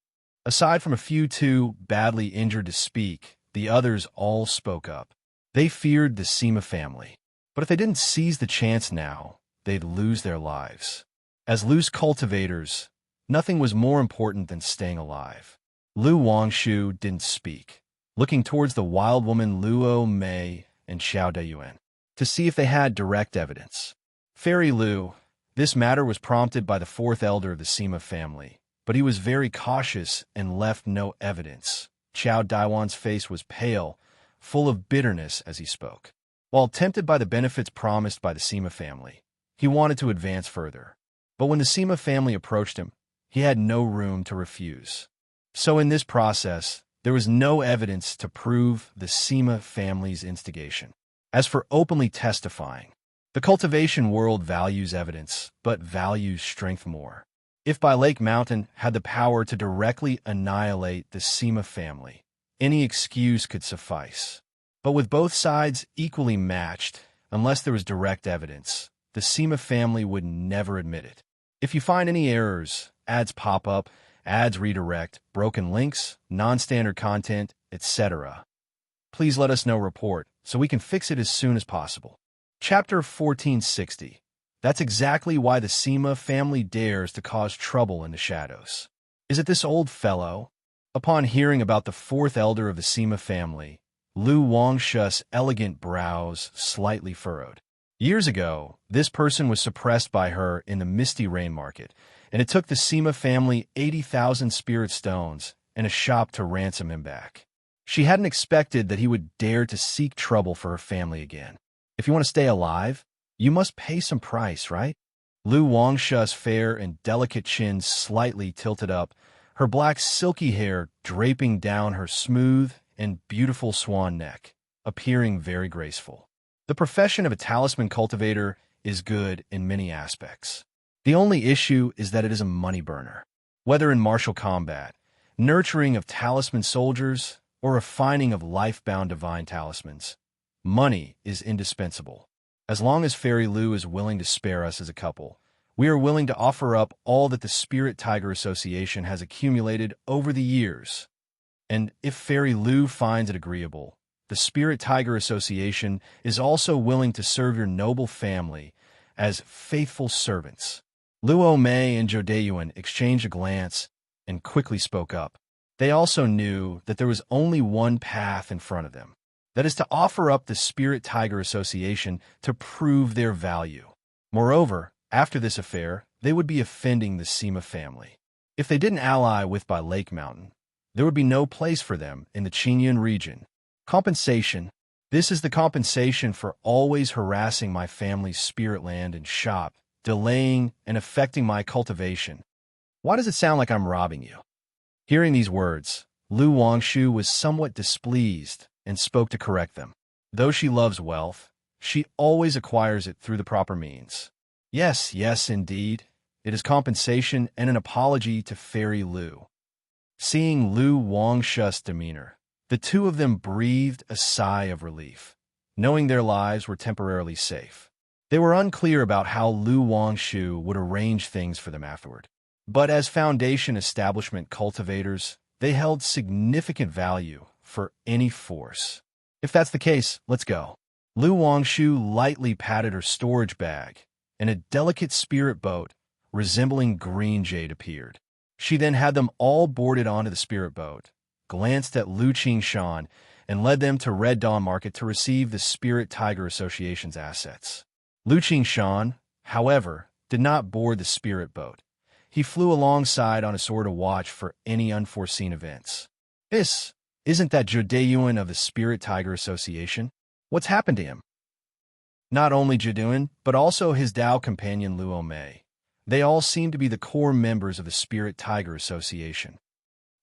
Aside from a few too badly injured to speak, the others all spoke up. They feared the Sima family. But if they didn't seize the chance now, they'd lose their lives. As Lu's cultivators, nothing was more important than staying alive. Lu Wangshu didn't speak, looking towards the wild woman Luo Mei and Xiao Deyuan, to see if they had direct evidence. Fairy Lu, this matter was prompted by the fourth elder of the Sima family, but he was very cautious and left no evidence. Xiao Daiwan's face was pale, full of bitterness as he spoke. While tempted by the benefits promised by the Sima family, he wanted to advance further. But when the Sima family approached him, he had no room to refuse. So in this process, there was no evidence to prove the Sima family's instigation. As for openly testifying, the cultivation world values evidence, but values strength more. If By Lake Mountain had the power to directly annihilate the Sima family, any excuse could suffice. But with both sides equally matched, unless there was direct evidence, the Sima family would never admit it. If you find any errors, ads pop up, ads redirect, broken links, non-standard content, etc., please let us know report so we can fix it as soon as possible. Chapter 1460. That's exactly why the Sima family dares to cause trouble in the shadows. Is it this old fellow? Upon hearing about the fourth elder of the Sima family, Lu Wangshu's elegant brows slightly furrowed. Years ago, this person was suppressed by her in the Misty Rain Market, and it took the Sima family 80,000 spirit stones and a shop to ransom him back. She hadn't expected that he would dare to seek trouble for her family again. If you want to stay alive, you must pay some price, right? Lu Wangshu's fair and delicate chin slightly tilted up, her black silky hair draping down her smooth and beautiful swan neck, appearing very graceful. The profession of a talisman cultivator is good in many aspects. The only issue is that it is a money burner. Whether in martial combat, nurturing of talisman soldiers, or refining of life-bound divine talismans, money is indispensable. As long as Fairy Lu is willing to spare us as a couple, we are willing to offer up all that the Spirit Tiger Association has accumulated over the years. And if Fairy Lu finds it agreeable, the Spirit Tiger Association is also willing to serve your noble family as faithful servants. Luo Mei and Zhou Deyuan exchanged a glance and quickly spoke up. They also knew that there was only one path in front of them. That is to offer up the Spirit Tiger Association to prove their value. Moreover, after this affair, they would be offending the Sima family. If they didn't ally with By Lake Mountain, there would be no place for them in the Qingyun region. Compensation. This is the compensation for always harassing my family's spirit land and shop, delaying and affecting my cultivation. Why does it sound like I'm robbing you? Hearing these words, Lu Wangshu was somewhat displeased and spoke to correct them. Though she loves wealth, she always acquires it through the proper means. Yes, indeed. It is compensation and an apology to Fairy Lu. Seeing Lu Wangshu's demeanor, the two of them breathed a sigh of relief, knowing their lives were temporarily safe. They were unclear about how Lu Wangshu would arrange things for them afterward. But as Foundation establishment cultivators, they held significant value for any force. If that's the case, let's go. Lu Wangshu lightly patted her storage bag, and a delicate spirit boat resembling green jade appeared. She then had them all boarded onto the spirit boat, glanced at Lu Qingshan, and led them to Red Dawn Market to receive the Spirit Tiger Association's assets. Lu Qingshan, however, did not board the spirit boat. He flew alongside on a sword to watch for any unforeseen events. Isn't that Jodayuan of the Spirit Tiger Association? What's happened to him? Not only Jodayuan, but also his Dao companion Luo Mei. They all seem to be the core members of the Spirit Tiger Association.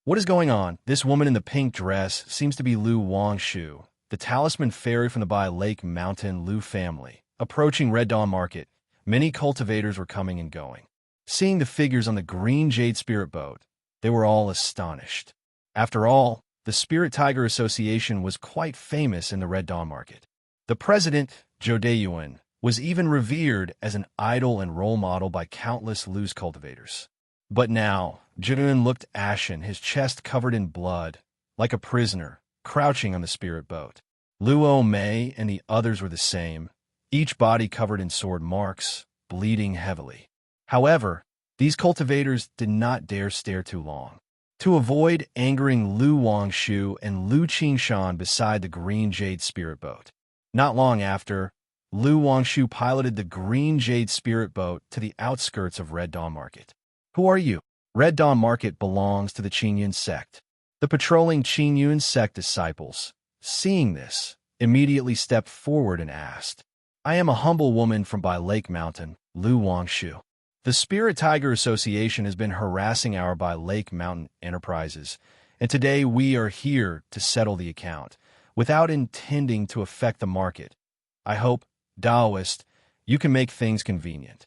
What is going on? This woman in the pink dress seems to be Lu Wangshu, the talisman fairy from the Bai Lake Mountain Lu family. Approaching Red Dawn Market, many cultivators were coming and going. Seeing the figures on the green jade spirit boat, they were all astonished. After all, the Spirit Tiger Association was quite famous in the Red Dawn Market. The president, Zhou Dayuan, was even revered as an idol and role model by countless Lu's cultivators. But now, Zhou looked ashen, his chest covered in blood, like a prisoner, crouching on the spirit boat. Luo Mei and the others were the same, each body covered in sword marks, bleeding heavily. However, these cultivators did not dare stare too long. To avoid angering Lu Wangshu and Lu Qingshan beside the green jade spirit boat. Not long after, Lu Wangshu piloted the green jade spirit boat to the outskirts of Red Dawn Market. Who are you? Red Dawn Market belongs to the Qingyun sect. The patrolling Qingyun sect disciples, seeing this, immediately stepped forward and asked, I am a humble woman from Bai Lake Mountain, Lu Wangshu. The Spirit Tiger Association has been harassing our Bai Lake Mountain enterprises, and today we are here to settle the account, without intending to affect the market. I hope, Daoist, you can make things convenient.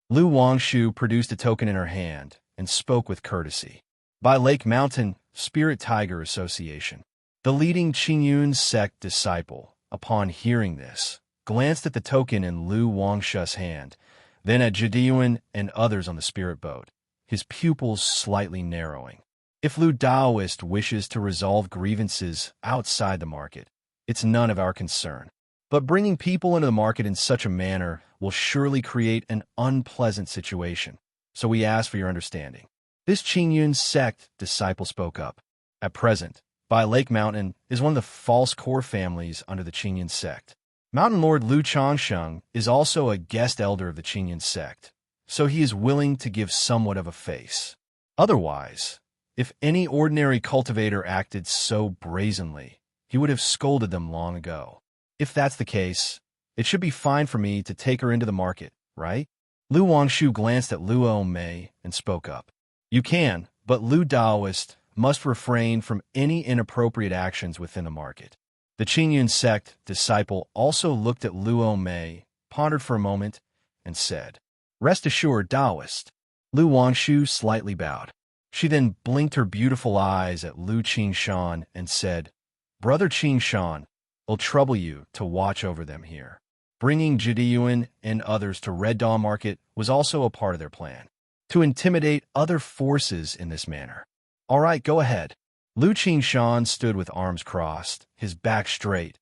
Lu Wangshu produced a token in her hand and spoke with courtesy. Bai Lake Mountain Spirit Tiger Association. The leading Qingyun sect disciple, upon hearing this, glanced at the token in Lu Wangshu's hand, then at Jidiyuan and others on the spirit boat, his pupils slightly narrowing. If Lu Daoist wishes to resolve grievances outside the market, it's none of our concern. But bringing people into the market in such a manner will surely create an unpleasant situation, so we ask for your understanding. This Qingyun sect disciple spoke up. At present, Bai Lake Mountain is one of the false core families under the Qingyun sect. Mountain Lord Lu Changsheng is also a guest elder of the Qingyun sect, so he is willing to give somewhat of a face. Otherwise, if any ordinary cultivator acted so brazenly, he would have scolded them long ago. If that's the case, it should be fine for me to take her into the market, right? Lu Wangshu glanced at Luo Mei and spoke up. You can, but Lu Daoist must refrain from any inappropriate actions within the market. The Qingyun sect disciple also looked at Luo Mei, pondered for a moment, and said, Rest assured, Daoist. Lu Wangshu slightly bowed. She then blinked her beautiful eyes at Lu Qingshan and said, Brother Qingshan, it'll trouble you to watch over them here. Bringing Jidiyuan and others to Red Dawn Market was also a part of their plan, to intimidate other forces in this manner. All right, go ahead. Lu Qingshan stood with arms crossed, his back straight,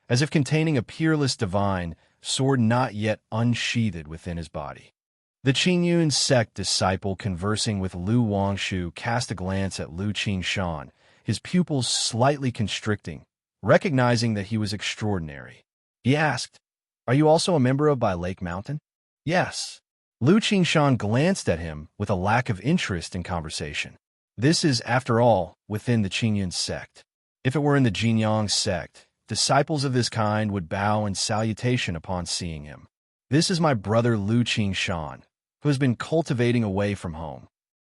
as if containing a peerless divine, sword not yet unsheathed within his body. The Qingyun sect disciple conversing with Lu Wangshu cast a glance at Lu Qingshan, his pupils slightly constricting, recognizing that he was extraordinary. He asked, Are you also a member of Bai Lake Mountain? Yes. Lu Qingshan glanced at him with a lack of interest in conversation. This is, after all, within the Qingyun sect. If it were in the Jinyang sect, disciples of this kind would bow in salutation upon seeing him. This is my brother Lu Qingshan, who has been cultivating away from home.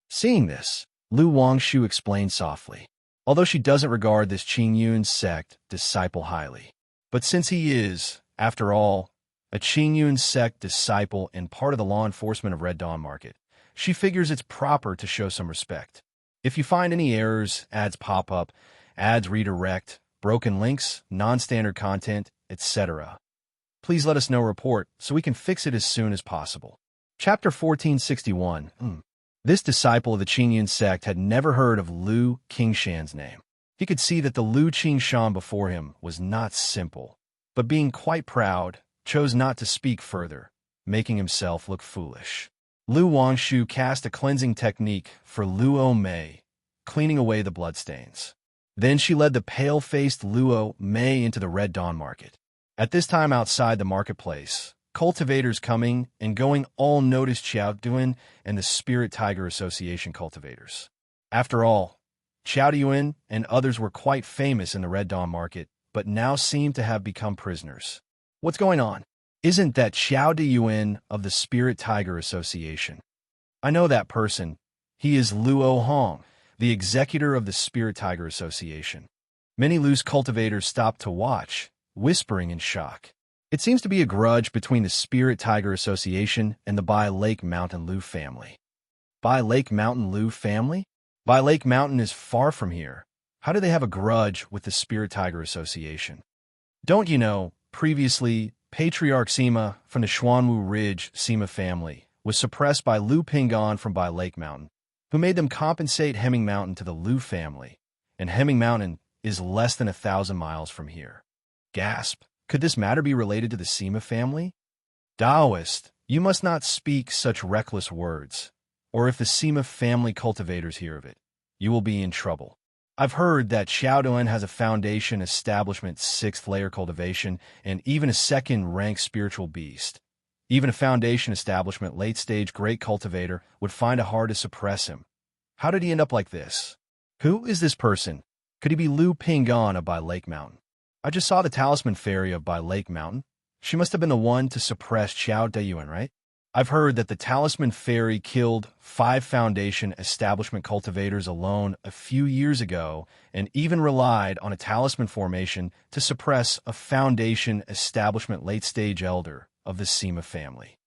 Seeing this, Lu Wangshu explained softly, although she doesn't regard this Qingyun sect disciple highly. But since he is, after all, a Qingyun sect disciple and part of the law enforcement of Red Dawn Market, she figures it's proper to show some respect. If you find any errors, ads pop up, ads redirect, broken links, non-standard content, etc., please let us know report so we can fix it as soon as possible. Chapter 1461. This disciple of the Qingyan sect had never heard of Lu Qingshan's name. He could see that the Lu Qingshan before him was not simple, but being quite proud, chose not to speak further, making himself look foolish. Lu Wangshu cast a cleansing technique for Luo Mei, cleaning away the bloodstains. Then she led the pale-faced Luo Mei into the Red Dawn Market. At this time outside the marketplace, cultivators coming and going all noticed Xiao Duan and the Spirit Tiger Association cultivators. After all, Xiao Duan and others were quite famous in the Red Dawn Market, but now seem to have become prisoners. What's going on? Isn't that Xiao Duan of the Spirit Tiger Association? I know that person. He is Luo Hong, the executor of the Spirit Tiger Association. Many loose cultivators stopped to watch, whispering in shock. It seems to be a grudge between the Spirit Tiger Association and the Bai Lake Mountain Lu family. Bai Lake Mountain Lu family? Bai Lake Mountain is far from here. How do they have a grudge with the Spirit Tiger Association? Don't you know, previously, Patriarch Sima from the Xuanwu Ridge Sima family was suppressed by Lu Pinggan from Bai Lake Mountain, who made them compensate Hemming Mountain to the Lu family, and Hemming Mountain is less than 1,000 miles from here. Gasp. Could this matter be related to the Sima family? Taoist, you must not speak such reckless words, or if the Sima family cultivators hear of it, you will be in trouble. I've heard that Xiaoduan has a foundation establishment 6th layer cultivation and even a 2nd rank spiritual beast. Even a foundation establishment late stage great cultivator would find it hard to suppress him. How did he end up like this? Who is this person? Could he be Lu Pinggan of Bai Lake Mountain? I just saw the talisman fairy of Bai Lake Mountain. She must have been the one to suppress Xiao Dayuan, right? I've heard that the talisman fairy killed 5 foundation establishment cultivators alone a few years ago and even relied on a talisman formation to suppress a foundation establishment late-stage elder of the Sima family.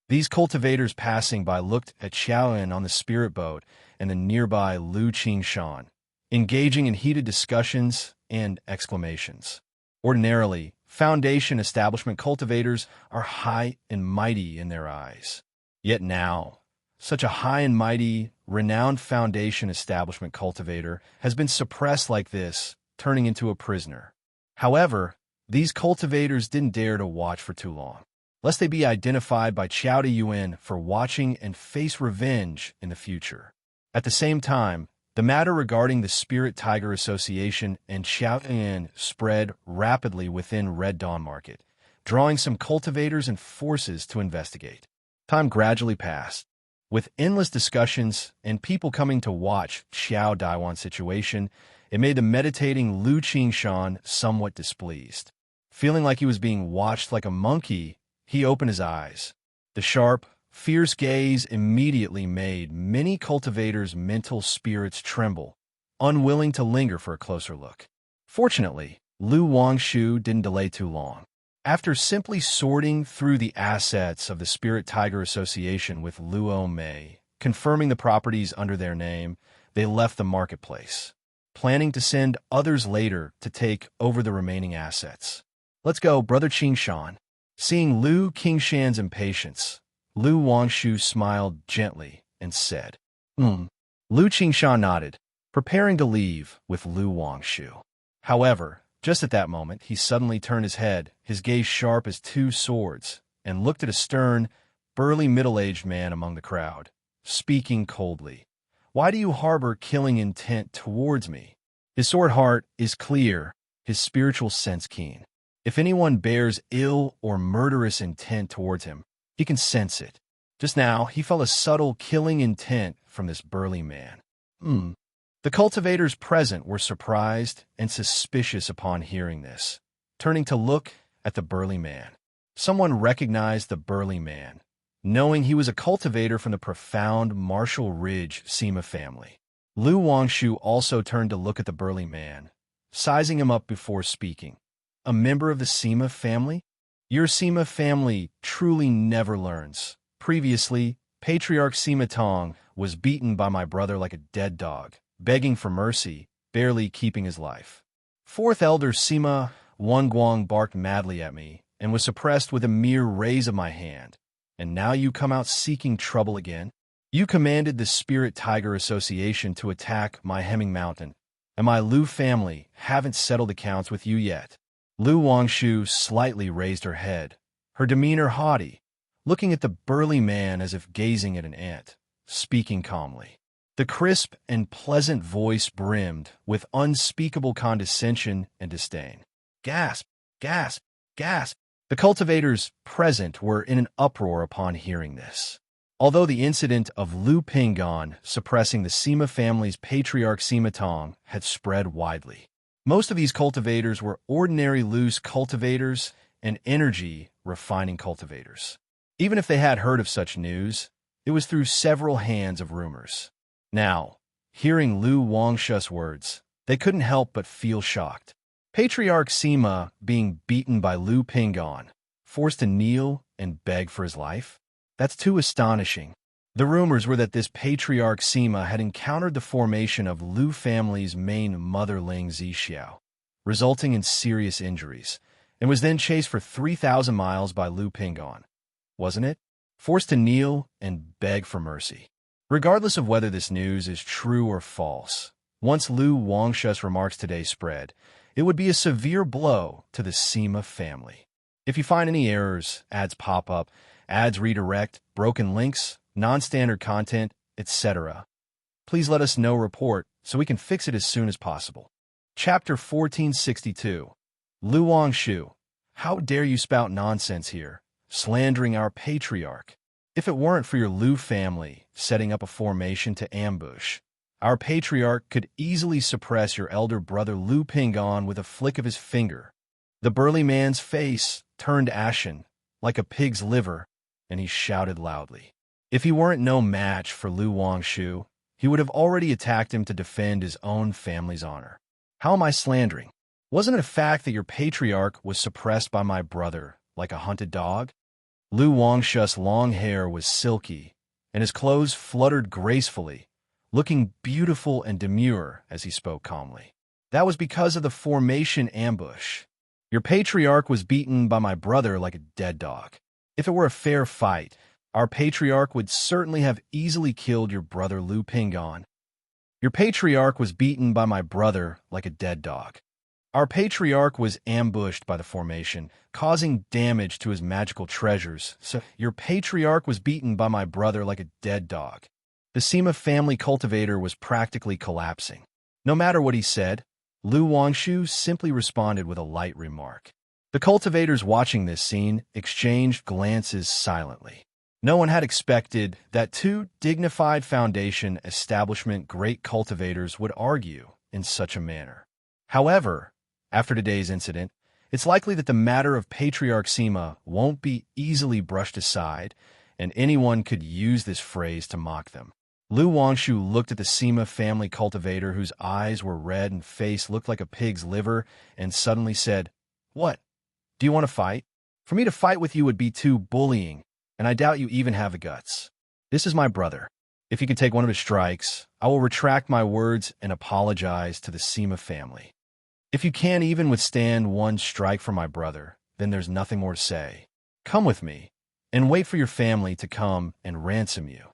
These cultivators passing by looked at Xiaoyan on the spirit boat and the nearby Lu Qingshan, engaging in heated discussions and exclamations. Ordinarily, foundation establishment cultivators are high and mighty in their eyes. Yet now, such a high and mighty, renowned foundation establishment cultivator has been suppressed like this, turning into a prisoner. However, these cultivators didn't dare to watch for too long, lest they be identified by Xiao Dayuan for watching and face revenge in the future. At the same time, the matter regarding the Spirit Tiger Association and Xiaoyan spread rapidly within Red Dawn Market, drawing some cultivators and forces to investigate. Time gradually passed, with endless discussions and people coming to watch Xiao Daiwan's situation. It made the meditating Lu Qingshan somewhat displeased. Feeling like he was being watched like a monkey, he opened his eyes. The sharp, fierce gaze immediately made many cultivators' mental spirits tremble, unwilling to linger for a closer look. Fortunately, Lu Wangshu didn't delay too long. After simply sorting through the assets of the Spirit Tiger Association with Luo Mei, confirming the properties under their name, they left the marketplace, planning to send others later to take over the remaining assets. Let's go, Brother Qingshan. Seeing Lu Qingshan's impatience, Lu Wangshu smiled gently and said, Lu Qingshan nodded, preparing to leave with Lu Wangshu. However, just at that moment, he suddenly turned his head, his gaze sharp as 2 swords, and looked at a stern, burly middle-aged man among the crowd, speaking coldly. Why do you harbor killing intent towards me? His sword heart is clear, his spiritual sense keen. If anyone bears ill or murderous intent towards him, he can sense it. Just now, he felt a subtle killing intent from this burly man. The cultivators present were surprised and suspicious upon hearing this, turning to look at the burly man. Someone recognized the burly man, knowing he was a cultivator from the profound Marshall Ridge Sima family. Lu Wangshu also turned to look at the burly man, sizing him up before speaking. A member of the Sima family? Your Sima family truly never learns. Previously, Patriarch Sima Tong was beaten by my brother like a dead dog, begging for mercy, barely keeping his life. Fourth elder Sima Wangguang barked madly at me and was suppressed with a mere raise of my hand. And now you come out seeking trouble again? You commanded the Spirit Tiger Association to attack my Hemming Mountain, and my Lu family haven't settled accounts with you yet. Lu Wangshu slightly raised her head, her demeanor haughty, looking at the burly man as if gazing at an ant, speaking calmly. The crisp and pleasant voice brimmed with unspeakable condescension and disdain. Gasp! Gasp! Gasp! The cultivators present were in an uproar upon hearing this. Although the incident of Lu Pingon suppressing the Sima family's patriarch Sima Tong had spread widely, most of these cultivators were ordinary loose cultivators and energy-refining cultivators. Even if they had heard of such news, it was through several hands of rumors. Now, hearing Lu Wangshu's words, they couldn't help but feel shocked. Patriarch Sima being beaten by Lu Pingon, forced to kneel and beg for his life? That's too astonishing. The rumors were that this Patriarch Sima had encountered the formation of Lu family's main motherling Xianxia, resulting in serious injuries, and was then chased for 3,000 miles by Lu Pingon, wasn't it? Forced to kneel and beg for mercy. Regardless of whether this news is true or false, once Lu Wangshu's remarks today spread, it would be a severe blow to the Sima family. If you find any errors, ads pop up, ads redirect, broken links, non-standard content, etc., please let us know report so we can fix it as soon as possible. Chapter 1462. Lu Wangshu, how dare you spout nonsense here, slandering our patriarch? If it weren't for your Lu family setting up a formation to ambush, our patriarch could easily suppress your elder brother Lu Pingon with a flick of his finger. The burly man's face turned ashen, like a pig's liver, and he shouted loudly. If he weren't no match for Lu Wangshu, he would have already attacked him to defend his own family's honor. How am I slandering? Wasn't it a fact that your patriarch was suppressed by my brother, like a hunted dog? Lu Wangshu's long hair was silky, and his clothes fluttered gracefully, looking beautiful and demure as he spoke calmly. That was because of the formation ambush. Your patriarch was beaten by my brother like a dead dog. If it were a fair fight, our patriarch would certainly have easily killed your brother Lu Pingon. Your patriarch was beaten by my brother like a dead dog. Our patriarch was ambushed by the formation, causing damage to his magical treasures, so your patriarch was beaten by my brother like a dead dog. The Sima family cultivator was practically collapsing. No matter what he said, Lu Wangshu simply responded with a light remark. The cultivators watching this scene exchanged glances silently. No one had expected that two dignified foundation establishment great cultivators would argue in such a manner. However, after today's incident, it's likely that the matter of Patriarch Sima won't be easily brushed aside, and anyone could use this phrase to mock them. Lu Wangshu looked at the Sima family cultivator whose eyes were red and face looked like a pig's liver and suddenly said, "What? Do you want to fight? For me to fight with you would be too bullying, and I doubt you even have the guts. This is my brother. If you can take one of his strikes, I will retract my words and apologize to the Sima family. If you can't even withstand one strike from my brother, then there's nothing more to say. Come with me, and wait for your family to come and ransom you."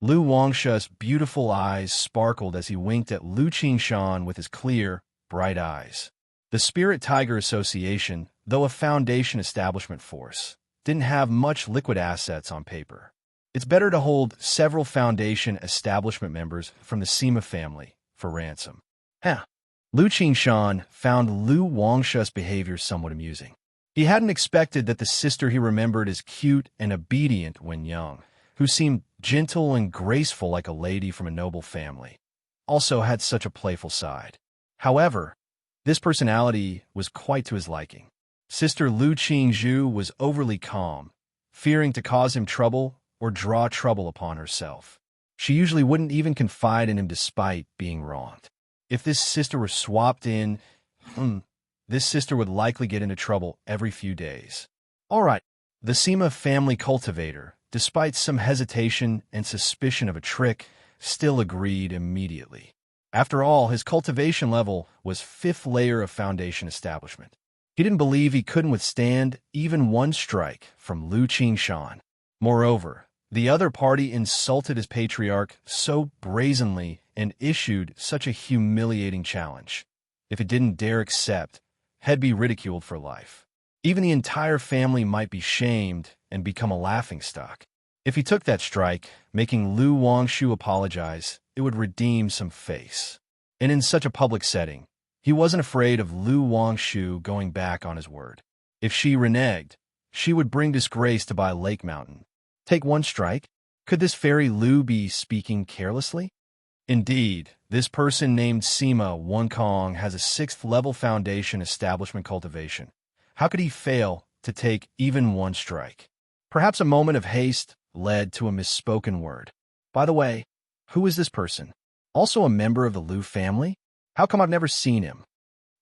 Lu Wangshu's beautiful eyes sparkled as he winked at Lu Qingshan with his clear, bright eyes. The Spirit Tiger Association, though a foundation establishment force, didn't have much liquid assets on paper. It's better to hold several foundation establishment members from the Sima family for ransom. Lu Qingshan found Lu Wangshu's behavior somewhat amusing. He hadn't expected that the sister he remembered as cute and obedient when young, who seemed gentle and graceful like a lady from a noble family, also had such a playful side. However, this personality was quite to his liking. Sister Lu Qingzhu was overly calm, fearing to cause him trouble or draw trouble upon herself. She usually wouldn't even confide in him despite being wronged. If this sister were swapped in, this sister would likely get into trouble every few days. All right, the Sima family cultivator, despite some hesitation and suspicion of a trick, still agreed immediately. After all, his cultivation level was 5th layer of foundation establishment. He didn't believe he couldn't withstand even one strike from Lu Qingshan. Moreover, the other party insulted his patriarch so brazenly and issued such a humiliating challenge. If it didn't dare accept, he'd be ridiculed for life. Even the entire family might be shamed and become a laughingstock. If he took that strike, making Lu Wangshu apologize, it would redeem some face. And in such a public setting, he wasn't afraid of Lu Wangshu going back on his word. If she reneged, she would bring disgrace to Bai Lake Mountain. Take one strike? Could this fairy Lu be speaking carelessly? Indeed, this person named Sima Wunkong has a 6th level foundation establishment cultivation. How could he fail to take even one strike? Perhaps a moment of haste led to a misspoken word. By the way, who is this person? Also a member of the Lu family? How come I've never seen him?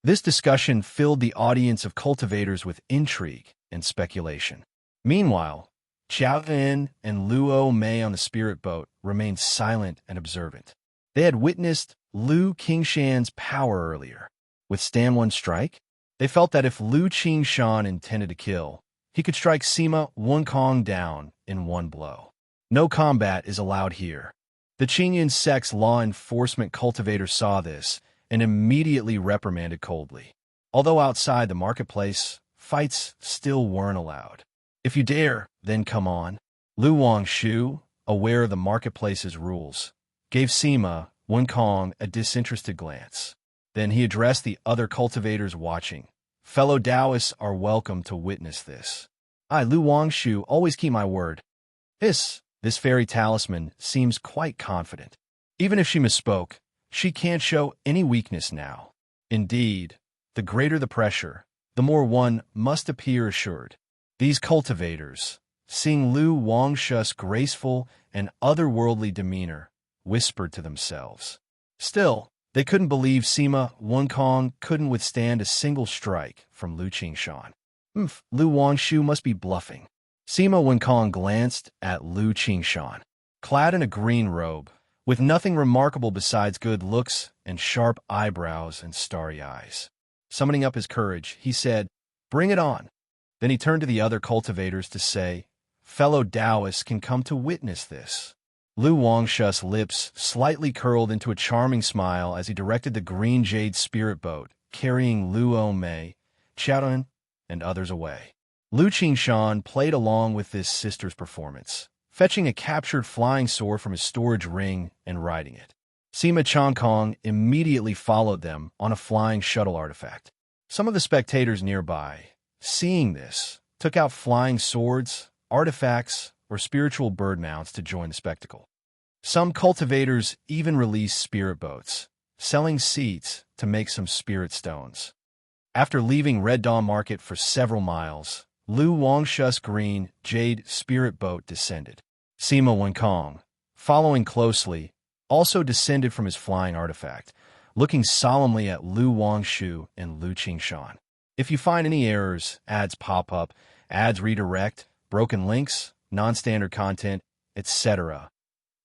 This discussion filled the audience of cultivators with intrigue and speculation. Meanwhile, Xiao Yin and Luo Mei on the spirit boat remained silent and observant. They had witnessed Lu Qingshan's power earlier. Withstand one strike? They felt that if Lu Qingshan intended to kill, he could strike Sima Wunkong down in one blow. No combat is allowed here. The Qingyan sect's law enforcement cultivator saw this and immediately reprimanded coldly. Although outside the marketplace, fights still weren't allowed. If you dare, then come on. Lu Wangshu, aware of the marketplace's rules, gave Sima Wunkong a disinterested glance. Then he addressed the other cultivators watching. Fellow Taoists are welcome to witness this. I, Lu Wangshu, always keep my word. This fairy talisman seems quite confident. Even if she misspoke, she can't show any weakness now. Indeed, the greater the pressure, the more one must appear assured. These cultivators, seeing Lu Wangshu's graceful and otherworldly demeanor, whispered to themselves. Still, they couldn't believe Sima Wunkong couldn't withstand a single strike from Lu Qingshan. Lu Wangshu must be bluffing. Sima Wunkong glanced at Lu Qingshan, clad in a green robe, with nothing remarkable besides good looks and sharp eyebrows and starry eyes. Summoning up his courage, he said, "Bring it on." Then he turned to the other cultivators to say, "Fellow Taoists can come to witness this." Lu Wangshu's lips slightly curled into a charming smile as he directed the green jade spirit boat, carrying Luo Mei, Xiaodan, and others away. Lu Qingshan played along with this sister's performance, fetching a captured flying sword from his storage ring and riding it. Sima Changkong immediately followed them on a flying shuttle artifact. Some of the spectators nearby, seeing this, took out flying swords, artifacts, or spiritual bird mounts to join the spectacle. Some cultivators even released spirit boats, selling seeds to make some spirit stones. After leaving Red Dawn Market for several miles, Lu Wangshu's green jade spirit boat descended. Sima Wunkong, following closely, also descended from his flying artifact, looking solemnly at Lu Wangshu and Lu Qingshan. If you find any errors, ads pop up, ads redirect, broken links, non-standard content, etc.,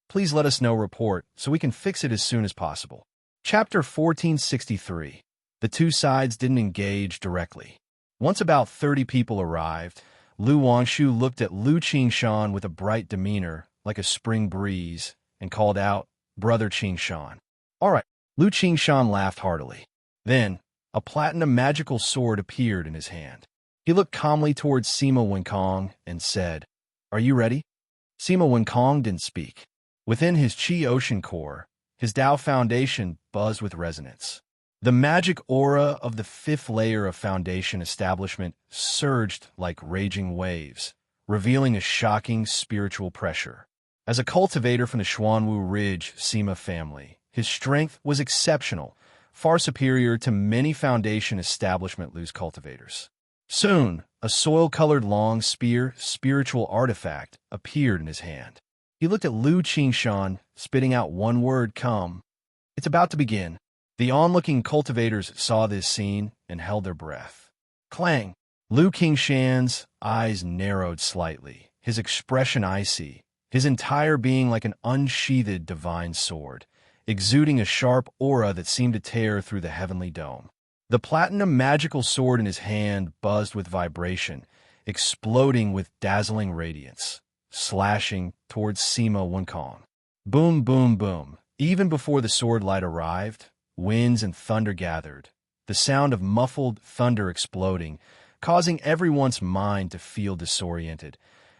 please let us know report so we can fix it as soon as possible. Chapter 1463. The two sides didn't engage directly. Once about 30 people arrived, Lu Wangshu looked at Lu Qingshan with a bright demeanor, like a spring breeze, and called out, "Brother Qingshan." "All right." Lu Qingshan laughed heartily. Then, a platinum magical sword appeared in his hand. He looked calmly towards Sima Wunkong and said, "Are you ready?" Sima Wunkong didn't speak. Within his Qi Ocean core, his Tao foundation buzzed with resonance. The magic aura of the 5th layer of foundation establishment surged like raging waves, revealing a shocking spiritual pressure. As a cultivator from the Xuanwu Ridge Sima family, his strength was exceptional, far superior to many foundation establishment Lu's cultivators. Soon, a soil-colored long spear spiritual artifact appeared in his hand. He looked at Lu Qingshan, spitting out one word, "Come." "It's about to begin." The onlooking cultivators saw this scene and held their breath. Clang! Lu Qingshan's eyes narrowed slightly, his expression icy, his entire being like an unsheathed divine sword, exuding a sharp aura that seemed to tear through the heavenly dome. The platinum magical sword in his hand buzzed with vibration, exploding with dazzling radiance, slashing towards Sima Wunkong. Boom, boom, boom. Even before the sword light arrived, winds and thunder gathered, the sound of muffled thunder exploding, causing everyone's mind to feel disoriented,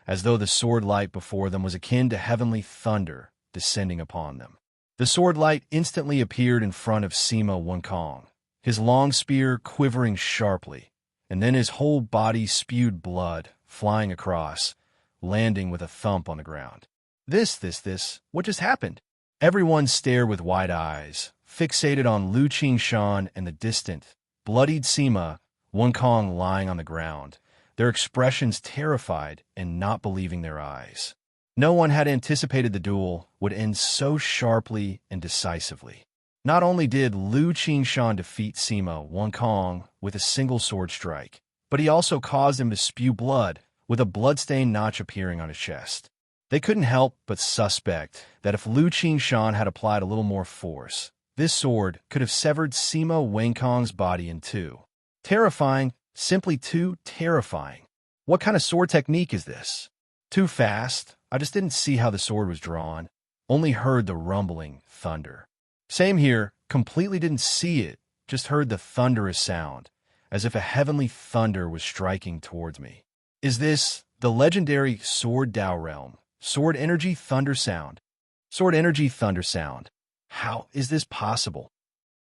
as though the sword light before them was akin to heavenly thunder descending upon them. The sword light instantly appeared in front of Sima Wunkong, his long spear quivering sharply, and then his whole body spewed blood, flying across, landing with a thump on the ground. What just happened? Everyone stared with wide eyes, fixated on Lu Qingshan and the distant, bloodied Sima Wunkong lying on the ground, their expressions terrified and not believing their eyes. No one had anticipated the duel would end so sharply and decisively. Not only did Lu Qingshan defeat Sima Wunkong with a single sword strike, but he also caused him to spew blood, with a bloodstained notch appearing on his chest. They couldn't help but suspect that if Lu Qingshan had applied a little more force, this sword could have severed Sima Wunkong's body in two. Terrifying, simply too terrifying. What kind of sword technique is this? Too fast. I just didn't see how the sword was drawn, only heard the rumbling thunder. Same here, completely didn't see it, just heard the thunderous sound, as if a heavenly thunder was striking towards me. Is this the legendary Sword Dao realm? Sword energy thunder sound. Sword energy thunder sound. How is this possible?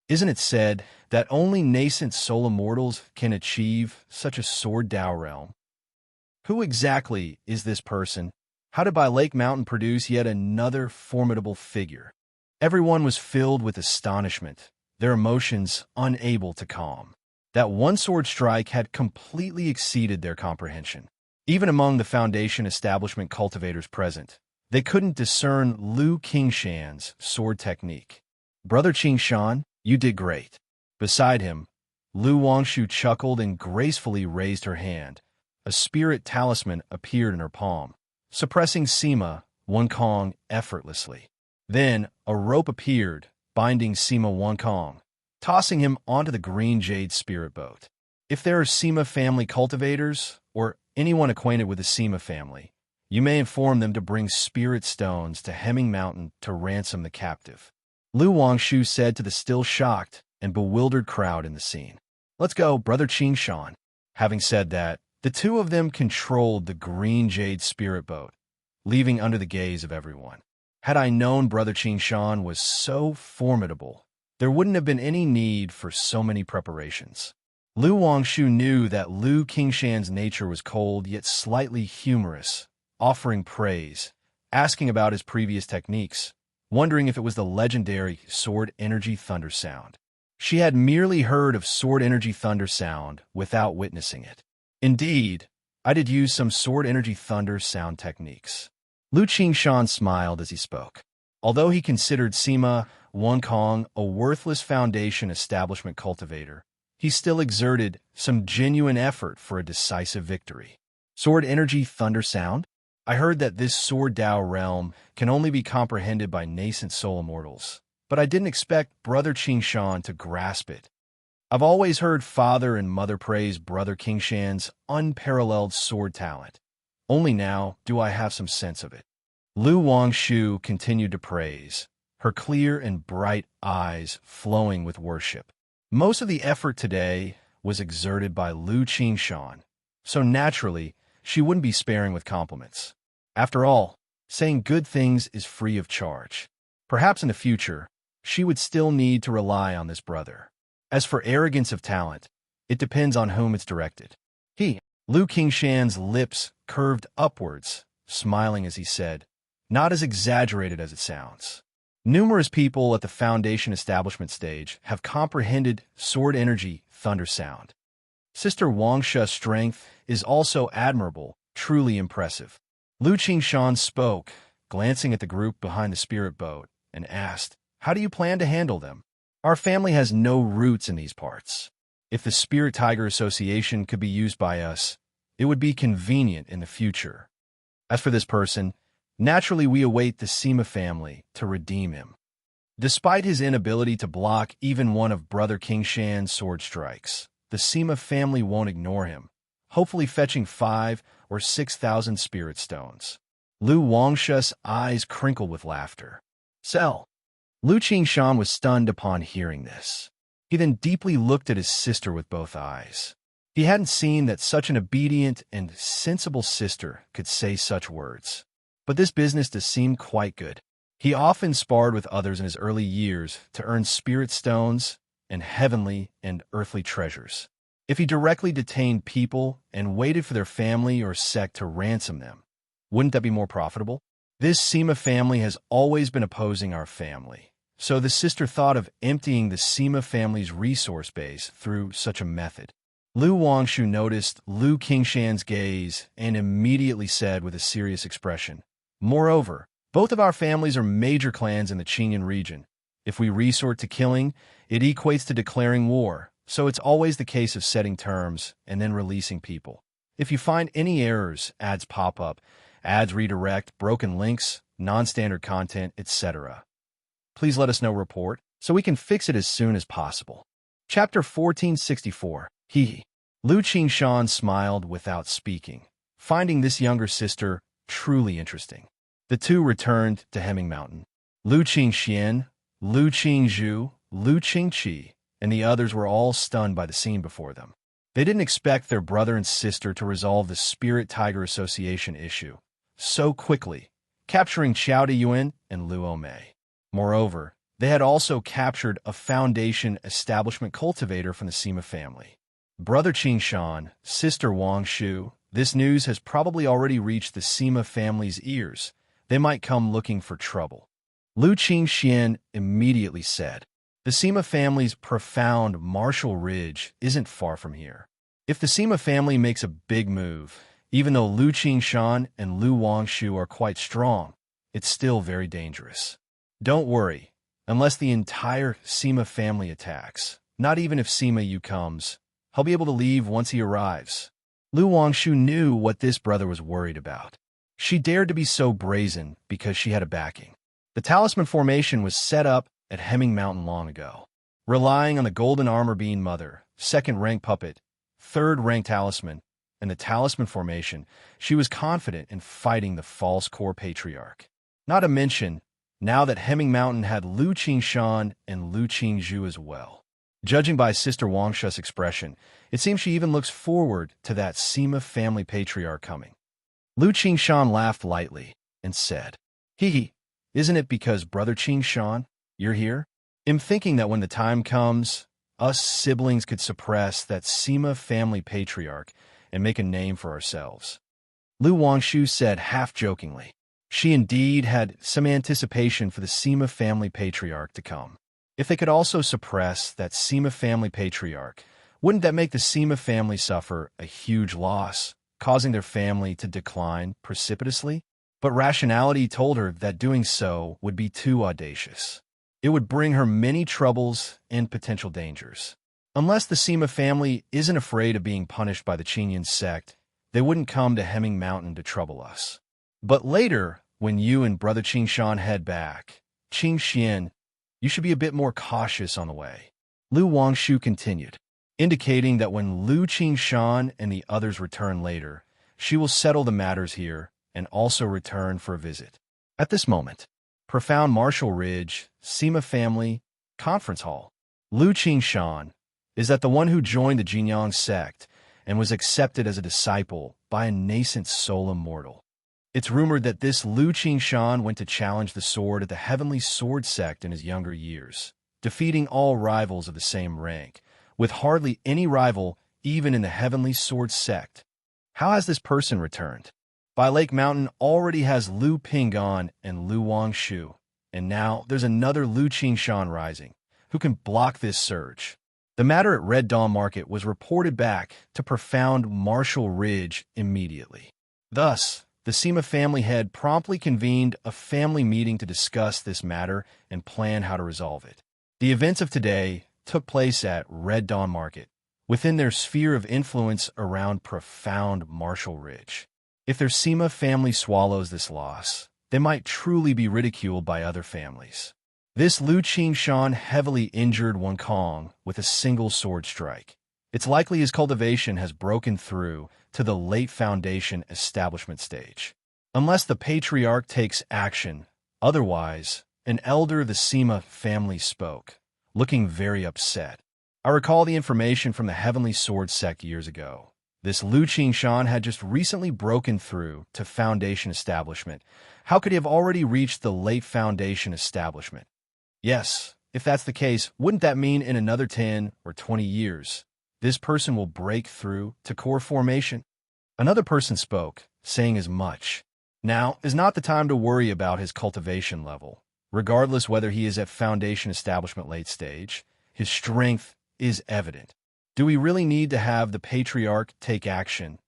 Isn't it said that only nascent soul immortals can achieve such a Sword Dao realm? Who exactly is this person? How did By Lake Mountain produce yet another formidable figure? Everyone was filled with astonishment, their emotions unable to calm. That one sword strike had completely exceeded their comprehension. Even among the Foundation establishment cultivators present, they couldn't discern Lu Qingshan's sword technique. Brother Qingshan, you did great. Beside him, Lu Wangshu chuckled and gracefully raised her hand. A spirit talisman appeared in her palm, suppressing Sima Wunkong effortlessly. Then a rope appeared, binding Sima Wunkong, tossing him onto the green jade spirit boat. If there are Sima family cultivators, or anyone acquainted with the Sima family, you may inform them to bring spirit stones to Hemming Mountain to ransom the captive. Lu Wangshu said to the still shocked and bewildered crowd in the scene. Let's go, Brother Qingshan. Having said that, the two of them controlled the green jade spirit boat, leaving under the gaze of everyone. Had I known Brother Qingshan was so formidable, there wouldn't have been any need for so many preparations. Lu Wangshu knew that Lu Qingshan's nature was cold yet slightly humorous, offering praise, asking about his previous techniques, wondering if it was the legendary Sword Energy Thunder Sound. She had merely heard of Sword Energy Thunder Sound without witnessing it. Indeed, I did use some Sword Energy Thunder Sound techniques. Lu Qingshan smiled as he spoke. Although he considered Sima Wunkong a worthless Foundation establishment cultivator, he still exerted some genuine effort for a decisive victory. Sword Energy Thunder Sound? I heard that this Sword Dao realm can only be comprehended by nascent soul immortals, but I didn't expect Brother Qingshan to grasp it. I've always heard father and mother praise Brother Qingshan's unparalleled sword talent. Only now do I have some sense of it. Lu Wangshu continued to praise, her clear and bright eyes flowing with worship. Most of the effort today was exerted by Lu Qingshan, so naturally, she wouldn't be sparing with compliments. After all, saying good things is free of charge. Perhaps in the future, she would still need to rely on this brother. As for arrogance of talent, it depends on whom it's directed. Lu Qingshan's lips curved upwards, smiling as he said, not as exaggerated as it sounds. Numerous people at the Foundation establishment stage have comprehended Sword Energy Thunder Sound. Sister Wangshu's strength is also admirable, truly impressive. Lu Qingshan spoke, glancing at the group behind the spirit boat, and asked, how do you plan to handle them? Our family has no roots in these parts. If the Spirit Tiger Association could be used by us, it would be convenient in the future. As for this person, naturally we await the Sima family to redeem him. Despite his inability to block even one of Brother King Shan's sword strikes, the Sima family won't ignore him, hopefully fetching 5 or 6,000 spirit stones. Lu Wangshu's eyes crinkled with laughter. Sell. Lu Qingshan was stunned upon hearing this. He then deeply looked at his sister with both eyes. He hadn't seen that such an obedient and sensible sister could say such words. But this business does seem quite good. He often sparred with others in his early years to earn spirit stones and heavenly and earthly treasures. If he directly detained people and waited for their family or sect to ransom them, wouldn't that be more profitable? This Sima family has always been opposing our family, so the sister thought of emptying the Sima family's resource base through such a method. Lu Wangshu noticed Lu Qingshan's gaze and immediately said with a serious expression, "Moreover, both of our families are major clans in the Qingyan region. If we resort to killing, it equates to declaring war, so it's always the case of setting terms and then releasing people. If you find any errors, ads pop up, ads redirect, broken links, non-standard content, etc. Please let us know report, so we can fix it as soon as possible." Chapter 1464. Hee. Lu Qingshan smiled without speaking, finding this younger sister truly interesting. The two returned to Hemming Mountain. Lu Qingxian, Lu Qingzhu, Lu Qingqi, and the others were all stunned by the scene before them. They didn't expect their brother and sister to resolve the Spirit Tiger Association issue so quickly, capturing Xiao Diyuan and Lu Omei. Moreover, they had also captured a Foundation establishment cultivator from the Sima family. Brother Qingshan, sister Wangshu, this news has probably already reached the Sima family's ears. They might come looking for trouble. Lu Qingxian immediately said, "The Sima family's profound martial ridge isn't far from here. If the Sima family makes a big move, even though Lu Qingshan and Lu Wangshu are quite strong, it's still very dangerous. Don't worry, unless the entire Sima family attacks, not even if Sima Yu comes, he'll be able to leave once he arrives." Lu Wangshu knew what this brother was worried about. She dared to be so brazen because she had a backing. The talisman formation was set up at Hemming Mountain long ago. Relying on the golden armor being mother, second-rank puppet, third-rank talisman, and the talisman formation, she was confident in fighting the false core patriarch. Not to mention, now that Hemming Mountain had Lu Qingshan and Lu Qingzhu as well. Judging by Sister Wangshu's expression, it seems she even looks forward to that Sima family patriarch coming. Lu Qingshan laughed lightly and said, "Hee, isn't it because Brother Qingshan, you're here? I'm thinking that when the time comes, us siblings could suppress that Sima family patriarch and make a name for ourselves." Lu Wangshu said half-jokingly. She indeed had some anticipation for the Sima family patriarch to come. If they could also suppress that Sima family patriarch, wouldn't that make the Sima family suffer a huge loss, causing their family to decline precipitously? But rationality told her that doing so would be too audacious. It would bring her many troubles and potential dangers. Unless the Sima family isn't afraid of being punished by the Qingyan sect, they wouldn't come to Hemming Mountain to trouble us. But later, when you and Brother Qingshan head back, Qingxian, you should be a bit more cautious on the way. Lu Wangshu continued, indicating that when Lu Qingshan and the others return later, she will settle the matters here and also return for a visit. At this moment, Profound Martial Ridge, Sima Family, Conference Hall. Lu Qingshan is that the one who joined the Jinyang sect and was accepted as a disciple by a nascent soul immortal. It's rumored that this Lu Qingshan went to challenge the sword at the Heavenly Sword sect in his younger years, defeating all rivals of the same rank, with hardly any rival even in the Heavenly Sword sect. How has this person returned? By Lake Mountain already has Lu Pingan and Lu Wangshu, and now there's another Lu Qingshan rising, who can block this surge. The matter at Red Dawn Market was reported back to Profound Martial Ridge immediately. Thus, the Sima family head promptly convened a family meeting to discuss this matter and plan how to resolve it. The events of today took place at Red Dawn Market, within their sphere of influence around Profound Martial Ridge. If their Sima family swallows this loss, they might truly be ridiculed by other families. This Lu Qingshan heavily injured Wen Kong with a single sword strike. It's likely his cultivation has broken through to the late foundation establishment stage. Unless the patriarch takes action, otherwise, an elder of the Sima family spoke, looking very upset. I recall the information from the Heavenly Sword sect years ago. This Lu Qingshan had just recently broken through to foundation establishment. How could he have already reached the late foundation establishment? Yes, if that's the case, wouldn't that mean in another 10 or 20 years, this person will break through to core formation? Another person spoke, saying as much. Now is not the time to worry about his cultivation level. Regardless whether he is at foundation establishment late stage, his strength is evident. Do we really need to have the patriarch take action?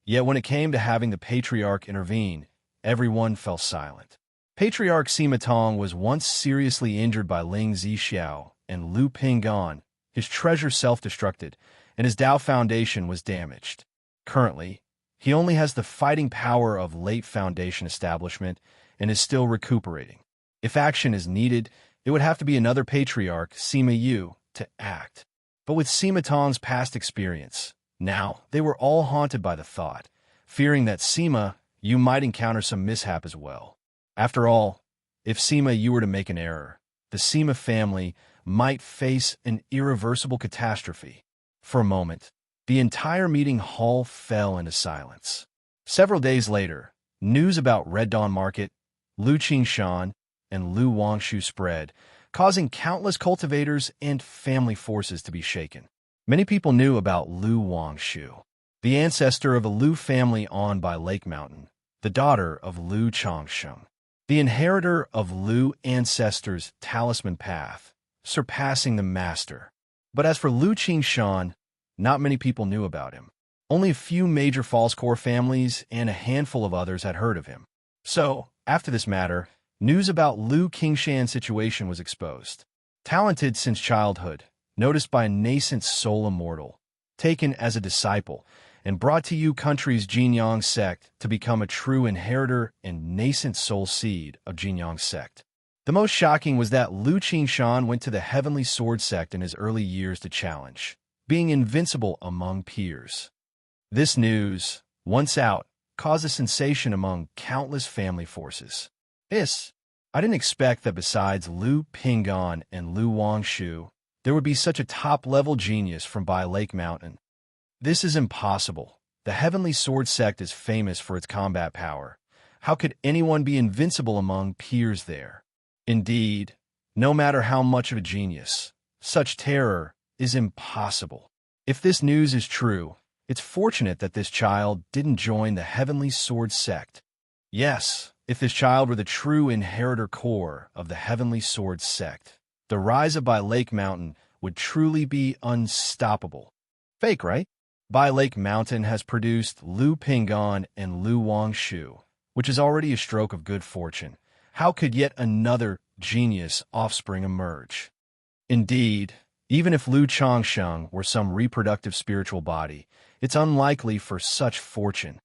Yet when it came to having the patriarch intervene, everyone fell silent. Patriarch Sima Tong was once seriously injured by Ling Zixiao and Lu Pinggan. His treasure self-destructed, and his Dao foundation was damaged. Currently, he only has the fighting power of late foundation establishment and is still recuperating. If action is needed, it would have to be another patriarch, Sima Yu, to act. But with Sima Tong's past experience, now they were all haunted by the thought, fearing that Sima Yu might encounter some mishap as well. After all, if Sima Yu were to make an error, the Sima family might face an irreversible catastrophe. For a moment, the entire meeting hall fell into silence. Several days later, news about Red Dawn Market, Lu Qingshan, and Lu Wangshu spread, causing countless cultivators and family forces to be shaken. Many people knew about Lu Wangshu, the ancestor of a Lu family owned by Lake Mountain, the daughter of Lu Changsheng, the inheritor of Lu ancestors' talisman path, surpassing the master. But as for Lu Qingshan, not many people knew about him. Only a few major false core families and a handful of others had heard of him. So, after this matter, news about Lu Qingshan's situation was exposed. Talented since childhood, noticed by a nascent soul immortal, taken as a disciple, and brought to Yu country's Jinyang sect to become a true inheritor and nascent soul seed of Jinyang sect. The most shocking was that Lu Qingshan went to the Heavenly Sword sect in his early years to challenge, being invincible among peers. This news, once out, caused a sensation among countless family forces. I didn't expect that besides Lu Pinggan and Lu Wangshu, there would be such a top-level genius from by Lake Mountain. This is impossible. The Heavenly Sword sect is famous for its combat power. How could anyone be invincible among peers there? Indeed, no matter how much of a genius, such terror is impossible. If this news is true, it's fortunate that this child didn't join the Heavenly Sword sect. Yes, if this child were the true inheritor core of the Heavenly Sword sect, the rise of By Lake Mountain would truly be unstoppable. Fake, right? By Lake Mountain has produced Lu Pinggan and Lu Wangshu, which is already a stroke of good fortune. How could yet another genius offspring emerge? Indeed, even if Lu Changsheng were some reproductive spiritual body, it's unlikely for such fortune.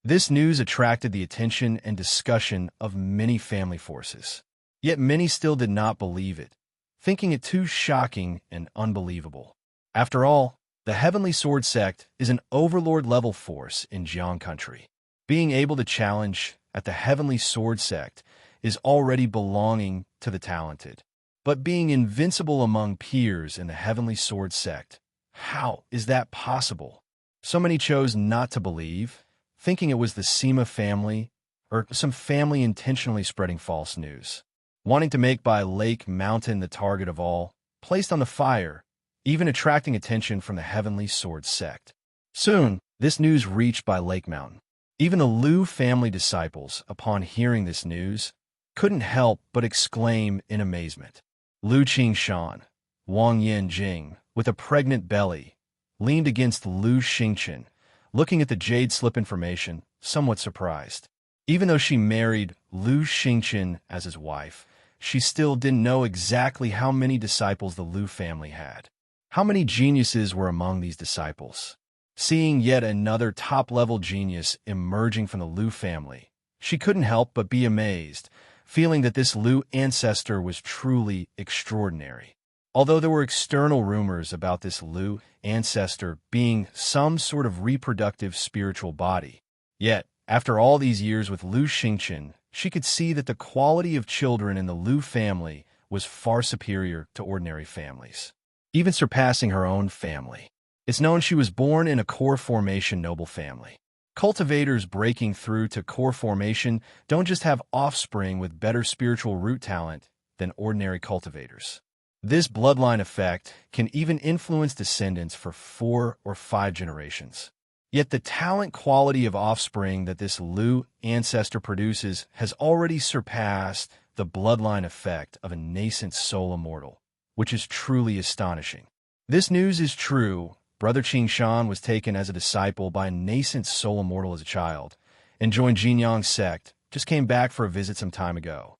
This news attracted the attention and discussion of many family forces. Yet many still did not believe it, thinking it too shocking and unbelievable. After all, the Heavenly Sword sect is an overlord-level force in Jiang country. Being able to challenge at the Heavenly Sword sect is already belonging to the talented. But being invincible among peers in the Heavenly Sword sect, how is that possible? So many chose not to believe, thinking it was the Sima family or some family intentionally spreading false news, wanting to make By Lake Mountain the target of all, placed on the fire, even attracting attention from the Heavenly Sword sect. Soon, this news reached By Lake Mountain. Even the Lu family disciples, upon hearing this news, couldn't help but exclaim in amazement. Lu Qingshan, Wang Yanjing, with a pregnant belly, leaned against Lu Xingchen, looking at the jade slip information, somewhat surprised. Even though she married Lu Xingchen as his wife, she still didn't know exactly how many disciples the Lu family had. How many geniuses were among these disciples? Seeing yet another top-level genius emerging from the Lu family, she couldn't help but be amazed, feeling that this Lu ancestor was truly extraordinary. Although there were external rumors about this Lu ancestor being some sort of reproductive spiritual body, yet, after all these years with Lu Xingqian, she could see that the quality of children in the Lu family was far superior to ordinary families, even surpassing her own family. It's known she was born in a core formation noble family. Cultivators breaking through to core formation don't just have offspring with better spiritual root talent than ordinary cultivators. This bloodline effect can even influence descendants for 4 or 5 generations. Yet the talent quality of offspring that this Lu ancestor produces has already surpassed the bloodline effect of a nascent soul immortal, which is truly astonishing. This news is true. Brother Xianxia was taken as a disciple by a nascent soul immortal as a child, and joined Jinyang's sect, just came back for a visit some time ago.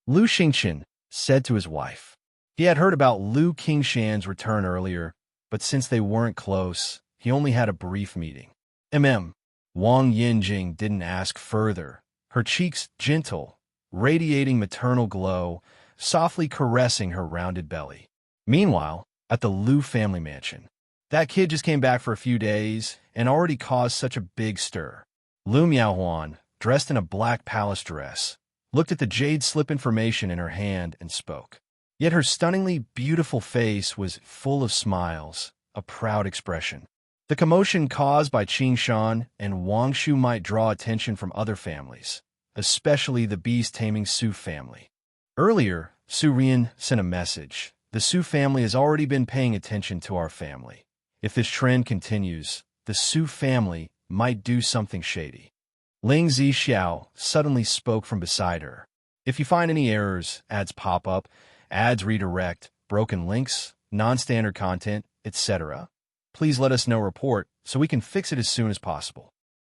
Lu Xingqian said to his wife. He had heard about Lu Qingshan's return earlier, but since they weren't close, he only had a brief meeting. Wang Yinjing didn't ask further, her cheeks gentle, radiating maternal glow, softly caressing her rounded belly. Meanwhile, at the Lu family mansion, that kid just came back for a few days and already caused such a big stir. Lu Miaohuan, dressed in a black palace dress, looked at the jade slip information in her hand and spoke. Yet her stunningly beautiful face was full of smiles, a proud expression. The commotion caused by Qingshan and Wang Shu might draw attention from other families, especially the beast-taming Su family. Earlier, Su Rian sent a message. The Su family has already been paying attention to our family. If this trend continues, the Su family might do something shady. Ling Zixiao suddenly spoke from beside her. If you find any errors, ads pop up, ads redirect, broken links, non-standard content, etc., please let us know report so we can fix it as soon as possible.